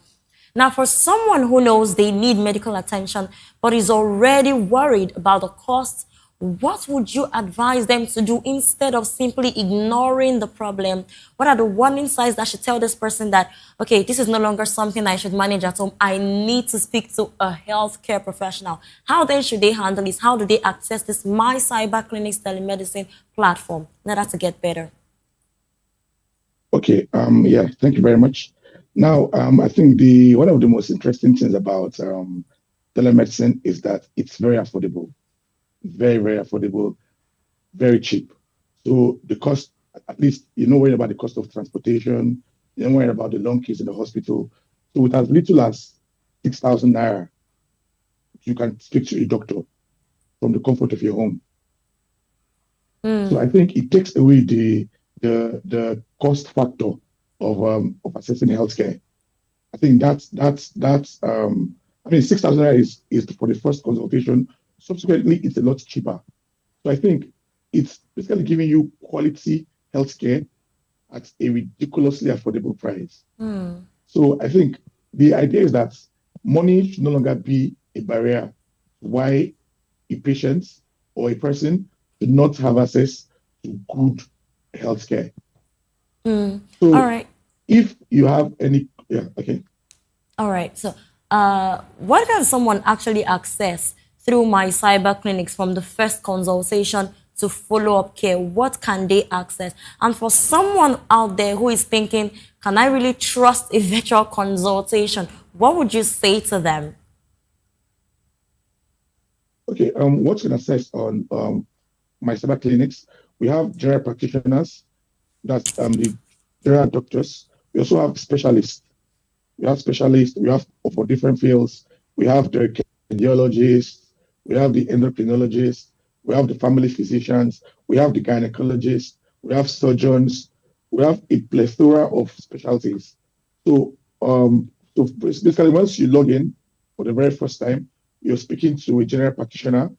[SPEAKER 24] Now, for someone who knows they need medical attention but is already worried about the cost, what would you advise them to do instead of simply ignoring the problem? What are the warning signs that should tell this person that, okay, this is no longer something I should manage at home. I need to speak to a healthcare professional. How then should they handle this? How do they access this My Cyber Clinics telemedicine platform in order to get better?
[SPEAKER 1] Okay. Yeah. Thank you very much. Now, I think one of the most interesting things about telemedicine is that it's very affordable, very, very affordable, very cheap. So the cost, at least you're not worried about the cost of transportation. You're not worried about the long queues in the hospital. So with as little as 6,000 naira, you can speak to a doctor from the comfort of your home. So I think it takes away the cost factor of accessing healthcare. I think that's I mean 6,000 naira is for the first consultation. Subsequently, it's a lot cheaper. So I think it's basically giving you quality healthcare at a ridiculously affordable price. So I think the idea is that money should no longer be a barrier why a patient or a person should not have access to good healthcare. So
[SPEAKER 24] All right.
[SPEAKER 1] if you have any, okay.
[SPEAKER 24] All right. So what can someone actually access through My Cyber Clinics from the first consultation to follow-up care? What can they access? And for someone out there who is thinking, can I really trust a virtual consultation? What would you say to them?
[SPEAKER 1] Okay, what you can access on My Cyber Clinics, we have general practitioners, that's the general doctors. We also have specialists. We have specialists, we have for different fields. We have the cardiologists, we have the endocrinologists, we have the family physicians, we have the gynecologists, we have surgeons, we have a plethora of specialties. So, so basically, once you log in for the very first time, you're speaking to a general practitioner.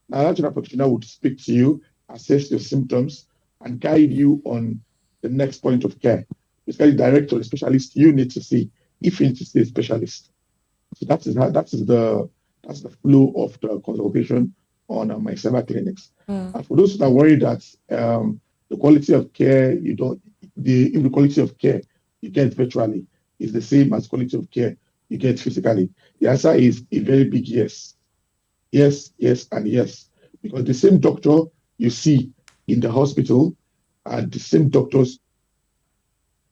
[SPEAKER 1] Now, that general practitioner would speak to you, assess your symptoms, and guide you on the next point of care. Basically, direct to the specialist you need to see if you need to see a specialist. So that's the flow of the consultation on My Cyber Clinics. And for those that are worried that the quality of care if the quality of care you get virtually is the same as quality of care you get physically, the answer is a very big yes. Yes, yes, and yes. Because the same doctor you see in the hospital are the same doctors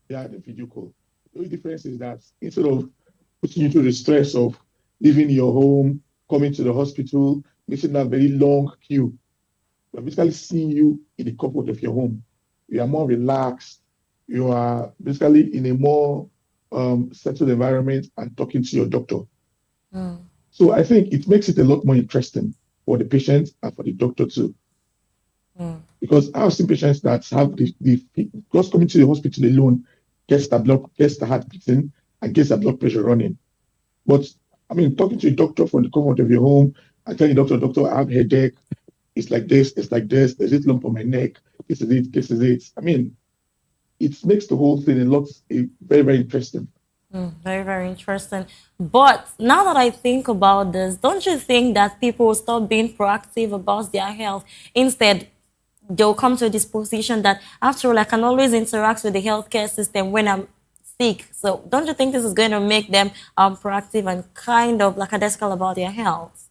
[SPEAKER 1] they are the video call. The only difference is that instead of putting you through the stress of leaving your home, coming to the hospital, missing that very long queue, we're basically seeing you in the comfort of your home. You are more relaxed. You are basically in a more settled environment and talking to your doctor. So I think it makes it a lot more interesting for the patient and for the doctor too. Because I've seen patients that have just coming to the hospital alone gets the heart beating and gets the blood pressure running. But I mean, talking to a doctor from the comfort of your home, I tell you, doctor, I have headache. It's like this. There's this lump on my neck. This is it. I mean, it makes the whole thing very, very interesting.
[SPEAKER 24] Very, very interesting. But now that I think about this, don't you think that people will stop being proactive about their health? Instead, they'll come to a disposition that, after all, I can always interact with the healthcare system when I'm sick. So don't you think this is going to make them proactive and kind of lackadaisical about their health?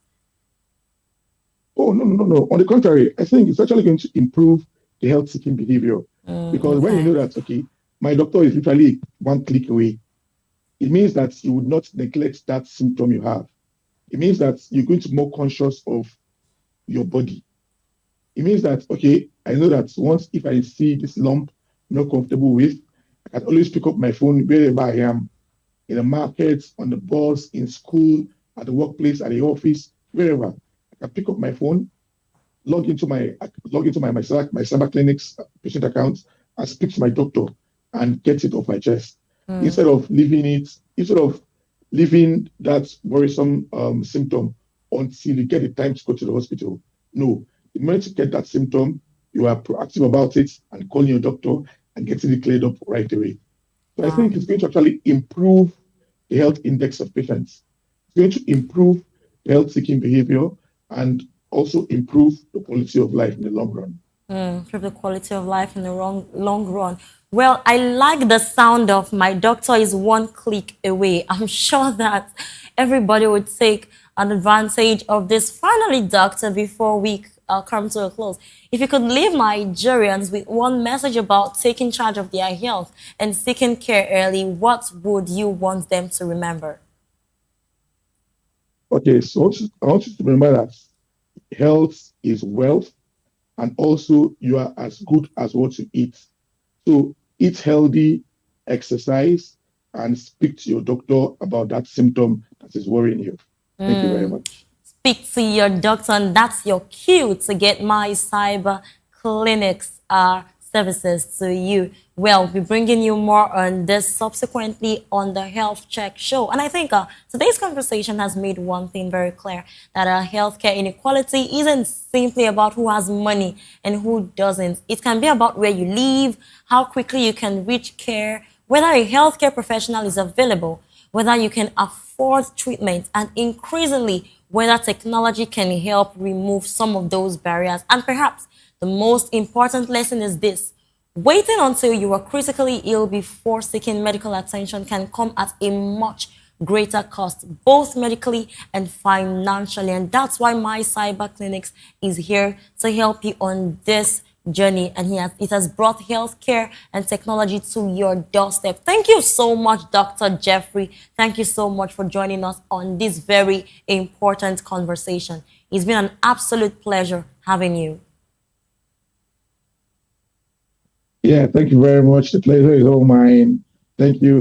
[SPEAKER 1] Oh, no. On the contrary, I think it's actually going to improve the health-seeking behavior. Because when you know that, okay, my doctor is literally one click away, it means that you would not neglect that symptom you have. It means that you're going to be more conscious of your body. It means that, okay, I know that once if I see this lump I'm not comfortable with, I can always pick up my phone wherever I am, in the market, on the bus, in school, at the workplace, at the office, wherever. I can pick up my phone, log into my Cyber Clinics patient account, and speak to my doctor and get it off my chest. Instead of leaving that worrisome symptom until you get the time to go to the hospital. No, the moment you get that symptom, you are proactive about it and calling your doctor and getting it cleared up right away. So I think it's going to actually improve the health index of patients. It's going to improve the health seeking behavior and also improve the quality of life in the long run.
[SPEAKER 24] Improve the quality of life in the long run. Well, I like the sound of my doctor is one click away. I'm sure that everybody would take an advantage of this. Finally, doctor, before we come to a close, if you could leave Nigerians with one message about taking charge of their health and seeking care early, what would you want them to remember?
[SPEAKER 1] Okay, so I want you to remember that health is wealth, and also you are as good as what you eat. So eat healthy, exercise, and speak to your doctor about that symptom that is worrying you. Thank you very much.
[SPEAKER 24] Speak to your doctor, and that's your cue to get my cyber clinics services to you. Well, we'll be bringing you more on this subsequently on the Health Check show. And I think today's conversation has made one thing very clear, that healthcare inequality isn't simply about who has money and who doesn't. It can be about where you live, how quickly you can reach care, whether a healthcare professional is available, whether you can afford treatment, and increasingly whether technology can help remove some of those barriers. And perhaps the most important lesson is this: waiting until you are critically ill before seeking medical attention can come at a much greater cost, both medically and financially. And that's why My Cyber Clinics is here to help you on this journey, and it has brought healthcare and technology to your doorstep. Thank you so much, Dr. Jeffrey. Thank you so much for joining us on this very important conversation. It's been an absolute pleasure having you.
[SPEAKER 1] Yeah, thank you very much. The pleasure is all mine. Thank you,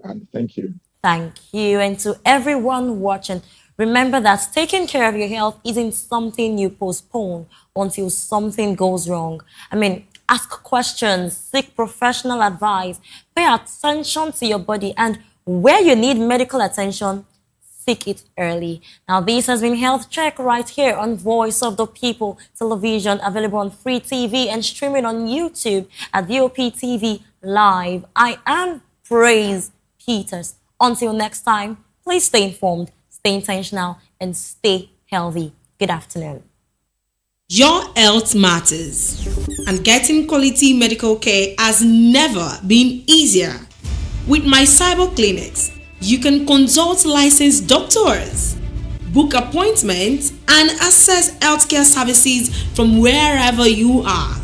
[SPEAKER 1] and thank you.
[SPEAKER 24] Thank you. And to everyone watching, remember that taking care of your health isn't something you postpone until something goes wrong. I mean, ask questions, seek professional advice, pay attention to your body, and where you need medical attention, seek it early. Now, this has been Health Check right here on Voice of the People Television, available on Free TV and streaming on YouTube at VOP TV Live. I am Praise Peters. Until next time, please stay informed, stay intentional, and stay healthy. Good afternoon.
[SPEAKER 2] Your health matters, and getting quality medical care has never been easier. With My Cyber Clinics, you can consult licensed doctors, book appointments, and access healthcare services from wherever you are.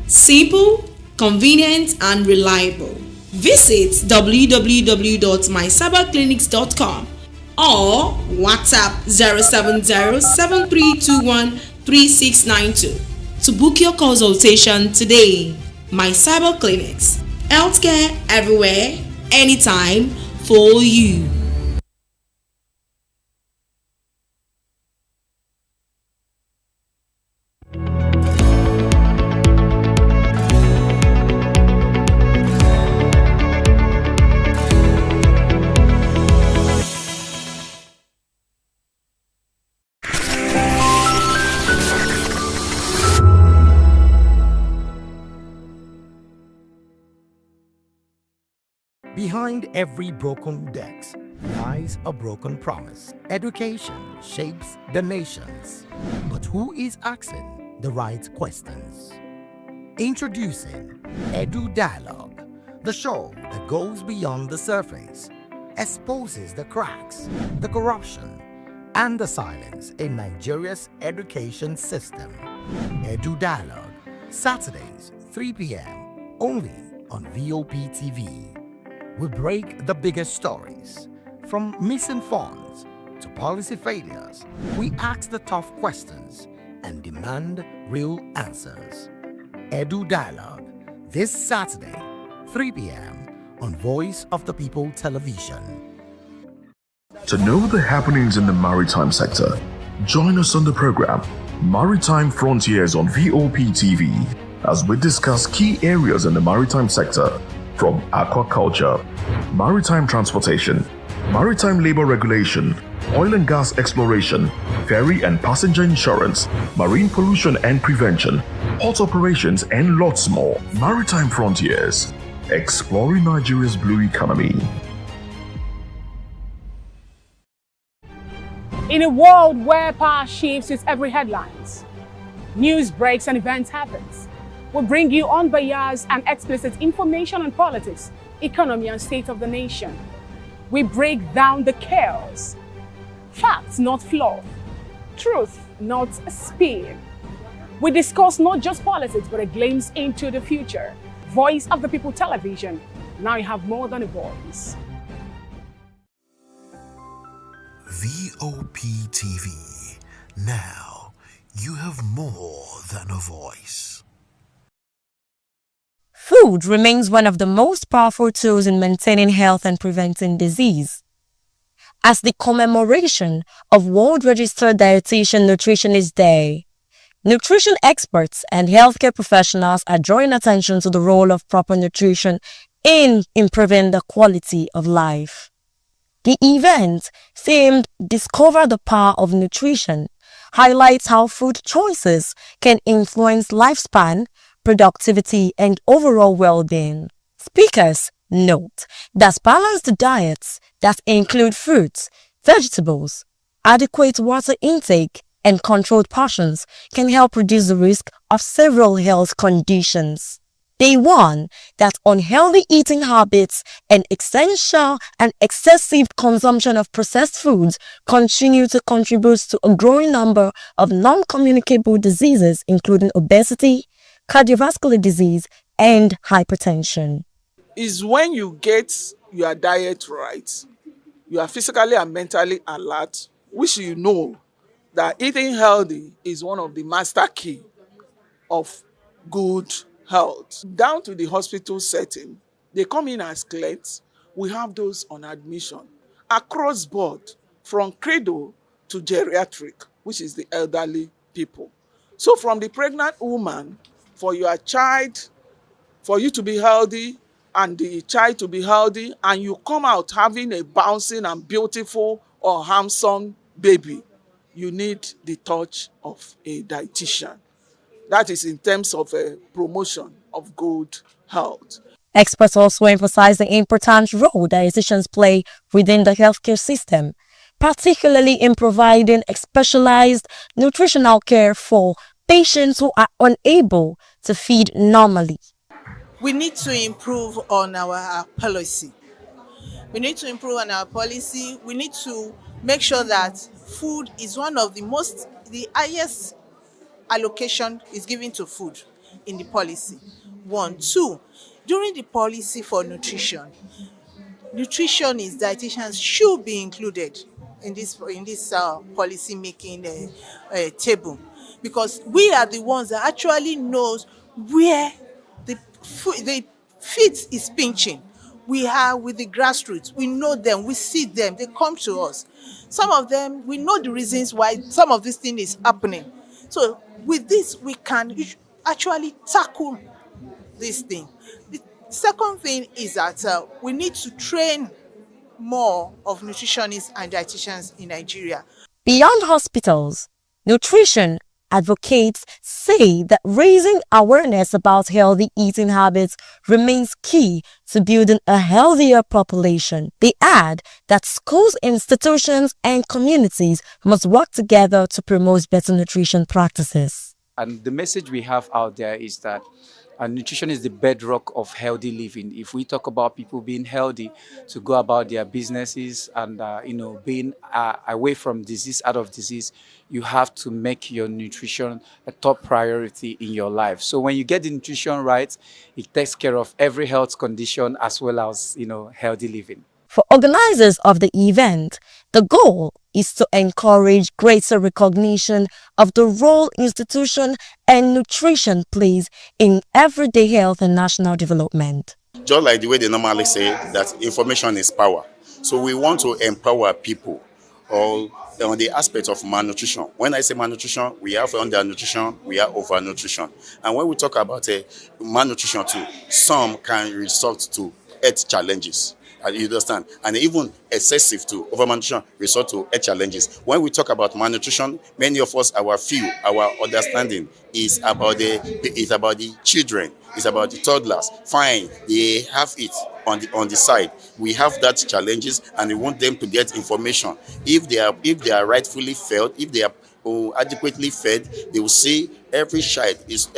[SPEAKER 2] Simple, convenient, and reliable. Visit www.mycyberclinics.com or WhatsApp 070-7321-3692 to book your consultation today. My Cyber Clinics. Healthcare everywhere, anytime, for you.
[SPEAKER 13] Behind every broken desk lies a broken promise. Education shapes the nations, but who is asking the right questions? Introducing Edu Dialogue, the show that goes beyond the surface, exposes the cracks, the corruption, and the silence in Nigeria's education system. Edu Dialogue, Saturdays, 3 p.m., only on VOP TV. We break the biggest stories, from missing funds to policy failures. We ask the tough questions and demand real answers. Edu Dialogue, this Saturday, 3 p.m. on Voice of the People Television.
[SPEAKER 16] To know the happenings in the maritime sector, join us on the program Maritime Frontiers on VOP TV as we discuss key areas in the maritime sector, from aquaculture, maritime transportation, maritime labor regulation, oil and gas exploration, ferry and passenger insurance, marine pollution and prevention, port operations, and lots more. Maritime Frontiers, exploring Nigeria's blue economy.
[SPEAKER 17] In a world where power shifts its every headlines, news breaks and events happens, we bring you unbiased and explicit information on politics, economy, and state of the nation. We break down the chaos. Facts, not fluff. Truth, not a spin. We discuss not just politics, but a glimpse into the future. Voice of the People Television. Now you have more than a voice.
[SPEAKER 7] VOP TV. Now you have more than a voice.
[SPEAKER 24] Food remains one of the most powerful tools in maintaining health and preventing disease. As the commemoration of World Registered Dietitian Nutritionist Day, nutrition experts and healthcare professionals are drawing attention to the role of proper nutrition in improving the quality of life. The event, themed Discover the Power of Nutrition, highlights how food choices can influence lifespan, productivity, and overall well-being. Speakers note that balanced diets that include fruits, vegetables, adequate water intake, and controlled portions can help reduce the risk of several health conditions. They warn that unhealthy eating habits and excessive consumption of processed foods continue to contribute to a growing number of non-communicable diseases, including obesity, cardiovascular disease, and hypertension.
[SPEAKER 14] Is when you get your diet right, you are physically and mentally alert, which you know that eating healthy is one of the master key of good health. Down to the hospital setting, they come in as clients. We have those on admission across board, from cradle to geriatric, which is the elderly people. So from the pregnant woman, for your child, for you to be healthy and the child to be healthy, and you come out having a bouncing and beautiful or handsome baby, you need the touch of a dietitian. That is in terms of a promotion of good health.
[SPEAKER 24] Experts also emphasize the important role dietitians play within the healthcare system, particularly in providing specialized nutritional care for patients who are unable to feed normally.
[SPEAKER 15] We need to improve on our policy. We need to improve on our policy. We need to make sure that food is one of the highest allocation is given to food in the policy. 1, 2, during the policy for nutritionists, dietitians should be included in this policy making table, because we are the ones that actually knows where the feet is pinching. We are with the grassroots. We know them. We see them. They come to us. Some of them, we know the reasons why some of this thing is happening. So with this, we can actually tackle this thing. The second thing is that we need to train more of nutritionists and dietitians in Nigeria.
[SPEAKER 24] Beyond hospitals, nutrition advocates say that raising awareness about healthy eating habits remains key to building a healthier population. They add that schools, institutions, and communities must work together to promote better nutrition practices.
[SPEAKER 18] And the message we have out there is that nutrition is the bedrock of healthy living. If we talk about people being healthy to go about their businesses and being away from disease, out of disease, you have to make your nutrition a top priority in your life. So when you get the nutrition right, it takes care of every health condition as well as healthy living.
[SPEAKER 24] For organizers of the event, the goal is to encourage greater recognition of the role institution and nutrition plays in everyday health and national development.
[SPEAKER 21] Just like the way they normally say that information is power. So we want to empower people all on the aspect of malnutrition. When I say malnutrition, we have undernutrition, we have overnutrition. And when we talk about malnutrition too, some can resort to health challenges. You understand? And even excessive to overnutrition resort to health challenges. When we talk about malnutrition, many of us, our understanding is about the children, it's about the toddlers. Fine, they have it on the side. We have that challenges, and we want them to get information. If they are rightfully fed, if they are adequately fed, they will see every child is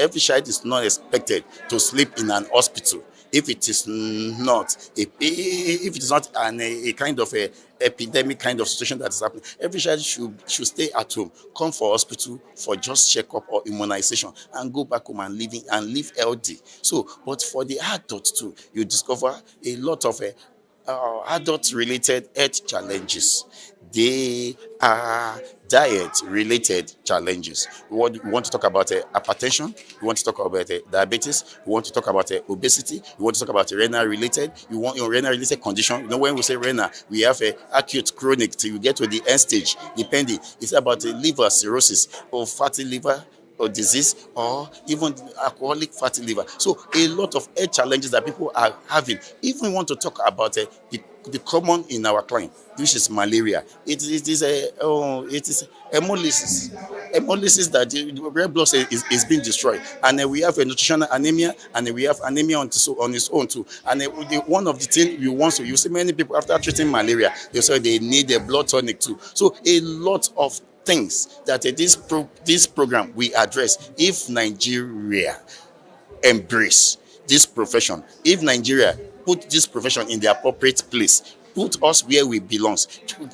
[SPEAKER 21] not expected to sleep in an hospital. If it is not a kind of a epidemic kind of situation that is happening, every child should stay at home, come for hospital for just checkup or immunization, and go back home and live healthy. So, but for the adults too, you discover a lot of adult-related health challenges. They are diet-related challenges. We want to talk about hypertension. We want to talk about diabetes. We want to talk about obesity. We want to talk about renal-related. Renal-related condition. When we say renal, we have acute, chronic till you get to the end stage. Depending, it's about liver cirrhosis or fatty liver or disease, or even alcoholic fatty liver. So a lot of health challenges that people are having. If we want to talk about the common in our client, which is malaria, it is hemolysis that the red blood cell is being destroyed, and we have a nutritional anemia, and we have anemia on its own too. And one of the things you see many people after treating malaria, they say they need a blood tonic too. So a lot of things that this program we address. If Nigeria embrace this profession, if Nigeria put this profession in the appropriate place, put us where we belong,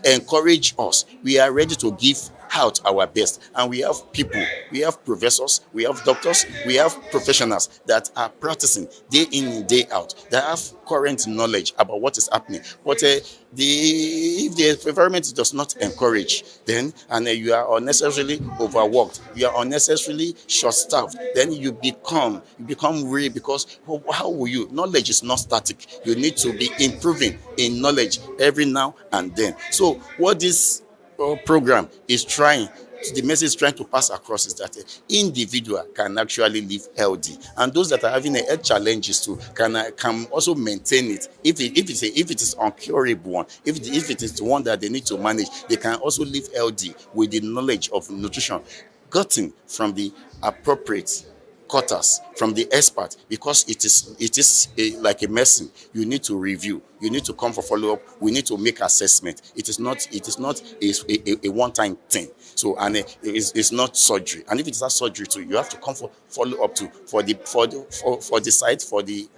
[SPEAKER 21] encourage us, we are ready to give out our best. And we have people, we have professors, we have doctors, we have professionals that are practicing day in and day out, that have current knowledge about what is happening. But if the environment does not encourage, then you are unnecessarily overworked, you are unnecessarily short-staffed, then you become weary, because how will you? Knowledge is not static. You need to be improving in knowledge every now and then. So what this program is the message trying to pass across is that individual can actually live healthy, and those that are having health challenges too can also maintain it. If it is uncurable one, if it is the one that they need to manage, they can also live healthy with the knowledge of nutrition gotten from the appropriate quarters, from the expert, because it is like a medicine. You need to review, you need to come for follow-up, we need to make assessment. It is not a one-time thing. So, and it's not surgery. And if it's not surgery too, you have to come for follow-up to for the site, for the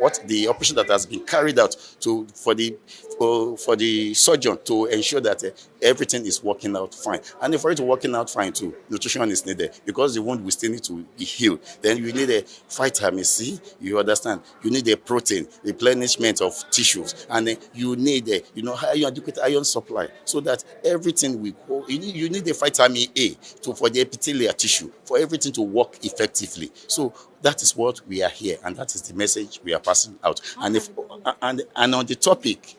[SPEAKER 21] operation that has been carried out, for the surgeon to ensure that everything is working out fine. And for it to working out fine too, nutrition is needed, because the wound will still need to be healed. Then you need a vitamin C, you understand, you need a protein, replenishment of tissues, and you need adequate iron supply, so that everything will go. You need a vitamin A for the epithelial tissue, for everything to work effectively. So that is what we are here, and that is the message we are passing out. And on the topic,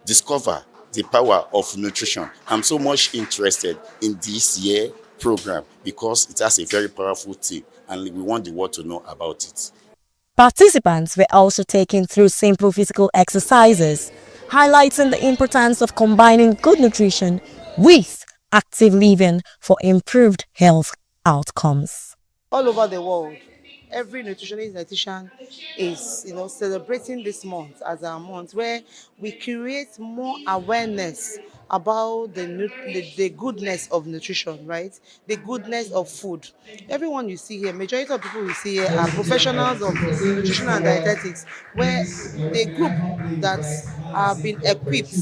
[SPEAKER 21] discover the power of nutrition, I'm so much interested in this year program, because it has a very powerful theme, and we want the world to know about it.
[SPEAKER 24] Participants were also taken through simple physical exercises, highlighting the importance of combining good nutrition with active living for improved health outcomes.
[SPEAKER 15] All over the world, every dietitian is celebrating this month as our month where we create more awareness about the goodness of nutrition, right? The goodness of food. Everyone you see here, majority of people you see here are professionals of nutrition and dietetics, where the group that have been equipped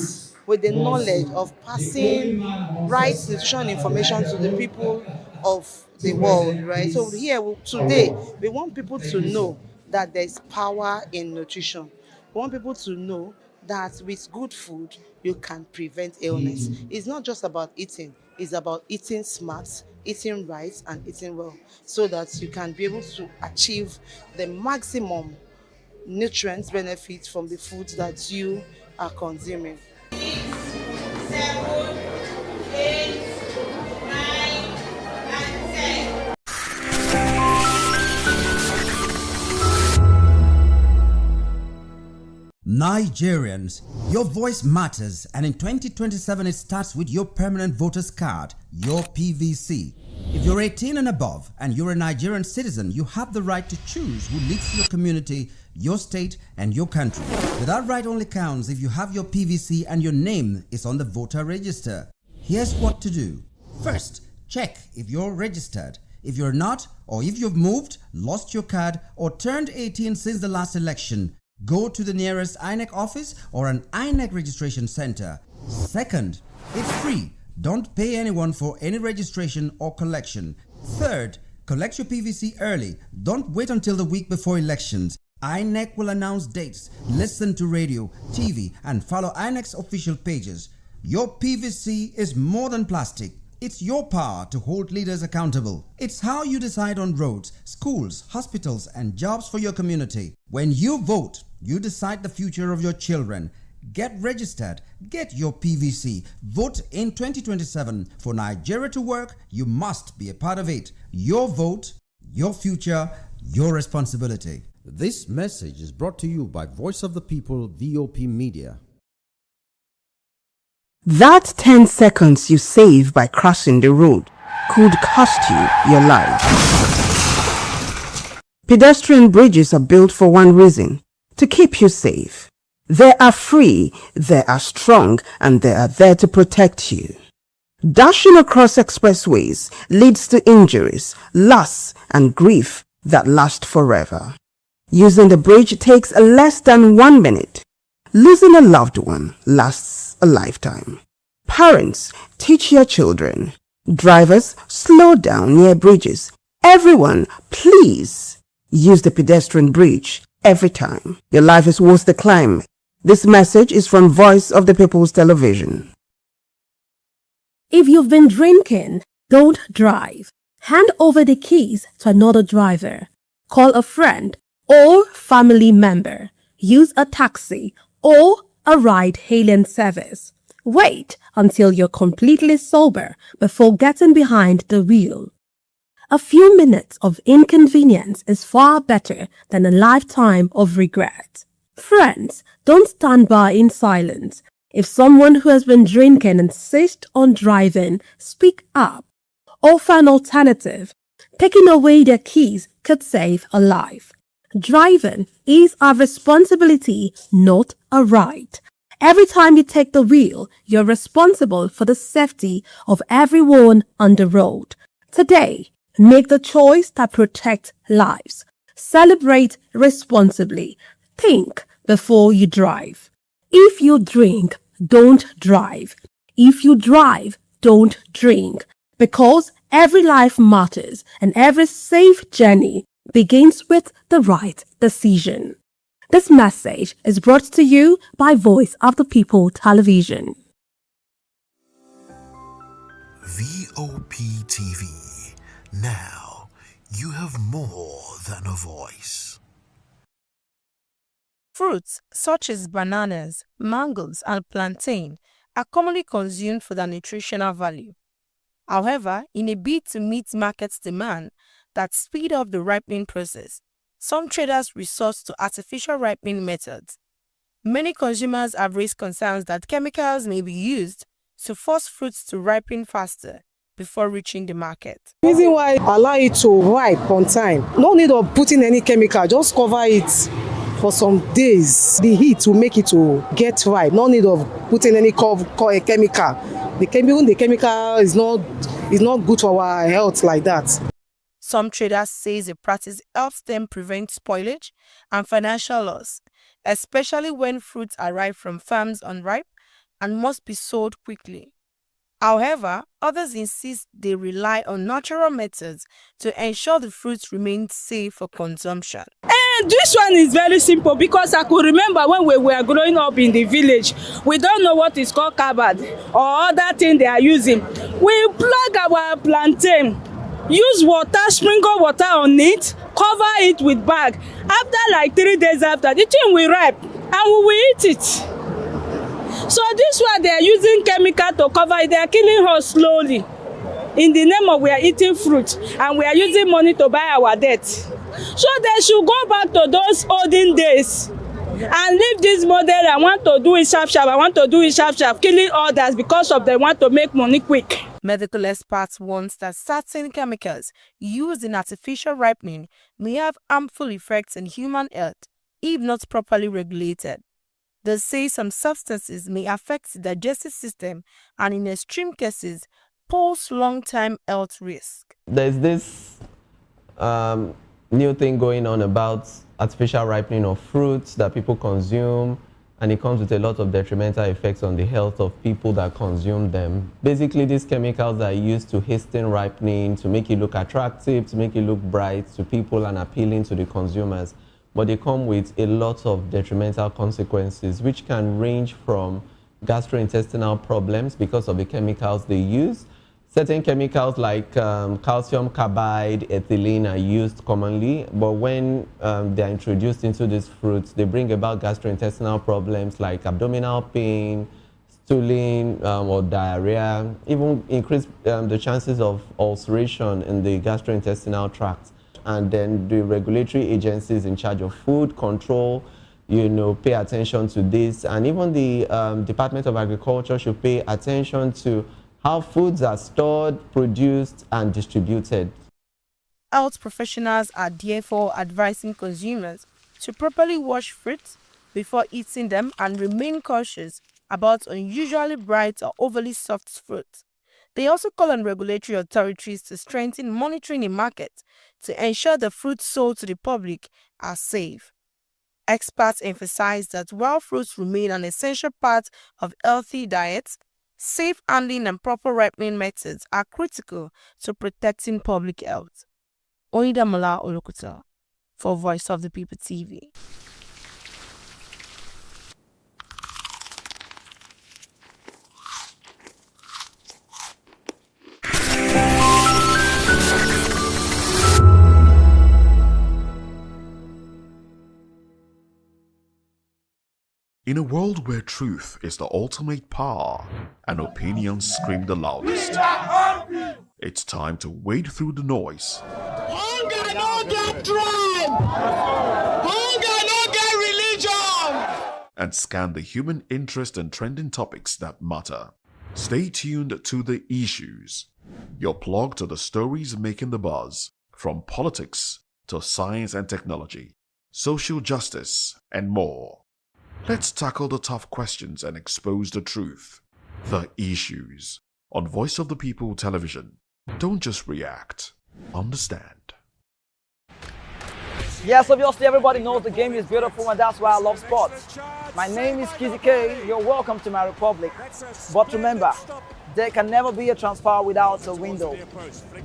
[SPEAKER 15] with the knowledge of passing right nutrition information to the people of the world, right? So here today, we want people to know that there's power in nutrition. We want people to know that with good food, you can prevent illness. It's not just about eating, it's about eating smart, eating right, and eating well, so that you can be able to achieve the maximum nutrients benefits from the foods that you are consuming. 7, 8, 9, and 10.
[SPEAKER 9] Nigerians, your voice matters, and in 2027 it starts with your permanent voters card, your PVC. If you're 18 and above and you're a Nigerian citizen, you have the right to choose who leads your community, your state, and your country. But that right only counts if you have your PVC and your name is on the voter register. Here's what to do. First, check if you're registered. If you're not, or if you've moved, lost your card, or turned 18 since the last election, go to the nearest INEC office or an INEC registration center. Second, it's free. Don't pay anyone for any registration or collection. Third, collect your PVC early. Don't wait until the week before elections. INEC will announce dates. Listen to radio, TV, and follow INEC's official pages. Your PVC is more than plastic. It's your power to hold leaders accountable. It's how you decide on roads, schools, hospitals, and jobs for your community. When you vote, you decide the future of your children. Get registered. Get your PVC. Vote in 2027. For Nigeria to work, you must be a part of it. Your vote, your future, your responsibility.
[SPEAKER 10] This message is brought to you by Voice of the People, VOP Media.
[SPEAKER 5] That 10 seconds you save by crossing the road could cost you your life. Pedestrian bridges are built for one reason: to keep you safe. They are free, they are strong, and they are there to protect you. Dashing across expressways leads to injuries, loss, and grief that last forever. Using the bridge takes less than 1 minute. Losing a loved one lasts a lifetime. Parents, teach your children. Drivers, slow down near bridges. Everyone, please use the pedestrian bridge every time. Your life is worth the climb. This message is from Voice of the People's Television.
[SPEAKER 22] If you've been drinking, don't drive. Hand over the keys to another driver. Call a friend or family member. Use a taxi or a ride-hailing service. Wait until you're completely sober before getting behind the wheel. A few minutes of inconvenience is far better than a lifetime of regret. Friends, don't stand by in silence. If someone who has been drinking insists on driving, speak up. Offer an alternative. Taking away their keys could save a life. Driving is our responsibility, not a right. Every time you take the wheel, you're responsible for the safety of everyone on the road. Today, make the choice that protects lives. Celebrate responsibly. Think before you drive. If you drink, don't drive. If you drive, don't drink. Because every life matters and every safe journey begins with the right decision. This message is brought to you by Voice of the People Television.
[SPEAKER 7] VOP TV. Now you have more than a voice.
[SPEAKER 23] Fruits such as bananas, mangoes, and plantain are commonly consumed for their nutritional value. However, in a bid to meet market's demand that speed up the ripening process, some traders resort to artificial ripening methods. Many consumers have raised concerns that chemicals may be used to force fruits to ripen faster before reaching the market.
[SPEAKER 25] The reason why I allow it to ripe on time, no need of putting any chemical, just cover it for some days. The heat will make it to get ripe, no need of putting any chemical. The chemical is not good for our health like that.
[SPEAKER 23] Some traders say the practice helps them prevent spoilage and financial loss, especially when fruits arrive from farms unripe and must be sold quickly. However, others insist they rely on natural methods to ensure the fruits remain safe for consumption.
[SPEAKER 26] This one is very simple because I could remember when we were growing up in the village, we don't know what is called carbad or other thing they are using. We plug our plantain, use water, sprinkle water on it, cover it with bag. After like 3 days after, the thing will ripe and we will eat it. So this one they are using chemical to cover it, they are killing us slowly. In the name of we are eating fruit and we are using money to buy our debt. So they should go back to those olden days and leave this model. I want to do it sharp sharp. I want to do it sharp sharp, killing others because of they want to make money quick.
[SPEAKER 23] Medical experts warn that certain chemicals used in artificial ripening may have harmful effects on human health if not properly regulated. They say some substances may affect the digestive system and in extreme cases pose long-term health risk.
[SPEAKER 3] There's this new thing going on about artificial ripening of fruits that people consume, and it comes with a lot of detrimental effects on the health of people that consume them. Basically, these chemicals are used to hasten ripening, to make it look attractive, to make it look bright to people and appealing to the consumers. But they come with a lot of detrimental consequences, which can range from gastrointestinal problems because of the chemicals they use. Certain chemicals like calcium carbide, ethylene are used commonly, but when they're introduced into these fruits, they bring about gastrointestinal problems like abdominal pain, stooling or diarrhea, even increase the chances of ulceration in the gastrointestinal tract. And then the regulatory agencies in charge of food control, pay attention to this, and even the Department of Agriculture should pay attention to how foods are stored, produced, and distributed.
[SPEAKER 23] Health professionals are therefore advising consumers to properly wash fruits before eating them and remain cautious about unusually bright or overly soft fruit. They also call on regulatory authorities to strengthen monitoring in markets to ensure the fruits sold to the public are safe. Experts emphasize that while fruits remain an essential part of healthy diets, safe handling and proper ripening methods are critical to protecting public health. Oidamola Olokuta for Voice of the People TV.
[SPEAKER 16] In a world where truth is the ultimate power and opinions scream the loudest, it's time to wade through the noise.
[SPEAKER 4] Hunger no get tribe! Hunger no get religion!
[SPEAKER 16] And scan the human interest and trending topics that matter. Stay tuned to The Issues, your plug to the stories making the buzz, from politics to science and technology, social justice, and more. Let's tackle the tough questions and expose the truth. The Issues on Voice of the People Television. Don't just react, understand.
[SPEAKER 6] Yes, obviously everybody knows the game is beautiful and that's why I love sports. My name is Kizzy K, you're welcome to my republic. But remember, there can never be a transfer without a window.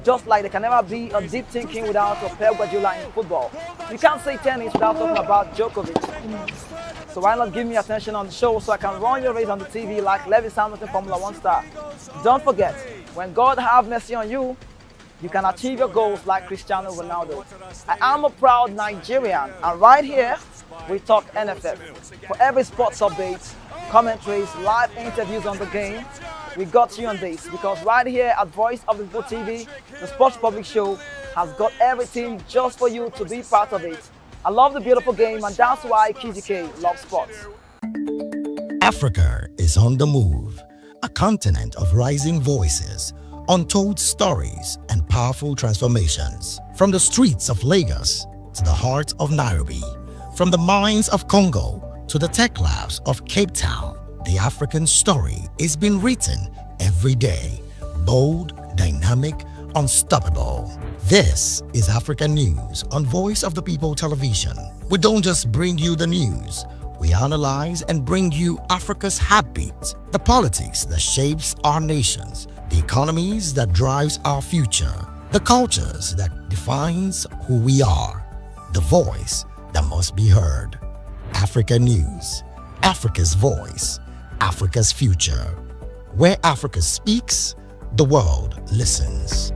[SPEAKER 6] Just like there can never be a deep thinking without a Pep Guardiola in football. You can't say tennis without talking about Djokovic. So why not give me attention on the show so I can run your race on the TV like Lewis Hamilton Formula 1 star. Don't forget, when God have mercy on you, you can achieve your goals like Cristiano Ronaldo. I am a proud Nigerian, and right here, we talk NFF. For every sports update, commentaries, live interviews on the game, we got you on this, because right here at Voice of the People TV, the Sports Public Show has got everything just for you to be part of it. I love the beautiful game, and that's why Kizzy K loves sports.
[SPEAKER 13] Africa is on the move, a continent of rising voices, untold stories, and powerful transformations. From the streets of Lagos to the heart of Nairobi, from the mines of Congo to the tech labs of Cape Town, the African story is being written every day. Bold, dynamic, unstoppable. This is African News on Voice of the People Television. We don't just bring you the news. We analyze and bring you Africa's heartbeat, the politics that shapes our nations, the economies that drives our future, the cultures that defines who we are, the voice that must be heard. Africa News, Africa's voice, Africa's future. Where Africa speaks, the world listens.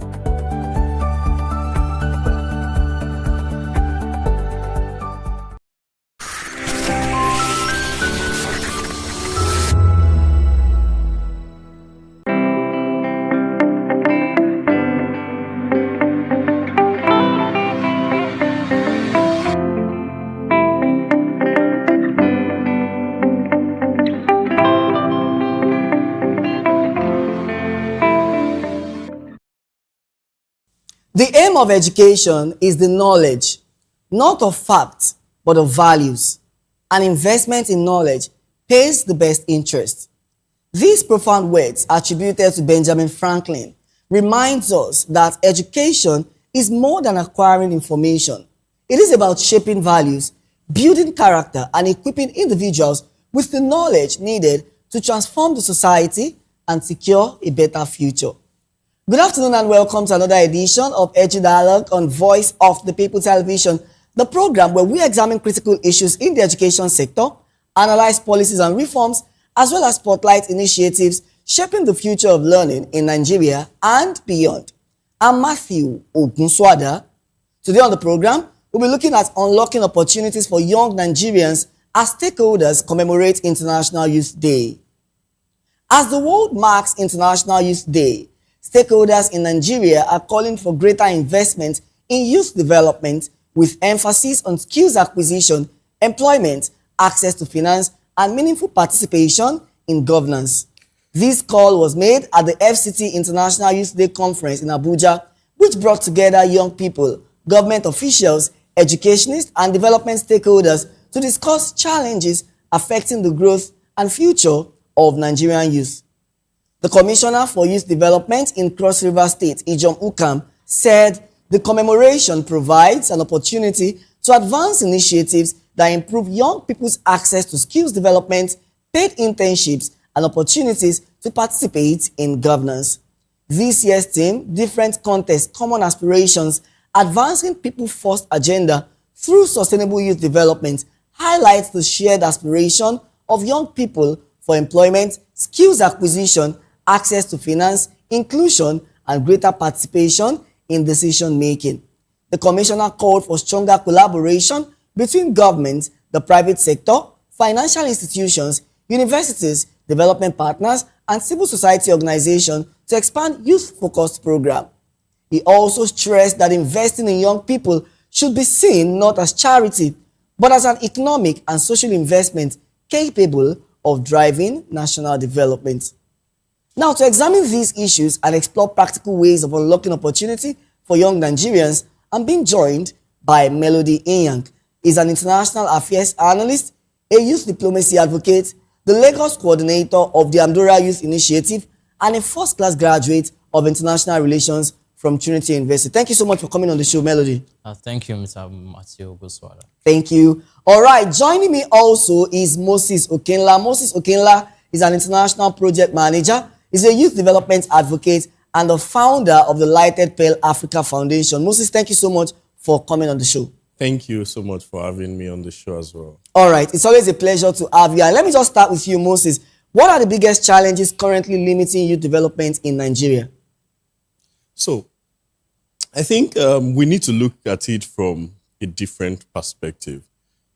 [SPEAKER 1] aim of education is the knowledge, not of facts, but of values. An investment in knowledge pays the best interest. These profound words attributed to Benjamin Franklin reminds us that education is more than acquiring information. It is about shaping values, building character, and equipping individuals with the knowledge needed to transform the society and secure a better future. Good afternoon and welcome to another edition of Edu Dialogue on Voice of the People Television, the program where we examine critical issues in the education sector, analyze policies and reforms, as well as spotlight initiatives shaping the future of learning in Nigeria and beyond. I'm Matthew Ogunswada. Today on the program, we'll be looking at unlocking opportunities for young Nigerians as stakeholders commemorate International Youth Day. As the world marks International Youth Day, stakeholders in Nigeria are calling for greater investment in youth development with emphasis on skills acquisition, employment, access to finance, and meaningful participation in governance. This call was made at the FCT International Youth Day Conference in Abuja, which brought together young people, government officials, educationists, and development stakeholders to discuss challenges affecting the growth and future of Nigerian youth. The Commissioner for Youth Development in Cross River State, Ijom Ukam, said the commemoration provides an opportunity to advance initiatives that improve young people's access to skills development, paid internships, and opportunities to participate in governance. This year's theme, Different Contexts, Common Aspirations, Advancing People First Agenda through Sustainable Youth Development, highlights the shared aspiration of young people for employment, skills acquisition, access to finance, inclusion, and greater participation in decision-making. The Commissioner called for stronger collaboration between government, the private sector, financial institutions, universities, development partners, and civil society organizations to expand youth-focused programs. He also stressed that investing in young people should be seen not as charity, but as an economic and social investment capable of driving national development. Now, to examine these issues and explore practical ways of unlocking opportunity for young Nigerians, I'm being joined by Melody Inyang. He's an international affairs analyst, a youth diplomacy advocate, the Lagos coordinator of the Andorra Youth Initiative, and a first-class graduate of international relations from Trinity University. Thank you so much for coming on the show, Melody.
[SPEAKER 8] Thank you, Mr. Matthew Goswara.
[SPEAKER 1] Thank you. All right, joining me also is Moses Okenla. Moses Okenla is an international project manager. He's a youth development advocate and the founder of the Lighted Pearl Africa Foundation. Moses, thank you so much for coming on the show.
[SPEAKER 11] Thank you so much for having me on the show as well.
[SPEAKER 1] All right, it's always a pleasure to have you. And let me just start with you, Moses. What are the biggest challenges currently limiting youth development in Nigeria?
[SPEAKER 11] So, I think we need to look at it from a different perspective.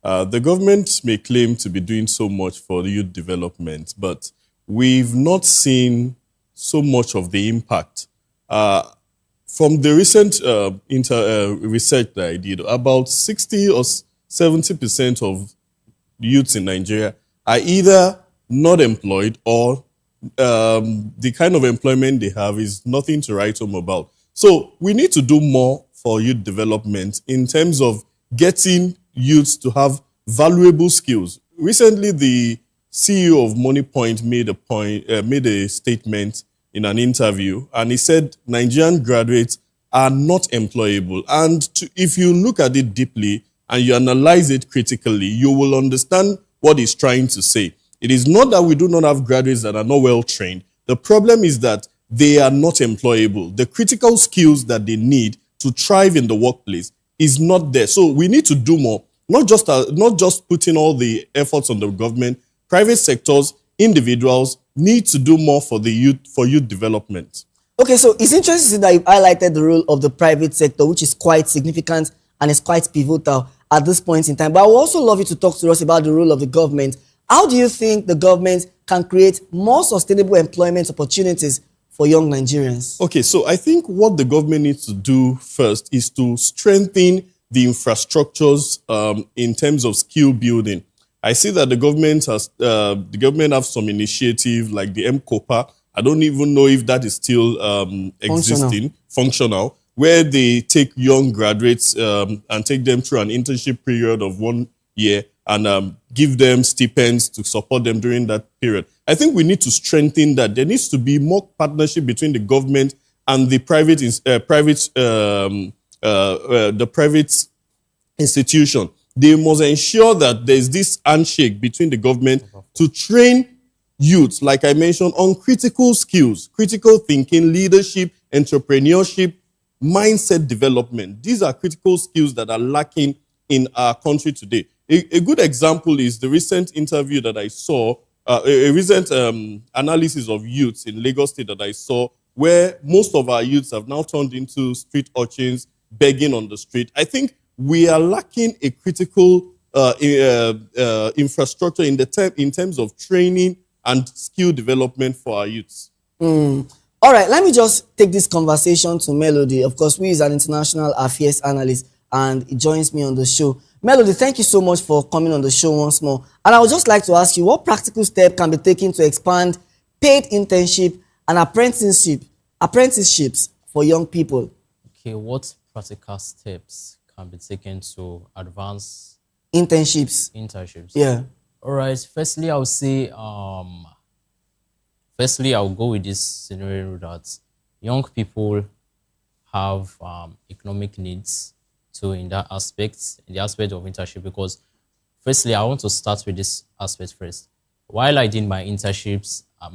[SPEAKER 11] The government may claim to be doing so much for youth development, but we've not seen so much of the impact. From the recent research that I did, about 60 or 70% of youths in Nigeria are either not employed or the kind of employment they have is nothing to write home about. So we need to do more for youth development in terms of getting youths to have valuable skills. Recently, the CEO of MoneyPoint made a statement in an interview, and he said Nigerian graduates are not employable. And if you look at it deeply and you analyze it critically, you will understand what he's trying to say. It is not that we do not have graduates that are not well trained. The problem is that they are not employable. The critical skills that they need to thrive in the workplace is not there. So we need to do more, not just putting all the efforts on the government. Private sectors, individuals need to do more for the youth development.
[SPEAKER 1] Okay, so it's interesting that you've highlighted the role of the private sector, which is quite significant and is quite pivotal at this point in time. But I would also love you to talk to us about the role of the government. How do you think the government can create more sustainable employment opportunities for young Nigerians?
[SPEAKER 11] Okay, so I think what the government needs to do first is to strengthen the infrastructures in terms of skill building. I see that the government have some initiative like the M-COPA. I don't even know if that is still functional. where they take young graduates and take them through an internship period of 1 year and give them stipends to support them during that period. I think we need to strengthen that. There needs to be more partnership between the government and the private institution. They must ensure that there's this handshake between the government to train youth, like I mentioned, on critical skills, critical thinking, leadership, entrepreneurship, mindset development. These are critical skills that are lacking in our country today. A good example is the recent interview that I saw, a recent analysis of youths in Lagos State that I saw, where most of our youths have now turned into street urchins, begging on the street. I think we are lacking a critical infrastructure in terms of training and skill development for our youths.
[SPEAKER 1] All right, let me just take this conversation to Melody. Of course, we is an international affairs analyst, and he joins me on the show. Melody, thank you so much for coming on the show once more. And I would just like to ask you, what practical step can be taken to expand paid internship and apprenticeships for young people?
[SPEAKER 8] Okay, what practical steps can be taken to advance
[SPEAKER 1] internships? Yeah.
[SPEAKER 8] All right. Firstly, I would say, firstly, I'll go with this scenario that young people have economic needs too in that aspect, in the aspect of internship, because firstly, I want to start with this aspect first. While I did my internship at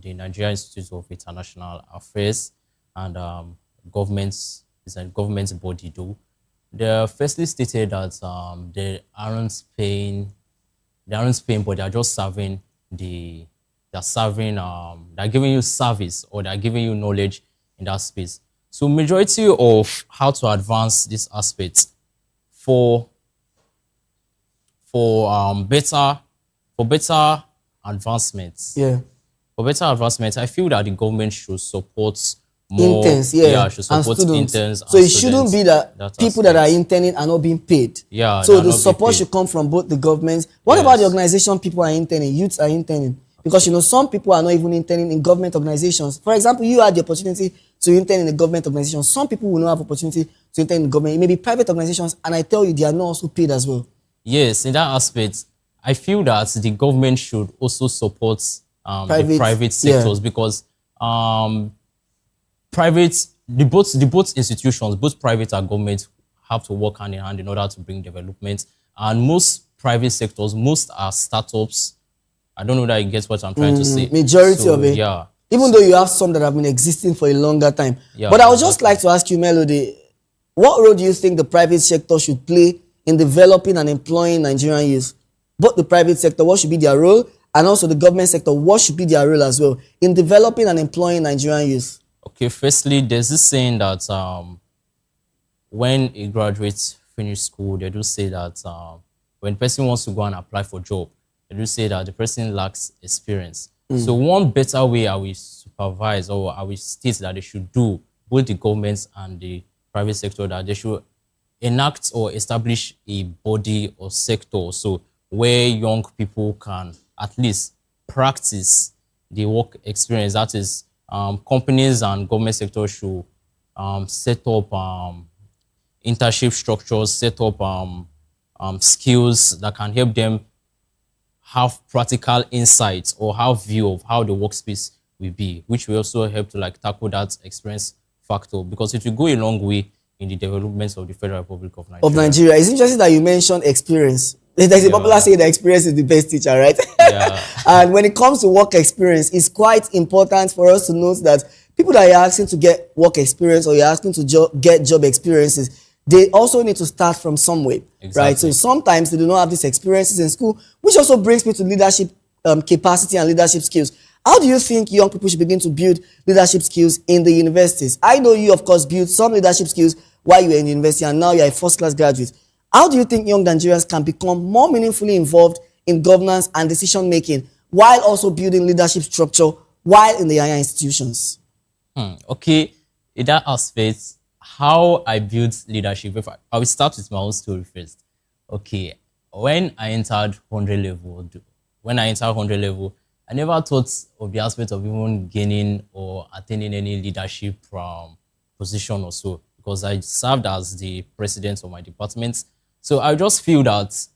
[SPEAKER 8] the Nigerian Institute of International Affairs and governments, it's a government body though, they firstly stated that they aren't paying, but they're just serving they're giving you service, or they're giving you knowledge in that space. So majority of how to advance this aspect for better advancements.
[SPEAKER 1] Yeah.
[SPEAKER 8] For better advancements, I feel that the government should support more
[SPEAKER 1] interns,
[SPEAKER 8] should support interns.
[SPEAKER 1] So it shouldn't be that people that are interning are not being paid.
[SPEAKER 8] Yeah.
[SPEAKER 1] So the support should come from both the governments. What about the organization people are interning, youths are interning? Because, you know, some people are not even interning in government organizations. For example, you had the opportunity to intern in a government organization. Some people will not have opportunity to intern in government. It may be private organizations, and I tell you, they are not also paid as well.
[SPEAKER 8] Yes, in that aspect, I feel that the government should also support the private sectors, because the both institutions, both private and government, have to work hand in hand in order to bring development. And most private sectors, most are startups. I don't know that you get what I'm trying to say.
[SPEAKER 1] Majority of it.
[SPEAKER 8] Yeah.
[SPEAKER 1] Even though you have some that have been existing for a longer time.
[SPEAKER 8] Yeah,
[SPEAKER 1] but I would just like to ask you, Melody, what role do you think the private sector should play in developing and employing Nigerian youth? Both the private sector, what should be their role? And also the government sector, what should be their role as well in developing and employing Nigerian youth?
[SPEAKER 8] Okay, firstly, there's this saying that when a graduate finish school, they do say that when a person wants to go and apply for a job, they do say that the person lacks experience. So one better way I will supervise, or I will state that they should do, both the governments and the private sector, that they should enact or establish a body or sector so where young people can at least practice the work experience. That is, companies and government sector should set up internship structures, set up skills that can help them have practical insights or have view of how the workspace will be, which will also help to like tackle that experience factor, because it will go a long way in the development of the Federal Republic of Nigeria.
[SPEAKER 1] It's interesting that you mentioned experience. There's a popular saying that experience is the best teacher, right?
[SPEAKER 8] Yeah.
[SPEAKER 1] And when it comes to work experience, it's quite important for us to note that people that you're asking to get work experience, or you're asking to get job experiences, they also need to start from somewhere, right? So sometimes they do not have these experiences in school, which also brings me to leadership capacity and leadership skills. How do you think young people should begin to build leadership skills in the universities? I know you, of course, built some leadership skills while you were in university, and now you're a first-class graduate. How do you think young Nigerians can become more meaningfully involved in governance and decision-making while also building leadership structure while in the higher institutions?
[SPEAKER 8] Okay, in that aspect, how I built leadership, I will start with my own story first. Okay, when I entered 100 level, I never thought of the aspect of even gaining or attaining any leadership position or so, because I served as the president of my department. So I just feel that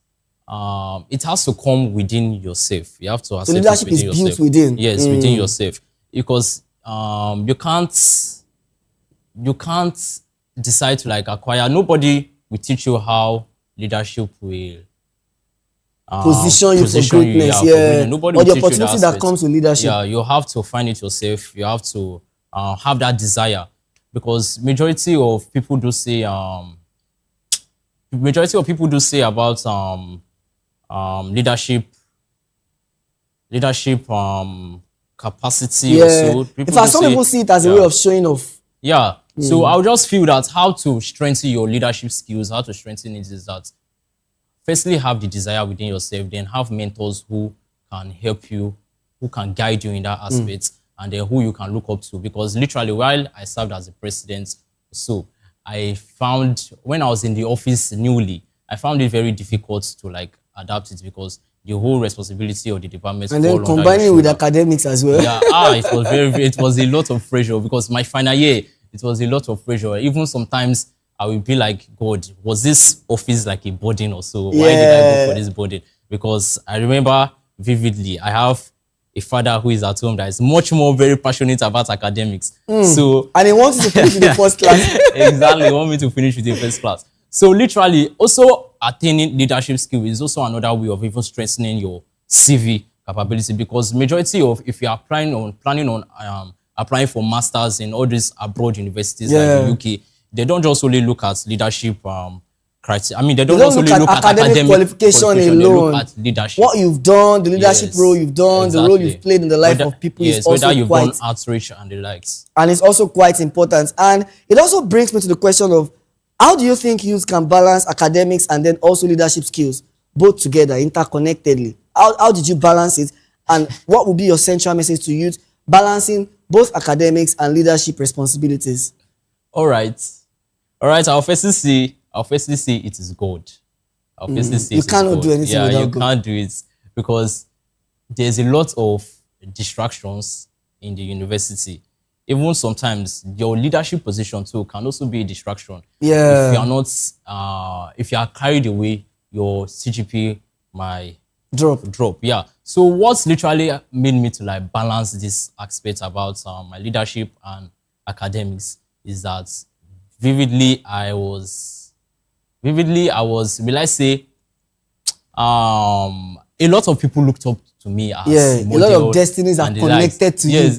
[SPEAKER 8] it has to come within yourself. You have to accept
[SPEAKER 1] leadership
[SPEAKER 8] it within
[SPEAKER 1] is
[SPEAKER 8] yourself.
[SPEAKER 1] built within.
[SPEAKER 8] Yes, within yourself, because you can't decide to like acquire. Nobody will teach you how leadership will
[SPEAKER 1] position you for greatness.
[SPEAKER 8] for greatness. Nobody
[SPEAKER 1] or the
[SPEAKER 8] will teach you
[SPEAKER 1] opportunity that
[SPEAKER 8] aspect.
[SPEAKER 1] comes with leadership.
[SPEAKER 8] Yeah, you have to find it yourself. You have to have that desire, because majority of people do say about leadership capacity. Also,
[SPEAKER 1] In fact, some people see it as a way of showing off.
[SPEAKER 8] Yeah. So I'll just feel that how to strengthen your leadership skills, how to strengthen it is that firstly have the desire within yourself, then have mentors who can help you, who can guide you in that aspect, and then who you can look up to. Because literally while I served as a president, so I found when I was in the office newly, I found it very difficult to like adapt it, because the whole responsibility of the department
[SPEAKER 1] and then combining with academics as well.
[SPEAKER 8] Yeah, it was a lot of pressure, because my final year, it was a lot of pressure. Even sometimes I would be like, God, was this office like a burden or so? Why did I go for this burden? Because I remember vividly, I have a father who is at home that is much more very passionate about academics. So,
[SPEAKER 1] and he wants you to finish with the first class.
[SPEAKER 8] Exactly, he wants me to finish with the first class. So literally, also attaining leadership skill is also another way of even strengthening your CV capability, because majority of, if you are planning on applying for masters in all these abroad universities like the UK, they don't just only look at leadership criteria. I mean, they don't just only look at academic qualification alone. They look at leadership.
[SPEAKER 1] What you've done, the leadership role you've done, the role you've played in the life of people is also
[SPEAKER 8] whether you've
[SPEAKER 1] quite...
[SPEAKER 8] done outreach and the likes.
[SPEAKER 1] And it's also quite important. And it also brings me to the question of, how do you think youth can balance academics and then also leadership skills, both together, interconnectedly? How did you balance it? And what would be your central message to youth, balancing both academics and leadership responsibilities?
[SPEAKER 8] All right. I'll firstly say it is God. I'll firstly say
[SPEAKER 1] you cannot do anything without
[SPEAKER 8] you
[SPEAKER 1] God.
[SPEAKER 8] can't do it, because there's a lot of distractions in the university. Even sometimes your leadership position too can also be a distraction.
[SPEAKER 1] Yeah.
[SPEAKER 8] If you are not, if you are carried away, your CGP might drop. Yeah. So what's literally made me to like balance this aspect about my leadership and academics is that vividly I was, will I say, a lot of people looked up to me as
[SPEAKER 1] a lot of destinies are connected to you.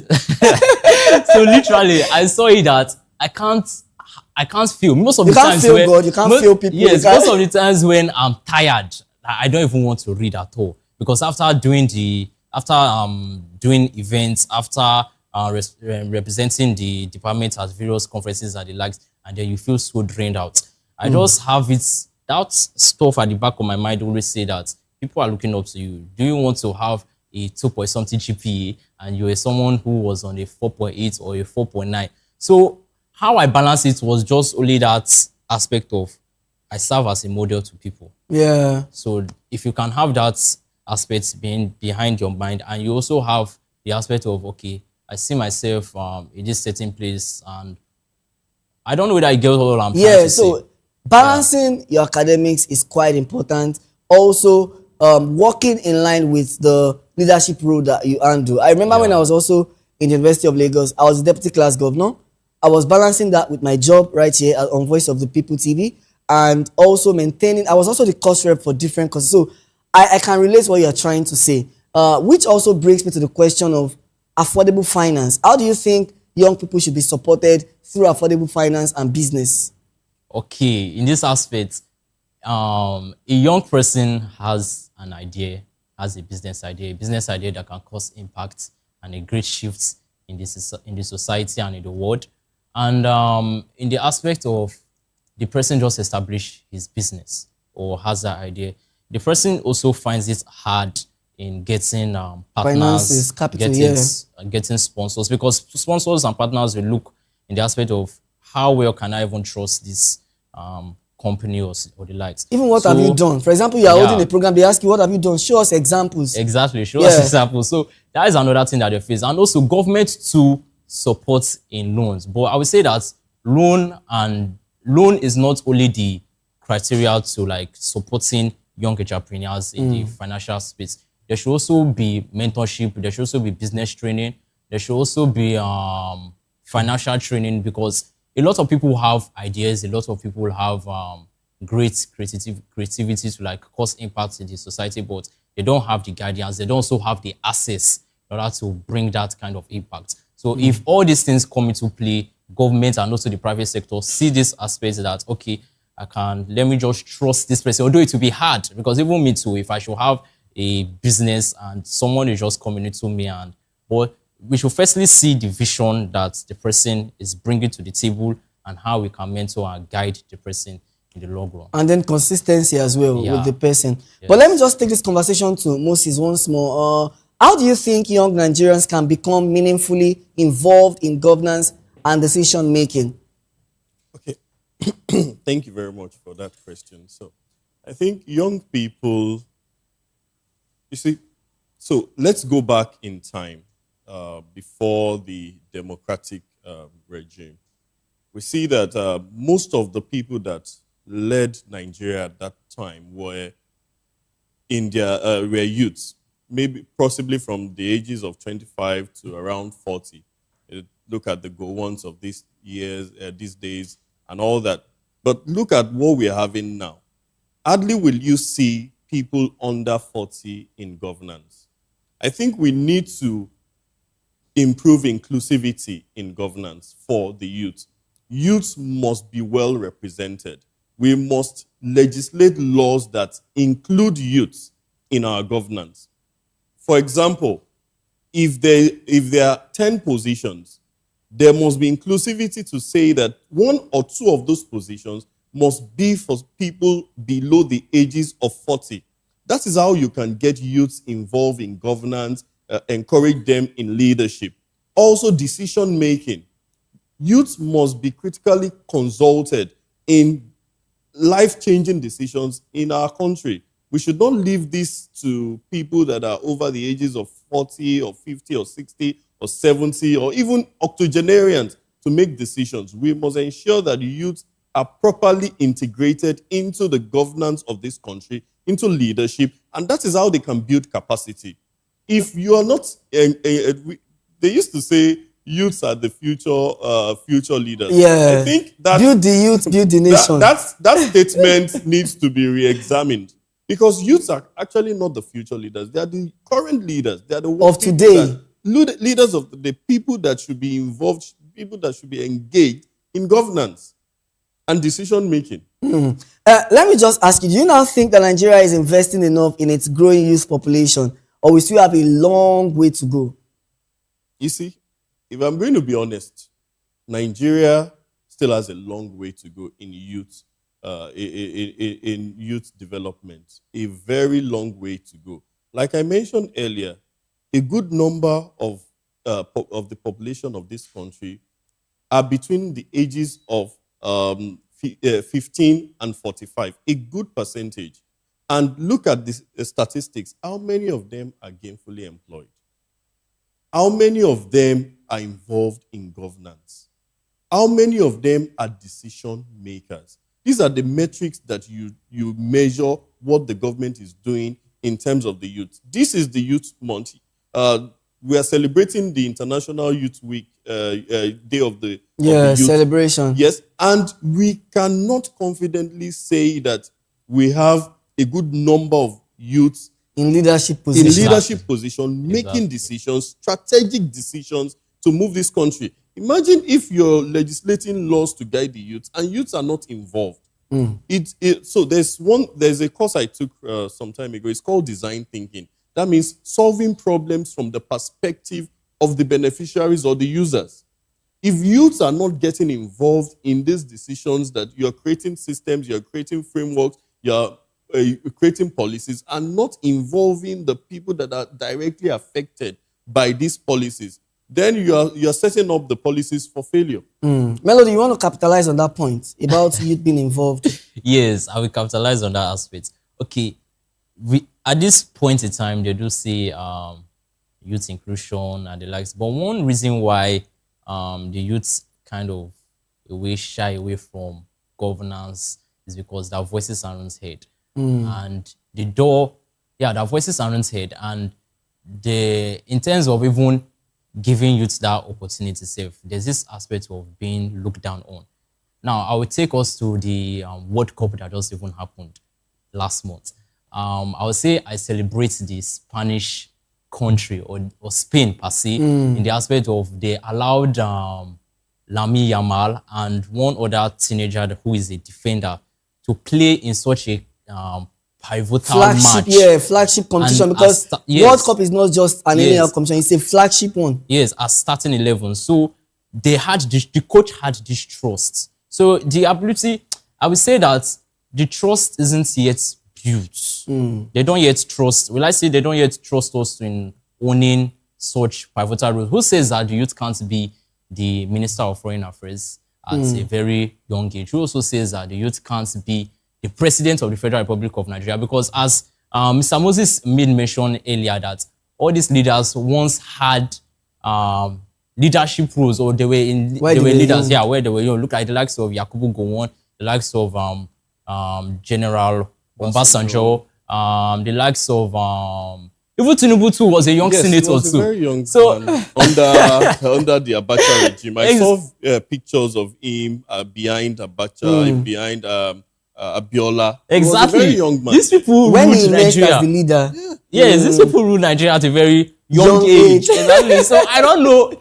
[SPEAKER 8] So literally, I saw it that I can't feel. Most of the times
[SPEAKER 1] feel God, you can't feel people.
[SPEAKER 8] Yes, most of the times when I'm tired, I don't even want to read at all, because after doing events, after representing the department at various conferences and the likes, and then you feel so drained out. I just have that stuff at the back of my mind always say that people are looking up to you. Do you want to have a 2-point-something GPA and you are someone who was on a 4.8 or a 4.9? So how I balance it was just only that aspect of I serve as a model to people.
[SPEAKER 1] Yeah.
[SPEAKER 8] So if you can have that aspect being behind your mind, and you also have the aspect of, okay, I see myself in this certain place, and I don't know whether I get all I'm trying to say.
[SPEAKER 1] So balancing your academics is quite important. Also, working in line with the leadership role that you handle. I remember when I was also in the University of Lagos, I was the deputy class governor. I was balancing that with my job right here on Voice of the People TV, and also maintaining, I was also the course rep for different courses. So I can relate what you're trying to say, which also brings me to the question of affordable finance. How do you think young people should be supported through affordable finance and business?
[SPEAKER 8] Okay, in this aspect, a young person has an idea, has a business idea that can cause impact and a great shift in the society and in the world. And in the aspect of the person just established his business or has that idea, the person also finds it hard in getting partners,
[SPEAKER 1] finances, capital,
[SPEAKER 8] getting sponsors, because sponsors and partners will look in the aspect of how well can I even trust this company or the likes.
[SPEAKER 1] Even what have you done? For example, you are holding a program, they ask you, what have you done? Show us examples.
[SPEAKER 8] Exactly, show us examples. So that is another thing that they face. And also government to support in loans. But I would say that loan is not only the criteria to like supporting young entrepreneurs in the financial space. There should also be mentorship. There should also be business training. There should also be financial training, because a lot of people have ideas. A lot of people have great creativity to like cause impact in the society, but they don't have the guidance. They don't also have the access in order to bring that kind of impact. So if all these things come into play, government and also the private sector see this aspect that, okay, let me just trust this person, although it will be hard, because even me too, if I should have a business and someone is just coming into me, but we should firstly see the vision that the person is bringing to the table and how we can mentor and guide the person in the long run.
[SPEAKER 1] And then consistency as well with the person. But let me just take this conversation to Moses once more. How do you think young Nigerians can become meaningfully involved in governance and decision making?
[SPEAKER 11] Okay, thank you very much for that question. So I think young people, you see, so let's go back in time before the democratic regime. We see that most of the people that led Nigeria at that time were were youths, maybe possibly from the ages of 25 to around 40. Look at the Gowons of these days, and all that. But look at what we're having now. Hardly will you see people under 40 in governance. I think we need to improve inclusivity in governance for the youth. Youths must be well represented. We must legislate laws that include youths in our governance. For example, if there are 10 positions, there must be inclusivity to say that one or two of those positions must be for people below the ages of 40. That is how you can get youths involved in governance, encourage them in leadership. Also, decision making. Youths must be critically consulted in life-changing decisions in our country. We should not leave this to people that are over the ages of 40 or 50 or 60 or 70 or even octogenarians to make decisions. We must ensure that the youth are properly integrated into the governance of this country, into leadership, and that is how they can build capacity. If you are not, they used to say youths are the future leaders.
[SPEAKER 1] Yeah,
[SPEAKER 11] I think that
[SPEAKER 1] build the youth, build the nation.
[SPEAKER 11] That statement needs to be re-examined, because youths are actually not the future leaders. They are the current leaders. They are the
[SPEAKER 1] of today.
[SPEAKER 11] Leaders of the people that should be involved, people that should be engaged in governance and decision making.
[SPEAKER 1] Let me just ask you, do you now think that Nigeria is investing enough in its growing youth population, or we still have a long way to go?
[SPEAKER 11] You see, if I'm going to be honest, Nigeria still has a long way to go in youth, in youth development. A very long way to go. Like I mentioned earlier, a good number of the population of this country are between the ages of 15 and 45, a good percentage. And look at the statistics. How many of them are gainfully employed? How many of them are involved in governance? How many of them are decision makers? These are the metrics that you measure what the government is doing in terms of the youth. This is the Youth Month. We are celebrating the International Youth Week, Day of the Youth.
[SPEAKER 1] Celebration.
[SPEAKER 11] Yes, and we cannot confidently say that we have a good number of youths
[SPEAKER 1] in leadership position,
[SPEAKER 11] making decisions, strategic decisions to move this country. Imagine if you're legislating laws to guide the youth and youths are not involved. So there's a course I took some time ago. It's called design thinking. That means solving problems from the perspective of the beneficiaries or the users. If youths are not getting involved in these decisions, that you're creating systems, you're creating frameworks, you're creating policies, and not involving the people that are directly affected by these policies, then you're setting up the policies for failure.
[SPEAKER 1] Melody, you want to capitalize on that point about youth being involved?
[SPEAKER 8] Yes, I will capitalize on that aspect. Okay, at this point in time, they do say youth inclusion and the likes. But one reason why the youth kind of shy away from governance is because their voices aren't heard.
[SPEAKER 1] Mm.
[SPEAKER 8] And their voices aren't heard. And in terms of even giving youth that opportunity safe, there's this aspect of being looked down on. Now, I will take us to the World Cup that just even happened last month. I would say I celebrate the Spanish country or Spain per se in the aspect of they allowed Lamine Yamal and one other teenager who is a defender to play in such a pivotal match.
[SPEAKER 1] Flagship competition,
[SPEAKER 8] And
[SPEAKER 1] because
[SPEAKER 8] yes.
[SPEAKER 1] World Cup is not just an anyhow
[SPEAKER 8] Yes.
[SPEAKER 1] competition, it's a flagship one.
[SPEAKER 8] Yes, as starting 11. So the coach had this trust. So the ability, I would say that the trust isn't yet built. They don't yet trust. Will I say they don't yet trust us in owning such pivotal roles? Who says that the youth can't be the Minister of Foreign Affairs at a very young age? Who also says that the youth can't be the President of the Federal Republic of Nigeria? Because as Mr. Moses made mention earlier that all these leaders once had leadership roles, or they were leaders, where they were, look at the likes of Yakubu Gowon, the likes of General Obasanjo, the likes of even Tinubu too was a young senator
[SPEAKER 11] he was
[SPEAKER 8] too.
[SPEAKER 11] A very young
[SPEAKER 8] so
[SPEAKER 11] man under the Abacha regime. I saw pictures of him behind Abacha, behind Abiola.
[SPEAKER 8] Exactly.
[SPEAKER 11] He was a very young man.
[SPEAKER 8] These people
[SPEAKER 1] When
[SPEAKER 8] ruled
[SPEAKER 1] he emerged
[SPEAKER 8] Nigeria.
[SPEAKER 1] as the leader.
[SPEAKER 8] Yes, these people ruled Nigeria at a very young age. Exactly. So I don't know.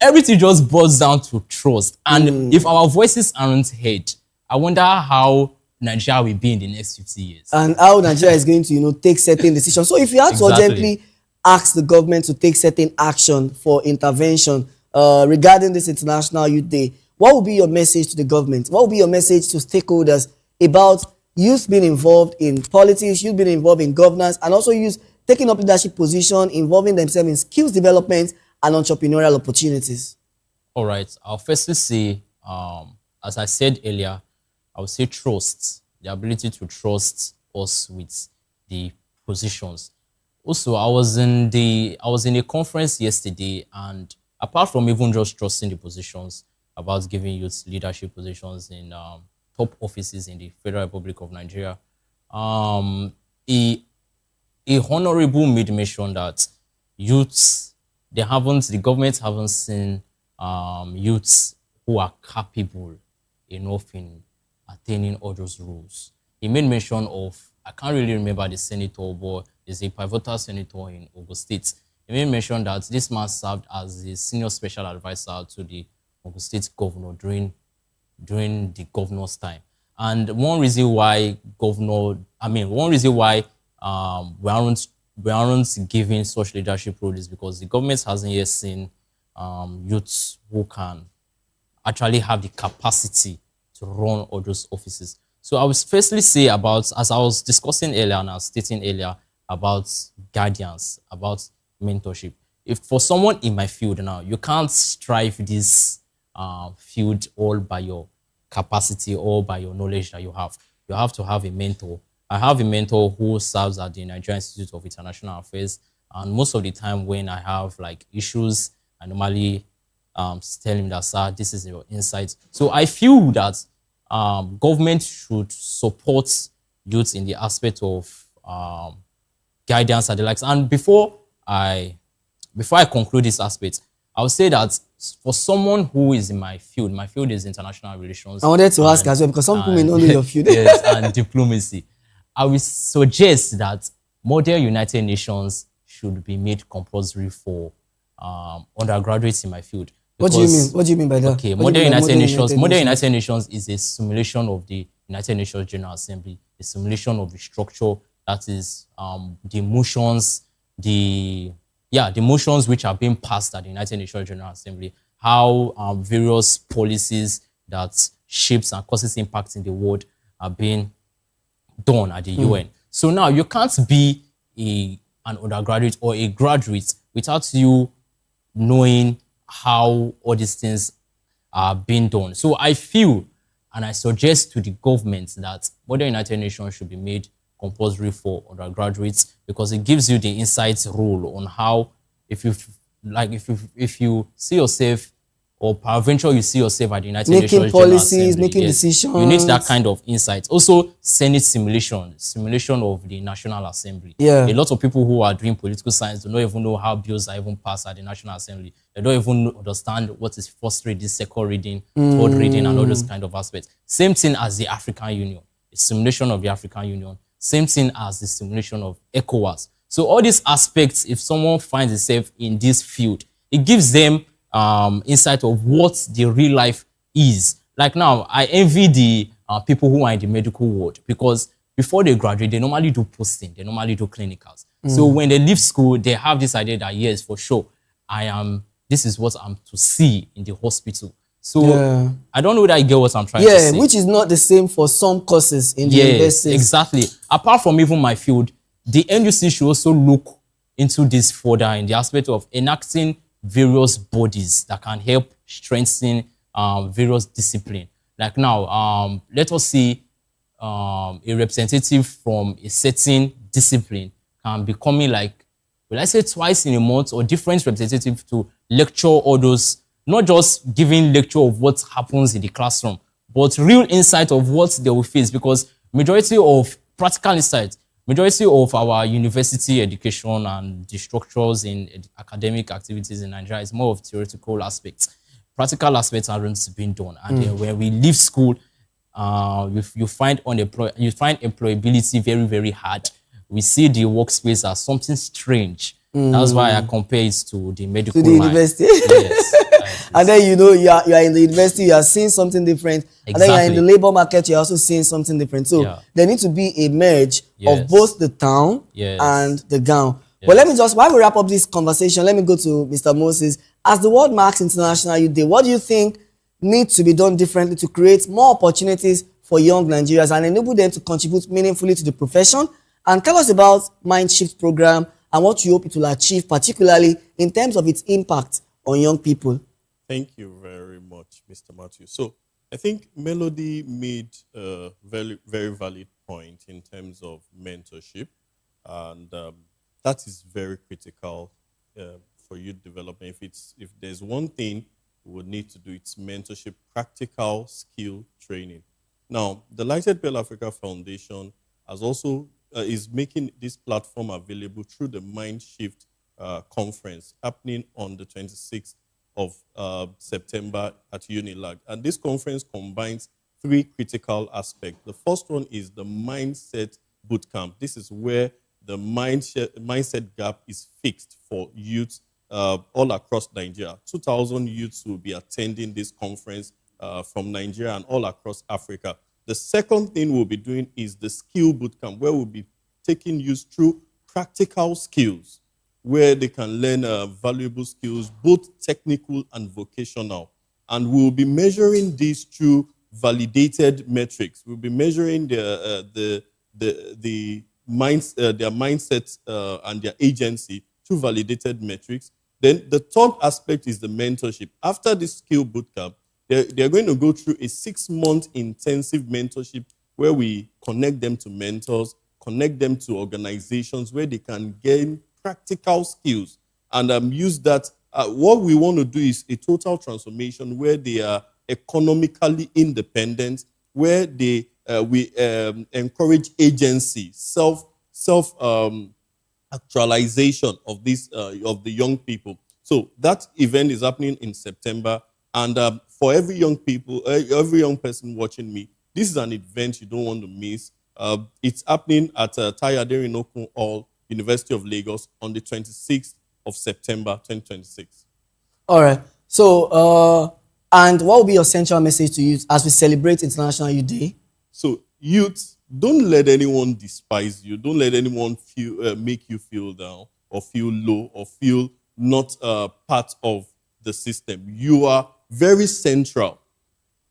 [SPEAKER 8] Everything just boils down to trust. And if our voices aren't heard, I wonder how Nigeria will be in the next 50 years.
[SPEAKER 1] And how Nigeria is going to, take certain decisions. So if you had to urgently ask the government to take certain action for intervention regarding this International Youth Day, what would be your message to the government? What would be your message to stakeholders about youth being involved in politics, youth being involved in governance, and also youth taking up leadership position, involving themselves in skills development and entrepreneurial opportunities?
[SPEAKER 8] All right. I'll firstly say, as I said earlier, I would say trust, the ability to trust us with the positions. Also, I was in a conference yesterday, and apart from even just trusting the positions about giving youth leadership positions in top offices in the Federal Republic of Nigeria, a honorable made mention that youths, the government haven't seen youths who are capable enough in attaining all those roles. He made mention of, I can't really remember the senator, but there's a pivotal senator in Ogun State. He made mention that this man served as the senior special advisor to the Ogun State governor during the governor's time. And one reason why we aren't giving such leadership role is because the government hasn't yet seen youths who can actually have the capacity to run all those offices. So I would firstly say about, as I was discussing earlier and I was stating earlier about guidance, about mentorship. If for someone in my field now, you can't strive this field all by your capacity or by your knowledge that you have. You have to have a mentor. I have a mentor who serves at the Nigerian Institute of International Affairs, and most of the time when I have like issues, I normally tell him that, sir, this is your insight. So I feel that government should support youth in the aspect of guidance and the likes. And before I conclude this aspect, I would say that for someone who is in my field is international relations.
[SPEAKER 1] I wanted to ask as well, because some people may not know your field.
[SPEAKER 8] Yes, and diplomacy. I would suggest that model United Nations should be made compulsory for undergraduates in my field.
[SPEAKER 1] What do you mean? What do you mean by that?
[SPEAKER 8] Okay, model United Nations is a simulation of the United Nations General Assembly, a simulation of the structure, that is the motions, the motions which are being passed at the United Nations General Assembly, how various policies that shapes and causes impact in the world are being done at the UN. So now you can't be an undergraduate or a graduate without you knowing how all these things are being done. So I feel, and I suggest to the government, that model United Nations should be made compulsory for undergraduates, because it gives you the insight role on how, if you see yourself or peradventure you see yourself at the United
[SPEAKER 1] Making
[SPEAKER 8] Nations
[SPEAKER 1] policies,
[SPEAKER 8] General Assembly.
[SPEAKER 1] making decisions.
[SPEAKER 8] You need that kind of insight. Also, Senate simulation of the National Assembly.
[SPEAKER 1] Yeah.
[SPEAKER 8] A lot of people who are doing political science do not even know how bills are even passed at the National Assembly. They don't even understand what is first reading, second reading, third reading, and all those kind of aspects. Same thing as the African Union, the simulation of the African Union. Same thing as the simulation of ECOWAS. So all these aspects, if someone finds himself in this field, it gives them insight of what the real life is. Like now, I envy the people who are in the medical world, because before they graduate, they normally do posting, they normally do clinicals. So when they leave school, they have this idea that, yes, for sure, this is what I'm to see in the hospital. So I don't know that you get what I'm trying to say.
[SPEAKER 1] Yeah, which is not the same for some courses in the universities.
[SPEAKER 8] Exactly. Apart from even my field, the NUC should also look into this further in the aspect of enacting various bodies that can help strengthen various disciplines. Like now, let us see a representative from a certain discipline can be coming like, will I say twice in a month, or different representatives to lecture others, not just giving lecture of what happens in the classroom, but real insight of what they will face, because majority of practical insight, majority of our university education and the structures in academic activities in Nigeria is more of theoretical aspects. Practical aspects aren't being done. And then when we leave school, you find employability very, very hard. We see the workspace as something strange. That's why I compare it to the medical
[SPEAKER 1] to the
[SPEAKER 8] line.
[SPEAKER 1] university.
[SPEAKER 8] Yes.
[SPEAKER 1] And then you are in the university, you are seeing something different.
[SPEAKER 8] Exactly.
[SPEAKER 1] And then you are in the labor market, you're also seeing something different. So there needs to be a merge of both the town and the gown. But let me just, while we wrap up this conversation, let me go to Mr. Moses. As the world marks International Youth Day, what do you think needs to be done differently to create more opportunities for young Nigerians and enable them to contribute meaningfully to the profession? And tell us about Mind Shift program and what you hope it will achieve, particularly in terms of its impact on young people.
[SPEAKER 11] Thank you very much, Mr. Matthew. So I think Melody made a very, very valid point in terms of mentorship. And that is very critical for youth development. If there's one thing we would need to do, it's mentorship, practical skill training. Now, the Lighted Pearl Africa Foundation has also is making this platform available through the Mind Shift conference happening on the 26th of September at Unilag. And this conference combines three critical aspects. The first one is the Mindset Bootcamp. This is where the mindset gap is fixed for youth all across Nigeria. 2,000 youths will be attending this conference from Nigeria and all across Africa. The second thing we'll be doing is the Skill Bootcamp, where we'll be taking youth through practical skills, where they can learn valuable skills, both technical and vocational. And we'll be measuring these through validated metrics. We'll be measuring their mindset and their agency through validated metrics. Then the third aspect is the mentorship. After this skill bootcamp, they're going to go through a 6-month intensive mentorship where we connect them to mentors, connect them to organizations where they can gain practical skills and use that. What we want to do is a total transformation where they are economically independent, where we encourage agency, actualization of this of the young people. So that event is happening in September, and for every young person watching me, this is an event you don't want to miss. It's happening at Tayadere Inokun Hall, University of Lagos, on the 26th of September 2026.
[SPEAKER 1] All right. So, and what will be your central message to youth as we celebrate International Youth Day?
[SPEAKER 11] So, youth, don't let anyone despise you. Don't let anyone make you feel down or feel low or feel not part of the system. You are very central.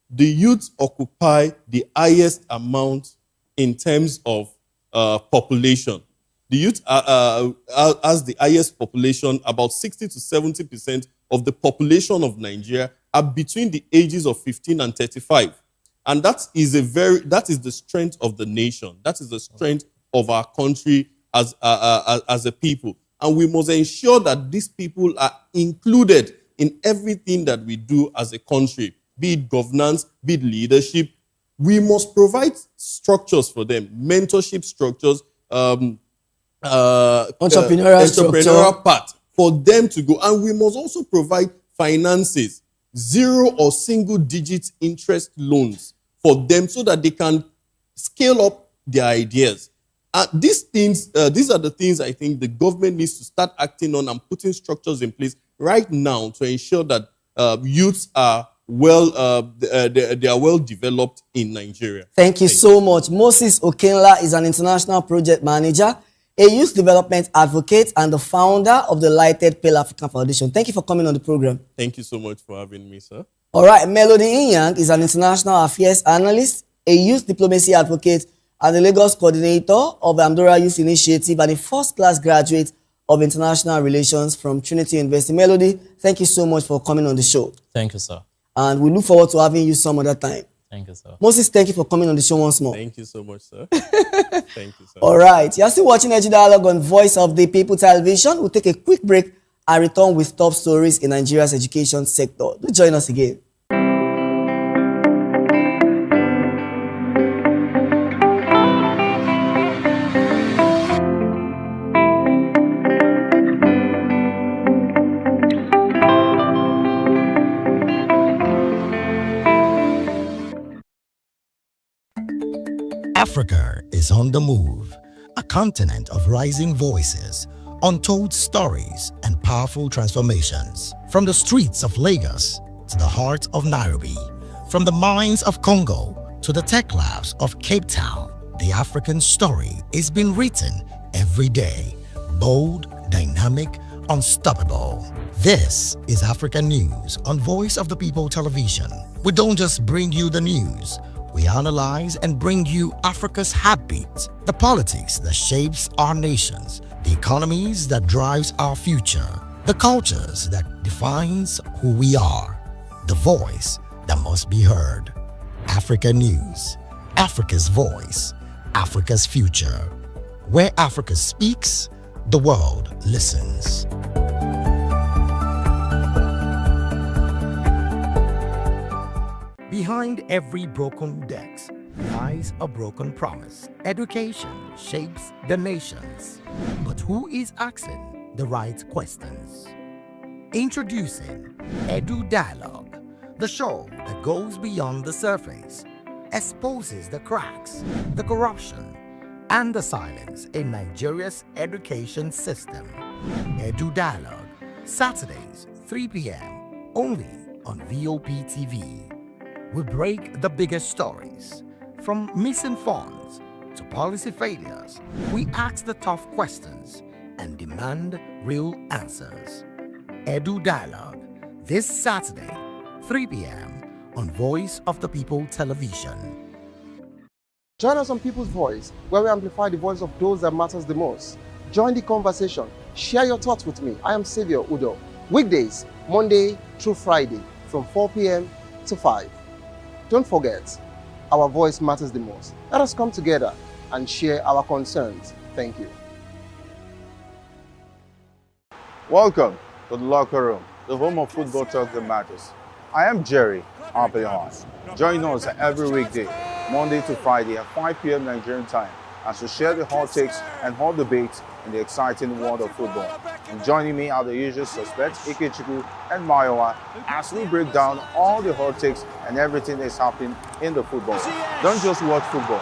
[SPEAKER 11] The youth occupy the highest amount in terms of population. The youth has the highest population. About 60 to 70% of the population of Nigeria are between the ages of 15 and 35. And that is the strength of the nation. That is the strength of our country as a people. And we must ensure that these people are included in everything that we do as a country, be it governance, be it leadership, we must provide structures for them, mentorship structures, entrepreneurial part for them to go. And we must also provide finances, 0 or single-digit interest loans for them so that they can scale up their ideas. These are the things I think the government needs to start acting on and putting structures in place right now to ensure that youths are they are well developed in Nigeria.
[SPEAKER 1] Thank you so much. Moses Okenla is an international project manager, a youth development advocate, and the founder of the Lighted Pale African Foundation. Thank you for coming on the program.
[SPEAKER 11] Thank you so much for having me, sir.
[SPEAKER 1] All right, Melody Inyang is an international affairs analyst, a youth diplomacy advocate, and the Lagos coordinator of the Amdora Youth Initiative, and a first-class graduate of international relations from Trinity University. Melody, thank you so much for coming on the show.
[SPEAKER 8] Thank you, sir.
[SPEAKER 1] And we look forward to having you some other time.
[SPEAKER 8] Thank you, sir.
[SPEAKER 1] Moses, thank you for coming on the show once more.
[SPEAKER 11] Thank you so much, sir. Thank you, sir.
[SPEAKER 1] All right. You're still watching Edu Dialogue on Voice of the People Television. We'll take a quick break and return with top stories in Nigeria's education sector. Do join us again.
[SPEAKER 13] Africa is on the move, a continent of rising voices, untold stories, and powerful transformations. From the streets of Lagos to the heart of Nairobi, from the mines of Congo to the tech labs of Cape Town, the African story is being written every day. Bold, dynamic, unstoppable. This is African News on Voice of the People Television. We don't just bring you the news. We analyze and bring you Africa's heartbeat, the politics that shapes our nations, the economies that drives our future, the cultures that defines who we are, the voice that must be heard. Africa News, Africa's voice, Africa's future. Where Africa speaks, the world listens. Behind every broken desk lies a broken promise. Education shapes the nations. But who is asking the right questions? Introducing Edu Dialogue, the show that goes beyond the surface, exposes the cracks, the corruption, and the silence in Nigeria's education system. Edu Dialogue, Saturdays, 3 p.m., only on VOP TV. We break the biggest stories, from missing funds to policy failures. We ask the tough questions and demand real answers. Edu Dialogue, this Saturday, 3 p.m. on Voice of the People Television.
[SPEAKER 2] Join us on People's Voice, where we amplify the voice of those that matters the most. Join the conversation. Share your thoughts with me. I am Xavier Udo. Weekdays, Monday through Friday, from 4 p.m. to 5. Don't forget, our voice matters the most. Let us come together and share our concerns. Thank you.
[SPEAKER 12] Welcome to the locker room, the home of football talk that matters. I am Jerry Ampelhon. Join us every weekday, Monday to Friday at 5 p.m. Nigerian time, as we share the hot takes and hot debates in the exciting world of football. And joining me are the usual suspects, Ikechukwu and Mayowa, as we break down all the hot takes and everything that's happening in the football. Don't just watch football,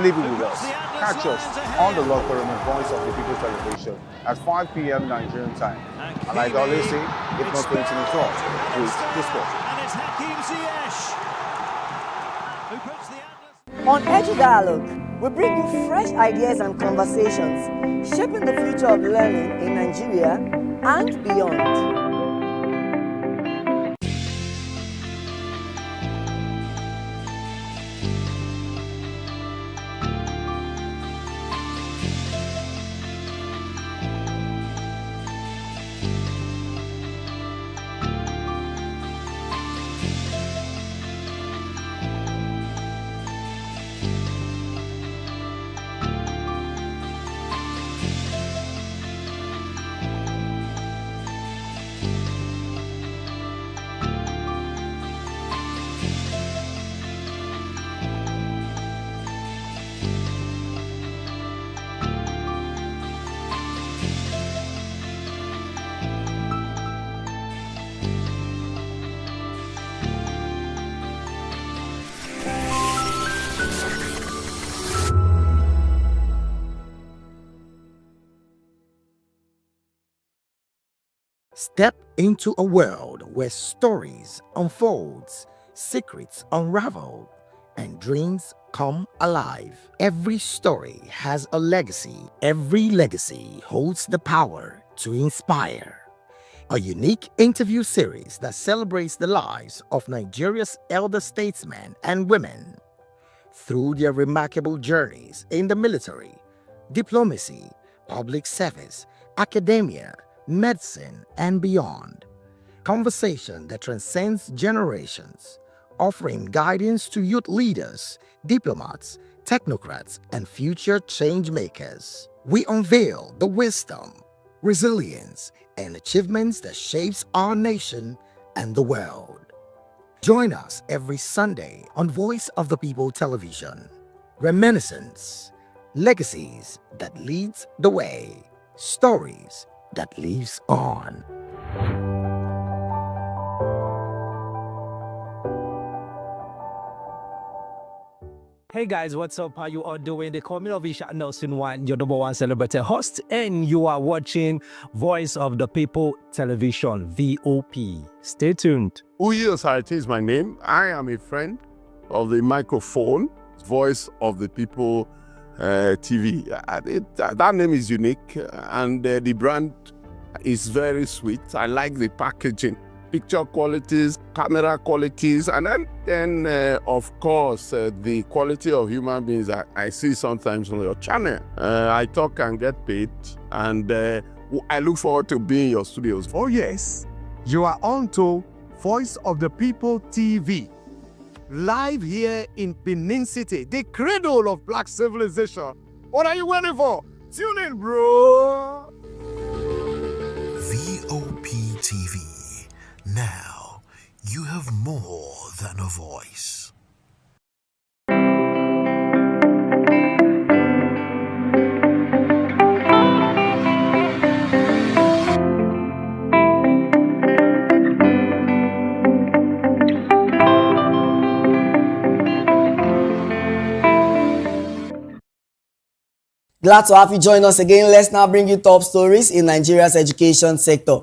[SPEAKER 12] live it with us. Catch us on the locker room and Voice of the People Television at 5 p.m. Nigerian time. And like I always say, if not playing to the talk, please discuss.
[SPEAKER 1] On Edu Dialogue, we bring you fresh ideas and conversations, shaping the future of learning in Nigeria and beyond.
[SPEAKER 13] Step into a world where stories unfolds, secrets unravel, and dreams come alive. Every story has a legacy. Every legacy holds the power to inspire. A unique interview series that celebrates the lives of Nigeria's elder statesmen and women through their remarkable journeys in the military, diplomacy, public service, academia, medicine, and beyond. Conversation that transcends generations, offering guidance to youth leaders, diplomats, technocrats, and future change makers. We unveil the wisdom, resilience, and achievements that shapes our nation and the world. Join us every Sunday on Voice of the People Television. Reminiscence, legacies that leads the way, stories that lives on.
[SPEAKER 14] Hey guys, what's up? How you all doing? They call me Ovisha Nelson One, your number one celebrity host, and you are watching Voice of the People Television, VOP. Stay tuned.
[SPEAKER 17] Uyi Osarite is my name. I am a friend of the microphone, Voice of the People TV. That name is unique, and the brand is very sweet. I like the packaging, picture qualities, camera qualities, and then of course, the quality of human beings that I see sometimes on your channel. I talk and get paid, and I look forward to being in your studios.
[SPEAKER 18] Oh yes, you are on to Voice of the People TV, live here in Benin City, the cradle of black civilization. What are you waiting for? Tune in, bro.
[SPEAKER 7] VOP TV. Now, you have more than a voice.
[SPEAKER 1] Glad to have you join us again. Let's now bring you top stories in Nigeria's education sector.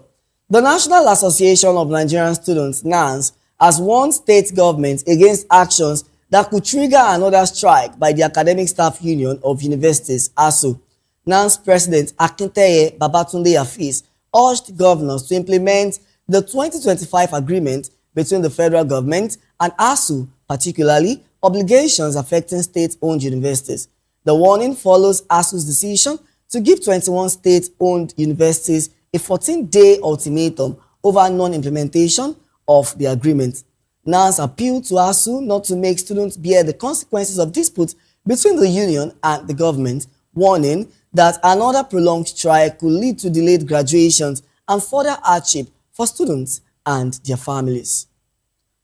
[SPEAKER 1] The National Association of Nigerian Students, NANS, has warned state governments against actions that could trigger another strike by the Academic Staff Union of Universities, ASU. NANS President Akinteye Babatunde Afeez urged governors to implement the 2025 agreement between the federal government and ASU, particularly obligations affecting state-owned universities. The warning follows ASU's decision to give 21 state-owned universities a 14-day ultimatum over non-implementation of the agreement. NANS appealed to ASU not to make students bear the consequences of disputes between the union and the government, warning that another prolonged strike could lead to delayed graduations and further hardship for students and their families.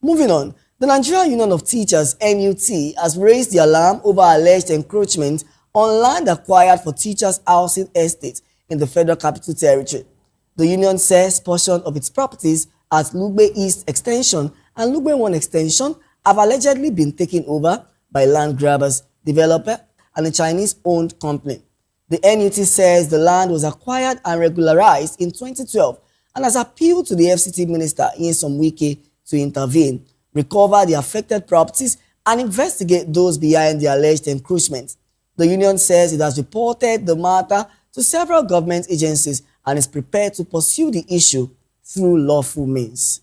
[SPEAKER 1] Moving on, the Nigerian Union of Teachers, NUT, has raised the alarm over alleged encroachment on land acquired for teachers' housing estates in the Federal Capital Territory. The union says portion of its properties at Lugbe East Extension and Lugbe 1 Extension have allegedly been taken over by land grabbers, developer, and a Chinese-owned company. The NUT says the land was acquired and regularized in 2012 and has appealed to the FCT Minister Nyesom Wike to intervene, recover the affected properties, and investigate those behind the alleged encroachment. The union says it has reported the matter to several government agencies and is prepared to pursue the issue through lawful means.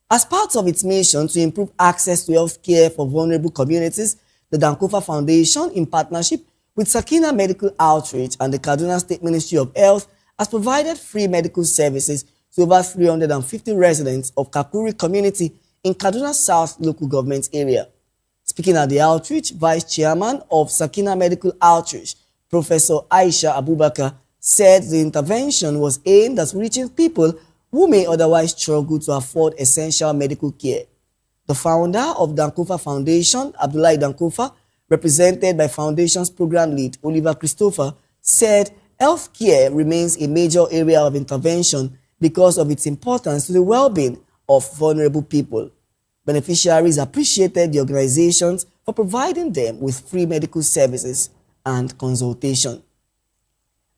[SPEAKER 1] As part of its mission to improve access to health care for vulnerable communities, the Dankofa Foundation, in partnership with Sakina Medical Outreach and the Kaduna State Ministry of Health, has provided free medical services to over 350 residents of Kakuri community in Kaduna South local government area. Speaking at the outreach, Vice Chairman of Sakina Medical Outreach, Professor Aisha Abubakar, said the intervention was aimed at reaching people who may otherwise struggle to afford essential medical care. The founder of Dankofa Foundation, Abdullahi Dankofa, represented by Foundation's program lead, Oliver Christopher, said health care remains a major area of intervention because of its importance to the well-being of vulnerable people. Beneficiaries appreciated the organizations for providing them with free medical services and consultation.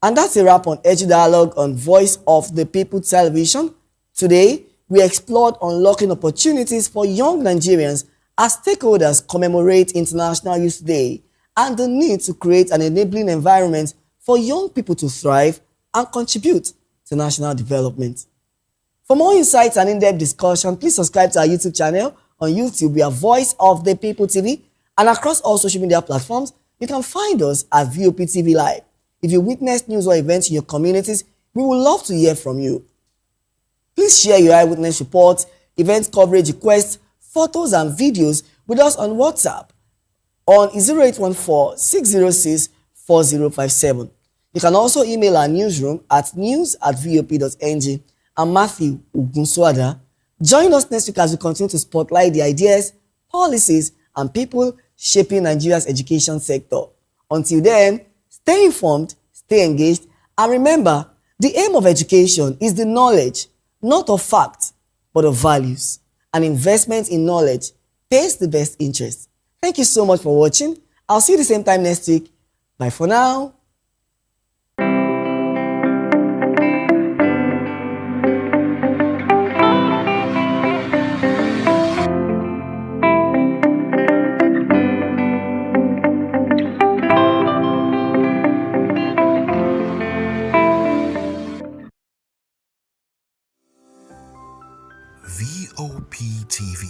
[SPEAKER 1] And that's a wrap on Edu Dialogue on Voice of the People Television. Today, we explored unlocking opportunities for young Nigerians as stakeholders commemorate International Youth Day and the need to create an enabling environment for young people to thrive and contribute to national development. For more insights and in-depth discussion, please subscribe to our YouTube channel on YouTube. We are Voice of the People TV, and across all social media platforms, you can find us at VOP TV Live. If you witness news or events in your communities, we would love to hear from you. Please share your eyewitness reports, event coverage requests, photos and videos with us on WhatsApp on 0814-606-4057. You can also email our newsroom at news@vop.ng. I'm Matthew Ugunsuada. Join us next week as we continue to spotlight the ideas, policies, and people shaping Nigeria's education sector. Until then, stay informed, stay engaged, and remember, the aim of education is the knowledge, not of facts, but of values. An investment in knowledge pays the best interest. Thank you so much for watching. I'll see you the same time next week. Bye for now.
[SPEAKER 7] VOP TV.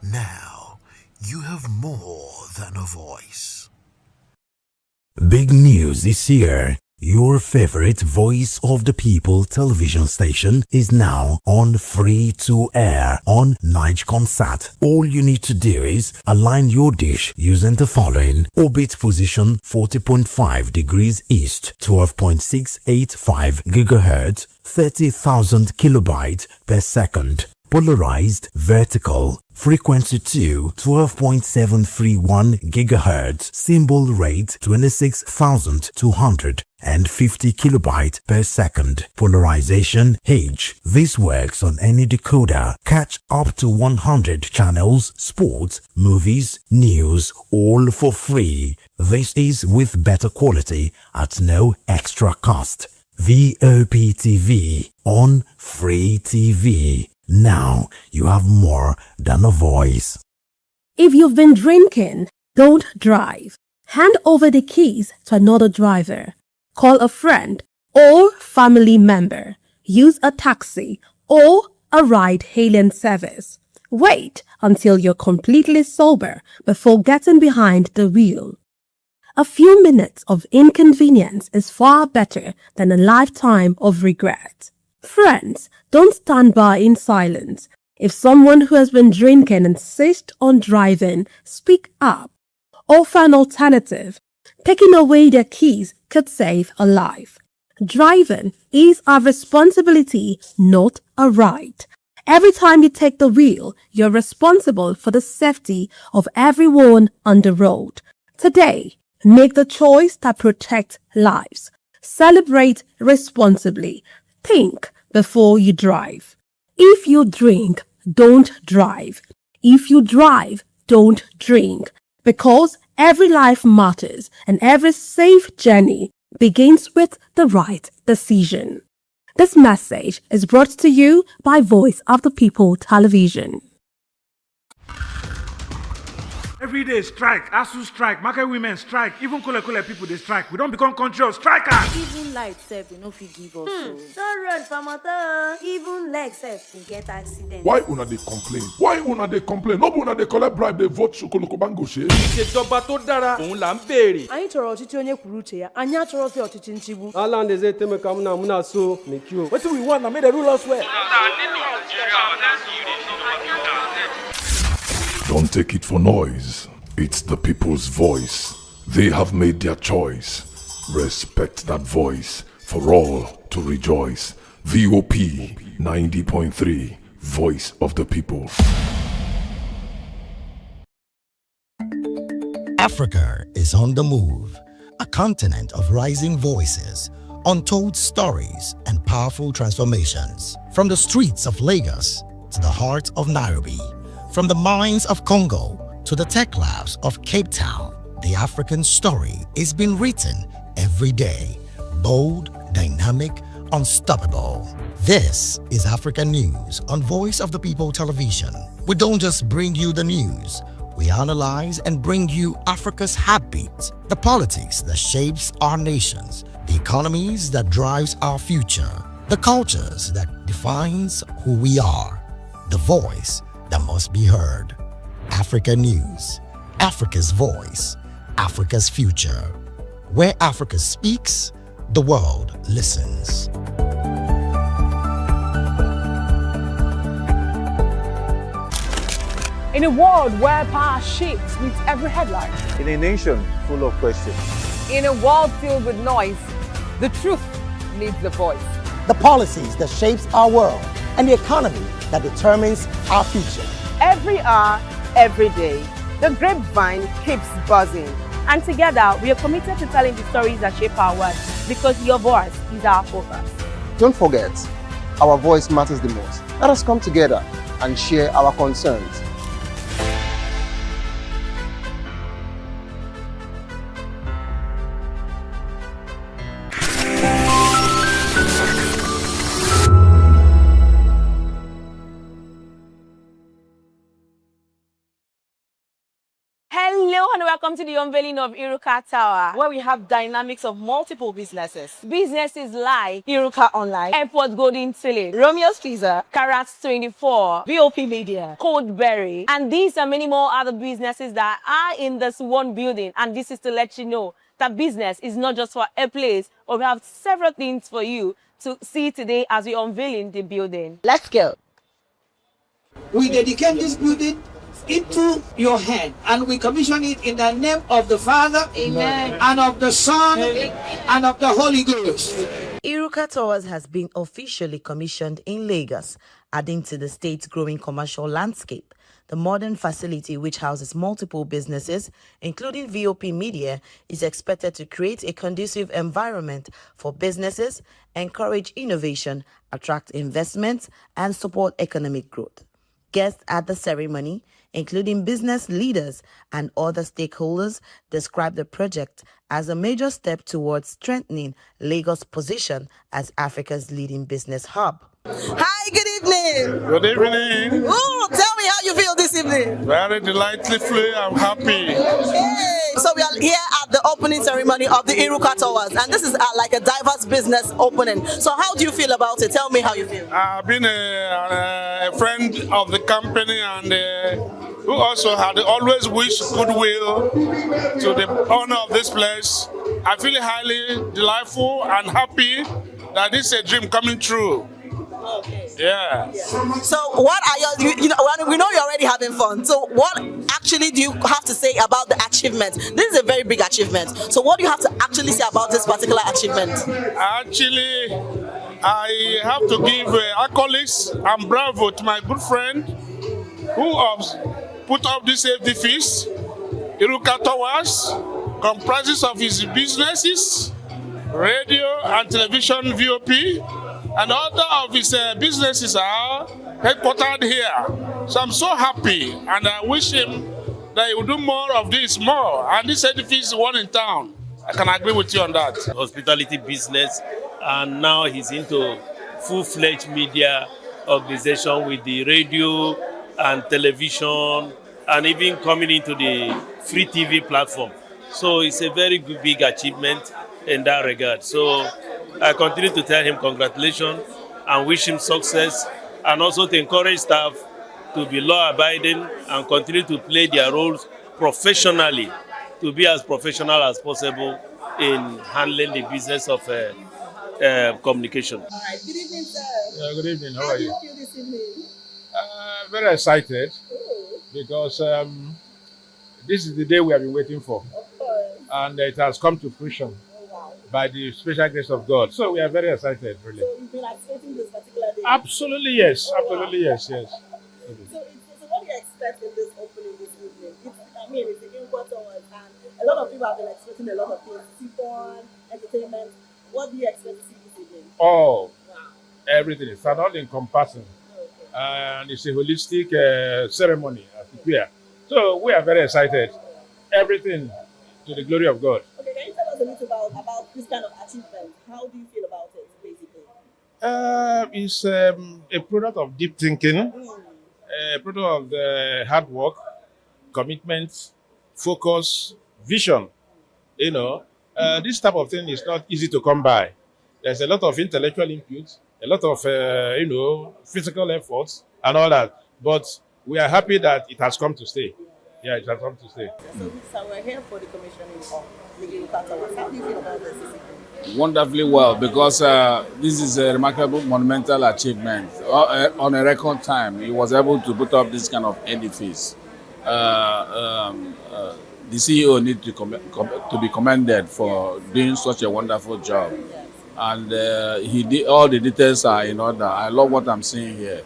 [SPEAKER 7] Now, you have more than a voice.
[SPEAKER 9] Big news is here. Your favorite Voice of the People television station is now on free to air on Nigecomsat. All you need to do is align your dish using the following: orbit position 40.5 degrees east, 12.685 gigahertz, 30,000 kilobytes per second. Polarized vertical, frequency 2, 12.731 gigahertz, symbol rate 26,250 kilobytes per second. Polarization H. This works on any decoder. Catch up to 100 channels, sports, movies, news, all for free. This is with better quality at no extra cost. VOP TV on Free TV. Now you have more than a voice.
[SPEAKER 22] If you've been drinking, don't drive. Hand over the keys to another driver. Call a friend or family member. Use a taxi or a ride-hailing service. Wait until you're completely sober before getting behind the wheel. A few minutes of inconvenience is far better than a lifetime of regret. Friends, don't stand by in silence. If someone who has been drinking insists on driving, speak up. Offer an alternative. Taking away their keys could save a life. Driving is a responsibility, not a right. Every time you take the wheel, you're responsible for the safety of everyone on the road. Today, make the choice that protects lives. Celebrate responsibly. Think before you drive. If you drink, don't drive. If you drive, don't drink. Because every life matters and every safe journey begins with the right decision. This message is brought to you by Voice of the People Television.
[SPEAKER 15] Every day strike, ASU strike, market women strike, even Kole people they strike. We don't become country of strikers.
[SPEAKER 19] Even light self, they no fit give us. Don't run for motor. Even leg self will get accident.
[SPEAKER 20] Why una dey complain? Why una dey complain? No be una dey collect bribe, dey vote Sokoloko Bango ṣe.
[SPEAKER 15] Ìṣèjọba tó dára, òun là ń béèrè.
[SPEAKER 21] Anyị chọrọ ọchịchị onye kwuru uche ya. Anyị achọrọsị ọchịchị nchigbu.
[SPEAKER 24] Ala ndeze temeka muna so make you.
[SPEAKER 15] Wetin we want na make the rule us well.
[SPEAKER 16] Don't take it for noise. It's the people's voice. They have made their choice. Respect that voice for all to rejoice. VOP 90.3, Voice of the People.
[SPEAKER 13] Africa is on the move, a continent of rising voices, untold stories, and powerful transformations. From the streets of Lagos to the heart of Nairobi, from the mines of Congo to the tech labs of Cape Town, the African story is being written every day. Bold, dynamic, unstoppable. This is Africa News on Voice of the People Television. We don't just bring you the news, we analyze and bring you Africa's heartbeat, the politics that shapes our nations, the economies that drives our future, the cultures that defines who we are, the voice that must be heard. Africa News, Africa's voice, Africa's future. Where Africa speaks, the world listens.
[SPEAKER 21] In a world where power shifts with every headline.
[SPEAKER 12] In a nation full of questions.
[SPEAKER 21] In a world filled with noise, the truth needs a voice.
[SPEAKER 3] The policies that shapes our world and the economy that determines our future.
[SPEAKER 21] Every hour, every day, the grapevine keeps buzzing. And together, we are committed to telling the stories that shape our world because your voice is our focus.
[SPEAKER 2] Don't forget, our voice matters the most. Let us come together and share our concerns.
[SPEAKER 21] Hello and welcome to the unveiling of Iruka Tower, where we have dynamics of multiple businesses. Businesses like Iruka Online, Airport Golden Tilly, Romeo's Pizza, Carats 24, VOP Media, Coldberry, and these and many more other businesses that are in this one building. And this is to let you know that business is not just for a place, but we have several things for you to see today as we unveiling the building. Let's go.
[SPEAKER 5] We dedicate this building into your hand, and we commission it in the name of the Father, Amen, and of the Son, Amen, and of the Holy Ghost.
[SPEAKER 10] Iruka Towers has been officially commissioned in Lagos, adding to the state's growing commercial landscape. The modern facility, which houses multiple businesses, including VOP Media, is expected to create a conducive environment for businesses, encourage innovation, attract investments, and support economic growth. Guests at the ceremony, including business leaders and other stakeholders, described the project as a major step towards strengthening Lagos' position as Africa's leading business hub.
[SPEAKER 23] Hi, good evening.
[SPEAKER 25] Good evening.
[SPEAKER 23] Oh, tell me how you feel this evening.
[SPEAKER 25] Very delightfully, I'm happy.
[SPEAKER 23] Hey, so we are here at the opening ceremony of the Iruka Towers, and this is like a diverse business opening. So how do you feel about it? Tell me how you feel.
[SPEAKER 25] I've been a friend of the company and who also had always wished goodwill to the owner of this place. I feel highly delightful and happy that this is a dream coming true.
[SPEAKER 23] Okay.
[SPEAKER 25] Yeah.
[SPEAKER 23] So what are your, you know, we know you're already having fun. So what actually do you have to say about the achievement? This is a very big achievement. So what do you have to actually say about this particular achievement?
[SPEAKER 25] Actually, I have to give accolades and bravo to my good friend who has put up this edifice. Iruka Towers comprises of his businesses, radio and television VOP, and other of his businesses are headquartered here. So I'm so happy, and I wish him that he will do more of this more. And this edifice is one in town. I can agree with you on that.
[SPEAKER 26] Hospitality business, and now he's into full-fledged media organization with the radio and television, and even coming into the free TV platform. So it's a very good, big achievement in that regard. So I continue to tell him congratulations and wish him success, and also to encourage staff to be law-abiding and continue to play their roles professionally, to be as professional as possible in handling the business of communication.
[SPEAKER 23] All right. Good evening, sir.
[SPEAKER 27] Good evening. How
[SPEAKER 23] How
[SPEAKER 27] are
[SPEAKER 23] do
[SPEAKER 27] you?
[SPEAKER 23] you feel this evening?
[SPEAKER 27] Very excited
[SPEAKER 23] Ooh.
[SPEAKER 27] because this is the day we have been waiting for,
[SPEAKER 23] Of course.
[SPEAKER 27] and it has come to fruition by the special grace of God. So we are very excited, really.
[SPEAKER 23] So you've been expecting this particular day?
[SPEAKER 27] Absolutely yes. Absolutely yes. Yes.
[SPEAKER 23] So what do you expect in this opening this evening? It's the Iruka Towers, and a lot of people have been expecting a lot of things. Fun, entertainment. What do you expect to see this evening?
[SPEAKER 27] Oh, everything. It's an all-encompassing. And it's a holistic ceremony as it were. So we are very excited. Everything to the glory of God.
[SPEAKER 23] Okay, can you tell us a little about this kind of achievement? How do you feel about it, basically?
[SPEAKER 27] It's a product of deep thinking, a product of hard work, commitment, focus, vision. This type of thing is not easy to come by. There's a lot of intellectual input, a lot of, physical efforts and all that. But we are happy that it has come to stay. Yeah, it has come to stay.
[SPEAKER 23] So we're here for the commissioning of the Iruka Towers. How do you feel about this?
[SPEAKER 4] Wonderfully well, because this is a remarkable monumental achievement. On a record time, he was able to put up this kind of edifice. The CEO needs to be commended for doing such a wonderful job. And he did, all the details are in order. I love what I'm seeing here.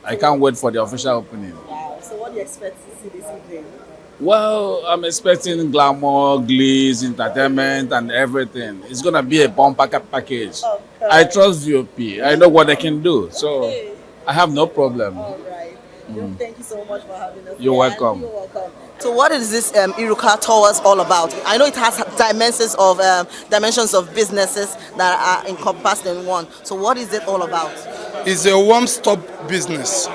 [SPEAKER 4] I can't wait for the official opening.
[SPEAKER 23] Wow. So what do you expect to see this evening?
[SPEAKER 4] Well, I'm expecting glamour, gliss, entertainment, and everything. It's going to be a bumper package. Okay. I trust VOP. I know what they can do. So I have no problem.
[SPEAKER 23] All right. Thank you so much for having us.
[SPEAKER 4] You're welcome.
[SPEAKER 23] You're welcome.
[SPEAKER 10] So what is this Iruka Towers all about? I know it has dimensions of businesses that are encompassed in one. So what is it all about?
[SPEAKER 6] It's a one-stop business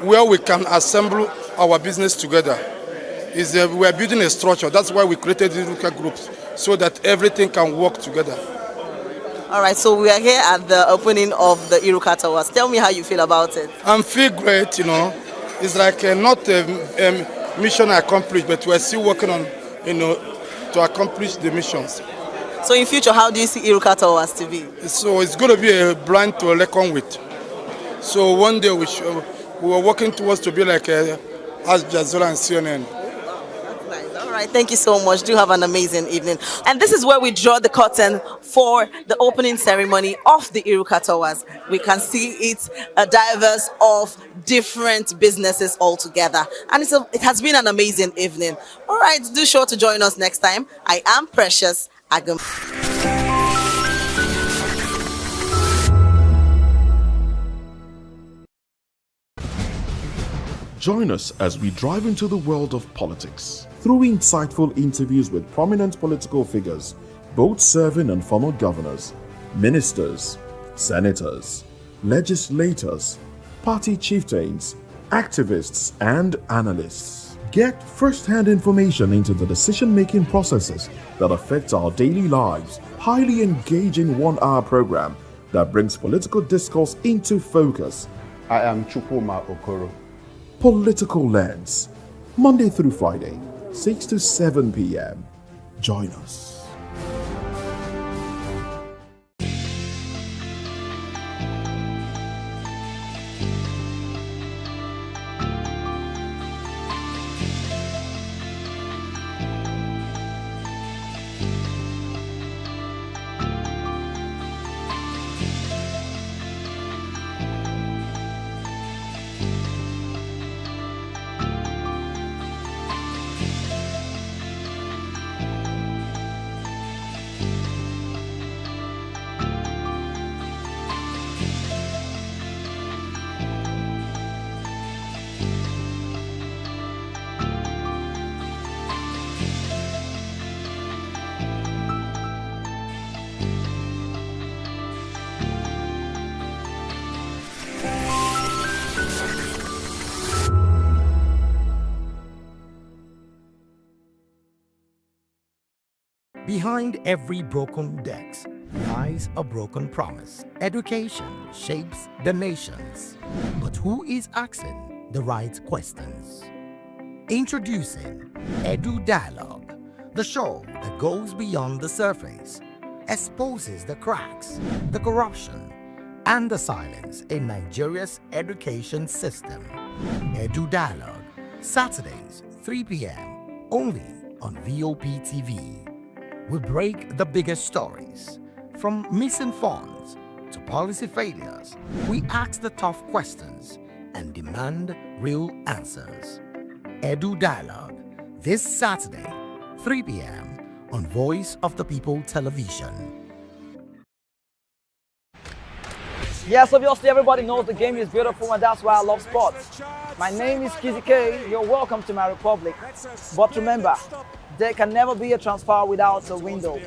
[SPEAKER 6] where we can assemble our business together. We are building a structure. That's why we created the Iruka groups, so that everything can work together.
[SPEAKER 10] All right, so we are here at the opening of the Iruka Towers. Tell me how you feel about it.
[SPEAKER 6] I feel great, It's like not a mission accomplished, but we're still working on, to accomplish the missions.
[SPEAKER 10] So in future, how do you see Iruka Towers to be?
[SPEAKER 6] So it's going to be a brand to reckon with. So one day we were working towards to be like Al Jazeera and CNN.
[SPEAKER 10] All right, thank you so much. Do have an amazing evening. And this is where we draw the curtain for the opening ceremony of the Iruka Towers. We can see it's a diverse of different businesses all together. And it has been an amazing evening. All right, do sure to join us next time. I am Precious Agam.
[SPEAKER 16] Join us as we drive into the world of politics through insightful interviews with prominent political figures, both serving and former governors, ministers, senators, legislators, party chieftains, activists, and analysts. Get first-hand information into the decision-making processes that affect our daily lives. Highly engaging one-hour program that brings political discourse into focus.
[SPEAKER 12] I am Chukwuma Okoro.
[SPEAKER 16] Political Lens, Monday through Friday, 6 to 7 p.m. Join us.
[SPEAKER 13] Behind every broken desk lies a broken promise. Education shapes the nations. But who is asking the right questions? Introducing Edu Dialogue, the show that goes beyond the surface, exposes the cracks, the corruption, and the silence in Nigeria's education system. Edu Dialogue, Saturdays, 3 p.m., only on VOP TV. We break the biggest stories, from missing funds to policy failures. We ask the tough questions and demand real answers. Edu Dialogue, this Saturday, 3 p.m. on Voice of the People Television.
[SPEAKER 8] Yes, obviously everybody knows the game is beautiful and that's why I love sports. My name is Kizzy K. You're welcome to my republic. But remember, there can never be a transfer without a window.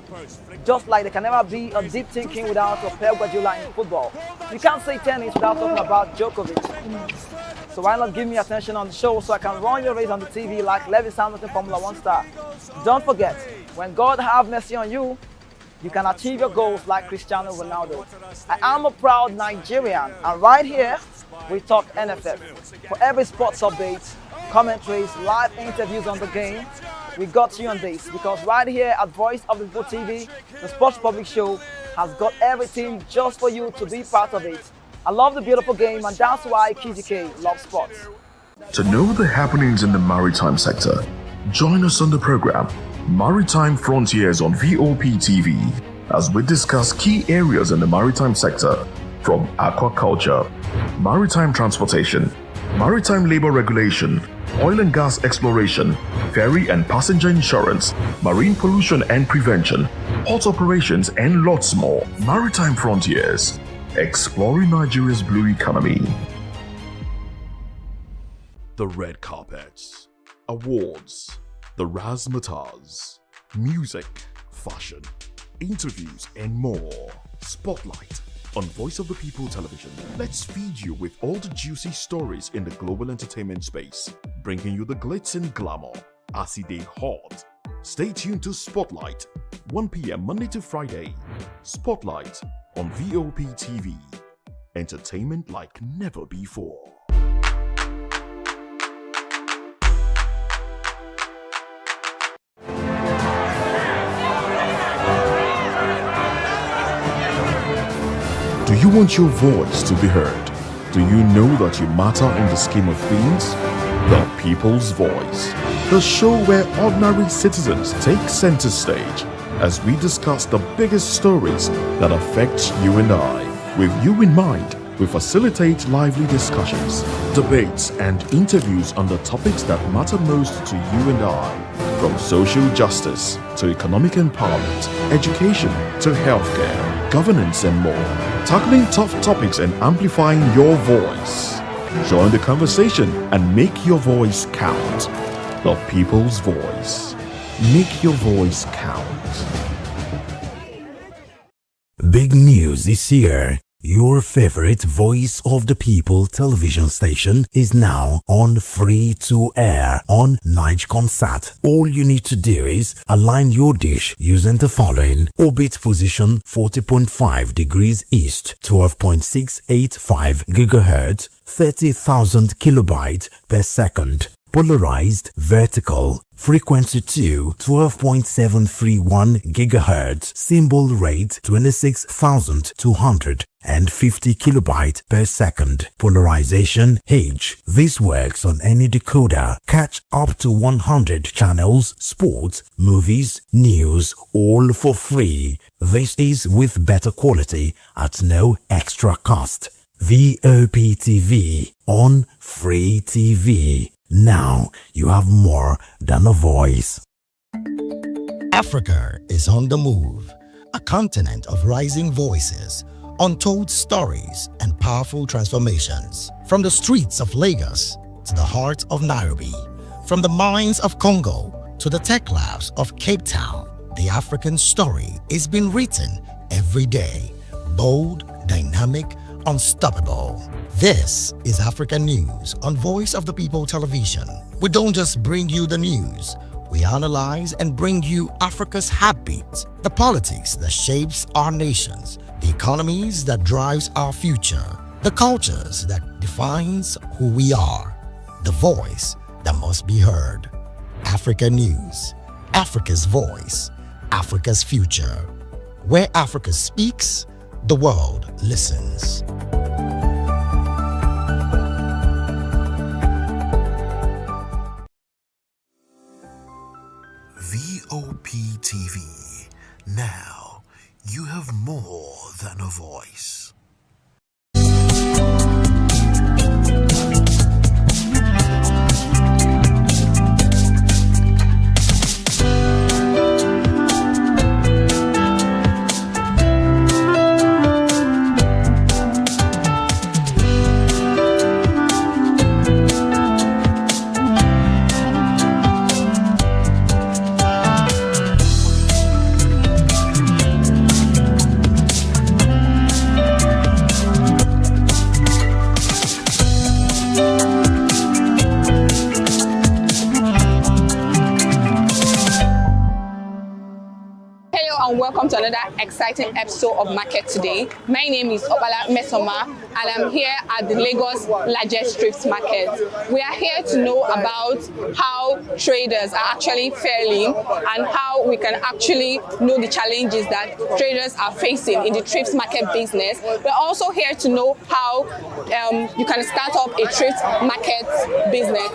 [SPEAKER 8] Just like there can never be a deep thinking without a Pep Guardiola in football. You can't say tennis without talking about Djokovic. So why not give me attention on the show so I can run your race on the TV like Lewis Hamilton Formula 1 star? Don't forget, when God have mercy on you, you can achieve your goals like Cristiano Ronaldo. I am a proud Nigerian, and right here, we talk NFF. For every sports update, commentaries, live interviews on the game, we got you on this, because right here at Voice of the People TV, the Sports Public Show has got everything just for you to be part of it. I love the beautiful game, and that's why KZK loves sports.
[SPEAKER 16] To know the happenings in the maritime sector, join us on the program Maritime Frontiers on VOP TV as we discuss key areas in the maritime sector, from aquaculture, maritime transportation, maritime labor regulation, oil and gas exploration, ferry and passenger insurance, marine pollution and prevention, port operations, and lots more. Maritime Frontiers, exploring Nigeria's blue economy. The red carpets, awards, the razzmatazz, music, fashion, interviews, and more. Spotlight on Voice of the People Television. Let's feed you with all the juicy stories in the global entertainment space, bringing you the glitz and glamour as it is hot. Stay tuned to Spotlight, 1 p.m. Monday to Friday. Spotlight on VOP TV. Entertainment like never before. Do you want your voice to be heard? Do you know that you matter in the scheme of things? The People's Voice, the show where ordinary citizens take center stage as we discuss the biggest stories that affect you and I. With you in mind, we facilitate lively discussions, debates, and interviews on the topics that matter most to you and I, from social justice to economic empowerment, education to healthcare, governance, and more, tackling tough topics and amplifying your voice. Join the conversation and make your voice count. The People's Voice. Make your voice count.
[SPEAKER 1] Big news is here. Your favorite Voice of the People television station is now on free to air on Nigecomsat. All you need to do is align your dish using the following: orbit position 40.5 degrees east, 12.685 GHz, 30,000 kilobytes per second. Polarized vertical, frequency 2, 12.731 GHz, symbol rate 26,250 kilobytes per second. Polarization H. This works on any decoder. Catch up to 100 channels, sports, movies, news, all for free. This is with better quality at no extra cost. VOP TV on Free TV. Now you have more than a voice.
[SPEAKER 13] Africa is on the move, a continent of rising voices, untold stories, and powerful transformations. From the streets of Lagos to the heart of Nairobi, from the mines of Congo to the tech labs of Cape Town, the African story is being written every day. Bold, dynamic, unstoppable. This is African News on Voice of the People Television. We don't just bring you the news, we analyze and bring you Africa's heartbeat, the politics that shapes our nations, the economies that drives our future, the cultures that defines who we are, the voice that must be heard. Africa News, Africa's voice, Africa's future. Where Africa speaks, the world listens.
[SPEAKER 1] VOP TV. Now you have more than a voice.
[SPEAKER 7] welcome to another exciting episode of Market Today. My name is Obala Mesoma and I'm here at the Lagos largest thrift market. We are here to know about how traders are actually faring and how we can actually know the challenges that traders are facing in the thrift market business. We're also here to know how you can start up a thrift market business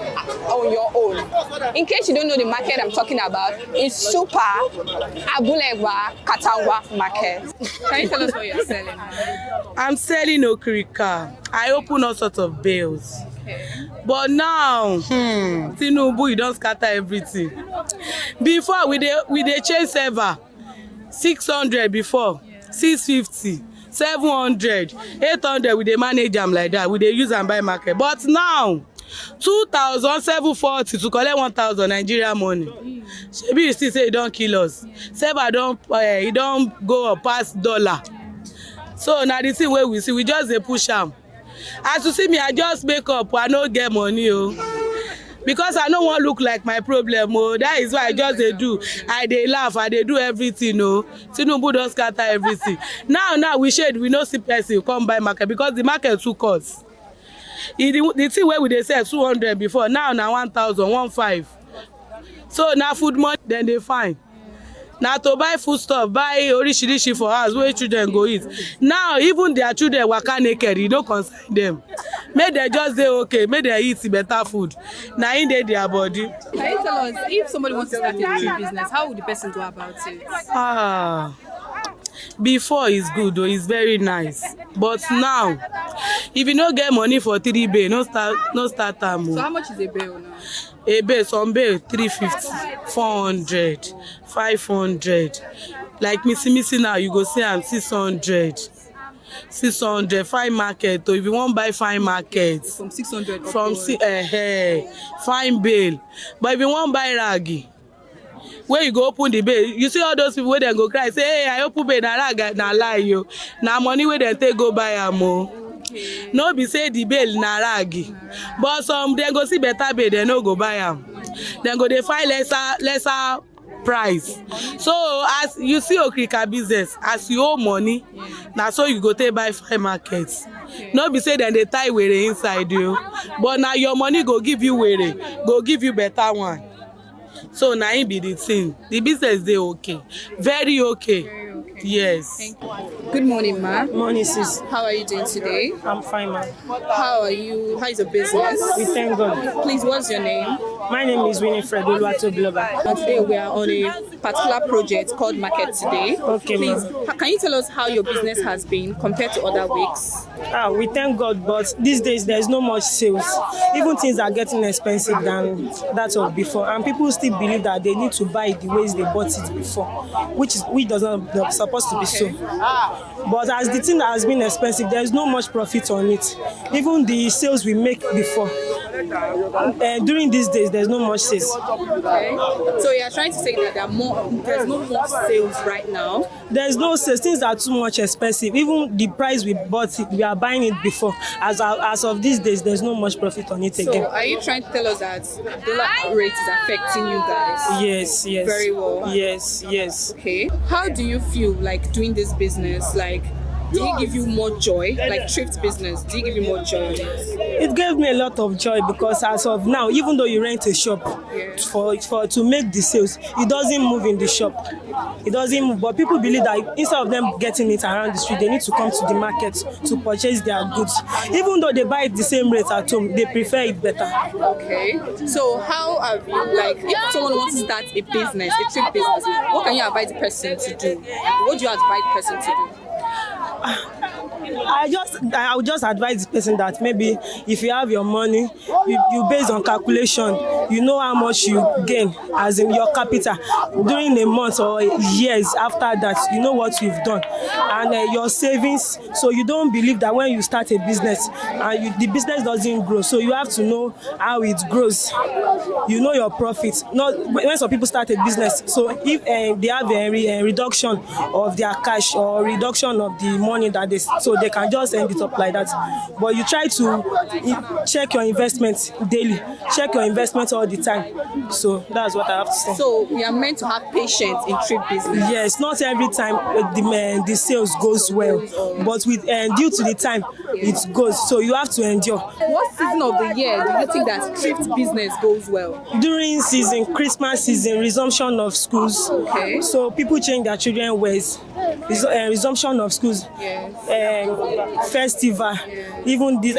[SPEAKER 7] on your own. In case you don't know the market I'm talking about, it's Super Abulegwa Katangwa Market. Can you tell us what you're selling?
[SPEAKER 9] I'm selling okrika. I open all sorts of bales. Okay. But now, Tinubu, you don't scatter everything. Before we dey change server, 600 before, 650, 700, 800 we dey manage them like that. We dey use and buy market. But now, 2,740 to collect 1,000 Nigeria money. Shebi you still say you don't kill us. Server don't go up past dollar. So now the thing where we see, we just dey push am. As you see me, I just make up. I no get money, because I don't want to look like my problem. That is why I just dey do. I dey laugh. I dey do everything. Tinubu don scatter everything. Now we no see person come buy market because the market too cost. The thing where we dey sell 200 before, now 1,000, 15. So now food money then they find. Now to buy food stuff, buy orishirishi for house where children go eat. Now even their children waka naked, you don't concern them. Make they just say okay, make they eat better food. Now in their body.
[SPEAKER 21] Can you tell us if somebody wants to start a food business, how would the person go about it?
[SPEAKER 9] Before is good though, it's very nice. But now, if you don't get money for 3 bay, no start time.
[SPEAKER 21] So how much is a bale now?
[SPEAKER 9] A bale, some bale 350, 400, 500. Like missy now, you go see I'm 600. 600 fine market. So if you want buy fine market,
[SPEAKER 21] from 600
[SPEAKER 9] from fine bale. But if you want buy raggy, where you go open the bale, you see all those people where they go cry, say, hey, I open bale, na lie you. Now money where they take go buy am. No be say the bale na raggy. But some they go see better bale, they no go buy am. Then go they find lesser price. So as you see okrika business, as you owe money, now so you go take buy fine markets. No be say then they tie were inside you. But now your money go give you were, go give you better one. So now it be the thing. The business they okay. Very okay. Yes.
[SPEAKER 21] Thank you. Good morning, ma.
[SPEAKER 11] Morning, sis.
[SPEAKER 21] How are you doing today?
[SPEAKER 11] I'm fine, ma.
[SPEAKER 21] How are you? How is your business?
[SPEAKER 11] We thank God.
[SPEAKER 21] Please, what's your name?
[SPEAKER 11] My name is Winifred Oluwatobiloba.
[SPEAKER 21] And today we are on a particular project called Market Today.
[SPEAKER 11] Okay,
[SPEAKER 21] please, can you tell us how your business has been compared to other weeks?
[SPEAKER 11] We thank God, but these days there's no much sales. Even things are getting expensive than that of before, and people still believe that they need to buy it the ways they bought it before, which does not supposed to be so. But as the thing has been expensive, there's no much profit on it. Even the sales we make before, during these days, there's no much sales.
[SPEAKER 21] Okay. So you're trying to say that there's no more sales right now?
[SPEAKER 11] There's no sales. Things are too much expensive. Even the price we bought it, we are buying it before. As of these days, there's no much profit on it again.
[SPEAKER 21] So are you trying to tell us that dollar rate is affecting you guys?
[SPEAKER 11] Yes.
[SPEAKER 21] Very well.
[SPEAKER 11] Yes.
[SPEAKER 21] Okay. How do you feel like doing this business? Like, do it give you more joy? Like thrift business, do it give you more joy?
[SPEAKER 11] It gave me a lot of joy because as of now, even though you rent a shop for to make the sales, it doesn't move in the shop. It doesn't move. But people believe that instead of them getting it around the street, they need to come to the market to purchase their goods. Even though they buy it the same rate at home, they prefer it better.
[SPEAKER 21] Okay. So how have you, like, if someone wants to start a business, a thrift business, what can you advise the person to do? What do you advise the person to do?
[SPEAKER 11] I would just advise the person that maybe if you have your money, you based on calculation, you know how much you gain as in your capital during a month or years after that, you know what you've done and your savings. So you don't believe that when you start a business and the business doesn't grow, so you have to know how it grows. You know your profits. Not when some people start a business, so if they have a reduction of their cash or reduction of the money that so they can just end it up like that. But you try to check your investments daily, check your investments all the time. So that's what I have to say.
[SPEAKER 7] So we are meant to have patience in trip business.
[SPEAKER 11] Yes, not every time the sales goes well, but with due to the time it goes. So you have to endure.
[SPEAKER 7] What season of the year do you think that thrift business goes well?
[SPEAKER 11] During season, Christmas season, resumption of schools.
[SPEAKER 7] Okay.
[SPEAKER 11] So people change their children wears. Resumption of schools.
[SPEAKER 7] Yes.
[SPEAKER 11] Festival. Yes. Even this.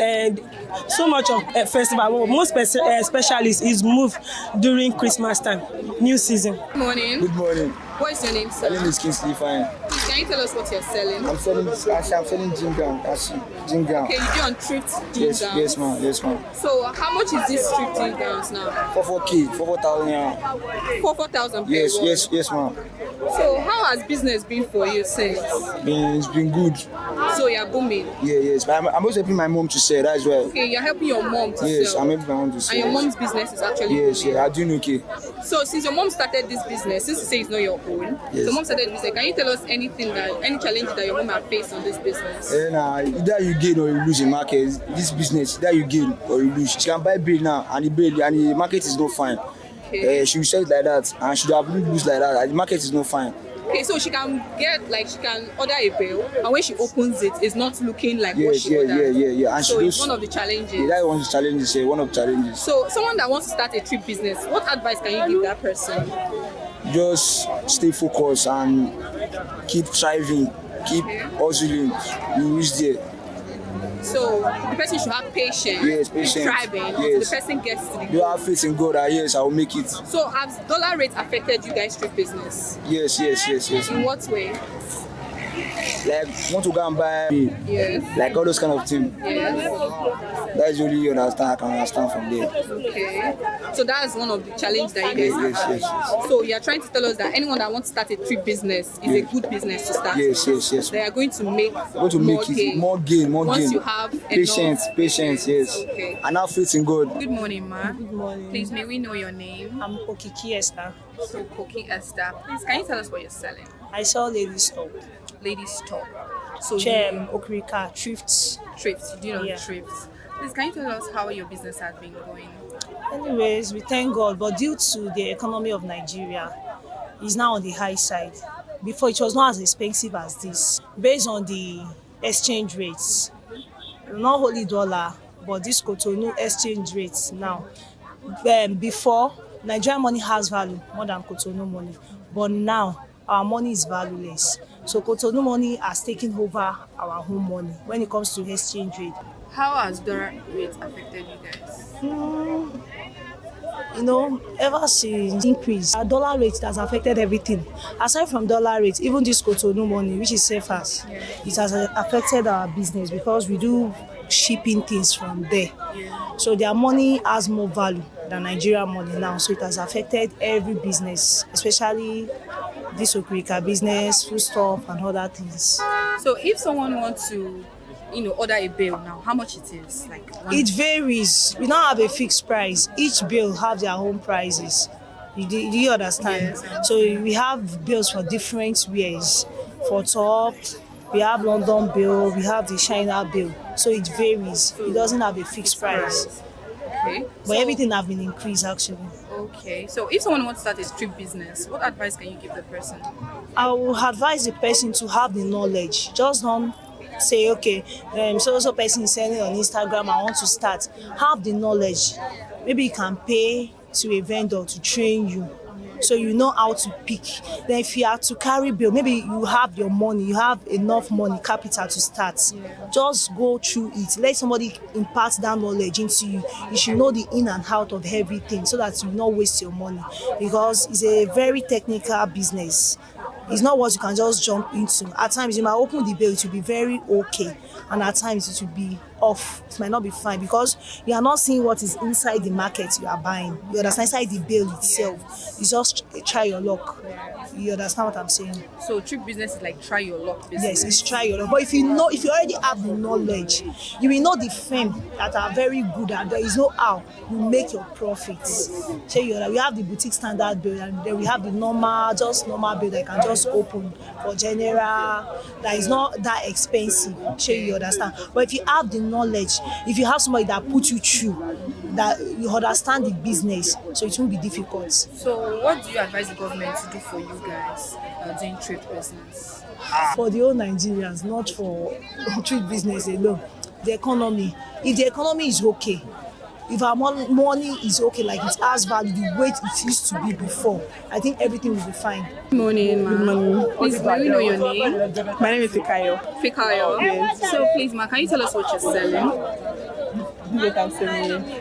[SPEAKER 11] So much of festival. Most specialists is moved during Christmas time, new season.
[SPEAKER 7] Good morning.
[SPEAKER 14] Good morning.
[SPEAKER 7] What is your name, sir?
[SPEAKER 14] My name is Kingsley Fine.
[SPEAKER 7] Please, can you tell us what you're selling?
[SPEAKER 14] I'm selling gym gown. Gym gown.
[SPEAKER 7] Okay, you do on thrift gym gowns?
[SPEAKER 14] Yes, ma'am. Yes, ma'am.
[SPEAKER 7] So, how much is this thrift gym gowns now?
[SPEAKER 14] 4,000. Yeah.
[SPEAKER 7] 4,000.
[SPEAKER 14] Yes, ma'am.
[SPEAKER 7] So, how has business been for you since?
[SPEAKER 14] It's been good.
[SPEAKER 7] So, you're booming?
[SPEAKER 14] Yes. But I'm also helping my mom to sell. That's why.
[SPEAKER 7] Okay, you're helping your mom to sell?
[SPEAKER 14] Yes, I'm helping my mom to sell.
[SPEAKER 7] And your mom's business is actually booming?
[SPEAKER 14] Yes, I do okay.
[SPEAKER 7] So, since your mom started this business, since you say it's not your own,
[SPEAKER 14] yes.
[SPEAKER 7] So mom started business, can you tell us any challenges that your mom has faced on this business?
[SPEAKER 14] Either you gain or you lose in market. This business, either you gain or you lose. She can buy bread now, and the market is not fine. Okay. She will sell it like that, and she will have lose like that. And the market is not fine.
[SPEAKER 7] Okay, so she can order a bill, and when she opens it, it's not looking like what she ordered.
[SPEAKER 14] Yeah. And
[SPEAKER 7] so it's one of the challenges.
[SPEAKER 14] Yeah, that one of the challenges. One of the challenges.
[SPEAKER 7] So someone that wants to start a trip business, what advice can you give that person?
[SPEAKER 14] Just stay focused and keep striving, keep hustling. You reach there.
[SPEAKER 7] So the person should have patience.
[SPEAKER 14] Yes, patience.
[SPEAKER 7] Keep striving until the person gets to the goal.
[SPEAKER 14] You have faith in God. Yes, I will make it.
[SPEAKER 7] So has dollar rate affected you guys' trip business?
[SPEAKER 14] Yes.
[SPEAKER 7] In what way?
[SPEAKER 14] Like want to go and buy like all those kind of things.
[SPEAKER 7] Yes.
[SPEAKER 14] That's only I can understand from there.
[SPEAKER 7] Okay. So that's one of the challenges that you guys have.
[SPEAKER 14] Yes.
[SPEAKER 7] So you're trying to tell us that anyone that wants to start a trip business is a good business to start.
[SPEAKER 14] Yes.
[SPEAKER 7] They are going to make
[SPEAKER 14] more gain.
[SPEAKER 7] Once you have
[SPEAKER 14] patience, yes.
[SPEAKER 7] Okay.
[SPEAKER 14] And have faith in God.
[SPEAKER 7] Good morning, ma.
[SPEAKER 17] Good morning.
[SPEAKER 7] Please, may we know your name?
[SPEAKER 17] I'm Okiki Esther.
[SPEAKER 7] So, Koki Esther, please, can you tell us what you're selling?
[SPEAKER 17] I sell ladies' top.
[SPEAKER 7] Ladies' top. So,
[SPEAKER 17] Okrika, thrifts.
[SPEAKER 7] Thrifts, you do thrifts. Please, can you tell us how your business has been going?
[SPEAKER 17] Anyways, we thank God, but due to the economy of Nigeria, it's now on the high side. Before, it was not as expensive as this. Based on the exchange rates, not only dollar, but this Cotonou exchange rates now. Before, Nigerian money has value more than Cotonou money, but now our money is valueless. So Cotonou money has taken over our home money when it comes to exchange rate.
[SPEAKER 7] How has dollar rate affected you guys?
[SPEAKER 17] Ever since increase, our dollar rate has affected everything. Aside from dollar rate, even this Cotonou money, which is CFAs, it has affected our business because we do shipping things from there. So their money has more value than Nigerian money now. So it has affected every business, especially this Okrika business, food stuff and other things.
[SPEAKER 7] So if someone wants to order a bill now, how much it is?
[SPEAKER 17] It varies. We don't have a fixed price. Each bill have their own prices. Do you understand?
[SPEAKER 7] Yes.
[SPEAKER 17] So we have bills for different ways. For top, we have London bill, we have the China bill. So it varies. It doesn't have a fixed price.
[SPEAKER 7] Okay.
[SPEAKER 17] But everything have been increased actually.
[SPEAKER 7] Okay. So if someone wants to start a strip business, what advice can you give the person?
[SPEAKER 17] I will advise the person to have the knowledge. Just don't say, okay, so person is selling on Instagram, I want to start. Have the knowledge. Maybe you can pay to a vendor to train you, so you know how to pick. Then if you have to carry bill, maybe you have your money, you have enough money, capital to start. Just go through it. Let somebody impart that knowledge into you. You should know the in and out of everything so that you will not waste your money, because it's a very technical business. It's not what you can just jump into. At times, you might open the bill, it will be very okay. And at times, it will be off. It might not be fine because you are not seeing what is inside the market you are buying. You understand? Inside the bill itself. It's just try your luck. You understand what I'm saying?
[SPEAKER 7] So trip business is like try your luck business.
[SPEAKER 17] Yes, it's try your luck. But if you already have the knowledge, you will know the firm that are very good and there is no how you make your profits. So we have the boutique standard bill, and then we have the normal bill that you can just just open for general, that is not that expensive. Sure, you understand. But if you have the knowledge, if you have somebody that put you through, that you understand the business, so it won't be difficult.
[SPEAKER 21] So what do you advise the government to do for you guys doing trade business?
[SPEAKER 17] For the whole Nigerians, not for trade business alone. The economy. If the economy is okay, if our money is okay, like it has value, the way it used to be before, I think everything will be fine.
[SPEAKER 21] Good morning, ma.
[SPEAKER 3] Good morning.
[SPEAKER 21] Please, may we know your name?
[SPEAKER 3] My name is Fikayo.
[SPEAKER 21] Fikayo?
[SPEAKER 3] Yes.
[SPEAKER 21] So please, ma, can you tell us what you're selling?
[SPEAKER 3] What I'm selling.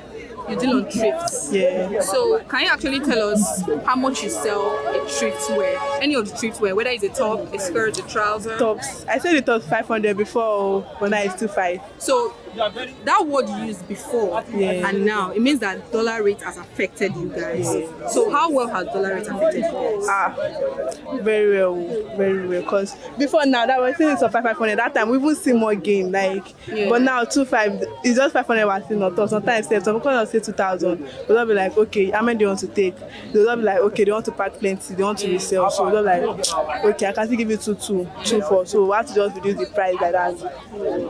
[SPEAKER 21] You deal on thrifts.
[SPEAKER 3] Yeah.
[SPEAKER 21] So can you actually tell us how much you sell a thrift wear? Any of the thrift wear, whether it's a top, a skirt, a trouser?
[SPEAKER 3] Tops. I said it was 500 before, but now it's 2.5.
[SPEAKER 21] So that word you used before and now, it means that dollar rate has affected you guys.
[SPEAKER 3] Yeah.
[SPEAKER 21] So how well has dollar rate affected you guys?
[SPEAKER 3] Very well, very well. Because before now, that was saying it's 500. That time we even see more gain, like.
[SPEAKER 21] Yeah.
[SPEAKER 3] But now 2.5, it's just 500 was still not top. Sometimes some because say 2,000, they'll be like, okay, how many they want to take? They'll be like, okay, they want to pack plenty, they want to resell. So they'll be like, okay, I can still give you 2.4. So we have to just reduce the price like that.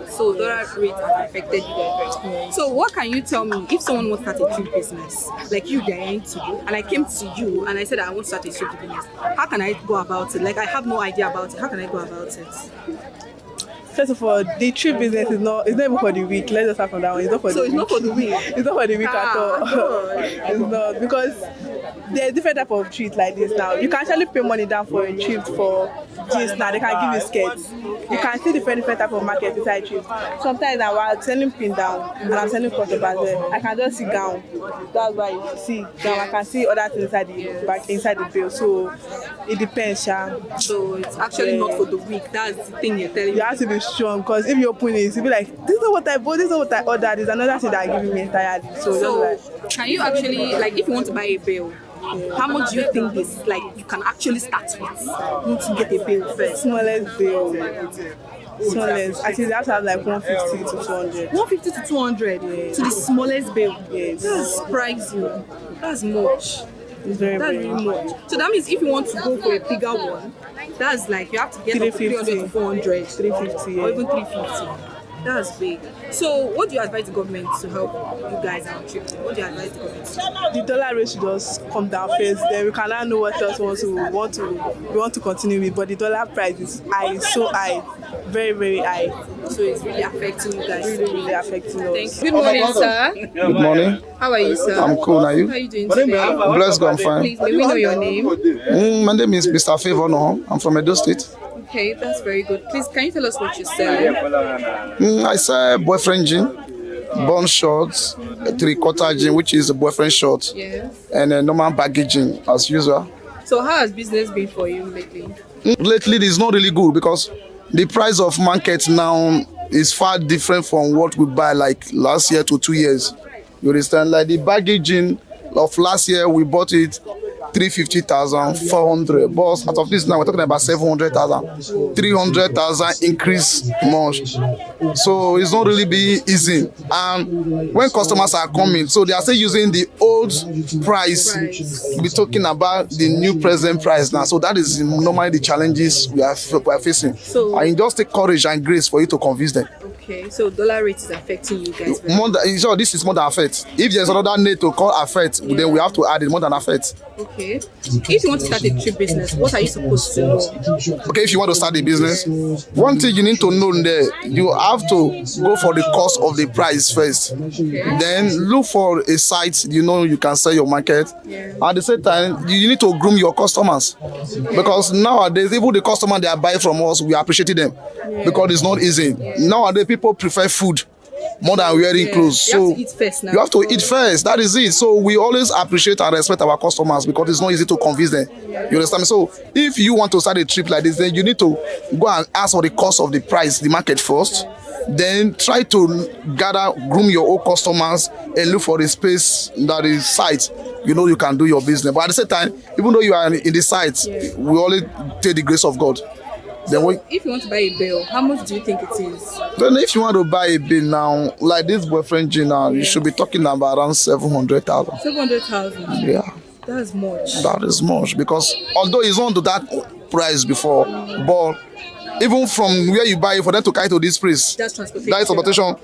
[SPEAKER 21] So dollar rate has affected you guys. So what can you tell me if someone wants to start a trade business, like you they're into, and I came to you and I said I want to start a trade business, how can I go about it? Like I have no idea about it. How can I go about it?
[SPEAKER 3] First of all, the trade business it's not even for the week. Let's just start from that one. It's not for the week.
[SPEAKER 21] It's not for the week.
[SPEAKER 3] It's not for the week at all. It's not, because there's different type of treat like this now. You can actually pay money down for a treat for this now. They can give you skirts. You can see different type of market inside treat. Sometimes I'm selling pin down and I'm selling cotton bag. I can just see gown. That's why you see gown. I can see other things inside the back, inside the bill. So it depends, yeah.
[SPEAKER 21] So it's actually not for the week. That's the thing you're telling me.
[SPEAKER 3] You have to be strong, because if you open it, you'll be like, this is not what I bought, this is not what I ordered. There's another thing that giving me entirely. So
[SPEAKER 21] can you actually, like, if you want to buy a bill, how much do you think is like you can actually start with? You need to get a bill first.
[SPEAKER 3] Smallest bill. Smallest. I think they have to have like 150 to 200.
[SPEAKER 21] 150 to 200 to the smallest bill.
[SPEAKER 3] Yes.
[SPEAKER 21] This is pricey. That's much.
[SPEAKER 3] It's very
[SPEAKER 21] much. So that means if you want to go for a bigger one, that's like you have to get up to 300 to 400,
[SPEAKER 3] 350,
[SPEAKER 21] or even 350. That's big. So what do you advise the government to help you guys out? What do you advise the government to do?
[SPEAKER 3] The dollar rate should just come down first. Then we cannot know what else we want to continue with. But the dollar price is high, so high, very, very high.
[SPEAKER 21] So it's really affecting you guys.
[SPEAKER 3] Really, really affecting us.
[SPEAKER 21] Thank you. Good morning, sir.
[SPEAKER 6] Good morning.
[SPEAKER 21] How are you, sir?
[SPEAKER 6] I'm cool. Are you?
[SPEAKER 21] How are you doing today?
[SPEAKER 6] Blessed God, I'm fine.
[SPEAKER 21] Please, may we know your name?
[SPEAKER 6] My name is Mr. Favor No. I'm from Edo State.
[SPEAKER 21] Okay, that's very good. Please, can you tell us what you sell?
[SPEAKER 6] I sell boyfriend jean, bun shorts, a 3/4 jean, which is a boyfriend short, and a normal baggy jean as usual.
[SPEAKER 21] So how has business been for you lately?
[SPEAKER 6] Lately, it's not really good because the price of market now is far different from what we buy like last year to 2 years. You understand? Like the baggy jean of last year, we bought it 350,400. But out of this now, we're talking about 700,000, 300,000 increase much. So it's not really be easy. And when customers are coming, so they are still using the old price. We're talking about the new present price now. So that is normally the challenges we are facing.
[SPEAKER 21] So,
[SPEAKER 6] and just take courage and grace for you to convince them.
[SPEAKER 21] Okay, so dollar rate is affecting you guys.
[SPEAKER 6] So this is more than affect. If there's another need to call affect, then we have to add it more than affect.
[SPEAKER 21] Okay. If you want to start a trade business, what are you supposed to do?
[SPEAKER 6] Okay, if you want to start a business, one thing you need to know there, you have to go for the cost of the price first. Okay. Then look for a site you can sell your market. Yeah. At the same time, you need to groom your customers. Okay. Because nowadays, even the customer they are buying from us, we appreciate them. Yeah. Because it's not easy. Yeah. Nowadays, people prefer food more than wearing clothes. So
[SPEAKER 21] you have to eat first now.
[SPEAKER 6] You have to eat first. That is it. So we always appreciate and respect our customers because it's not easy to convince them. You understand me? So if you want to start a trip like this, then you need to go and ask for the cost of the price, the market first. Then try to groom your own customers and look for the space that is site. You can do your business. But at the same time, even though you are in the site, we always take the grace of God.
[SPEAKER 21] So if you want to buy a bill, how much do you think it is?
[SPEAKER 6] Then if you want to buy a bill now, like this boyfriend jean now, you should be talking about around 700,000.
[SPEAKER 21] 700,000?
[SPEAKER 6] Yeah.
[SPEAKER 21] That's much.
[SPEAKER 6] That is much because although it's not to that
[SPEAKER 2] price before, but even from where you buy it, for them to carry to this place,
[SPEAKER 21] That's transportation.
[SPEAKER 2] that transportation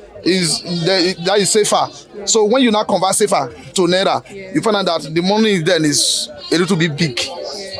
[SPEAKER 2] that is safer. So when you now convert safer to naira, you find out that the money then is a little bit big.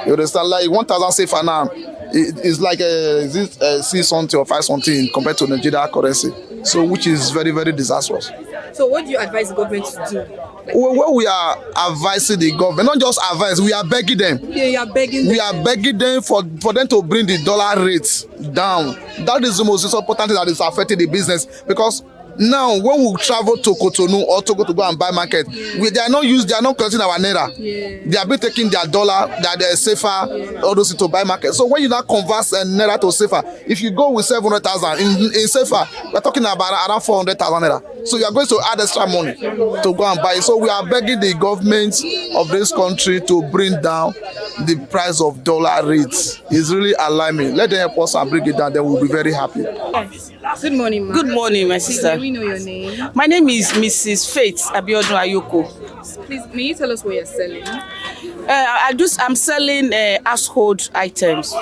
[SPEAKER 2] You understand? Like 1,000 safer now, it's like is it 6 something or 5 something compared to Nigeria currency. So which is very, very disastrous.
[SPEAKER 21] So what do you advise the government to do?
[SPEAKER 2] Well, we are advising the government, not just advise, we are begging them.
[SPEAKER 21] Yeah, you are begging them.
[SPEAKER 2] We are begging them for them to bring the dollar rate down. That is the most important thing that is affecting the business, because now when we travel to Cotonou or Togo to go and buy market, they are not collecting our naira. They have been taking their dollar, that they're safer, all those to buy market. So when you now convert naira to safer, if you go with 700,000 in safer, we're talking about around 400,000 naira. So you are going to add extra money to go and buy it. So we are begging the government of this country to bring down the price of dollar rates. It's really alarming. Let them help us and bring it down, then we'll be very happy.
[SPEAKER 21] Good morning, ma.
[SPEAKER 15] Good morning, my sister.
[SPEAKER 21] May we know your name?
[SPEAKER 15] My name is Mrs. Faith Abiodun Ayoko.
[SPEAKER 21] Please, may you tell us what you're selling?
[SPEAKER 15] I'm selling household items,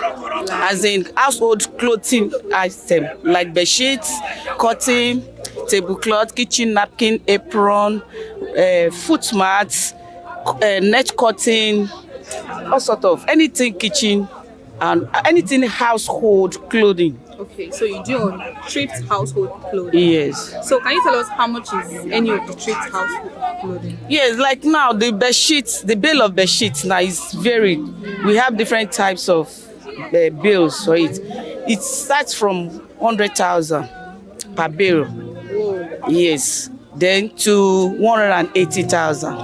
[SPEAKER 15] as in household clothing items like bed sheets, curtain, tablecloth, kitchen napkin, apron, foot mats, net curtain, all sort of anything kitchen and anything household clothing.
[SPEAKER 21] Okay, so you do on thrift household clothing?
[SPEAKER 15] Yes.
[SPEAKER 21] So can you tell us how much is any of the thrift household clothing?
[SPEAKER 15] Yes, like now the bed sheets, the bale of bed sheets now is varied. We have different types of bales for it. It starts from 100,000 per bale.
[SPEAKER 21] Whoa.
[SPEAKER 15] Yes. Then to 180,000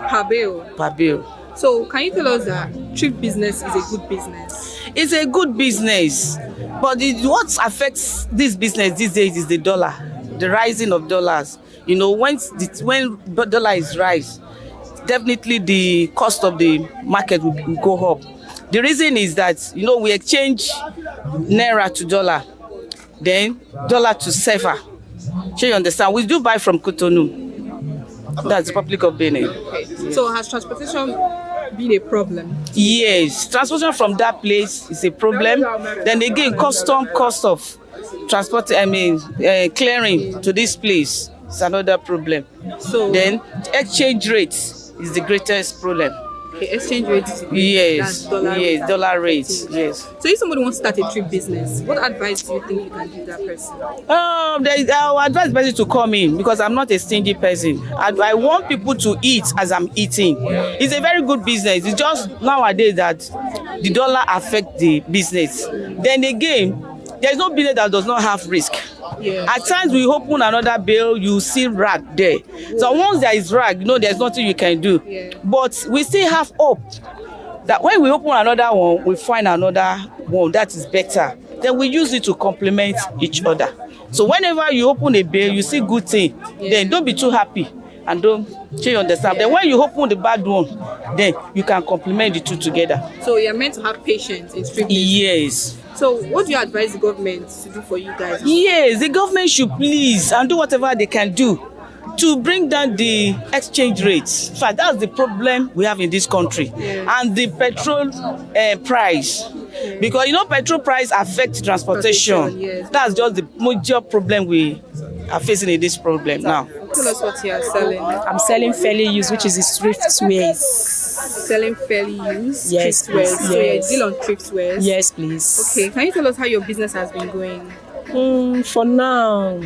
[SPEAKER 21] Per bale?
[SPEAKER 15] per bale.
[SPEAKER 21] So can you tell us that thrift business is a good business?
[SPEAKER 15] It's a good business, but what affects this business these days is the dollar, the rising of dollars. You know, when dollar is rise, definitely the cost of the market will go up. The reason is that, you know, we exchange naira to dollar, then dollar to sefa. So you understand? We do buy from Cotonou. That's the Republic of Benin.
[SPEAKER 21] Okay. So has transportation been a problem?
[SPEAKER 15] Yes, transportation from that place is a problem. Then again, cost of transport, clearing to this place is another problem.
[SPEAKER 21] So
[SPEAKER 15] then exchange rate is the greatest problem.
[SPEAKER 21] Okay, exchange rate is
[SPEAKER 15] yes,
[SPEAKER 21] dollar
[SPEAKER 15] yes, dollar rates, yes.
[SPEAKER 21] So if somebody wants to start a thrift business, what advice do you think you can give that person?
[SPEAKER 15] I would advise the person to come in, because I'm not a stingy person. I want people to eat as I'm eating. It's a very good business. It's just nowadays that the dollar affects the business. Then again, there's no business that does not have risk.
[SPEAKER 21] Yeah.
[SPEAKER 15] At times we open another bill, you see rag there. So once there is rag, you know there's nothing you can do.
[SPEAKER 21] Yeah.
[SPEAKER 15] But we still have hope that when we open another one, we find another one that is better. Then we use it to complement each other. So whenever you open a bill, you see good thing, then don't be too happy and don't change understand. Then when you open the bad one, then you can complement the two together.
[SPEAKER 21] So you're meant to have patience in thrift business.
[SPEAKER 15] Yes.
[SPEAKER 21] So what do you advise the government to do for you guys?
[SPEAKER 15] Yes, the government should please and do whatever they can do to bring down the exchange rates. In fact, that's the problem we have in this country.
[SPEAKER 21] Yeah.
[SPEAKER 15] And the petrol price. Because, you know, petrol price affects transportation.
[SPEAKER 21] Yes.
[SPEAKER 15] That's just the major problem we are facing in this problem now.
[SPEAKER 21] Tell us what you are selling.
[SPEAKER 18] I'm selling fairly used, which is the thrift wears.
[SPEAKER 21] Selling fairly used
[SPEAKER 18] Yes,
[SPEAKER 21] thrift wears.
[SPEAKER 18] please.
[SPEAKER 21] So you're
[SPEAKER 18] Yes.
[SPEAKER 21] deal on thrift wears?
[SPEAKER 18] Yes, please.
[SPEAKER 21] Okay, can you tell us how your business has been going?
[SPEAKER 18] For now,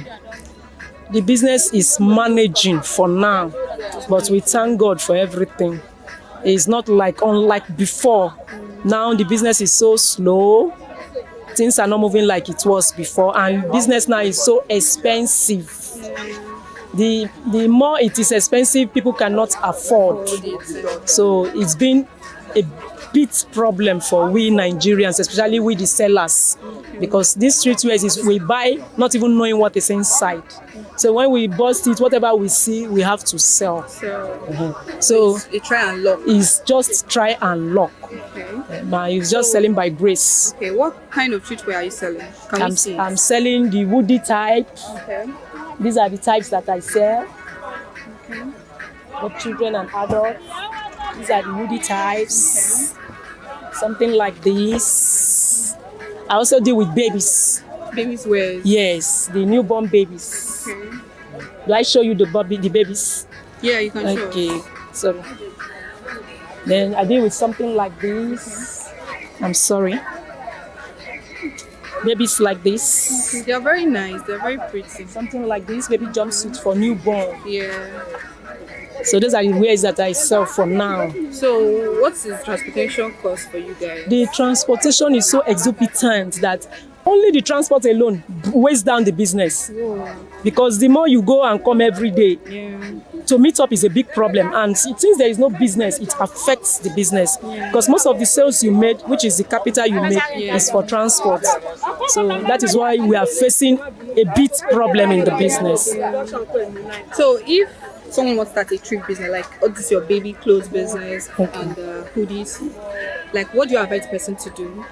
[SPEAKER 18] the business is managing for now, but we thank God for everything. It's not like unlike before. Now the business is so slow. Things are not moving like it was before, and business now is so expensive. The more it is expensive, people cannot afford. So it's been a bit problem for we Nigerians, especially we the sellers, because this streetwear is we buy not even knowing what is inside. So when we bust it, whatever we see, we have to sell. So
[SPEAKER 21] it's a try and lock.
[SPEAKER 18] It's just try and lock.
[SPEAKER 21] Okay.
[SPEAKER 18] It's just selling by grace.
[SPEAKER 21] Okay, what kind of streetwear are you selling? Can we see?
[SPEAKER 18] I'm selling the woody type.
[SPEAKER 21] Okay.
[SPEAKER 18] These are the types that I sell.
[SPEAKER 21] Okay.
[SPEAKER 18] For children and adults. These are the woody types. Something like this. I also deal with babies.
[SPEAKER 21] Babies wear?
[SPEAKER 18] Yes, the newborn babies.
[SPEAKER 21] Okay.
[SPEAKER 18] Do I show you the babies?
[SPEAKER 21] Yeah, you can show.
[SPEAKER 18] Okay, so then I deal with something like this. I'm sorry. Babies like this.
[SPEAKER 21] Okay, they're very nice. They're very pretty.
[SPEAKER 18] Something like this, baby jumpsuit for newborn.
[SPEAKER 21] Yeah.
[SPEAKER 18] So those are the ways that I sell for now.
[SPEAKER 21] So what's the transportation cost for you guys?
[SPEAKER 18] The transportation is so exorbitant that only the transport alone weighs down the business.
[SPEAKER 21] Whoa.
[SPEAKER 18] Because the more you go and come every day, to meet up is a big problem. And since there is no business, it affects the business. Because most of the sales you made, which is the capital you make, is for transport. So that is why we are facing a bit problem in the business.
[SPEAKER 21] So if someone wants to start a thrift business, like this is your baby clothes business and hoodies, like what do you advise the person to do?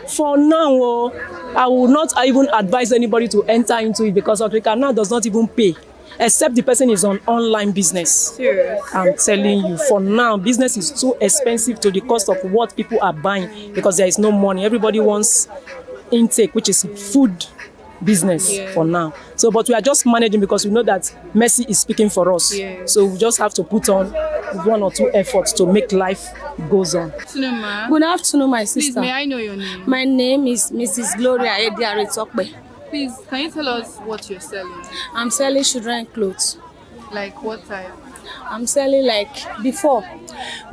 [SPEAKER 18] For now, I will not even advise anybody to enter into it because Africa now does not even pay, except the person is on online business.
[SPEAKER 21] Serious?
[SPEAKER 18] I'm telling you, for now, business is too expensive to the cost of what people are buying because there is no money. Everybody wants intake, which is food business for now. So, but we are just managing because we know that Mercy is speaking for us. So we just have to put on 1 or 2 efforts to make life goes on.
[SPEAKER 21] Good
[SPEAKER 5] afternoon, my sister.
[SPEAKER 21] Please, may I know your name?
[SPEAKER 5] My name is Mrs. Gloria Ediare Tokbe.
[SPEAKER 21] Please, can you tell us what you're selling?
[SPEAKER 5] I'm selling children clothes.
[SPEAKER 21] Like what type?
[SPEAKER 5] I'm selling like before.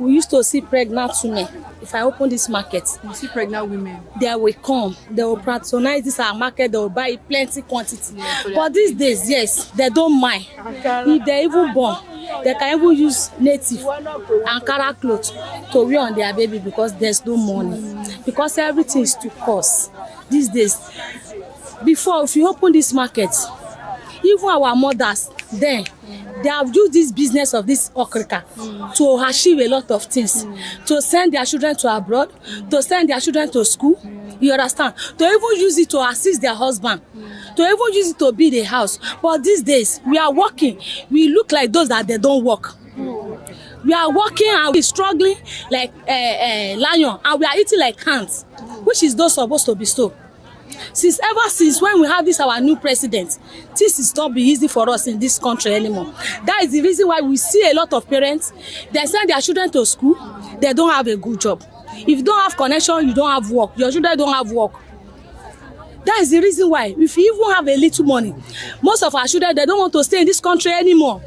[SPEAKER 5] We used to see pregnant women. If I open this market,
[SPEAKER 21] you see pregnant women.
[SPEAKER 5] They will come. They will patronize this our market. They will buy plenty quantity. But these days, yes, they don't mind. If they even born, they can even use native Ankara clothes to wear on their baby because there's no money. Because everything is too cost these days. Before, if you open this market, even our mothers then, they have used this business of this okrika to achieve a lot of things, to send their children to abroad, to send their children to school, you understand, to even use it to assist their husband, to even use it to build a house. But these days, we are working, we look like those that they don't work. We are working and we are struggling like lion, and we are eating like ants, which is not supposed to be so. Ever since when we have this our new president, this is not be easy for us in this country anymore. That is the reason why we see a lot of parents, they send their children to school, they don't have a good job. If you don't have connection, you don't have work, your children don't have work. That is the reason why if you even have a little money, most of our children, they don't want to stay in this country anymore.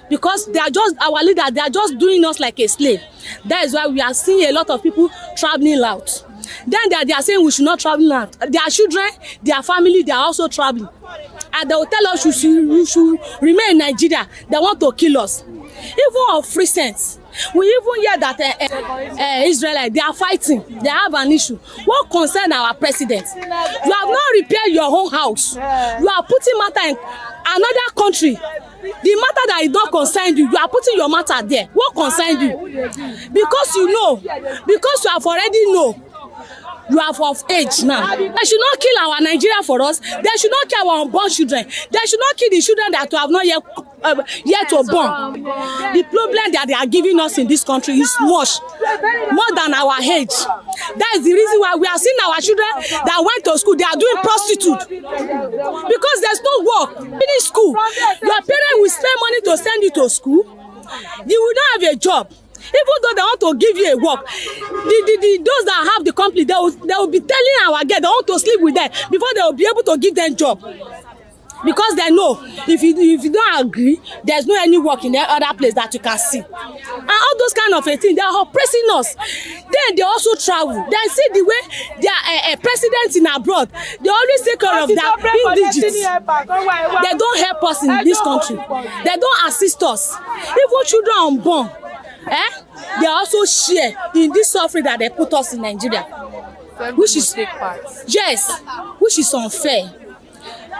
[SPEAKER 5] Because they are just, our leaders, they are just doing us like a slave. That is why we are seeing a lot of people traveling out. Then they are saying we should not travel out. Their children, their family, they are also traveling. And they will tell us we should remain in Nigeria. They want to kill us. Even of recent, we even hear that Israelites, they are fighting. They have an issue. What concerns our president? You have not repaired your own house. You are putting matter in another country. The matter that is not concerned you, you are putting your matter there. What concerns you? Because you know, because you have already know. You are of age now. They should not kill our Nigeria for us. They should not kill our unborn children. They should not kill the children that have not yet to born. The problem that they are giving us in this country is much more than our age. That is the reason why we are seeing our children that went to school, they are doing prostitute. Because there's no work. Finish school. Your parents will spend money to send you to school. You will not have a job. Even though they want to give you a work, those that have the company, they will be telling our girls they want to sleep with them before they will be able to give them job. Because they know if you don't agree, there's no any work in the other place that you can see. And all those kind of things, they are oppressing us. Then they also travel. They see the way their presidents in abroad, they always take care of their indigents. They don't help us in this country. They don't assist us. Even children unborn. They also share in this suffering that they put us in Nigeria, which is which is unfair.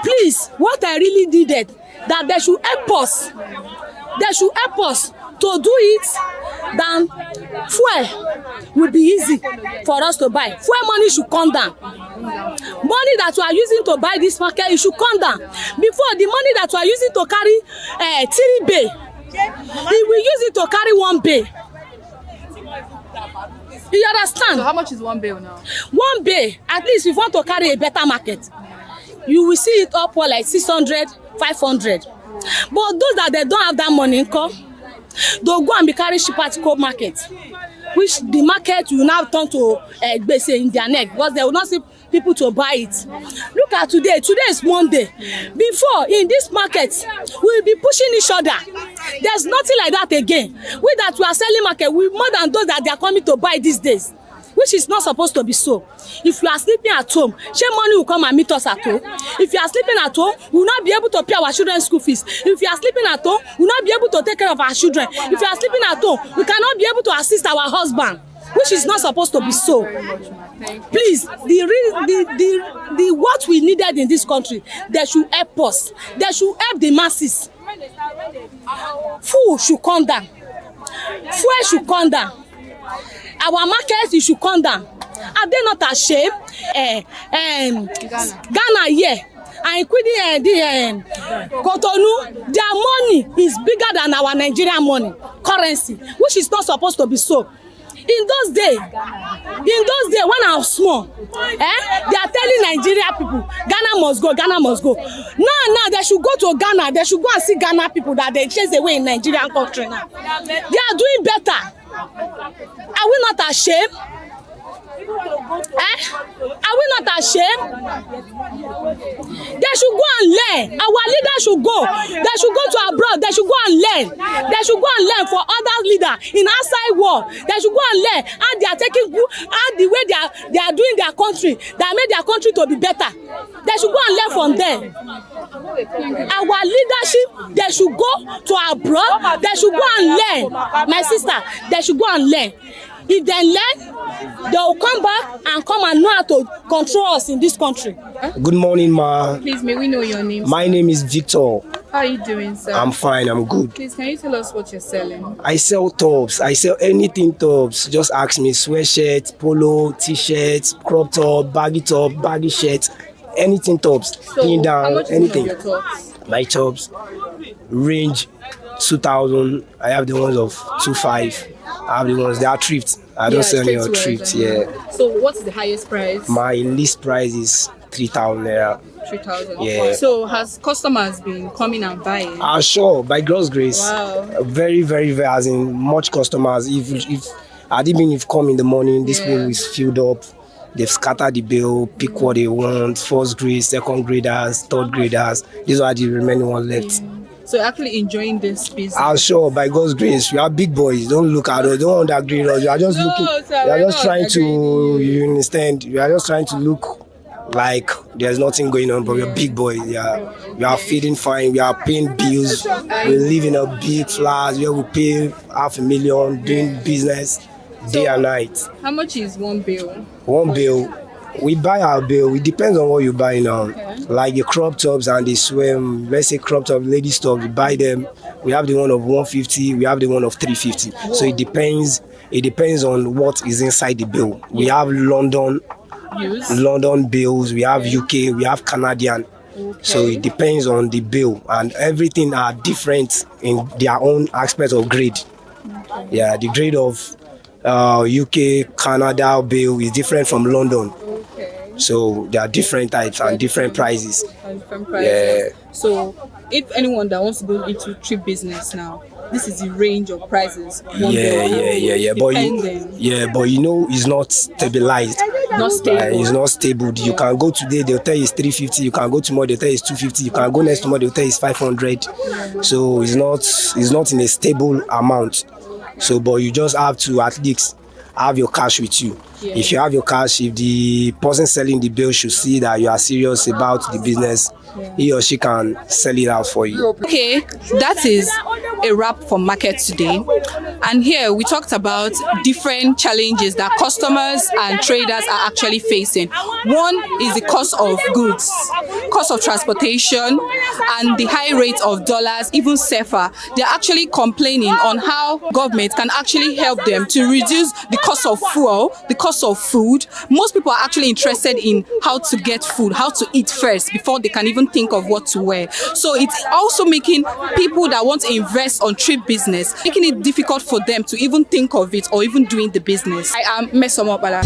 [SPEAKER 5] Please, what I really needed that they should help us. They should help us to do it. Then fuel will be easy for us to buy. Fuel money should come down. Money that we are using to buy this market, it should come down. Before, the money that we are using to carry 3 bay, we will use it to carry 1 bay. You understand?
[SPEAKER 21] So how much is one bale now?
[SPEAKER 5] One bale, at least if you want to carry a better market, you will see it up for like 600, 500. But those that they don't have that money, they'll go and be carrying cheaper to cold market, which the market will now turn to gbese in their neck because they will not see people to buy it. Look at today. Today is Monday. Before, in this market, we will be pushing each other. There's nothing like that again. We that we are selling market, we more than those that they are coming to buy these days, which is not supposed to be so. If you are sleeping at home, share money will come and meet us at home. If you are sleeping at home, we will not be able to pay our children's school fees. If you are sleeping at home, we will not be able to take care of our children. If you are sleeping at home, we cannot be able to assist our husband, which is not supposed to be so. Please, the what we needed in this country, they should help us. They should help the masses. Food should come down. Fuel should come down. Our markets, it should come down. Are they not ashamed? Ghana here, and including the Cotonou, their money is bigger than our Nigerian money, currency, which is not supposed to be so. In those days when I was small, they are telling Nigeria people, Ghana must go, Ghana must go. Now they should go to Ghana. They should go and see Ghana people that they chase away in Nigerian country now. They are doing better. Are we not ashamed? Are we not ashamed? They should go and learn. Our leaders should go. They should go to abroad. They should go and learn. They should go and learn for other leaders in outside world. They should go and learn. And they are taking good and the way they are doing their country, that made their country to be better. They should go and learn from them. Our leadership, they should go to abroad. They should go and learn. My sister, they should go and learn. If they learn, they will come back and come and know how to control us in this country.
[SPEAKER 19] Good morning, ma.
[SPEAKER 21] Please, may we know your name?
[SPEAKER 19] My name is Victor.
[SPEAKER 21] How are you doing, sir?
[SPEAKER 19] I'm fine, I'm good.
[SPEAKER 21] Please, can you tell us what you're selling?
[SPEAKER 19] I sell tops. I sell anything tops. Just ask me, sweatshirt, polo, t-shirts, crop top, baggy shirt, anything tops.
[SPEAKER 21] So,
[SPEAKER 19] pin down,
[SPEAKER 21] how much
[SPEAKER 19] anything.
[SPEAKER 21] is your tops?
[SPEAKER 19] My tops range 2,000. I have the ones of 2,500. I have the ones, they are thrift. I don't sell any thrift, yeah.
[SPEAKER 21] So what's the highest price?
[SPEAKER 19] My list price is 3,000 naira.
[SPEAKER 21] 3,000.
[SPEAKER 19] Yeah.
[SPEAKER 21] So has customers been coming and buying?
[SPEAKER 19] Sure, by God's grace.
[SPEAKER 21] Wow.
[SPEAKER 19] Very, very, very, as in much customers. If I didn't even come in the morning, this place is filled up. They've scattered the bill, pick what they want, first grade, second graders, third graders. These are the remaining ones left.
[SPEAKER 21] So you're actually enjoying this business?
[SPEAKER 19] Sure, by God's grace. We are big boys. Don't look at us. Don't undergrade us. You are just looking.
[SPEAKER 21] Sir,
[SPEAKER 19] you are just trying to. You understand? You are just trying to look like there's nothing going on, but we're big boys. Yeah, we are feeding fine. We are paying bills. We live in a big flat where we pay $500,000 doing business day and night.
[SPEAKER 21] How much is one bill?
[SPEAKER 19] One bill. We buy our bill. It depends on what you buy now.
[SPEAKER 21] Okay.
[SPEAKER 19] Like the crop tops and the swim. Let's say crop top, ladies top. We buy them. We have the one of 150. We have the one of 350. Whoa. So it depends. It depends on what is inside the bill. We have London bills. We have UK. We have Canadian. Okay. So it depends on the bill, and everything are different in their own aspect of grade. Okay. Yeah, the grade of UK, Canada bill is different from London. Okay. So there are different types and different prices.
[SPEAKER 21] Yeah. So if anyone that wants to go into trip business now, this is the range of prices.
[SPEAKER 19] Yeah. But you know, it's not stabilized.
[SPEAKER 21] Not stable.
[SPEAKER 19] It's not stable. You can go today, they'll tell you it's 350. You can go tomorrow, they'll tell you it's 250. You can go next tomorrow, they'll tell you it's 500. So it's not in a stable amount. So, but you just have to at least have your cash with you. Yeah. If you have your cash, if the person selling the bill should see that you are serious about the business, he or she can sell it out for you.
[SPEAKER 21] Okay, that is a wrap for market today. And here we talked about different challenges that customers and traders are actually facing. One is the cost of goods, cost of transportation, and the high rate of dollars, even safer. They're actually complaining on how government can actually help them to reduce the cost of fuel, the cost of food. Most people are actually interested in how to get food, how to eat first before they can even think of what to wear. So it's also making people that want to invest
[SPEAKER 4] business on trip business, making it difficult for them to even think of it or even doing the business. I am Mesoma Bala.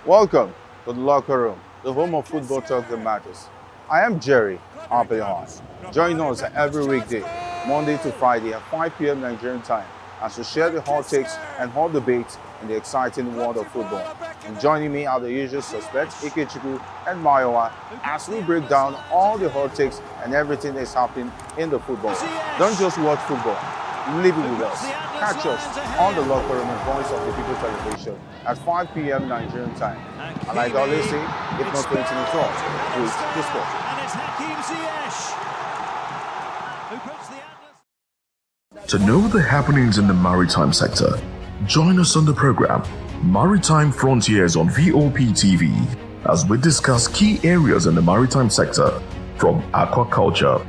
[SPEAKER 12] Welcome to the locker room, the home of football talk that matters. I am Jerry Arpelion. Join us every weekday, Monday to Friday at 5 p.m. Nigerian time, as we share the hot takes and hot debates in the exciting world of football. And joining me are the usual suspects, Ikechukwu and Mayowa, as we break down all the hot takes and everything that's happening in the football. Don't just watch football, live it with us. Catch us on the locker room and Voice of the People television at 5 p.m. Nigerian time. And like I always say, if not 20 minutes off, please the sport.
[SPEAKER 20] And it's Hakim Ziyech who puts the
[SPEAKER 16] To know the happenings in the maritime sector, join us on the program Maritime Frontiers on VOP TV as we discuss key areas in the maritime sector from aquaculture,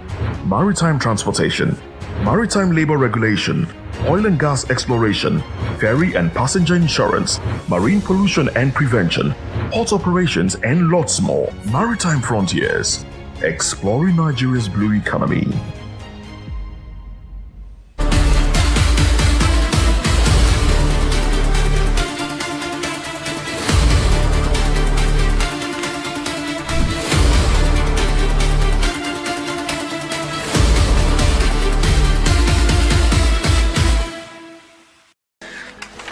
[SPEAKER 16] maritime transportation, maritime labor regulation, oil and gas exploration, ferry and passenger insurance, marine pollution and prevention, port operations, and lots more. Maritime Frontiers, exploring Nigeria's blue economy.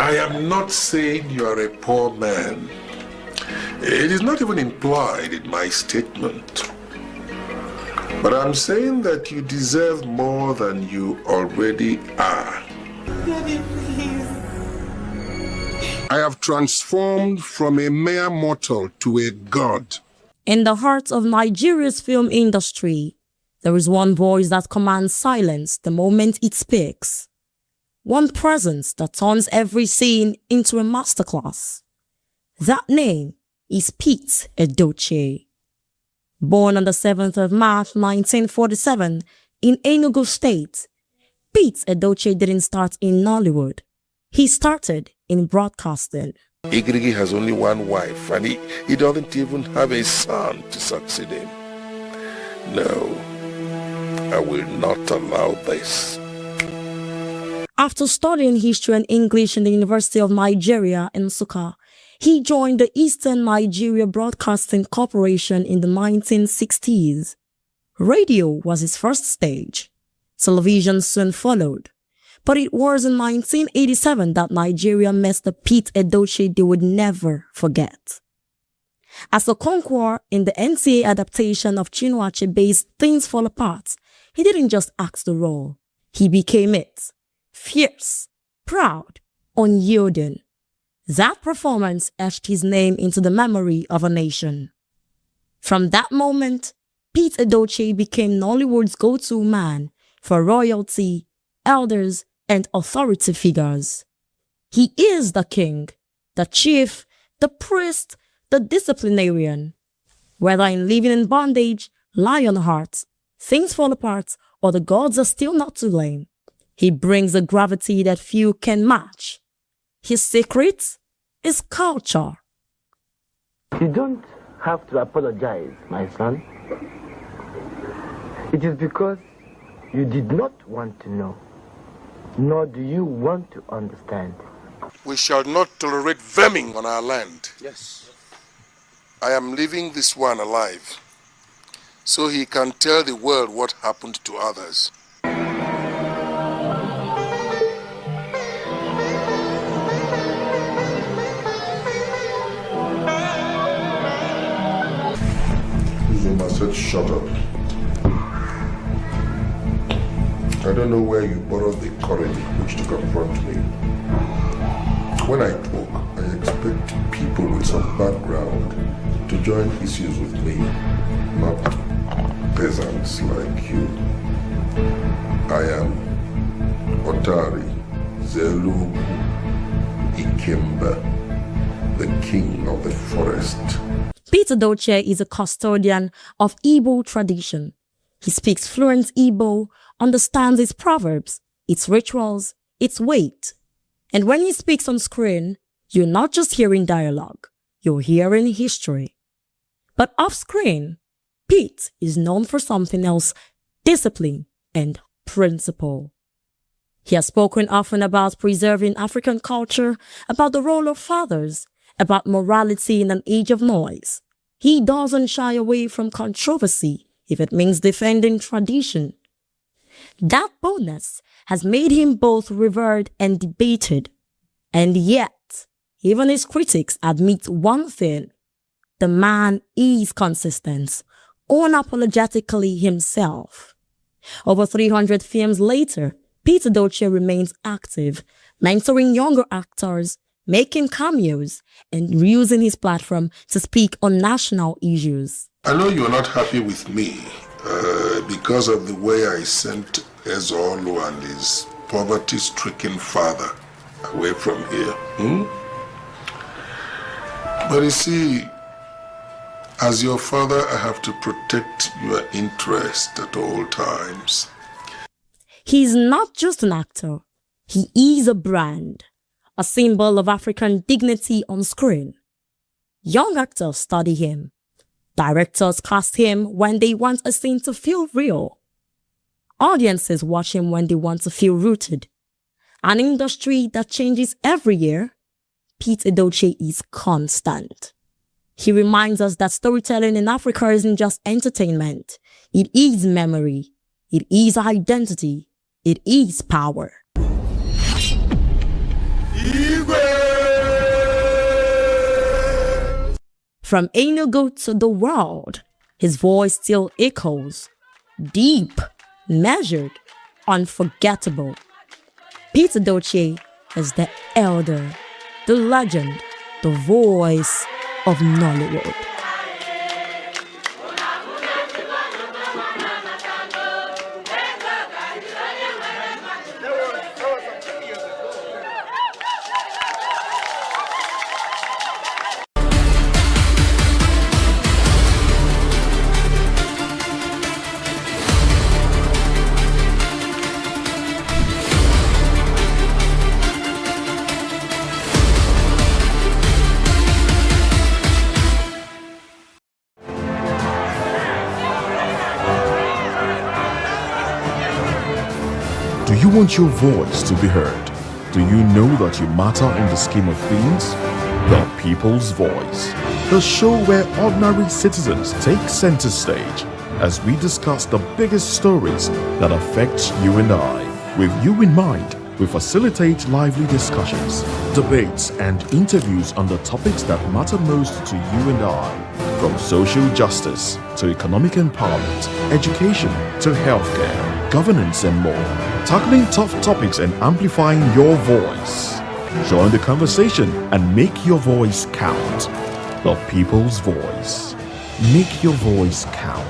[SPEAKER 22] I am not saying you are a poor man. It is not even implied in my statement. But I'm saying that you deserve more than you already are.
[SPEAKER 24] Daddy, please.
[SPEAKER 22] I have transformed from a mere mortal to a god.
[SPEAKER 25] In the heart of Nigeria's film industry, there is one voice that commands silence the moment it speaks. One presence that turns every scene into a masterclass. That name is Pete Edochie. Born on the 7th of March 1947 in Enugu State, Pete Edochie didn't start in Nollywood. He started in broadcasting.
[SPEAKER 22] Igirigi has only one wife and he doesn't even have a son to succeed him. No, I will not allow this.
[SPEAKER 25] After studying history and English in the University of Nigeria in Nsukka, he joined the Eastern Nigeria Broadcasting Corporation in the 1960s. Radio was his first stage. Television soon followed. But it was in 1987 that Nigeria met the Pete Edochie they would never forget. As a conqueror in the NTA adaptation of Chinua Achebe's Things Fall Apart, he didn't just act the role, he became it. Fierce, proud, unyielding. That performance etched his name into the memory of a nation. From that moment, Pete Edochie became Nollywood's go-to man for royalty, elders, and authority figures. He is the king, the chief, the priest, the disciplinarian. Whether in living in bondage, Lionheart, Things Fall Apart, or The Gods Are Still Not to Blame, he brings a gravity that few can match. His secret is culture.
[SPEAKER 1] You don't have to apologize, my son. It is because you did not want to know, nor do you want to understand.
[SPEAKER 22] We shall not tolerate vermin on our land.
[SPEAKER 1] Yes.
[SPEAKER 22] I am leaving this one alive, so he can tell the world what happened to others. Zuma said, shut up. I don't know where you borrowed the courage which to confront me. When I talk, I expect people with some background to join issues with me, not peasants like you. I am Otari Zelugu Ikemba, the king of the forest.
[SPEAKER 25] Pete Edochie is a custodian of Igbo tradition. He speaks fluent Igbo, understands its proverbs, its rituals, its weight. And when he speaks on screen, you're not just hearing dialogue, you're hearing history. But off screen, Pete is known for something else, discipline and principle. He has spoken often about preserving African culture, about the role of fathers, about morality in an age of noise. He doesn't shy away from controversy if it means defending tradition. That boldness has made him both revered and debated. And yet, even his critics admit one thing: the man is consistent, unapologetically himself. Over 300 films later, Pete Edochie remains active, mentoring younger actors, making cameos, and using his platform to speak on national issues.
[SPEAKER 22] I know you're not happy with me because of the way I sent Ezolu and his poverty-stricken father away from here. But you see, as your father, I have to protect your interest at all times.
[SPEAKER 25] He's not just an actor, he is a brand, a symbol of African dignity on screen. Young actors study him. Directors cast him when they want a scene to feel real. Audiences watch him when they want to feel rooted. An industry that changes every year, Pete Edochie is constant. He reminds us that storytelling in Africa isn't just entertainment. It is memory. It is identity. It is power. From Enugu to the world, his voice still echoes. Deep, measured, unforgettable. Pete Edochie is the elder, the legend, the voice of Nollywood.
[SPEAKER 16] Do you want your voice to be heard? Do you know that you matter in the scheme of things? The People's Voice, the show where ordinary citizens take center stage as we discuss the biggest stories that affect you and I, with you in mind We facilitate lively discussions, debates, and interviews on the topics that matter most to you and I, from social justice to economic empowerment, education to healthcare, governance, and more. Tackling tough topics and amplifying your voice. Join the conversation and make your voice count. The People's Voice. Make your voice count.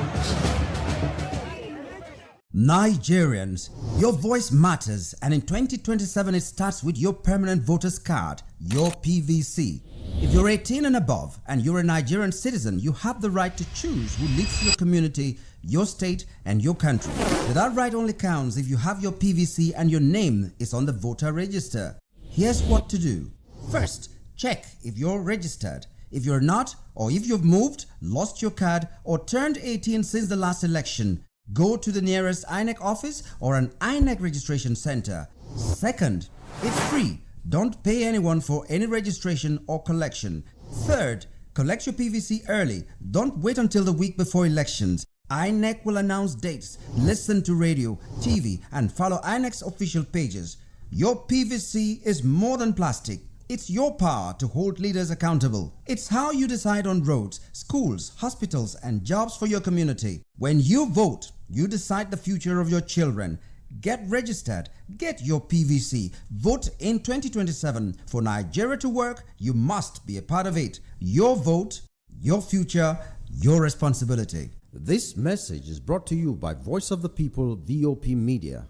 [SPEAKER 8] Nigerians, your voice matters, and in 2027 it starts with your permanent voters card, your PVC. If you're 18 and above and you're a Nigerian citizen, you have the right to choose who leads your community, your state, and your country. But that right only counts if you have your PVC and your name is on the voter register. Here's what to do. First, check if you're registered. If you're not, or if you've moved, lost your card, or turned 18 since the last election, go to the nearest INEC office or an INEC registration center. Second, it's free. Don't pay anyone for any registration or collection. Third, collect your PVC early. Don't wait until the week before elections. INEC will announce dates. Listen to radio, TV, and follow INEC's official pages. Your PVC is more than plastic. It's your power to hold leaders accountable. It's how you decide on roads, schools, hospitals, and jobs for your community. When you vote, you decide the future of your children. Get registered. Get your PVC. Vote in 2027. For Nigeria to work, you must be a part of it. Your vote, your future, your responsibility.
[SPEAKER 9] This message is brought to you by Voice of the People, VOP Media.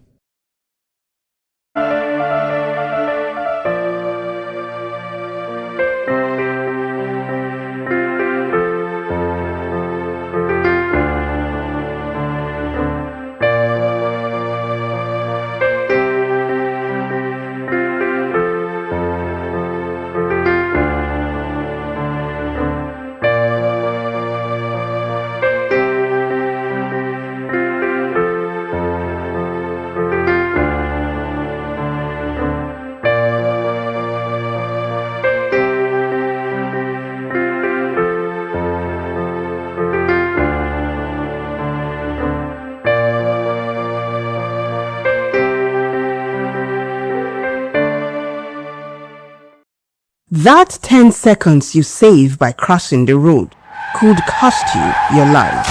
[SPEAKER 10] That 10 seconds you save by crossing the road could cost you your life.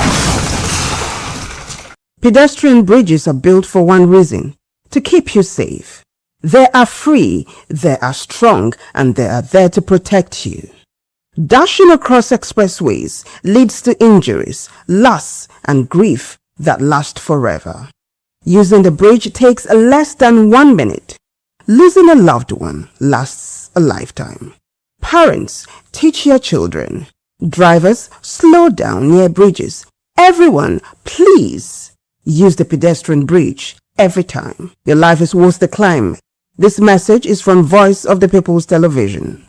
[SPEAKER 10] Pedestrian bridges are built for one reason: to keep you safe. They are free, they are strong, and they are there to protect you. Dashing across expressways leads to injuries, loss, and grief that last forever. Using the bridge takes less than 1 minute. Losing a loved one lasts a lifetime. Parents, teach your children. Drivers, slow down near bridges. Everyone, please use the pedestrian bridge every time. Your life is worth the climb. This message is from Voice of the People's Television.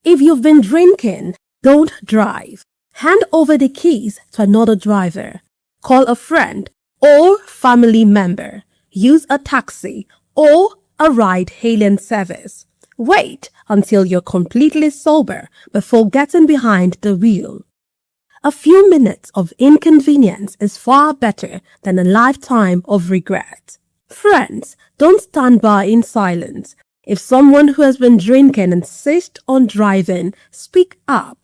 [SPEAKER 13] If you've been drinking, don't drive. Hand over the keys to another driver. Call a friend or family member. Use a taxi or a ride-hailing service. Wait until you're completely sober before getting behind the wheel. A few minutes of inconvenience is far better than a lifetime of regret. Friends, don't stand by in silence. If someone who has been drinking insists on driving, speak up.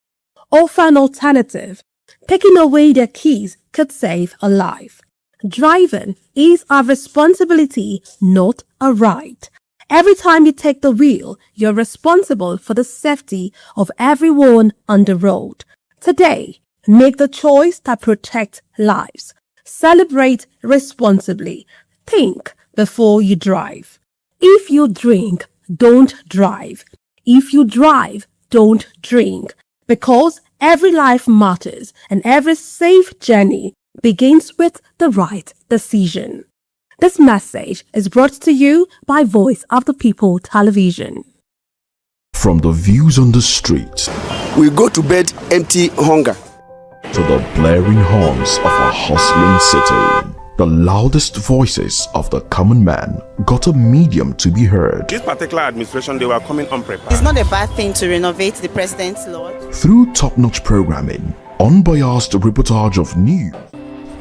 [SPEAKER 13] Offer an alternative. Taking away their keys could save a life. Driving is a responsibility, not a right. Every time you take the wheel, you're responsible for the safety of everyone on the road. Today, make the choice that protects lives. Celebrate responsibly. Think before you drive. If you drink, don't drive. If you drive, don't drink. Because every life matters and every safe journey begins with the right decision. This message is brought to you by Voice of the People Television.
[SPEAKER 16] From the views on the street,
[SPEAKER 23] we go to bed empty hunger,
[SPEAKER 16] to the blaring horns of a hustling city, the loudest voices of the common man got a medium to be heard.
[SPEAKER 26] This particular administration, they were coming unprepared.
[SPEAKER 27] It's not a bad thing to renovate the president's lawn.
[SPEAKER 16] Through top-notch programming, unbiased reportage of news,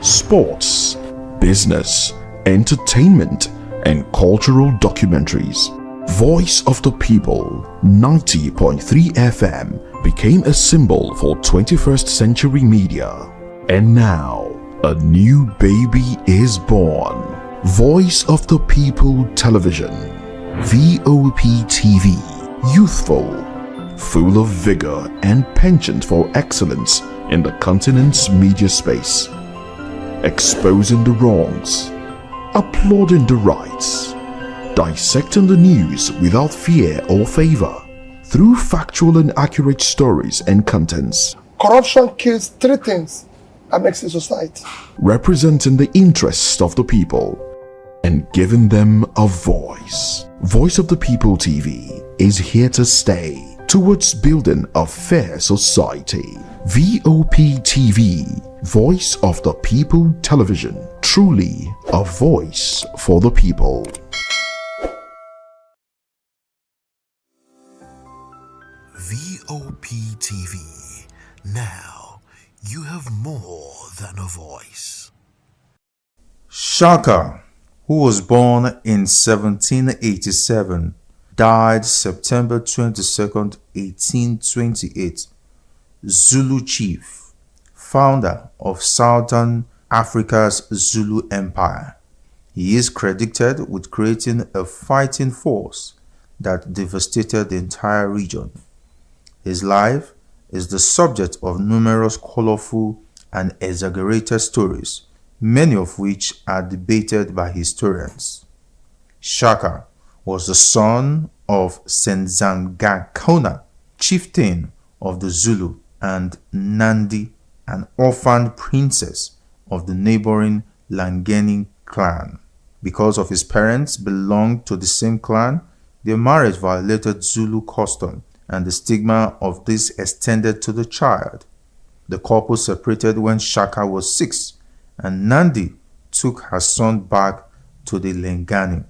[SPEAKER 16] sports, business, entertainment, and cultural documentaries. Voice of the People 90.3 FM became a symbol for 21st century media. And now, a new baby is born. Voice of the People Television, VOP TV, youthful, full of vigor and penchant for excellence in the continent's media space, exposing the wrongs, applauding the rights, dissecting the news without fear or favor, through factual and accurate stories and contents.
[SPEAKER 2] Corruption kills three things that makes a society.
[SPEAKER 16] Representing the interests of the people and giving them a voice. Voice of the People TV is here to stay towards building a fair society. VOP TV, Voice of the People Television, truly a voice for the people.
[SPEAKER 3] VOP TV. Now you have more than a voice.
[SPEAKER 6] Shaka, who was born in 1787, died September 22nd, 1828. Zulu chief, founder of Southern Africa's Zulu Empire. He is credited with creating a fighting force that devastated the entire region. His life is the subject of numerous colorful and exaggerated stories, many of which are debated by historians. Shaka was the son of Senzangakona, chieftain of the Zulu, and Nandi, an orphaned princess of the neighboring Langeni clan. Because of his parents belonged to the same clan, their marriage violated Zulu custom, and the stigma of this extended to the child. The couple separated when Shaka was 6, and Nandi took her son back to the Lengani,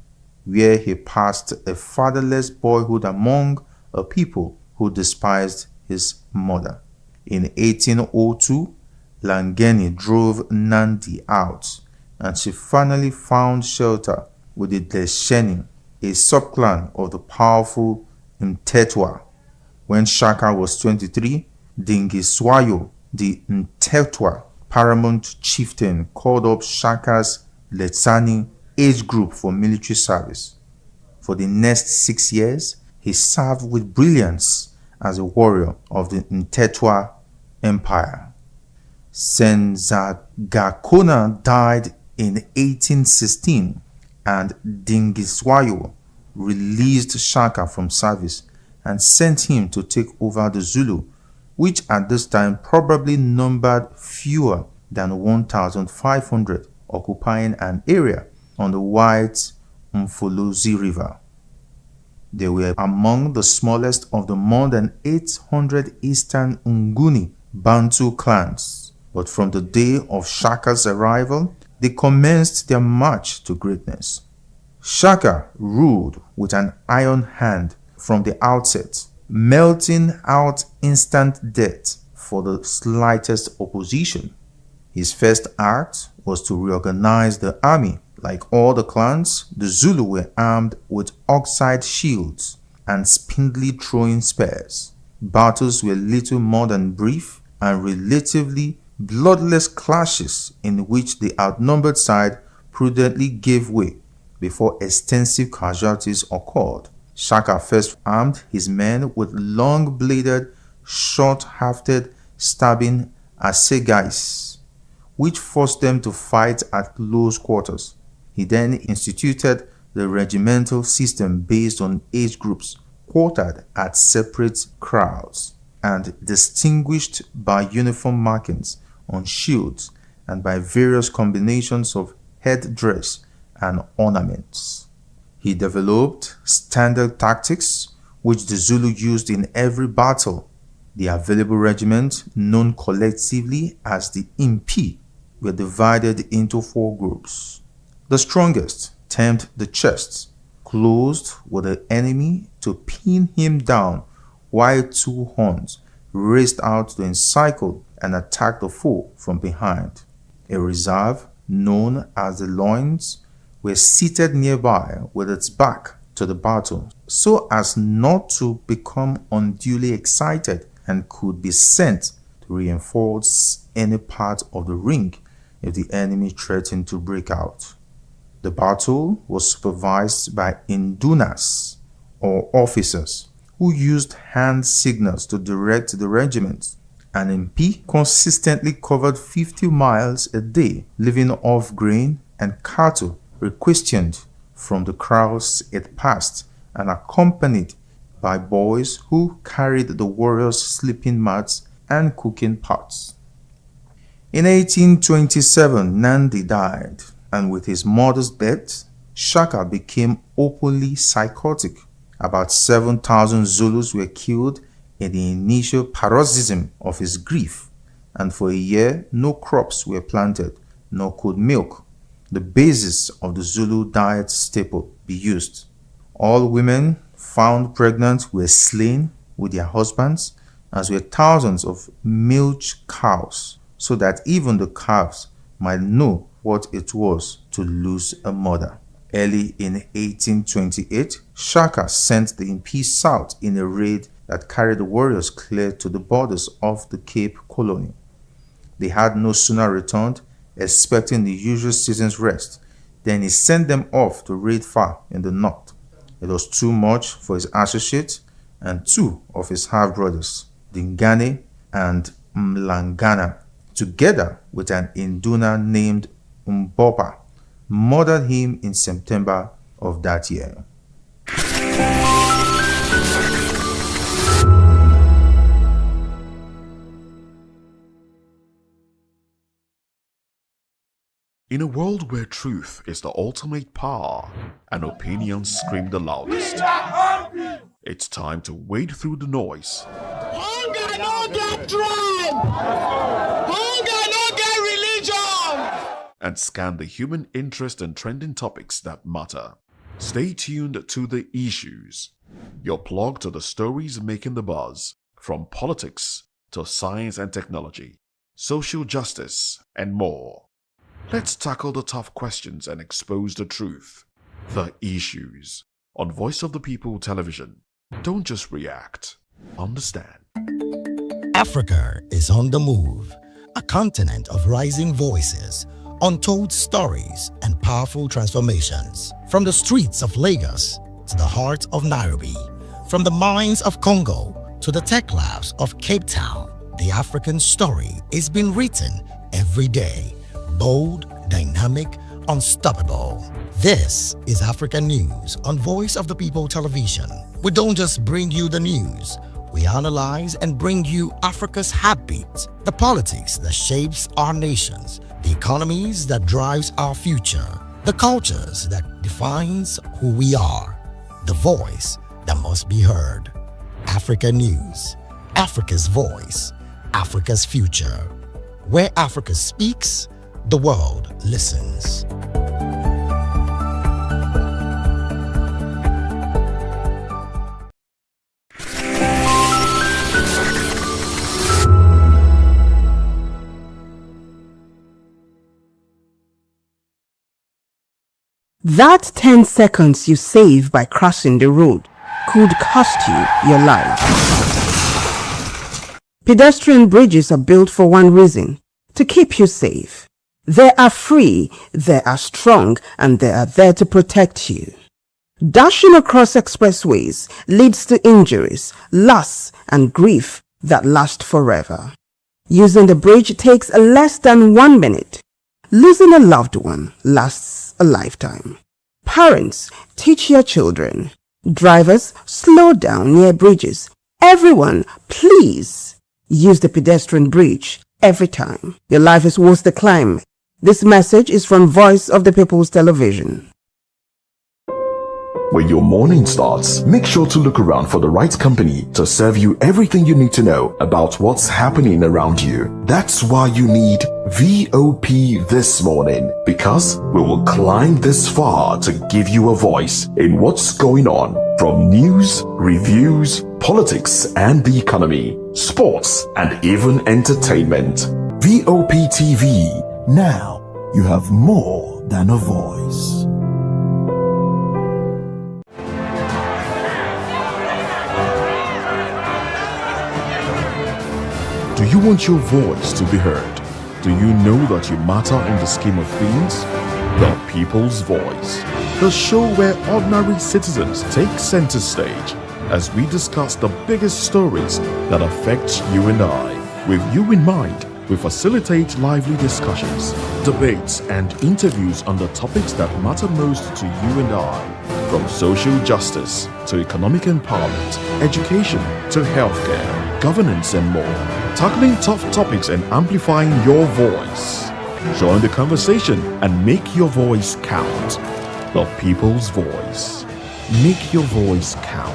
[SPEAKER 6] where he passed a fatherless boyhood among a people who despised his mother. In 1802, Langeni drove Nandi out, and she finally found shelter with the Desheni, a subclan of the powerful Mtetwa. When Shaka was 23, Dingiswayo, the Mtetwa paramount chieftain, called up Shaka's Letsani age group for military service. For the next 6 years, he served with brilliance as a warrior of the Mtetwa Empire. Senzagakona died in 1816, and Dingiswayo released Shaka from service and sent him to take over the Zulu, which at this time probably numbered fewer than 1,500, occupying an area on the wide Mfolozi River. They were among the smallest of the more than 800 Eastern Nguni Bantu clans, but from the day of Shaka's arrival, they commenced their march to greatness. Shaka ruled with an iron hand from the outset, melting out instant death for the slightest opposition. His first act was to reorganize the army. Like all the clans, the Zulu were armed with oxide shields and spindly throwing spears. Battles were little more than brief and relatively bloodless clashes in which the outnumbered side prudently gave way before extensive casualties occurred. Shaka first armed his men with long-bladed, short-hafted, stabbing assegais, which forced them to fight at close quarters. He then instituted the regimental system based on age groups quartered at separate crowds and distinguished by uniform markings on shields and by various combinations of headdress and ornaments. He developed standard tactics which the Zulu used in every battle. The available regiments, known collectively as the Impi, were divided into 4 groups. The strongest, termed the chest, closed with the enemy to pin him down, while 2 horns raced out to encircle and attack the foe from behind. A reserve, known as the loins, were seated nearby with its back to the battle so as not to become unduly excited and could be sent to reinforce any part of the ring if the enemy threatened to break out. The battle was supervised by indunas or officers who used hand signals to direct the regiment. An MP consistently covered 50 miles a day, living off grain and cattle requisitioned from the crowds it passed and accompanied by boys who carried the warriors' sleeping mats and cooking pots. In 1827, Nandi died, and with his mother's death, Shaka became openly psychotic. About 7,000 Zulus were killed in the initial paroxysm of his grief, and for a year no crops were planted, nor could milk, the basis of the Zulu diet staple, be used. All women found pregnant were slain with their husbands, as were thousands of milch cows, so that even the calves might know what it was to lose a mother. Early in 1828, Shaka sent the MP south in a raid that carried the warriors clear to the borders of the Cape Colony. They had no sooner returned, expecting the usual season's rest, than he sent them off to raid far in the north. It was too much for his associates, and two of his half-brothers, Dingane and Mlangana, together with an Induna named Mbopa, murdered him in September of that year.
[SPEAKER 16] In a world where truth is the ultimate power and opinions scream the loudest, it's time to wade through the noise.
[SPEAKER 24] Hunger no get tribe! Hunger no get religion!
[SPEAKER 16] And scan the human interest and trending topics that matter. Stay tuned to The Issues, your plug to the stories making the buzz, from politics to science and technology, social justice, and more. Let's tackle the tough questions and expose the truth. The Issues on Voice of the People Television. Don't just react, understand.
[SPEAKER 5] Africa is on the move, a continent of rising voices, untold stories, and powerful transformations. From the streets of Lagos to the heart of Nairobi, from the mines of Congo to the tech labs of Cape Town, the African story is being written every day. Bold, dynamic, unstoppable. This is Africa News on Voice of the People Television. We don't just bring you the news. We analyze and bring you Africa's heartbeat, the politics that shapes our nations, the economies that drives our future, the cultures that defines who we are, the voice that must be heard. Africa News, Africa's voice, Africa's future. Where Africa speaks, the world listens.
[SPEAKER 10] That 10 seconds you save by crossing the road could cost you your life. Pedestrian bridges are built for one reason: to keep you safe. They are free, they are strong, and they are there to protect you. Dashing across expressways leads to injuries, loss, and grief that last forever. Using the bridge takes less than 1 minute. Losing a loved one lasts a lifetime. Parents, teach your children. Drivers, slow down near bridges. Everyone, please use the pedestrian bridge every time. Your life is worth the climb. This message is from Voice of the People's Television.
[SPEAKER 16] When your morning starts, make sure to look around for the right company to serve you everything you need to know about what's happening around you. That's why you need VOP this morning, because we will climb this far to give you a voice in what's going on, from news, reviews, politics and the economy, sports and even entertainment. VOP TV. Now you have more than a voice. Do you want your voice to be heard? Do you know that you matter in the scheme of things? The People's Voice, the show where ordinary citizens take center stage as we discuss the biggest stories that affect you and I. With you in mind, we facilitate lively discussions, debates, and interviews on the topics that matter most to you and I, from social justice to economic empowerment, education to healthcare, governance, and more, tackling tough topics and amplifying your voice. Join the conversation and make your voice count. The People's Voice. Make your voice count.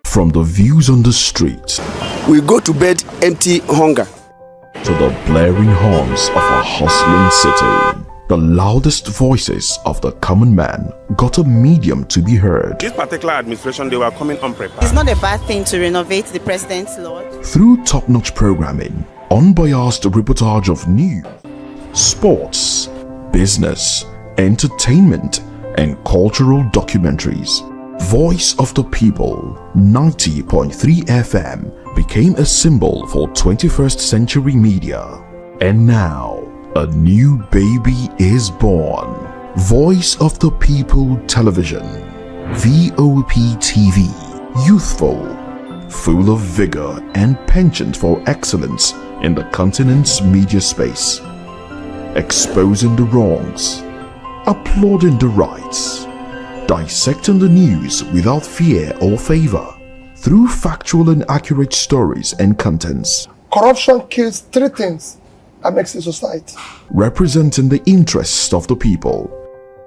[SPEAKER 16] From the views on the street,
[SPEAKER 23] we go to bed empty hunger,
[SPEAKER 16] to the blaring horns of a hustling city, the loudest voices of the common man got a medium to be heard.
[SPEAKER 26] This particular administration, they were coming unprepared.
[SPEAKER 27] It's not a bad thing to renovate the president's lawn.
[SPEAKER 16] Through top-notch programming, unbiased reportage of news, sports, business, entertainment, and cultural documentaries, Voice of the People 90.3 FM became a symbol for 21st century media. And now, a new baby is born. Voice of the People Television, VOP TV, youthful, full of vigor and penchant for excellence in the continent's media space, exposing the wrongs, applauding the rights, dissecting the news without fear or favor, through factual and accurate stories and contents.
[SPEAKER 2] Corruption kills three things that makes a society.
[SPEAKER 16] Representing the interests of the people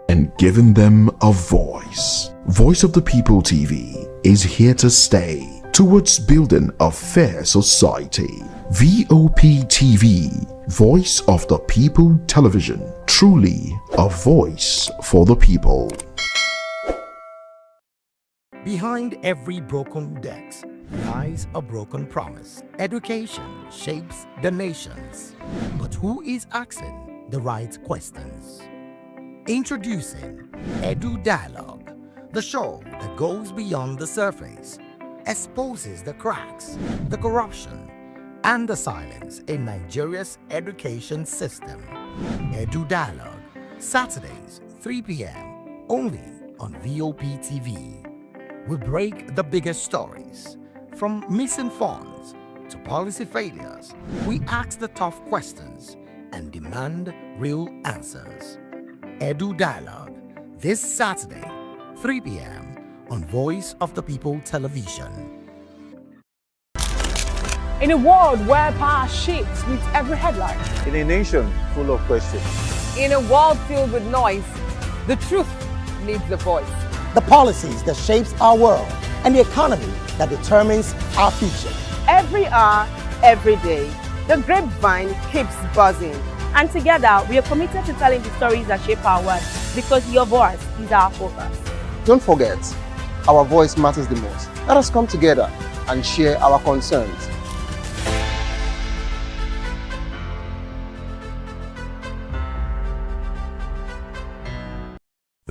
[SPEAKER 16] and giving them a voice. Voice of the People TV is here to stay towards building a fair society. VOP TV, Voice of the People Television, truly a voice for the people.
[SPEAKER 5] Behind every broken desk lies a broken promise. Education shapes the nations, but who is asking the right questions? Introducing Edu Dialogue, the show that goes beyond the surface, exposes the cracks, the corruption, and the silence in Nigeria's education system. Edu Dialogue, Saturdays, 3 p.m., only on VOP TV. We break the biggest stories, from missing funds to policy failures. We ask the tough questions and demand real answers. Edu Dialogue, this Saturday, 3 p.m. on Voice of the People Television.
[SPEAKER 7] In a world where power shifts with every headline.
[SPEAKER 12] In a nation full of questions.
[SPEAKER 7] In a world filled with noise, the truth needs the voice.
[SPEAKER 11] The policies that shapes our world and the economy that determines our future.
[SPEAKER 21] Every hour, every day, the grapevine keeps buzzing. And together, we are committed to telling the stories that shape our world, because your voice is our focus.
[SPEAKER 14] Don't forget, our voice matters the most. Let us come together and share our concerns.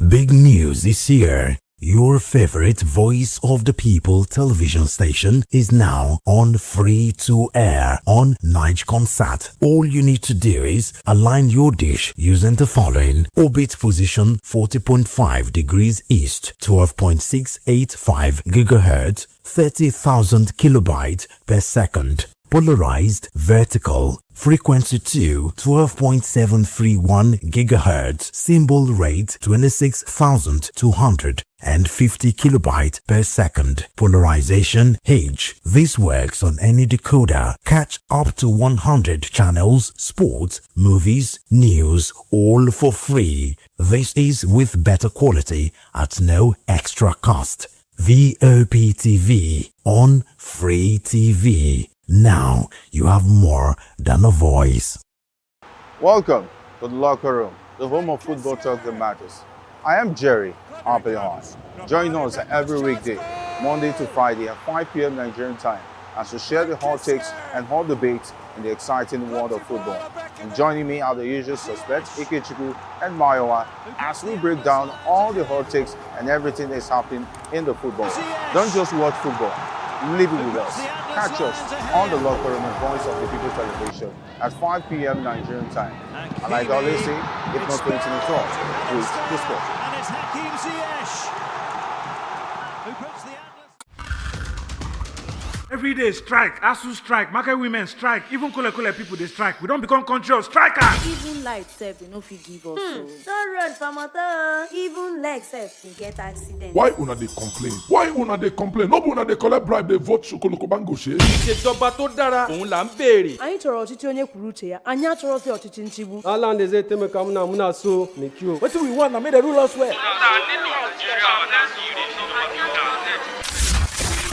[SPEAKER 3] Big news this year. Your favorite Voice of the People television station is now on free to air on Nigecomsat. All you need to do is align your dish using the following: orbit position 40.5 degrees east, 12.685 GHz, 30,000 kilobytes per second. Polarized vertical. Frequency 2, 12.731 GHz. Symbol rate 26,250 kilobyte per second. Polarization H. This works on any decoder. Catch up to 100 channels, sports, movies, news, all for free. This is with better quality at no extra cost. VOP TV on Free TV. Now you have more than a voice.
[SPEAKER 12] Welcome to the locker room, the home of football talk that matters. I am Jerry Ampelhon. Join us every weekday, Monday to Friday at 5 p.m. Nigerian time, as we share the hot takes and hot debates in the exciting world of football. And joining me are the usual suspects, Ikechukwu and Mayowa, as we break down all the hot takes and everything that's happening in the football. Don't just watch football, live it with us. Catch us on the locker room and Voice of the People television at 5 p.m. Nigerian time. And like I always say, if not 20 minutes off, please the sport.
[SPEAKER 24] And it's Hakim Ziyech who puts the
[SPEAKER 1] Every day strike, ASU strike, market women strike, even Kole people they strike. We don't become country of strikers.
[SPEAKER 4] Even light self, they no fit give us. Don't run for motor. Even leg self, they get accident.
[SPEAKER 16] Why una dey complain? Why una dey complain? No be una dey collect bribe, dey vote Sokoloko Bango ṣe.
[SPEAKER 15] Ìṣèjọba tó dára, òun là ń béèrè.
[SPEAKER 17] Anyị chọrọ ọchịchị onye kwuru uche ya. Anyị achọrọsị ọchịchị nchigbu.
[SPEAKER 15] Ala ndeze temeka muna so make you. Wetin we want na make the rule us well.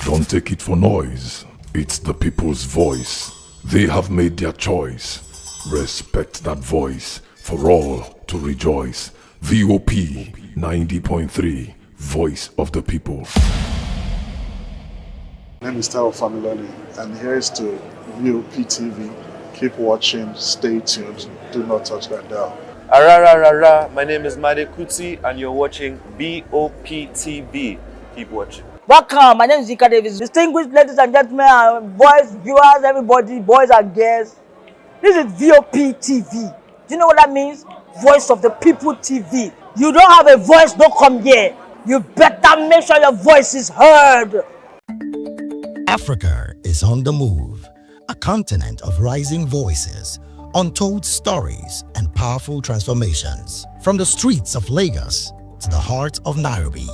[SPEAKER 16] Don't take it for noise. It's the people's voice. They have made their choice. Respect that voice for all to rejoice. VOP 90.3, Voice of the People.
[SPEAKER 18] My name is Tao Familoni, and here is to VOP TV. Keep watching, stay tuned, do not touch that dial.
[SPEAKER 19] Arararara, my name is Made Kuti, and you're watching VOP TV. Keep watching.
[SPEAKER 20] Welcome, my name is Zika Davis. Distinguished ladies and gentlemen, boys, viewers, everybody, boys and girls. This is VOP TV. Do you know what that means? Voice of the People TV. You don't have a voice, don't come here. You better make sure your voice is heard.
[SPEAKER 5] Africa is on the move, a continent of rising voices, untold stories, and powerful transformations. From the streets of Lagos to the heart of Nairobi,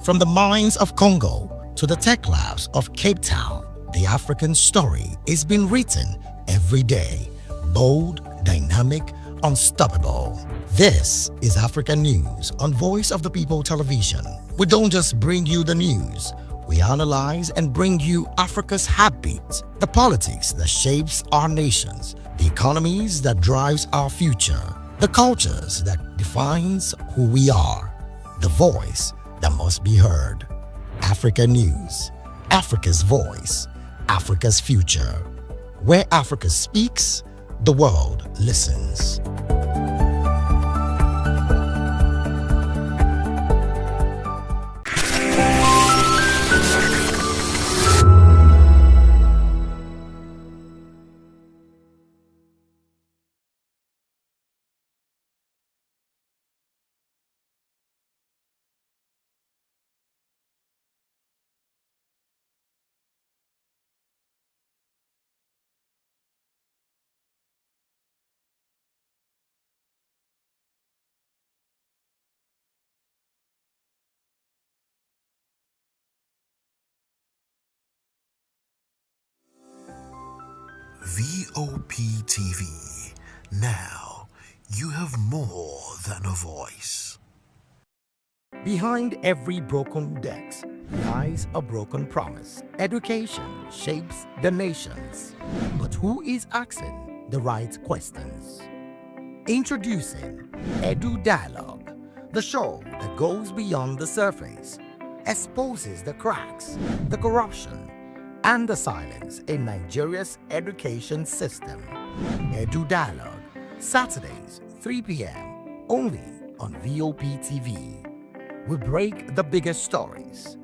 [SPEAKER 5] from the mines of Congo to the tech labs of Cape Town, the African story is being written every day. Bold, dynamic, unstoppable. This is African News on Voice of the People television. We don't just bring you the news. We analyze and bring you Africa's heartbeat, the politics that shapes our nations, the economies that drives our future, the cultures that defines who we are, the voice that must be heard. Africa News, Africa's voice, Africa's future. Where Africa speaks, the world listens.
[SPEAKER 3] VOP TV. Now you have more than a voice.
[SPEAKER 5] Behind every broken desk lies a broken promise. Education shapes the nations. But who is asking the right questions? Introducing Edu Dialogue, the show that goes beyond the surface, exposes the cracks, the corruption, and the silence in Nigeria's education system. Edu Dialogue, Saturdays, 3 p.m., only on VOP TV. We break the biggest stories,